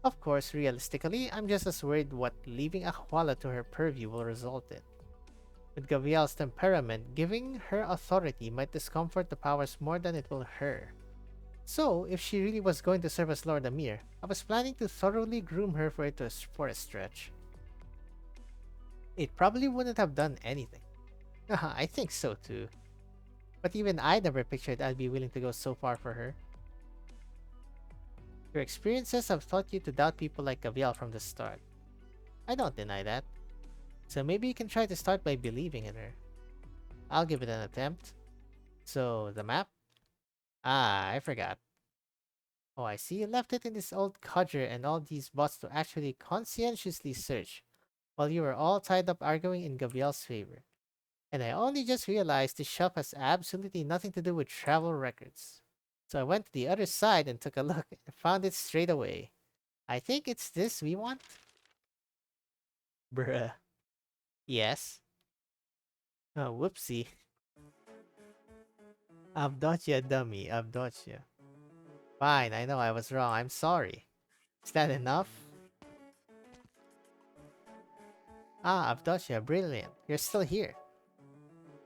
Of course, realistically, I'm just as worried what leaving Akahuala to her purview will result in. With Gavial's temperament, giving her authority might discomfort the powers more than it will her. So, if she really was going to serve as Lord Amir, I was planning to thoroughly groom her for a stretch. It probably wouldn't have done anything. I think so too. But even I never pictured I'd be willing to go so far for her. Your experiences have taught you to doubt people like Gavial from the start. I don't deny that. So maybe you can try to start by believing in her. I'll give it an attempt. So, the map? Ah, I forgot. Oh, I see you left it in this old codger and all these bots to actually conscientiously search, while you were all tied up arguing in Gabriel's favor. And I only just realized this shop has absolutely nothing to do with travel records. So I went to the other side and took a look and found it straight away. I think it's this we want? Bruh. Yes. Oh, whoopsie. Avdotya dummy, Avdotya. Fine, I know I was wrong, I'm sorry. Is that enough? Ah, Avdotya, brilliant. You're still here.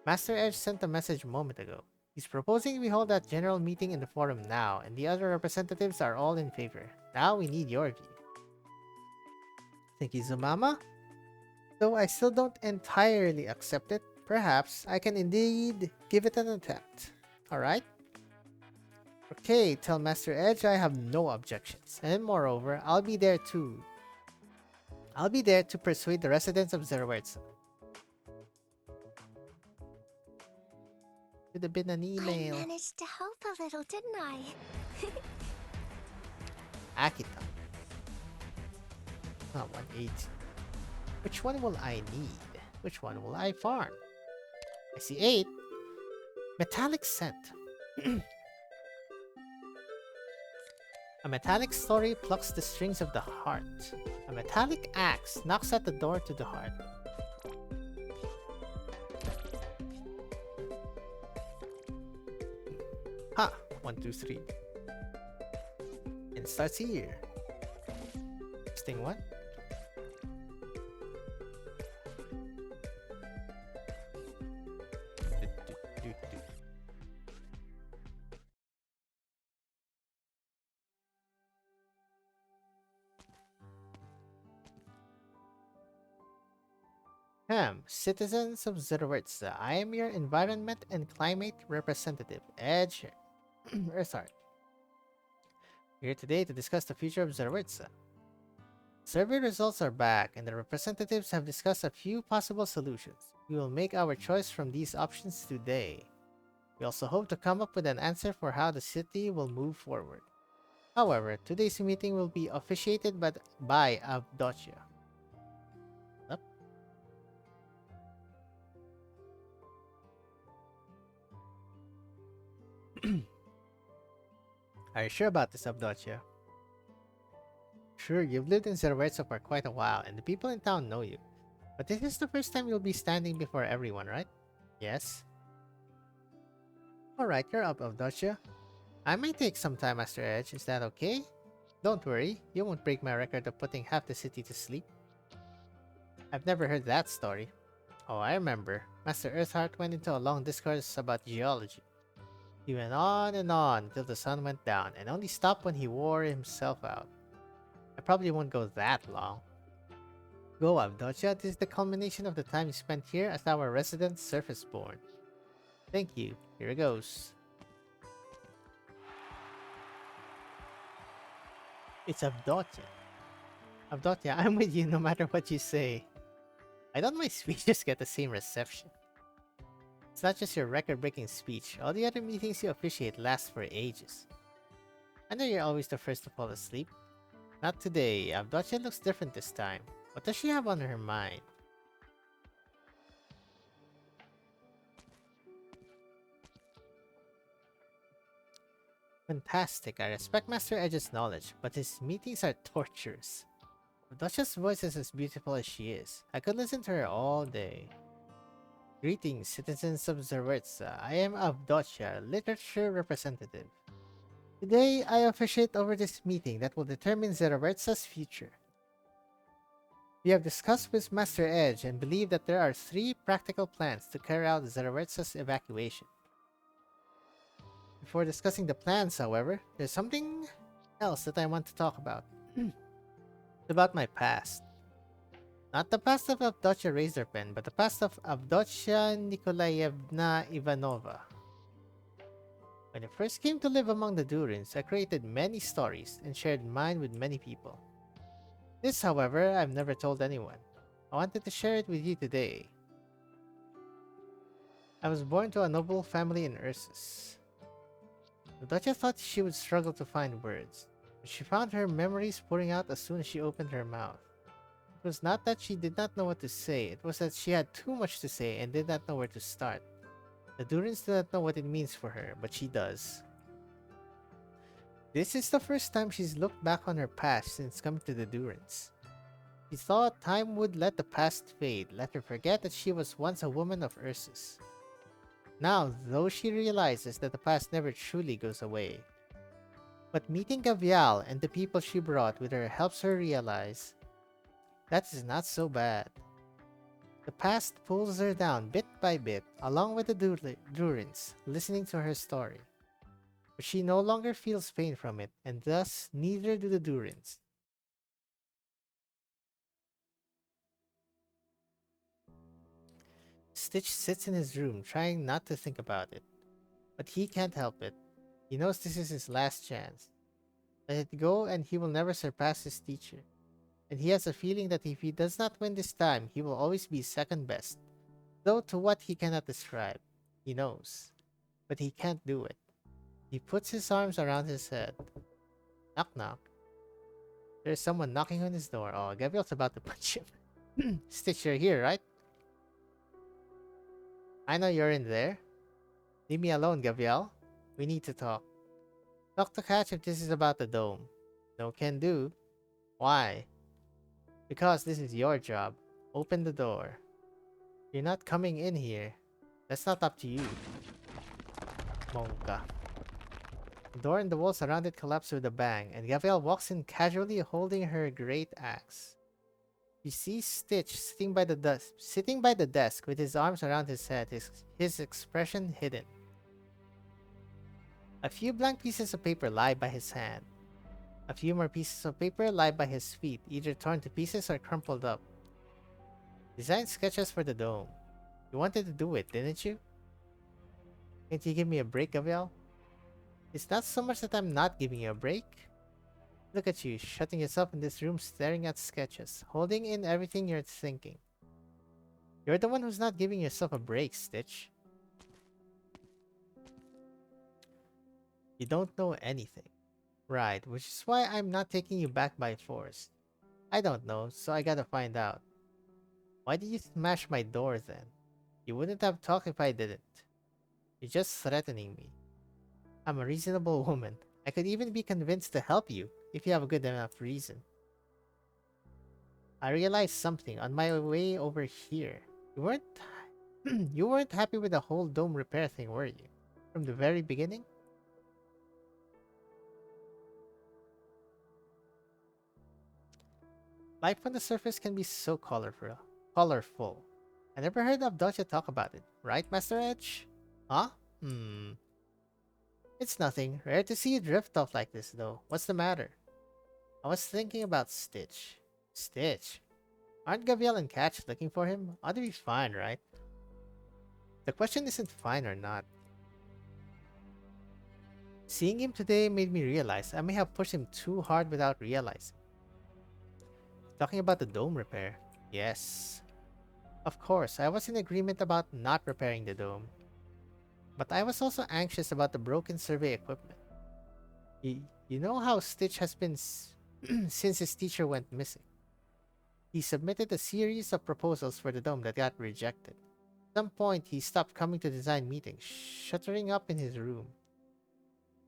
Master Edge sent a message a moment ago. He's proposing we hold that general meeting in the forum now, and the other representatives are all in favor. Now we need your view. Thank you, Zumama. Though I still don't entirely accept it, perhaps I can indeed give it an attempt. Alright? Okay, tell Master Edge I have no objections, and moreover, I'll be there to persuade the residents of Zerwetz. Could have been an email. I managed to help a little, didn't I? Akita. Ah, 180. Which one will I need? Which one will I farm? I see 8. Metallic scent. A metallic story plucks the strings of the heart. A metallic axe knocks at the door to the heart. Ha! 1, 2, 3. And starts here. Sting what? Citizens of Zerwitza, I am your environment and climate representative, Edge Earthheart. We're here today to discuss the future of Zerwitza. Survey results are back, and the representatives have discussed a few possible solutions. We will make our choice from these options today. We also hope to come up with an answer for how the city will move forward. However, today's meeting will be officiated by Avdotya. Are you sure about this, Avdotya? Sure, you've lived in Zerwetza for quite a while, and the people in town know you. But this is the first time you'll be standing before everyone, right? Yes? Alright, you're up, Avdotya. I might take some time, Master Edge, is that okay? Don't worry, you won't break my record of putting half the city to sleep. I've never heard that story. Oh, I remember. Master Earthheart went into a long discourse about geology. He went on until the sun went down, and only stopped when he wore himself out. I probably won't go that long. Go, Avdotya, this is the culmination of the time you spent here as our resident Surfaceborn. Thank you. Here it goes. It's Avdotya. Avdotya, I'm with you no matter what you say. I don't my speeches get the same reception. It's not just your record-breaking speech. All the other meetings you officiate last for ages. I know you're always the first to fall asleep. Not today. Avdotya looks different this time. What does she have on her mind? Fantastic. I respect Master Edge's knowledge, but his meetings are torturous. Avdotya's voice is as beautiful as she is. I could listen to her all day. Greetings, citizens of Zerwetza. I am Avdotya, literature representative. Today, I officiate over this meeting that will determine Zerwetza's future. We have discussed with Master Edge and believe that there are 3 practical plans to carry out Zerwetza's evacuation. Before discussing the plans, however, there's something else that I want to talk about. It's about my past. Not the past of Avdotya Razorpen, but the past of Avdotya Nikolaevna Ivanova. When I first came to live among the durins, I created many stories and shared mine with many people. This, however, I've never told anyone. I wanted to share it with you today. I was born to a noble family in Ursus. Avdotya thought she would struggle to find words, but she found her memories pouring out as soon as she opened her mouth. It was not that she did not know what to say, it was that she had too much to say and did not know where to start. The durins do not know what it means for her, but she does. This is the first time she's looked back on her past since coming to the durins. She thought time would let the past fade, let her forget that she was once a woman of Ursus. Now, though she realizes that the past never truly goes away. But meeting Gavial and the people she brought with her helps her realize that is not so bad. The past pulls her down bit by bit, along with the durins, listening to her story. But she no longer feels pain from it, and thus neither do the durins. Stitch sits in his room, trying not to think about it. But he can't help it. He knows this is his last chance. Let it go and he will never surpass his teacher. And he has a feeling that if he does not win this time, he will always be second best. Though to what he cannot describe. He knows. But he can't do it. He puts his arms around his head. Knock knock. There's someone knocking on his door. Oh, Gabriel's about to punch him. Stitch, you're here, right? I know you're in there. Leave me alone, Gabriel. We need to talk. Talk to Catch if this is about the dome. No can do. Why? Because this is your job. Open the door. You're not coming in here. That's not up to you. Monka. The door and the walls around it collapse with a bang, and Gabriel walks in casually holding her great axe. She sees Stitch sitting by the desk with his arms around his head, his expression hidden. A few blank pieces of paper lie by his hand. A few more pieces of paper lie by his feet, either torn to pieces or crumpled up. Design sketches for the dome. You wanted to do it, didn't you? Can't you give me a break, Gabriel? It's not so much that I'm not giving you a break. Look at you, shutting yourself in this room staring at sketches, holding in everything you're thinking. You're the one who's not giving yourself a break, Stitch. You don't know anything. Right, which is why I'm not taking you back by force. I don't know, so I gotta find out. Why did you smash my door then? You wouldn't have talked if I didn't. You're just threatening me. I'm a reasonable woman. I could even be convinced to help you, if you have a good enough reason. I realized something on my way over here. You weren't happy with the whole dome repair thing, were you? From the very beginning? Life on the surface can be so colorful. I never heard Avdotya talk about it, right, Master Edge? Huh? It's nothing. Rare to see you drift off like this, though. What's the matter? I was thinking about Stitch. Stitch? Aren't Gabriel and Catch looking for him? Ought to be fine, right? The question isn't fine or not. Seeing him today made me realize I may have pushed him too hard without realizing. Talking about the dome repair. Yes. Of course, I was in agreement about not repairing the dome. But I was also anxious about the broken survey equipment. You know how Stitch has been since his teacher went missing. He submitted a series of proposals for the dome that got rejected. At some point, he stopped coming to design meetings, shuttering up in his room.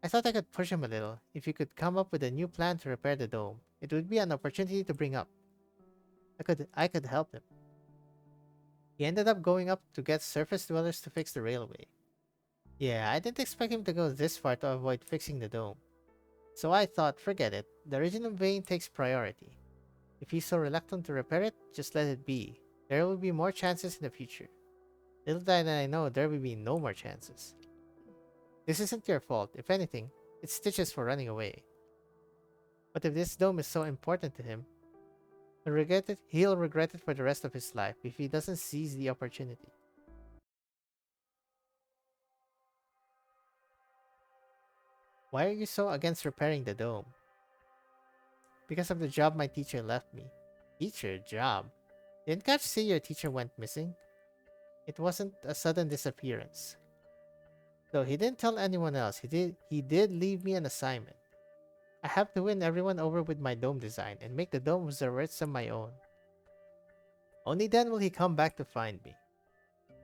I thought I could push him a little. If he could come up with a new plan to repair the dome, it would be an opportunity to bring up. I could help him. He ended up going up to get surface dwellers to fix the railway. Yeah, I didn't expect him to go this far to avoid fixing the dome. So I thought, forget it, the original vein takes priority. If he's so reluctant to repair it, just let it be. There will be more chances in the future. Little did I know there will be no more chances. This isn't your fault. If anything, it's Stitch's for running away. But if this dome is so important to him, he'll regret it for the rest of his life if he doesn't seize the opportunity. Why are you so against repairing the dome? Because of the job my teacher left me. Teacher job? Didn't Catch say your teacher went missing? It wasn't a sudden disappearance. Though he didn't tell anyone else, he did leave me an assignment. I have to win everyone over with my dome design and make the dome of Zerwetza my own. Only then will he come back to find me.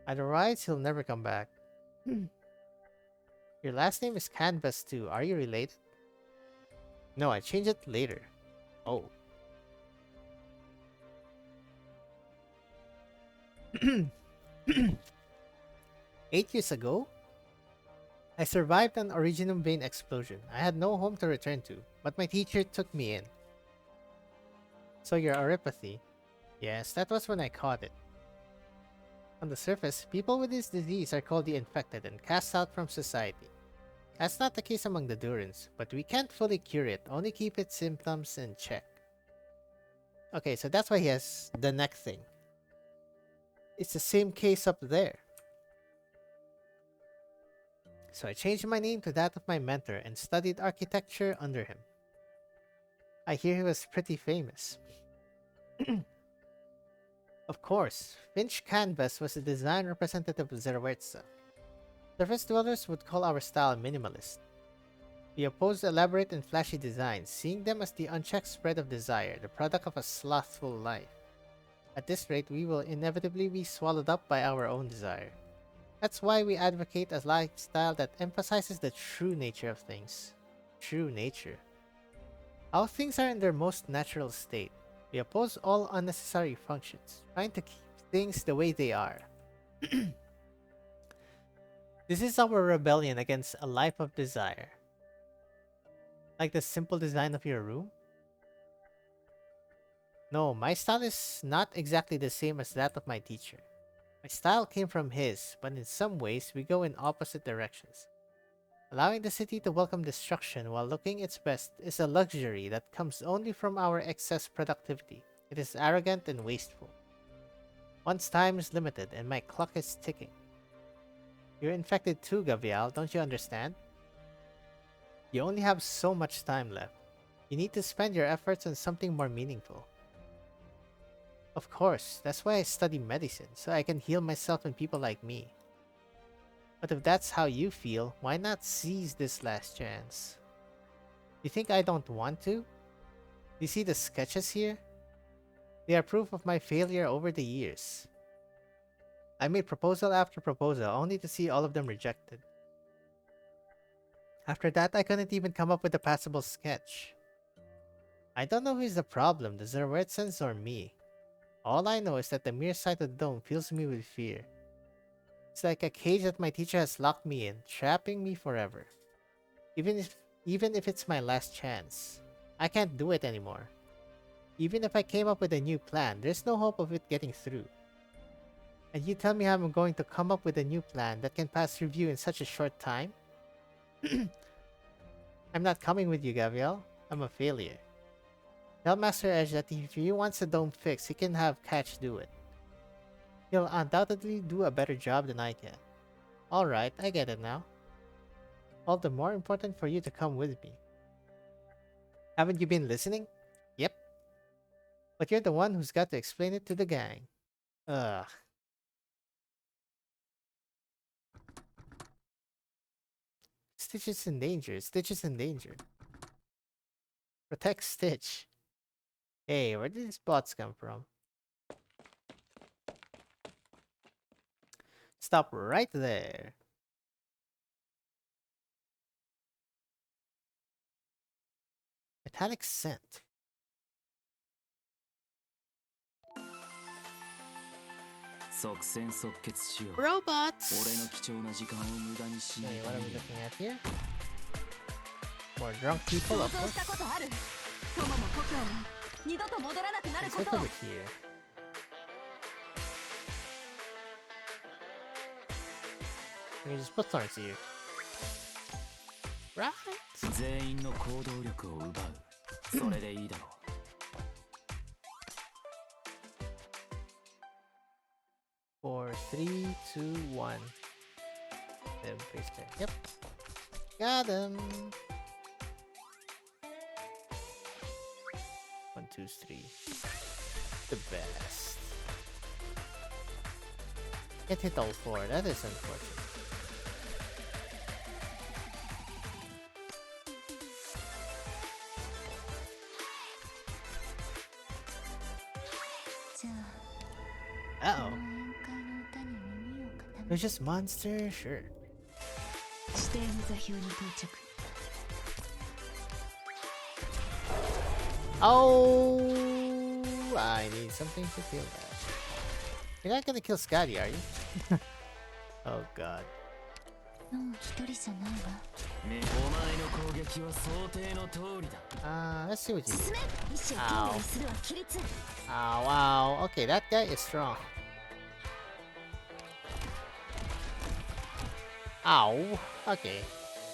Otherwise, he'll never come back. Your last name is Canvas too. Are you related? No, I changed it later. Oh. 8 years ago, I survived an Originum Vein explosion. I had no home to return to, but my teacher took me in. So your arypathy. Yes, that was when I caught it. On the surface, people with this disease are called the infected and cast out from society. That's not the case among the durins, but we can't fully cure it, only keep its symptoms in check. Okay, so that's why he has the neck thing. It's the same case up there. So I changed my name to that of my mentor and studied architecture under him. I hear he was pretty famous. Of course, Finch Canvas was the design representative of Zerwetza. Surface dwellers would call our style minimalist. We oppose elaborate and flashy designs, seeing them as the unchecked spread of desire, the product of a slothful life. At this rate, we will inevitably be swallowed up by our own desire. That's why we advocate a lifestyle that emphasizes the true nature of things. True nature. How things are in their most natural state. We oppose all unnecessary functions, trying to keep things the way they are. This is our rebellion against a life of desire. Like the simple design of your room? No, my style is not exactly the same as that of my teacher. My style came from his, but in some ways we go in opposite directions. Allowing the city to welcome destruction while looking its best is a luxury that comes only from our excess productivity. It is arrogant and wasteful. One's time is limited and my clock is ticking. You're infected too, Gavial, don't you understand? You only have so much time left. You need to spend your efforts on something more meaningful. Of course, that's why I study medicine, so I can heal myself and people like me. But if that's how you feel, why not seize this last chance? You think I don't want to? You see the sketches here? They are proof of my failure over the years. I made proposal after proposal only to see all of them rejected. After that, I couldn't even come up with a passable sketch. I don't know who's the problem, the Zerwetzans or me. All I know is that the mere sight of the dome fills me with fear. It's like a cage that my teacher has locked me in, trapping me forever. Even if it's my last chance, I can't do it anymore. Even if I came up with a new plan, there's no hope of it getting through. And you tell me how I'm going to come up with a new plan that can pass review in such a short time? I'm not coming with you, Gabriel. I'm a failure. Tell Master Edge that if he wants the dome fixed, he can have Catch do it. He'll undoubtedly do a better job than I can. Alright, I get it now. All the more important for you to come with me. Haven't you been listening? Yep. But you're the one who's got to explain it to the gang. Ugh. Stitch is in danger. Stitch is in danger. Protect Stitch. Hey, where did these bots come from? Stop right there. Metallic scent. Robots! Okay, what are we looking at here? More drunk people, of 想像したこ course. とある。友も故郷も二度と戻らなくなる Let's こ look とを over here. We can just put thorns here. Right? 全員の行動力を奪う。それでいいだろう。4, 3, 2, 1. Then paste it. Yep. Got him. 1, 2, 3. The best. Can't hit all 4. That is unfortunate. Uh-oh. They're just monster? Sure. 指定の座標に到着。 Oh, I need something to kill that. You're not gonna kill Scotty, are you? Oh god. もう一人じゃないわ。お前の攻撃は想定の通りだ。Let's see what you 進 do. め一生懸命にするは規律。 Oh, wow. Okay, that guy is strong. Ow. Okay.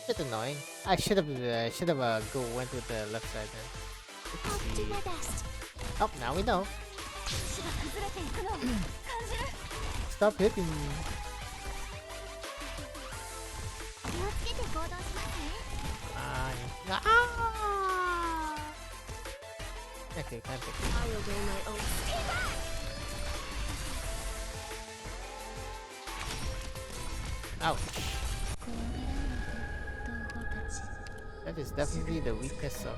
Bit annoying. I should have went with the left side then. Let's see. Oh, now we know. 足が崩れていくのを感じる。 Stop hitting me. 気をつけて行動しますね。Okay, can't take it. I obey my own. Ouch. 怖がらないで、同胞たち。 That is definitely the weakness of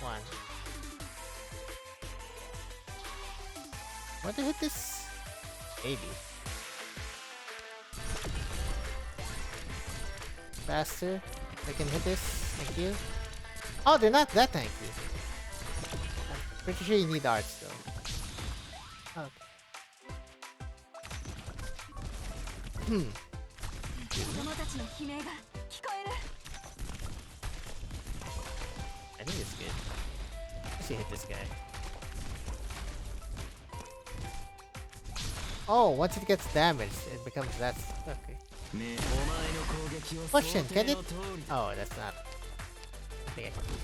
one. Want to hit this? Maybe. Faster. I can hit this. Thank you. Oh, they're not that tanky. I'm pretty sure you need arts though. Okay. 子供たちの悲鳴が聞こえる。 I think it's good. I should hit this guy. Oh, once it gets damaged, it becomes that. Okay. Question, can it? Oh, that's not. I think I can do it.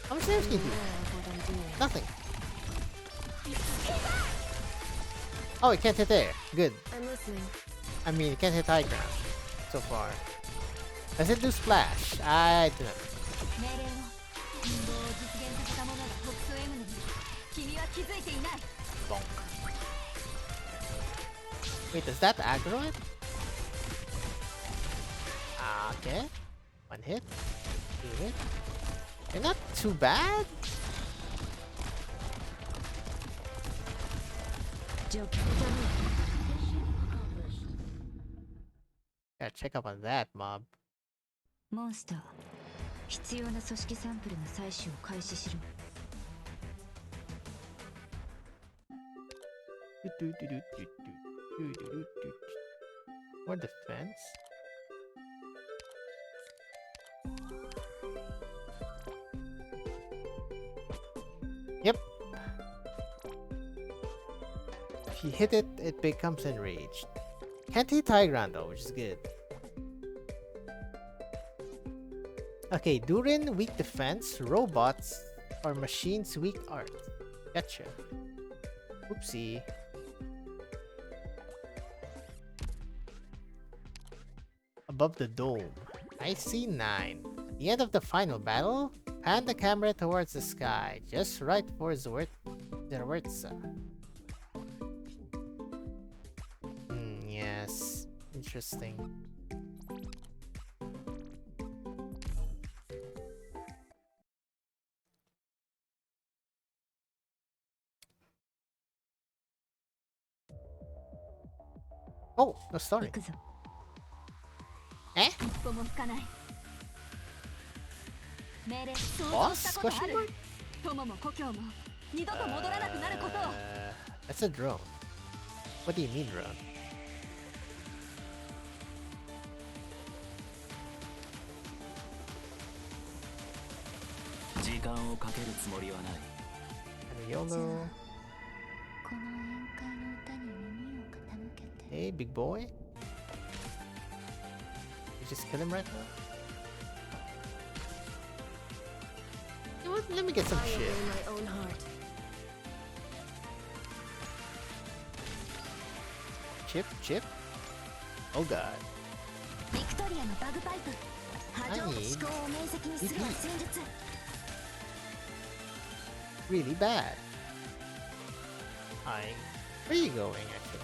How much damage can you do? Nothing. Oh, it can't hit there. Good. I'm listening. I mean, it can't hit high ground so far. Does it do splash? I don't know. 命令を運動を実現させた者がトップ M なのに君は気づいていない。 Bonk. Wait, does that aggro it? Okay. One hit. Two hit. They're not too bad. 状況を頼 Gotta check up on that mob. む。モンスター、必要な組織サンプルの採取を開始しろ。 More defense. Yep. If you hit it, it becomes enraged. Can't hit high ground though, which is good. Okay, Durin weak defense, robots, or machines weak art. Gotcha. Oopsie. Above the dome. I see 9. The end of the final battle. Pan the camera towards the sky, just right for Zerwurtza. interesting. Oh, no story. 行くぞ Eh? 一歩も引かない命令想像 Boss? したことあ Question る mark? 友も故郷も二度と戻らなくなることを That's a drone. What do you mean, drone? 時間をかけるつもりはない。 And YOLO. この宴会の歌に耳を傾けて Hey, big boy. You just kill him right now? You know what? Let me get some shit. my own heart. Chip? Oh god. ビクトリアのバグパイプ波状の何思考を面積にする戦術 Really bad. Where are you going, actually?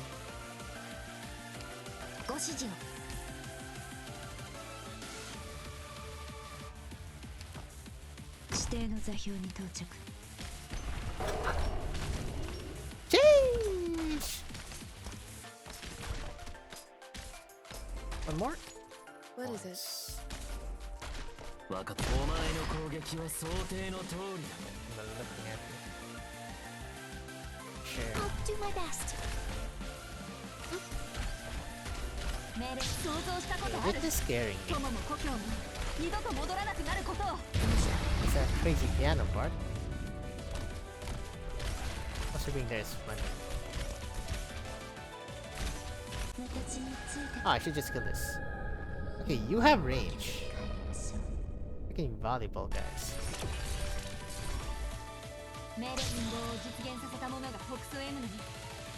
ご指示を 指定の座標に到着 Change! One more? What is it? 分かった。お前の攻撃は想定の通りだ。 I'm looking at you. Sure. I'll do my best 命令想像したことあ What る is scaring me? 友も故郷も二度と戻らなくなることを It's that crazy piano part. Assuming there's money. 私について Ah, I should just kill this. Okay, you have range. 帰りましょう Freaking volleyball, guys. 命令運動を実現させた者が北総 M のに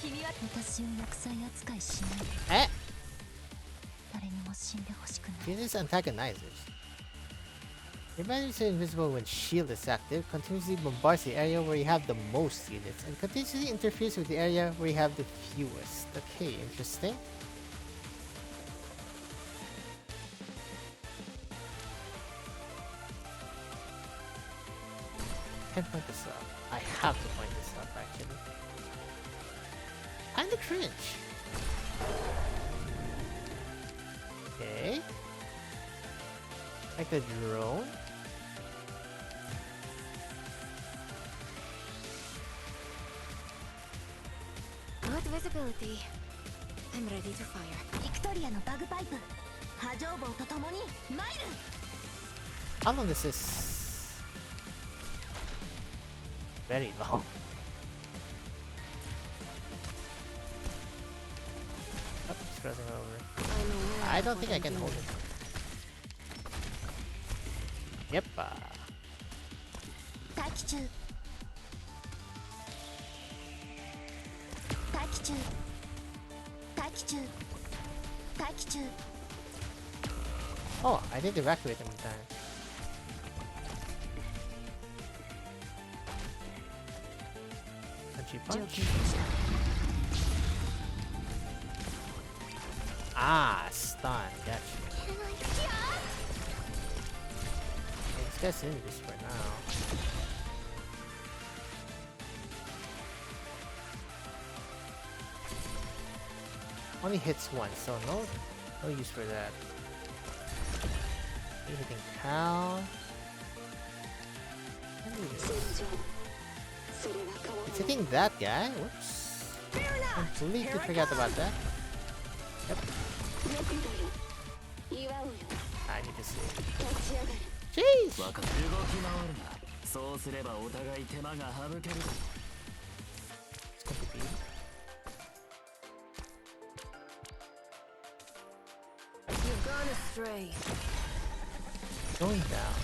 君は私を抑制扱いしない Eh? 誰にも死んでほしくない Jesus antagonizers. Your enemies are invisible when shield is active, continuously bombards the area where you have the most units, and continuously interferes with the area where you have the fewest. Okay, interesting. Can't point this out. I have to point this out, actually. Kinda cringe. Okay. Like the drone. Good visibility. I'm ready to fire. ビクトリアのバグパイプ波状棒とともにマイル How long is this? Very long. Oh, it's crossing over. I don't think I can hold it. Yep. 待機中待機中待機中待機中 Oh, I didn't evacuate him in time. Punchy 状 punch. 況とした Ah, stun. Gotcha. Okay, this guy's in this for now. Only hits once, so no use for that. Anything count? It's hitting that guy. Whoops. Completely forgot about that. Yep. I need to see. Jeez! 分かった。動き回るな。そうすればお互い手間が省ける。 It's going to be. You've gone astray. Going down.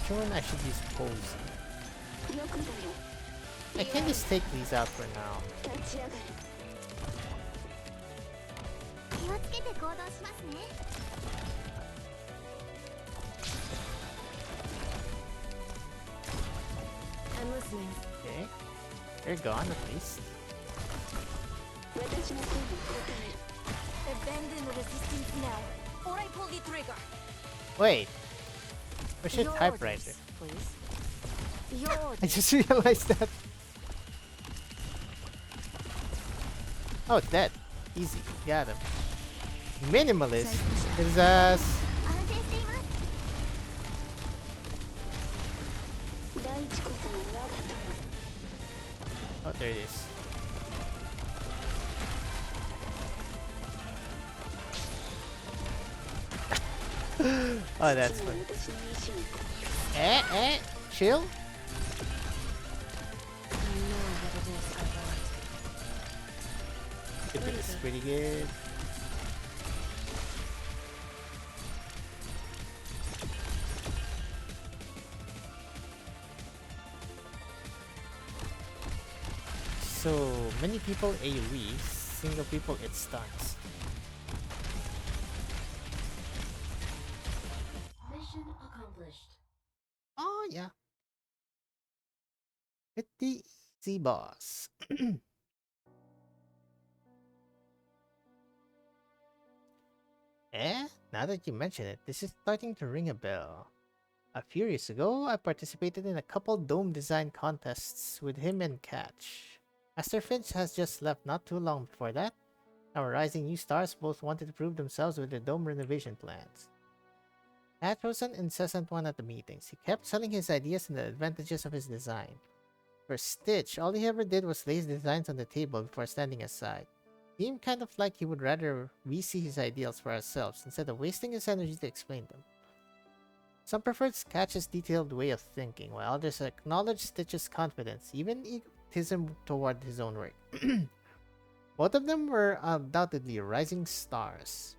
Sure, I should use pose. I can just take these out for now. 気をつけて行動しますね I'm listening. Okay. They're gone at least. Abandon resistance now, or I pull the trigger. Wait. Push it Your typewriter. orders, please. Your I orders. just realized that. Oh, it's dead. Easy. Got him. Minimalist. His ass. 安定しています。 Oh, there it is. Oh, that's funny. Chill. I know what it is I want. Keep this pretty good. So many people AoE, single people it stuns. Mission accomplished. Oh yeah. Pretty easy boss. Now that you mention it, this is starting to ring a bell. A few years ago, I participated in a couple dome design contests with him and Catch. Master Finch has just left not too long before that. Our rising new stars both wanted to prove themselves with their dome renovation plans. Catch was an incessant one at the meetings. He kept selling his ideas and the advantages of his design. For Stitch, all he ever did was lay his designs on the table before standing aside. He seemed kind of like he would rather we see his ideals for ourselves instead of wasting his energy to explain them. Some preferred Catch's detailed way of thinking, while others acknowledged Stitch's confidence, even egotism toward his own work. Both of them were undoubtedly rising stars.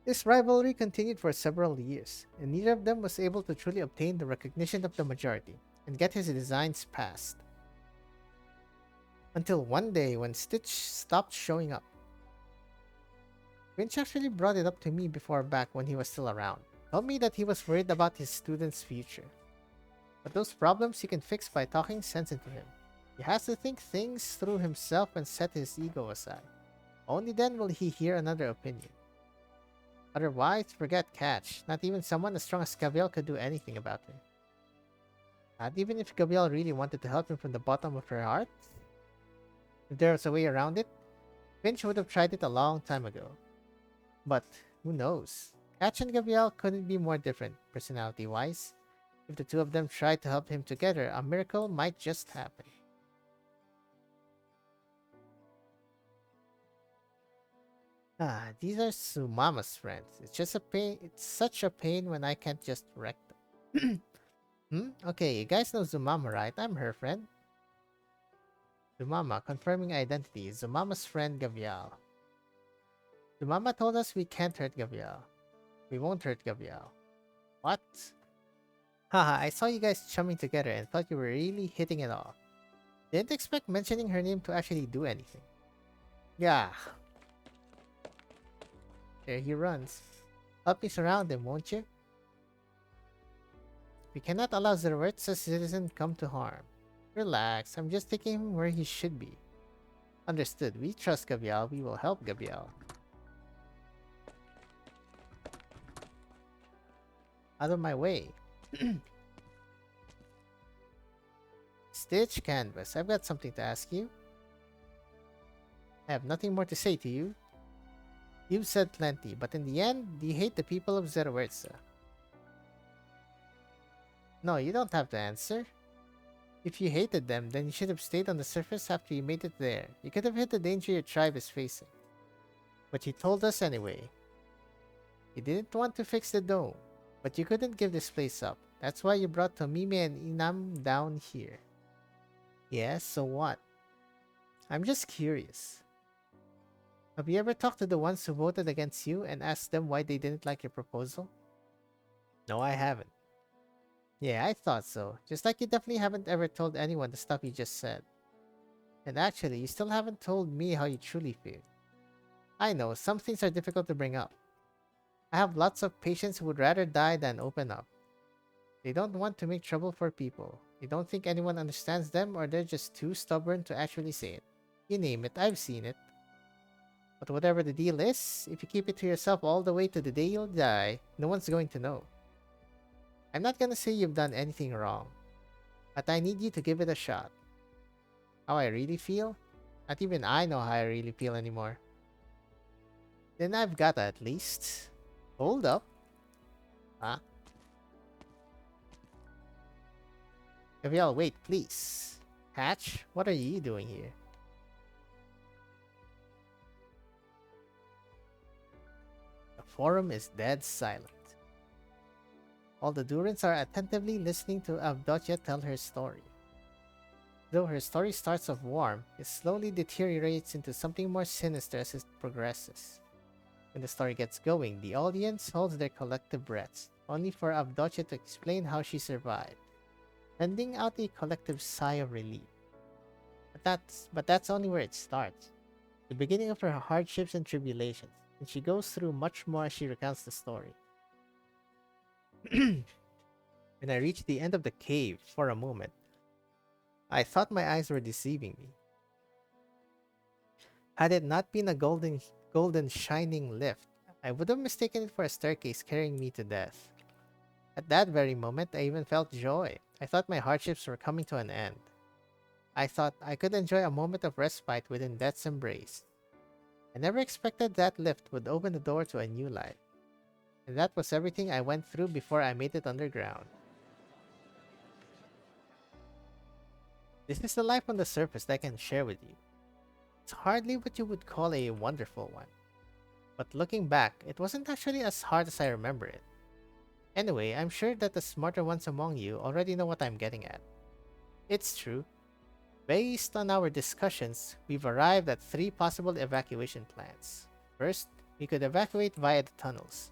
This rivalry continued for several years, and neither of them was able to truly obtain the recognition of the majority and get his designs passed. Until one day when Stitch stopped showing up. Finch actually brought it up to me before back when he was still around. Told me that he was worried about his students' future. But those problems you can fix by talking sense into him. He has to think things through himself and set his ego aside. Only then will he hear another opinion. Otherwise, forget Catch. Not even someone as strong as Gabriel could do anything about him. Not even if Gabriel really wanted to help him from the bottom of her heart. If there was a way around it, Finch would have tried it a long time ago. But who knows? Catch and Gabriel couldn't be more different, personality-wise. If the two of them tried to help him together, a miracle might just happen. These are Sumama's friends. It's just a pain. It's such a pain when I can't just wreck them. Okay, you guys know Zumama, right? I'm her friend. Zumama, confirming identity. Zumama's friend, Gabriel. Zumama told us we can't hurt Gabriel. We won't hurt Gabriel. What? Haha, I saw you guys chumming together and thought you were really hitting it off. Didn't expect mentioning her name to actually do anything. Yeah. There he runs. Help me surround him, won't you? We cannot allow Zerwertsa's citizen come to harm. Relax, I'm just taking him where he should be. Understood, we trust Gabriel, we will help Gabriel. Out of my way. Stitch Canvas, I've got something to ask you. I have nothing more to say to you. You've said plenty, but in the end, you hate the people of Zerwertsa. No, you don't have to answer. If you hated them, then you should have stayed on the surface after you made it there. You could have hit the danger your tribe is facing. But you told us anyway. You didn't want to fix the dome, but you couldn't give this place up. That's why you brought Tomime and Inam down here. Yes, so what? I'm just curious. Have you ever talked to the ones who voted against you and asked them why they didn't like your proposal? No, I haven't. Yeah, I thought so. Just like you definitely haven't ever told anyone the stuff you just said. And actually, you still haven't told me how you truly feel. I know, some things are difficult to bring up. I have lots of patients who would rather die than open up. They don't want to make trouble for people. They don't think anyone understands them, or they're just too stubborn to actually say it. You name it, I've seen it. But whatever the deal is, if you keep it to yourself all the way to the day you'll die, no one's going to know. I'm not gonna say you've done anything wrong, but I need you to give it a shot. How I really feel? Not even I know how I really feel anymore. Then I've got at least. Hold up. Huh? Gabriel, wait, please. Hatch, what are you doing here? The forum is dead silent. All the durins are attentively listening to Avdotya tell her story. Though her story starts off warm, it slowly deteriorates into something more sinister as it progresses. When the story gets going, the audience holds their collective breaths, only for Avdotya to explain how she survived, sending out a collective sigh of relief. But that's only where it starts. The beginning of her hardships and tribulations, and she goes through much more as she recounts the story. When I reached the end of the cave for a moment, I thought my eyes were deceiving me. Had it not been a golden shining lift, I would have mistaken it for a staircase carrying me to death. At that very moment, I even felt joy. I thought my hardships were coming to an end. I thought I could enjoy a moment of respite within death's embrace. I never expected that lift would open the door to a new life. And that was everything I went through before I made it underground. This is the life on the surface that I can share with you. It's hardly what you would call a wonderful one. But looking back, it wasn't actually as hard as I remember it. Anyway, I'm sure that the smarter ones among you already know what I'm getting at. It's true. Based on our discussions, we've arrived at 3 possible evacuation plans. First, we could evacuate via the tunnels.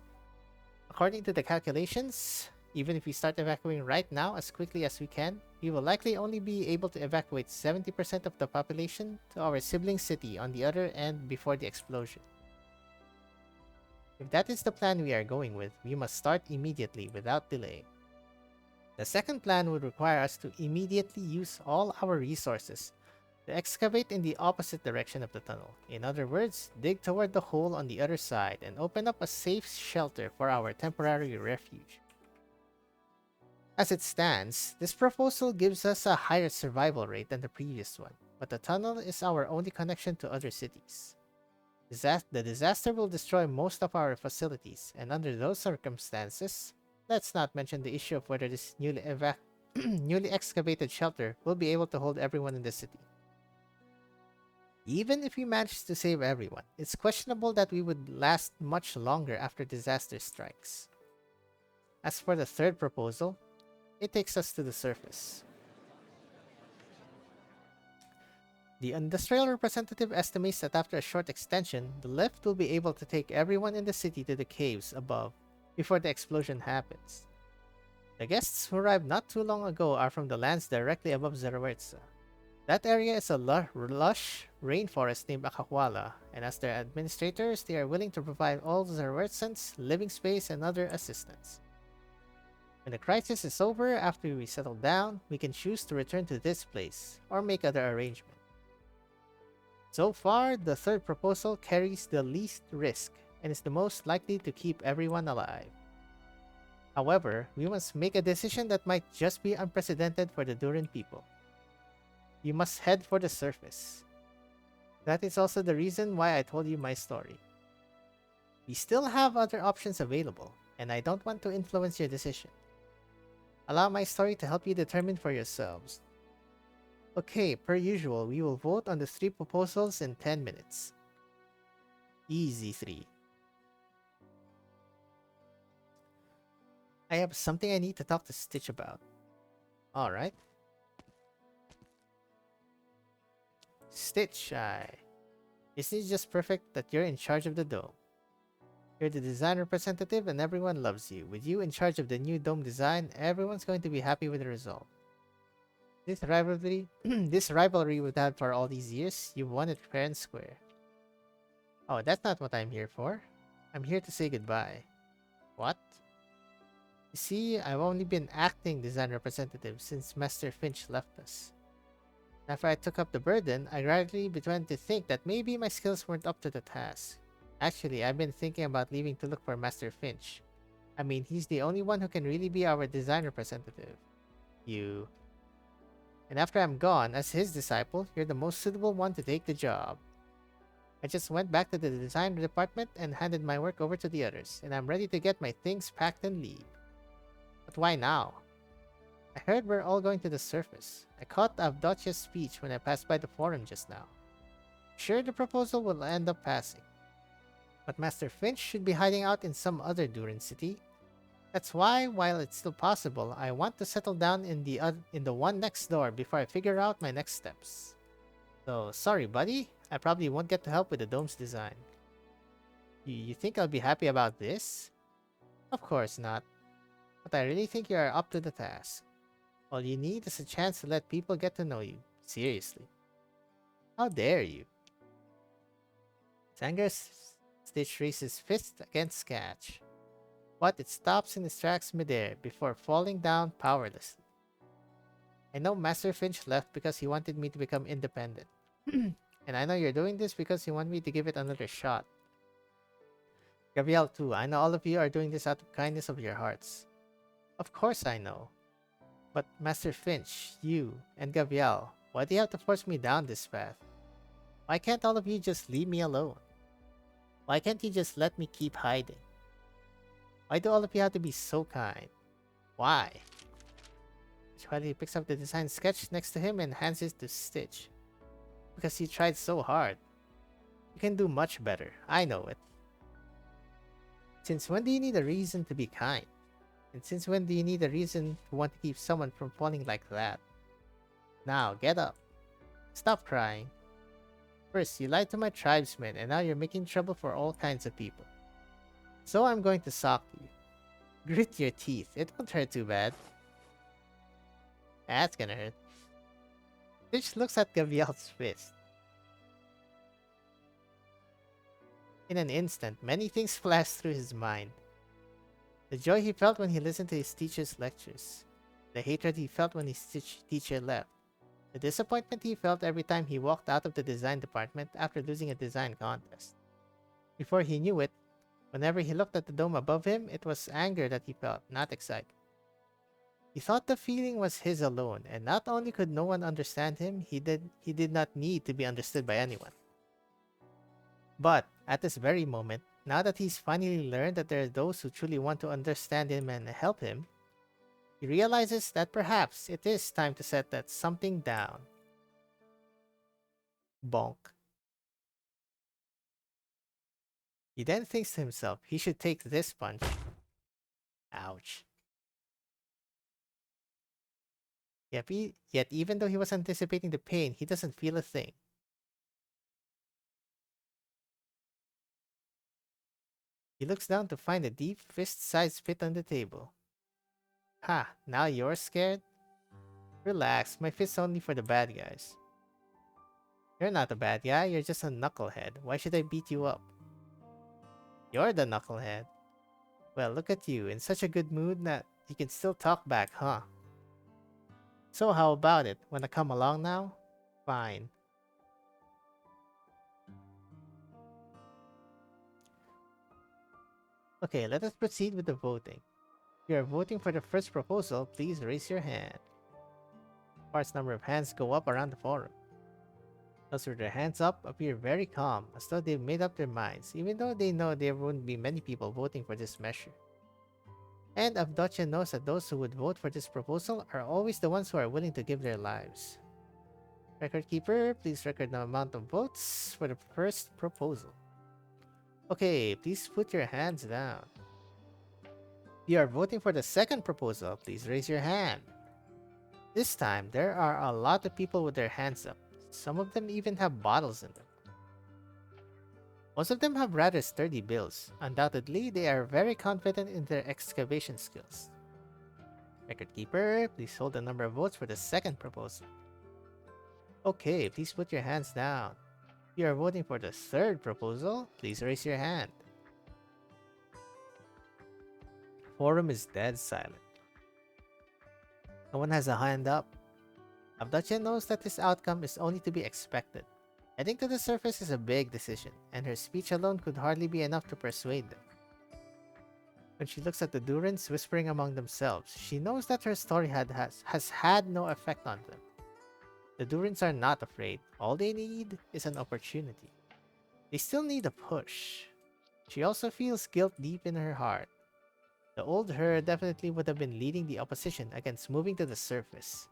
According to the calculations, even if we start evacuating right now as quickly as we can, we will likely only be able to evacuate 70% of the population to our sibling city on the other end before the explosion. If that is the plan we are going with, we must start immediately without delay. The second plan would require us to immediately use all our resources to excavate in the opposite direction of the tunnel. In other words, dig toward the hole on the other side and open up a safe shelter for our temporary refuge. As it stands, this proposal gives us a higher survival rate than the previous one, but the tunnel is our only connection to other cities. The disaster will destroy most of our facilities, and under those circumstances, let's not mention the issue of whether this newly excavated shelter will be able to hold everyone in the city. Even if we manage to save everyone, it's questionable that we would last much longer after disaster strikes. As for the third proposal, it takes us to the surface. The industrial representative estimates that after a short extension, the lift will be able to take everyone in the city to the caves above before the explosion happens. The guests who arrived not too long ago are from the lands directly above Zarawertza. That area is a lush rainforest named Akakwala, and as their administrators, they are willing to provide all Zarawertzans living space and other assistance. When the crisis is over, after we settle down, we can choose to return to this place, or make other arrangements. So far, the third proposal carries the least risk, and is the most likely to keep everyone alive. However, we must make a decision that might just be unprecedented for the Durin people. You must head for the surface. That is also the reason why I told you my story. We still have other options available, and I don't want to influence your decision. Allow my story to help you determine for yourselves. Okay, per usual, we will vote on the 3 proposals in 10 minutes. Easy 3. I have something I need to talk to Stitch about. Alright. Stitch, isn't it just perfect that you're in charge of the dome? You're the design representative and everyone loves you. With you in charge of the new dome design, everyone's going to be happy with the result. This rivalry we've had for all these years, you won it fair and square. Oh, that's not what I'm here for. I'm here to say goodbye. What? You see, I've only been acting design representative since Master Finch left us. After I took up the burden, I gradually began to think that maybe my skills weren't up to the task. Actually, I've been thinking about leaving to look for Master Finch. I mean, he's the only one who can really be our design representative. You. And after I'm gone, as his disciple, you're the most suitable one to take the job. I just went back to the design department and handed my work over to the others, and I'm ready to get my things packed and leave. But why now? I heard we're all going to the surface. I caught Avdotya's speech when I passed by the forum just now. Sure, the proposal will end up passing. But Master Finch should be hiding out in some other Durin city. That's why, while it's still possible, I want to settle down in the one next door before I figure out my next steps. So, sorry buddy, I probably won't get to help with the dome's design. You think I'll be happy about this? Of course not. But I really think you are up to the task. All you need is a chance to let people get to know you. Seriously. How dare you? Stitch raises fist against Sketch. But it stops and distracts midair before falling down powerlessly. I know Master Finch left because he wanted me to become independent. And I know you're doing this because you want me to give it another shot. Gabrielle too, I know all of you are doing this out of kindness of your hearts. Of course I know. But Master Finch, you, and Gabrielle, why do you have to force me down this path? Why can't all of you just leave me alone? Why can't you just let me keep hiding? Why do all of you have to be so kind? Why? He picks up the design sketch next to him and hands it to Stitch. Because you tried so hard. You can do much better. I know it. Since when do you need a reason to be kind? And since when do you need a reason to want to keep someone from falling like that? Now, get up. Stop crying. First, you lied to my tribesmen, and now you're making trouble for all kinds of people. So I'm going to sock you. Grit your teeth. It won't hurt too bad. That's gonna hurt. Stitch looks at Gabrielle's fist. In an instant, many things flashed through his mind. The joy he felt when he listened to his teacher's lectures. The hatred he felt when his teacher left. The disappointment he felt every time he walked out of the design department after losing a design contest. Before he knew it, whenever he looked at the dome above him, it was anger that he felt, not excitement. He thought the feeling was his alone, and not only could no one understand him, he did not need to be understood by anyone. But, at this very moment, now that he's finally learned that there are those who truly want to understand him and help him, he realizes that perhaps it is time to set that something down. Bonk. He then thinks to himself he should take this punch. Ouch. Yet even though he was anticipating the pain, he doesn't feel a thing. He looks down to find a deep fist-sized pit on the table. Ha, now you're scared? Relax, my fist's only for the bad guys. You're not a bad guy, you're just a knucklehead. Why should I beat you up? You're the knucklehead. Well, look at you, in such a good mood that you can still talk back, huh? So how about it? Wanna come along now? Fine. Okay, let us proceed with the voting. If you are voting for the first proposal, please raise your hand. Sparse number of hands go up around the forum. Those with their hands up appear very calm, as though they've made up their minds, even though they know there won't be many people voting for this measure. And Avdotya knows that those who would vote for this proposal are always the ones who are willing to give their lives. Record keeper, please record the amount of votes for the first proposal. Okay, please put your hands down. If you are voting for the second proposal, please raise your hand. This time, there are a lot of people with their hands up. Some of them even have bottles in them. Most of them have rather sturdy builds. Undoubtedly, they are very confident in their excavation skills. Record keeper, please hold the number of votes for the second proposal. Okay, please put your hands down. If you are voting for the third proposal, please raise your hand. Forum is dead silent. No one has a hand up. Avdotya knows that this outcome is only to be expected. Heading to the surface is a big decision, and her speech alone could hardly be enough to persuade them. When she looks at the durins whispering among themselves, she knows that her story has had no effect on them. The durins are not afraid. All they need is an opportunity. They still need a push. She also feels guilt deep in her heart. The old her definitely would have been leading the opposition against moving to the surface.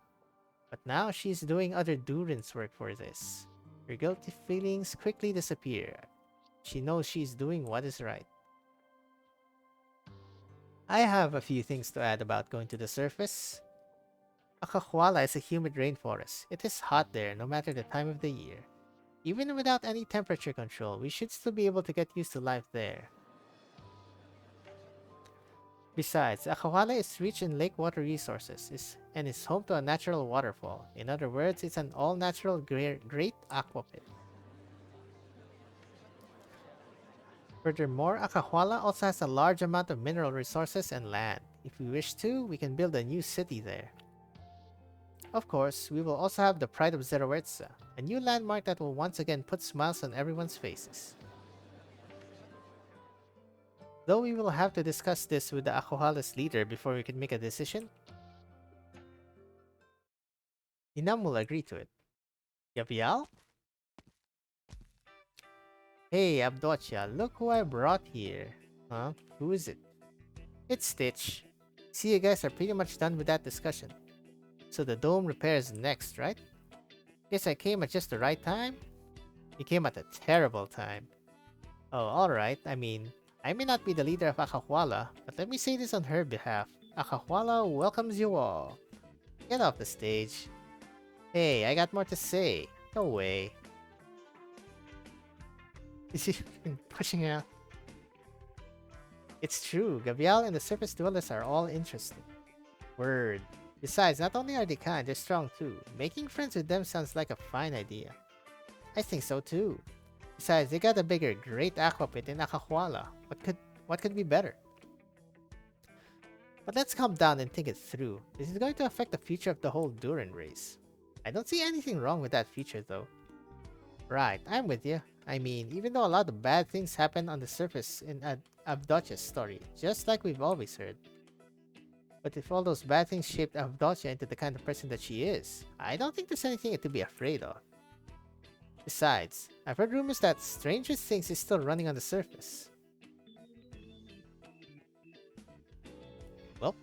But now she's doing other durins work for this. Her guilty feelings quickly disappear. She knows she's doing what is right. I have a few things to add about going to the surface. Akahuala is a humid rainforest. It is hot there no matter the time of the year. Even without any temperature control, we should still be able to get used to life there. Besides, Akahuala is rich in lake water resources and is home to a natural waterfall. In other words, it's an all-natural great aquapit. Furthermore, Akahuala also has a large amount of mineral resources and land. If we wish to, we can build a new city there. Of course, we will also have the Pride of Zerowetza, a new landmark that will once again put smiles on everyone's faces. Though we will have to discuss this with the Akuhala's leader before we can make a decision, Inam will agree to it. Gabriel? Hey, Avdotya, look who I brought here. Huh? Who is it? It's Stitch. See, you guys are pretty much done with that discussion. So the dome repair is next, right? Guess I came at just the right time? You came at a terrible time. Oh, alright. I mean, I may not be the leader of Akahuala, but let me say this on her behalf. Akahuala welcomes you all. Get off the stage. Hey, I got more to say. Go away. Is he pushing her out? It's true, Gabriel and the surface dwellers are all interesting. Word. Besides, not only are they kind, they're strong too. Making friends with them sounds like a fine idea. I think so too. Besides, they got a bigger, great aquapit in Akahuala. What could be better? But let's calm down and think it through. This is going to affect the future of the whole Durin race. I don't see anything wrong with that future though. Right, I'm with you. I mean, even though a lot of bad things happen on the surface in Avdotya's story, just like we've always heard. But if all those bad things shaped Avdotya into the kind of person that she is, I don't think there's anything to be afraid of. Besides, I've heard rumors that Stranger Things is still running on the surface. Well,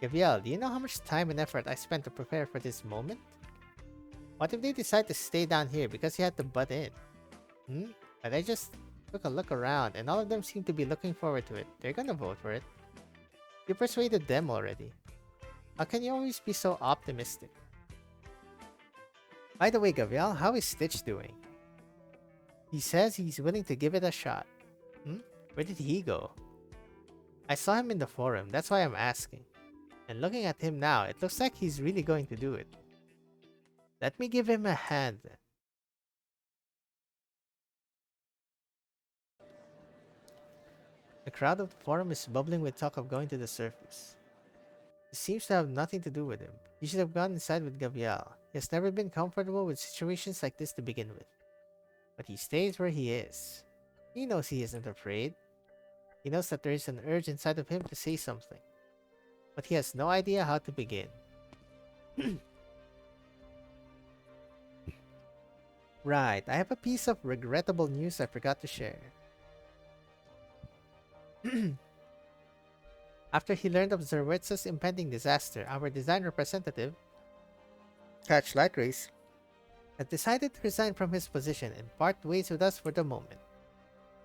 Gabriel, do you know how much time and effort I spent to prepare for this moment? What if they decide to stay down here because you had to butt in? But I just took a look around and all of them seem to be looking forward to it. They're gonna vote for it. You persuaded them already. How can you always be so optimistic? By the way, Gabriel, how is Stitch doing? He says he's willing to give it a shot. Where did he go? I saw him in the forum, that's why I'm asking. And looking at him now, it looks like he's really going to do it. Let me give him a hand then. The crowd of the forum is bubbling with talk of going to the surface. It seems to have nothing to do with him. He should have gone inside with Gabriel. He has never been comfortable with situations like this to begin with. But he stays where he is. He knows he isn't afraid. He knows that there is an urge inside of him to say something. But he has no idea how to begin. Right, I have a piece of regrettable news I forgot to share. After he learned of Zerwetza's impending disaster, our design representative, Catch Light Race, has decided to resign from his position and part ways with us for the moment.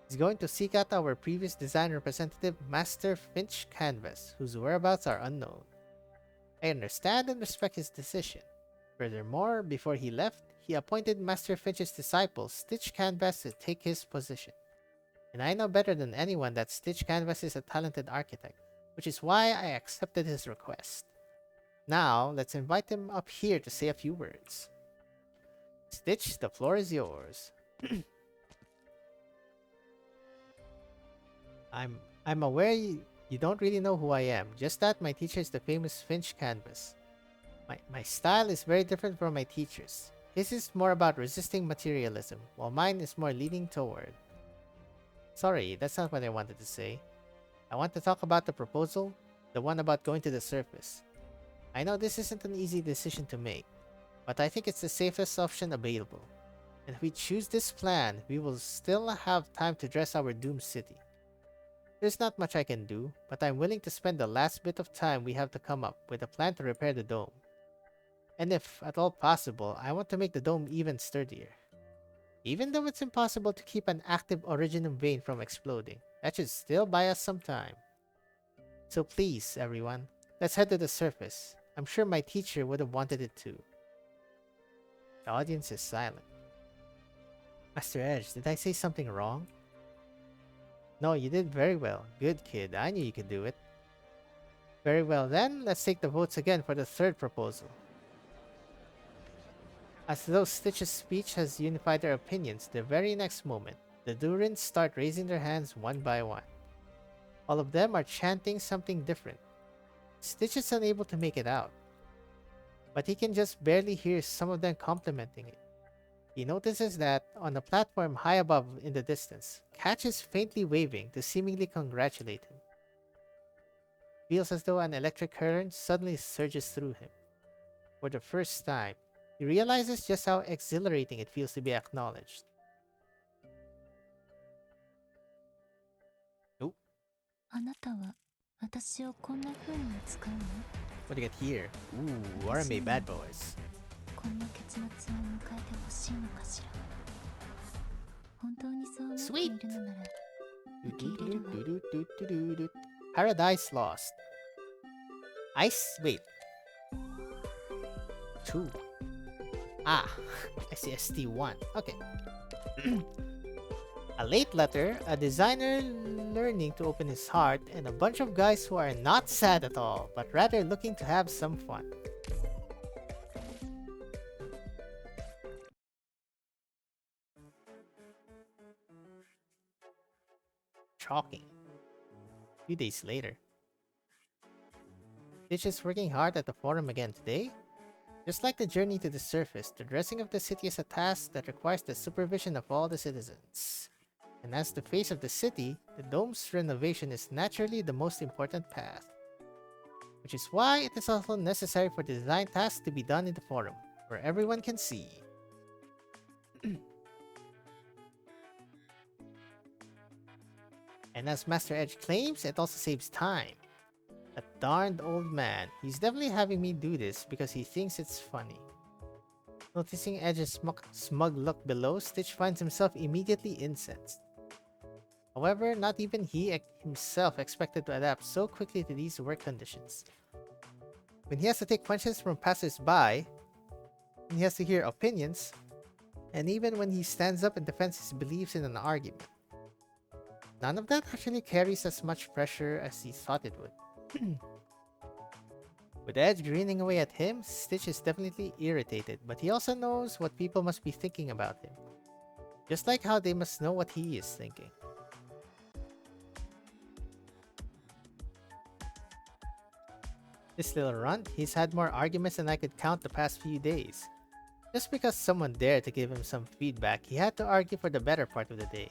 He's going to seek out our previous design representative, Master Finch Canvas, whose whereabouts are unknown. I understand and respect his decision. Furthermore, before he left, he appointed Master Finch's disciple, Stitch Canvas, to take his position. And I know better than anyone that Stitch Canvas is a talented architect, which is why I accepted his request. Now, let's invite him up here to say a few words. Stitch, the floor is yours. I'm aware You don't really know who I am, just that my teacher is the famous Finch canvas. My style is very different from my teacher's. His is more about resisting materialism, while mine is more leaning toward. Sorry, that's not what I wanted to say. I want to talk about the proposal, the one about going to the surface. I know this isn't an easy decision to make, but I think it's the safest option available. And if we choose this plan, we will still have time to dress our doomed city. There's not much I can do, but I'm willing to spend the last bit of time we have to come up with a plan to repair the dome. And if at all possible, I want to make the dome even sturdier. Even though it's impossible to keep an active originum vein from exploding, that should still buy us some time. So please, everyone, let's head to the surface. I'm sure my teacher would have wanted it too. The audience is silent. Master Edge, did I say something wrong? No, you did very well. Good kid, I knew you could do it. Very well then, let's take the votes again for the third proposal. As though Stitch's speech has unified their opinions, the very next moment, the durins start raising their hands one by one. All of them are chanting something different. Stitch is unable to make it out, but he can just barely hear some of them complimenting it. He notices that, on a platform high above in the distance, Catch is faintly waving to seemingly congratulate him. Feels as though an electric current suddenly surges through him. For the first time, he realizes just how exhilarating it feels to be acknowledged. Oh, あなたは私をこんな風に使うの？ what do you get here? Ooh, RMA bad boys. こんな結末を迎えてほしいのかしら。本当にそう思っているのなら、受け入れるわ。 Do-do-do-do-do-do-do-do. Paradise Lost. Ice. Wait. 2. Ah, SCST1. Okay. A late letter, a designer learning to open his heart, and a bunch of guys who are not sad at all, but rather looking to have some fun. Shocking. A few days later. Stitch is working hard at the forum again today. Just like the journey to the surface, the dressing of the city is a task that requires the supervision of all the citizens. And as the face of the city, the dome's renovation is naturally the most important path. Which is why it is also necessary for the design task to be done in the forum, where everyone can see. And as Master Edge claims, it also saves time. That darned old man, he's definitely having me do this because he thinks it's funny. Noticing Edge's smug look below, Stitch finds himself immediately incensed. However, not even he himself expected to adapt so quickly to these work conditions. When he has to take questions from passers-by, when he has to hear opinions, and even when he stands up and defends his beliefs in an argument. None of that actually carries as much pressure as he thought it would. With Edge grinning away at him, Stitch is definitely irritated, but he also knows what people must be thinking about him. Just like how they must know what he is thinking. This little runt, he's had more arguments than I could count the past few days. Just because someone dared to give him some feedback, he had to argue for the better part of the day.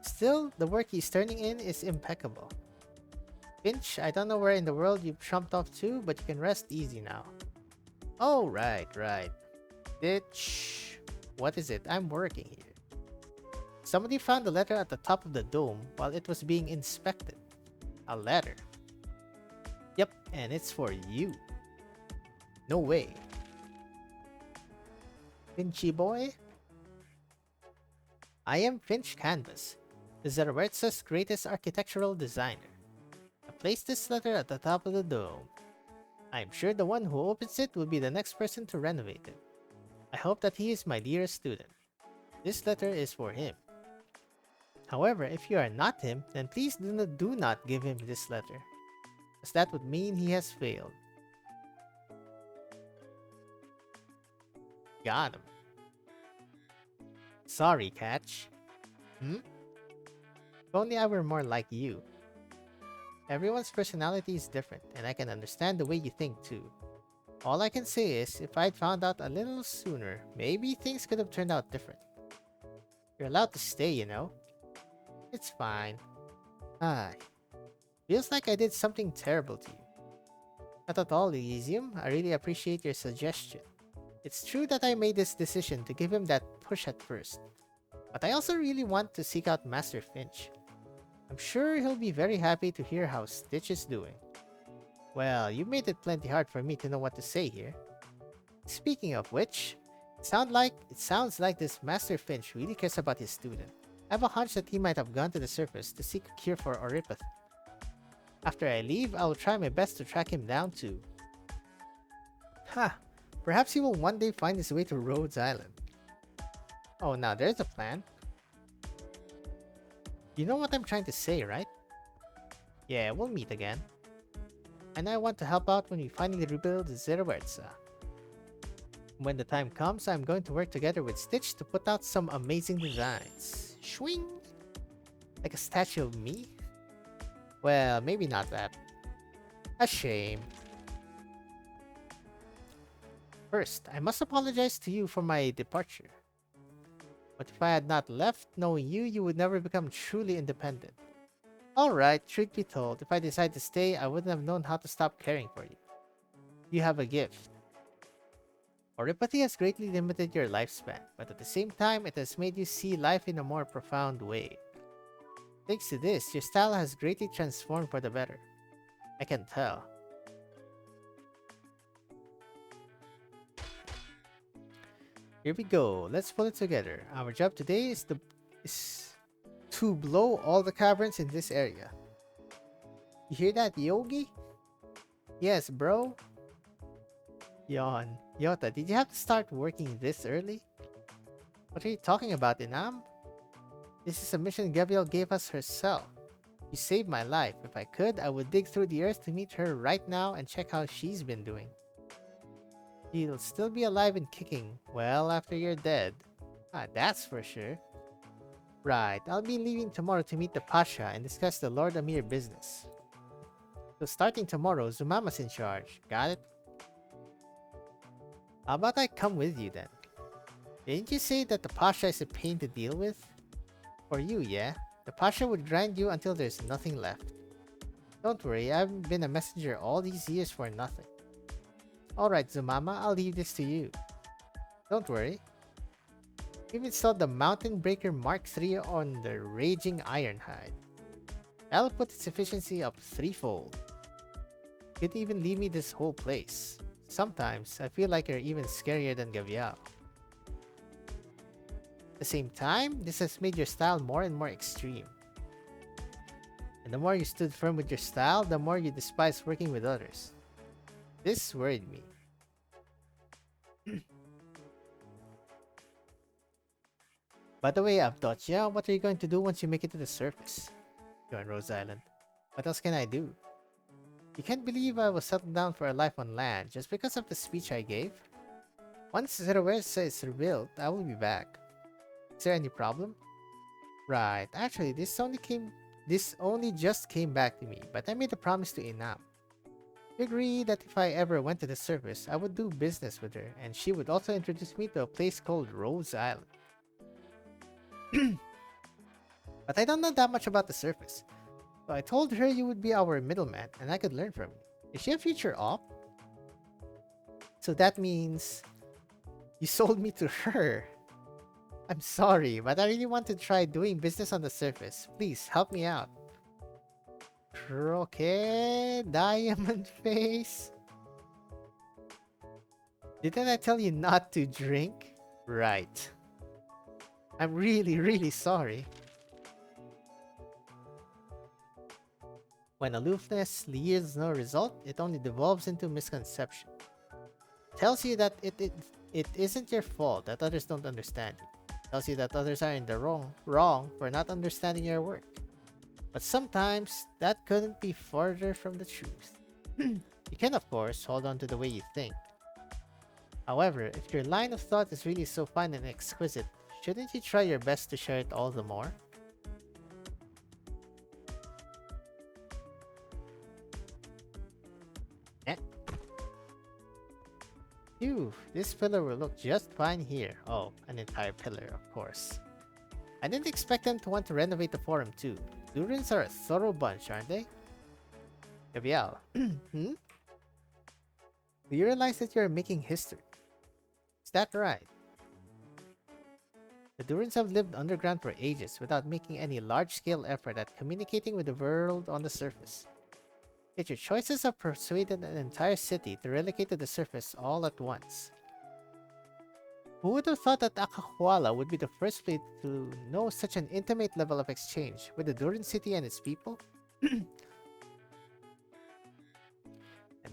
Still, the work he's turning in is impeccable. Finch, I don't know where in the world you've trumped off to, but you can rest easy now. Oh, right. Bitch. What is it? I'm working here. Somebody found a letter at the top of the dome while it was being inspected. A letter. Yep, and it's for you. No way. Finchy boy? I am Finch Canvas, the Zerwertza's greatest architectural designer. I placed this letter at the top of the dome. I am sure the one who opens it will be the next person to renovate it. I hope that he is my dearest student. This letter is for him. However, if you are not him, then please do not give him this letter, as that would mean he has failed. Got him. Sorry, Catch. If only I were more like you. Everyone's personality is different, and I can understand the way you think too. All I can say is, if I'd found out a little sooner, maybe things could have turned out different. You're allowed to stay, you know? It's fine. Ah, feels like I did something terrible to you. Not at all, Elysium. I really appreciate your suggestion. It's true that I made this decision to give him that push at first, but I also really want to seek out Master Finch. I'm sure he'll be very happy to hear how Stitch is doing. Well, you made it plenty hard for me to know what to say here. Speaking of which, it sounds like this Master Finch really cares about his student. I have a hunch that he might have gone to the surface to seek a cure for Oripathy. After I leave, I will try my best to track him down too. Ha! Perhaps he will one day find his way to Rhodes Island. Oh, now there's a plan. You know what I'm trying to say, right? Yeah, we'll meet again. And I want to help out when we finally rebuild Zerawerza. When the time comes, I'm going to work together with Stitch to put out some amazing designs. Swing! Like a statue of me? Well, maybe not that. A shame. First, I must apologize to you for my departure. But if I had not left, knowing you, you would never become truly independent. Alright, truth be told, if I decided to stay, I wouldn't have known how to stop caring for you. You have a gift. Oripathy has greatly limited your lifespan, but at the same time, it has made you see life in a more profound way. Thanks to this, your style has greatly transformed for the better. I can tell. Here we go. Let's pull it together. Our job today is to blow all the caverns in this area. You hear that, Yogi? Yes, bro. Yawn. Yota, did you have to start working this early? What are you talking about, Inam? This is a mission Gabrielle gave us herself. You saved my life. If I could, I would dig through the earth to meet her right now and check how she's been doing. She'll still be alive and kicking well after you're dead. Ah, that's for sure. Right, I'll be leaving tomorrow to meet the Pasha and discuss the Lord Amir business. So starting tomorrow, Zumama's in charge. Got it? How about I come with you then? Didn't you say that the Pasha is a pain to deal with? For you, yeah. The Pasha would grind you until there's nothing left. Don't worry, I haven't been a messenger all these years for nothing. Alright, Zumama, I'll leave this to you. Don't worry. We've installed the Mountain Breaker Mark III on the Raging Ironhide. That'll put its efficiency up threefold. Could even leave me this whole place. Sometimes, I feel like you're even scarier than Gaviao. At the same time, this has made your style more and more extreme. And the more you stood firm with your style, the more you despised working with others. This worried me. By the way, Avdotya, what are you going to do once you make it to the surface? You're on Rose Island. What else can I do? You can't believe I was settled down for a life on land just because of the speech I gave? Once Zerawerza is rebuilt, I will be back. Is there any problem? Right, actually, this only just came back to me, but I made a promise to Inam. We agreed that if I ever went to the surface, I would do business with her, and she would also introduce me to a place called Rose Island. But I don't know that much about the surface, so I told her you would be our middleman, and I could learn from you. Is she a future op? So that means you sold me to her. I'm sorry, but I really want to try doing business on the surface. Please, help me out. Okay, diamond face. Didn't I tell you not to drink? Right. I'm really sorry. When aloofness yields no result, it only devolves into misconception. Tells you that it isn't your fault that others don't understand you. Tells you that others are in the wrong for not understanding your work. But sometimes, that couldn't be further from the truth. You can, of course, hold on to the way you think. However, if your line of thought is really so fine and exquisite, shouldn't you try your best to share it all the more? Phew, this pillar will look just fine here. Oh, an entire pillar, of course. I didn't expect them to want to renovate the forum too. Durins are a thorough bunch, aren't they? Gabriel. Hmm? Do you realize that you're making history? Is that right? The Durins have lived underground for ages without making any large-scale effort at communicating with the world on the surface. Yet your choices have persuaded an entire city to relocate to the surface all at once. Who would have thought that Akahuala would be the first place to know such an intimate level of exchange with the Durin city and its people? And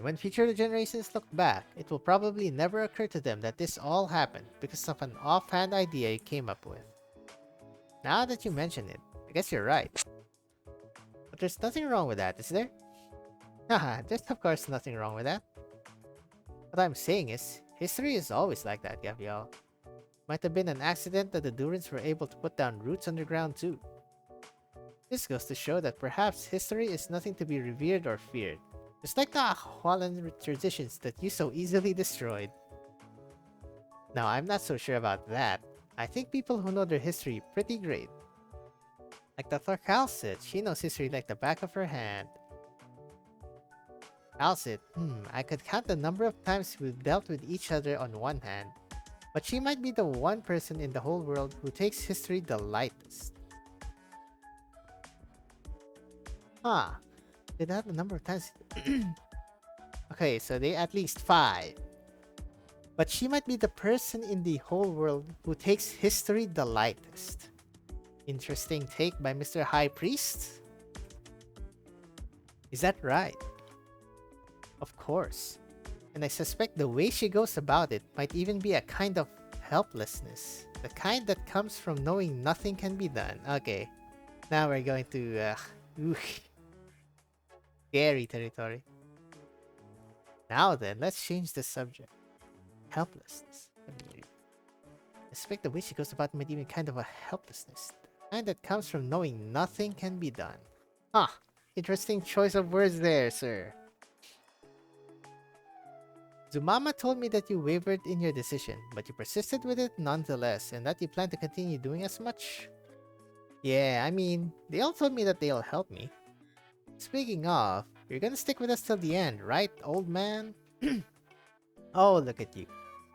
when future generations look back, it will probably never occur to them that this all happened because of an offhand idea you came up with. Now that you mention it, I guess you're right. But there's nothing wrong with that, is there? Haha, there's of course nothing wrong with that. What I'm saying is, history is always like that, Gabriel. Might have been an accident that the Durins were able to put down roots underground too. This goes to show that perhaps history is nothing to be revered or feared. Just like the Ahualan traditions that you so easily destroyed. Now, I'm not so sure about that. I think people who know their history pretty great. Like the Thorkal said, she knows history like the back of her hand. Alcid, I could count the number of times we've dealt with each other on one hand, but she might be the one person in the whole world who takes history the lightest. Huh. Did that the number of times? Okay, so they at least 5. But she might be the person in the whole world who takes history the lightest. Interesting take by Mr. High Priest? Is that right? Of course. And I suspect the way she goes about it might even be a kind of helplessness. The kind that comes from knowing nothing can be done. Okay. Now we're going to, scary territory. Now then, let's change the subject. Helplessness. I suspect the way she goes about it might even kind of a helplessness. The kind that comes from knowing nothing can be done. Huh. Interesting choice of words there, sir. Zumama told me that you wavered in your decision, but you persisted with it nonetheless, and that you plan to continue doing as much. Yeah, I mean, they all told me that they'll help me. Speaking of, you're gonna stick with us till the end, right, old man? Oh, look at you.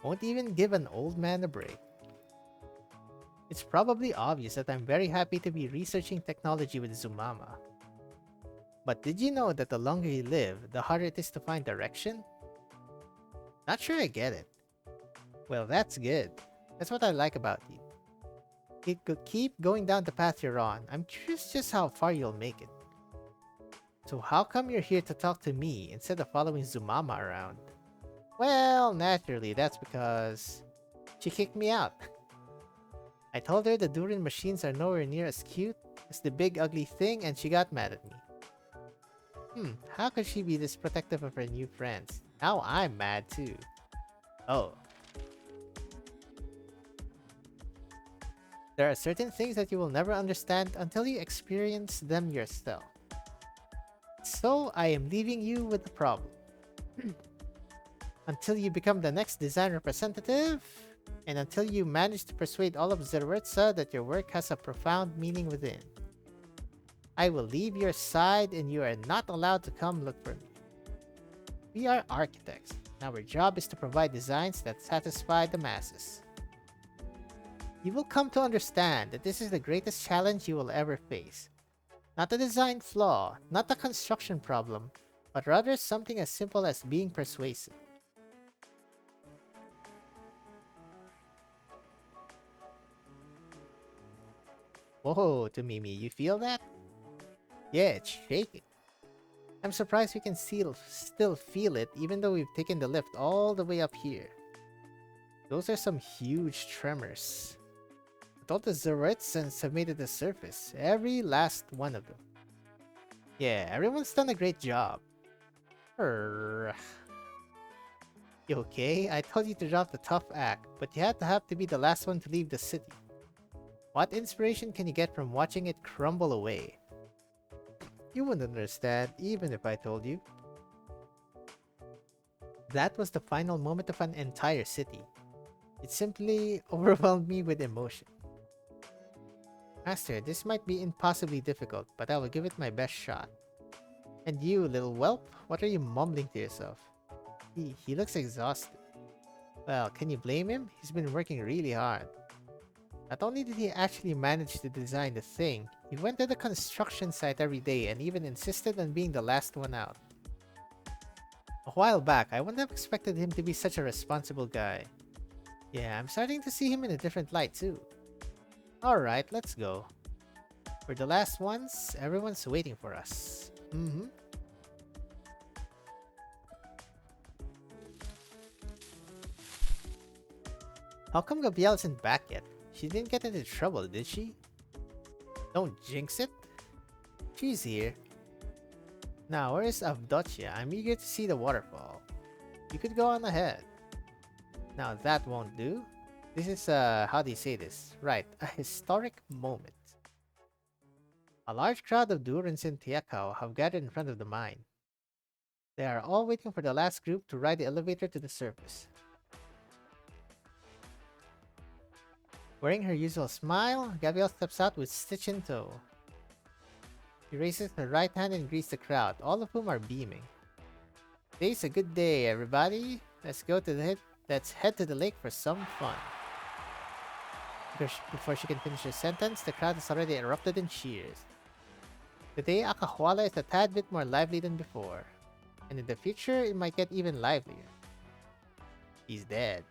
Won't even give an old man a break. It's probably obvious that I'm very happy to be researching technology with Zumama. But did you know that the longer you live, the harder it is to find direction? Not sure I get it. Well, that's good. That's what I like about you. You could keep going down the path you're on. I'm curious just how far you'll make it. So how come you're here to talk to me instead of following Zumama around? Well, naturally, that's because she kicked me out. I told her the Durin machines are nowhere near as cute as the big ugly thing, and she got mad at me. How could she be this protective of her new friends? Now I'm mad too. Oh. There are certain things that you will never understand until you experience them yourself. So I am leaving you with the problem. Until you become the next design representative, and until you manage to persuade all of Zerwetza that your work has a profound meaning within. I will leave your side and you are not allowed to come look for me. We are architects, and our job is to provide designs that satisfy the masses. You will come to understand that this is the greatest challenge you will ever face. Not a design flaw, not a construction problem, but rather something as simple as being persuasive. Whoa, Tomimi, you feel that? Yeah, it's shaking. I'm surprised we can still feel it even though we've taken the lift all the way up here. Those are some huge tremors. But all the Zerwetsans have made it to the surface, every last one of them. Yeah, everyone's done a great job. You okay? I told you to drop the tough act, but you had to have to be the last one to leave the city. What inspiration can you get from watching it crumble away? You wouldn't understand even if I told you. That was the final moment of an entire city. It simply overwhelmed me with emotion. Master, this might be impossibly difficult, but I will give it my best shot. And you, little whelp, what are you mumbling to yourself? He looks exhausted. Well, can you blame him? He's been working really hard. Not only did he actually manage to design the thing, he went to the construction site every day and even insisted on being the last one out. A while back, I wouldn't have expected him to be such a responsible guy. Yeah, I'm starting to see him in a different light too. Alright, let's go. We're the last ones, everyone's waiting for us. How come Gabrielle isn't back yet? She didn't get into trouble, did she? Don't jinx it. She's here. Now, where is Avdotia? I'm eager to see the waterfall. You could go on ahead. Now, that won't do. This is, how do you say this? Right, a historic moment. A large crowd of durins in Tiakau have gathered in front of the mine. They are all waiting for the last group to ride the elevator to the surface. Wearing her usual smile, Gabrielle steps out with Stitch in tow. She raises her right hand and greets the crowd, all of whom are beaming. Today's a good day, everybody. Let's head to the lake for some fun. Before she can finish her sentence, the crowd has already erupted in cheers. Today, Akahuala is a tad bit more lively than before, and in the future, it might get even livelier. He's dead.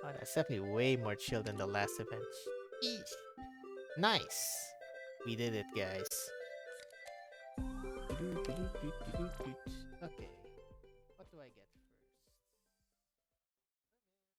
Oh, that's definitely way more chill than the last event. Eesh. Nice! We did it, guys. Okay. What do I get?